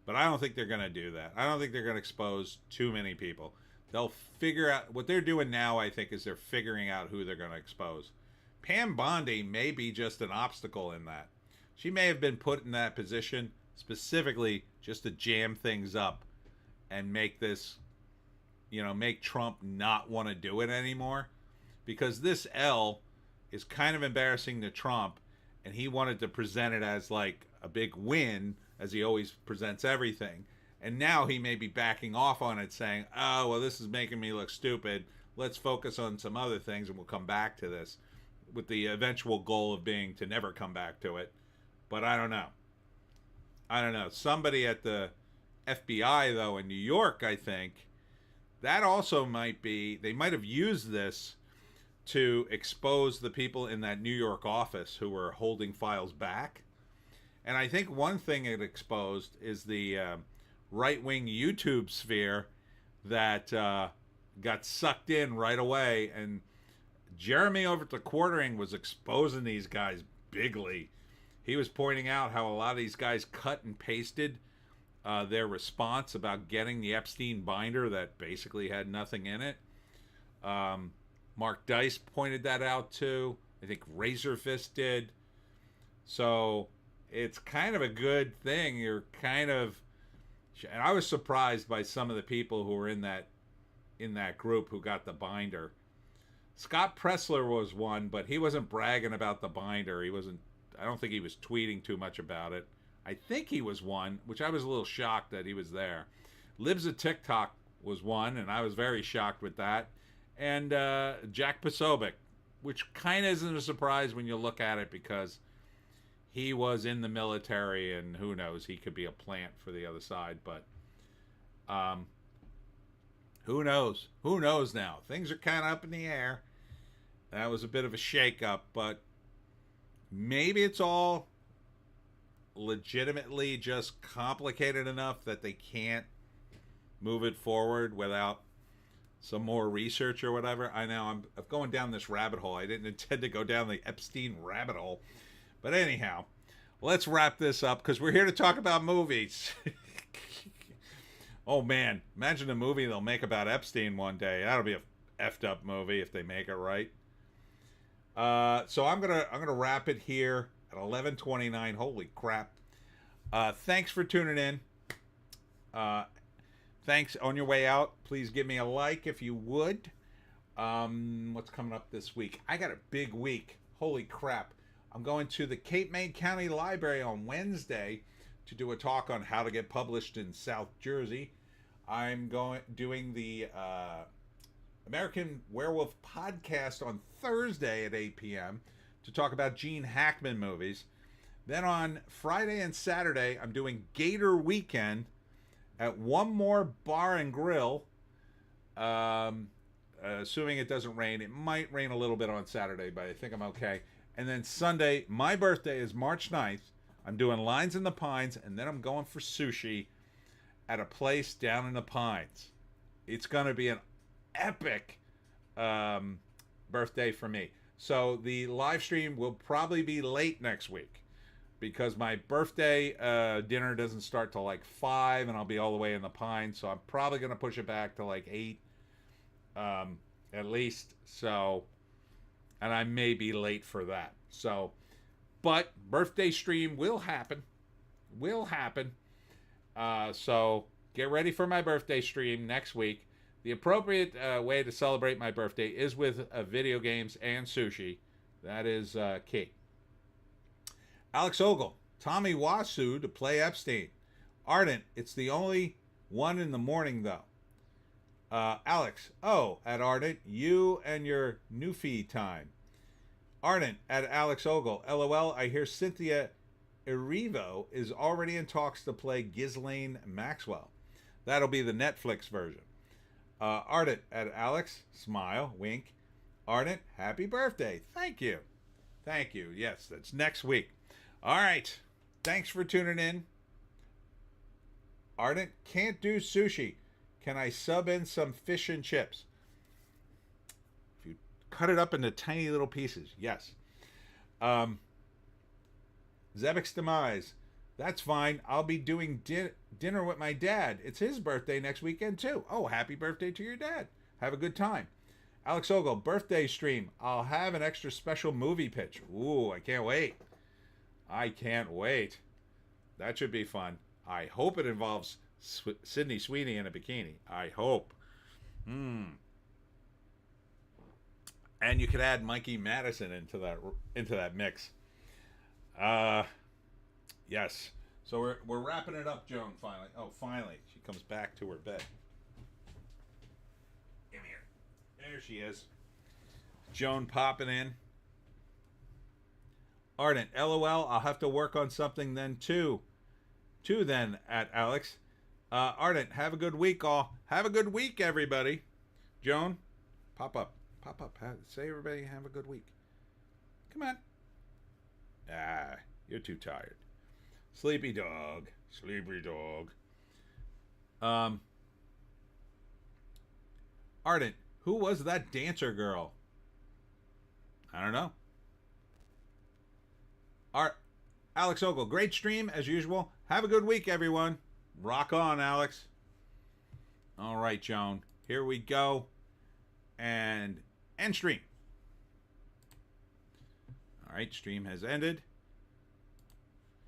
But I don't think they're going to do that. I don't think they're going to expose too many people. They'll figure out, what they're doing now, I think, is they're figuring out who they're going to expose. Pam Bondi may be just an obstacle in that. She may have been put in that position specifically just to jam things up and make this, make Trump not want to do it anymore. Because this L is kind of embarrassing to Trump, and he wanted to present it as like a big win, as he always presents everything. And now he may be backing off on it, saying, oh, well, this is making me look stupid. Let's focus on some other things and we'll come back to this, with the eventual goal of being to never come back to it. But I don't know. Somebody at the FBI, though, in New York, I think, that also might be, they might have used this to expose the people in that New York office who were holding files back. And I think one thing it exposed is the right-wing YouTube sphere that got sucked in right away. And Jeremy over at the Quartering was exposing these guys bigly. He was pointing out how a lot of these guys cut and pasted their response about getting the Epstein binder that basically had nothing in it. Mark Dice pointed that out too. I think Razorfist did. So it's kind of a good thing. You're kind of, and I was surprised by some of the people who were in that group who got the binder. Scott Pressler was one, but he wasn't bragging about the binder. I don't think he was tweeting too much about it. I think he was one, which I was a little shocked that he was there. Libs of TikTok was one, and I was very shocked with that. And Jack Posobiec, which kind of isn't a surprise when you look at it, because he was in the military, and who knows, he could be a plant for the other side. But who knows? Who knows now? Things are kind of up in the air. That was a bit of a shake-up, but maybe it's all legitimately just complicated enough that they can't move it forward without some more research or whatever. I know I'm going down this rabbit hole. I didn't intend to go down the Epstein rabbit hole. But anyhow, let's wrap this up because we're here to talk about movies. Oh man, imagine a movie they'll make about Epstein one day. That'll be a effed up movie if they make it right. So I'm gonna wrap it here at 11:29. Holy crap! Thanks for tuning in. Thanks. On your way out, please give me a like if you would. What's coming up this week? I got a big week. Holy crap! I'm going to the Cape May County Library on Wednesday to do a talk on how to get published in South Jersey. I'm doing the American Werewolf podcast on Thursday at 8 p.m. to talk about Gene Hackman movies. Then on Friday and Saturday, I'm doing Gator Weekend at One More Bar and Grill. Assuming it doesn't rain. It might rain a little bit on Saturday, but I think I'm okay. And then Sunday, my birthday is March 9th. I'm doing Lines in the Pines, and then I'm going for sushi at a place down in the Pines. It's going to be an epic birthday for me. So the live stream will probably be late next week because my birthday dinner doesn't start till like 5, and I'll be all the way in the Pines. So I'm probably going to push it back to like 8 at least. So... and I may be late for that. So, but birthday stream will happen. So get ready for my birthday stream next week. The appropriate way to celebrate my birthday is with video games and sushi. That is key. Alex Ogle, Tommy Wasu to play Epstein. Ardent, it's the only one in the morning though. Alex, at Ardent, you and your Newfie time. Ardent at Alex Ogle. LOL, I hear Cynthia Erivo is already in talks to play Ghislaine Maxwell. That'll be the Netflix version. Ardent at Alex. Smile. Wink. Ardent, happy birthday. Thank you. Yes, that's next week. All right. Thanks for tuning in. Ardent, can't do sushi. Can I sub in some fish and chips? If you cut it up into tiny little pieces, yes. Zebek's Demise. That's fine. I'll be doing dinner with my dad. It's his birthday next weekend, too. Oh, happy birthday to your dad. Have a good time. Alex Ogle, birthday stream. I'll have an extra special movie pitch. Ooh, I can't wait. That should be fun. I hope it involves Sydney Sweeney in a bikini. I hope. And you could add Mikey Madison into that mix. Yes. So we're wrapping it up, Joan, finally. Oh, finally. She comes back to her bed. Come here. There she is. Joan popping in. Ardent, LOL, I'll have to work on something then too. Then at Alex. Ardent, have a good week, all. Have a good week, everybody. Joan, pop up. Say everybody have a good week. Come on. You're too tired. Sleepy dog. Ardent, who was that dancer girl? I don't know. Alex Ogle, great stream as usual. Have a good week, everyone. Rock on, Alex. All right, Joan. Here we go. And end stream. All right, stream has ended.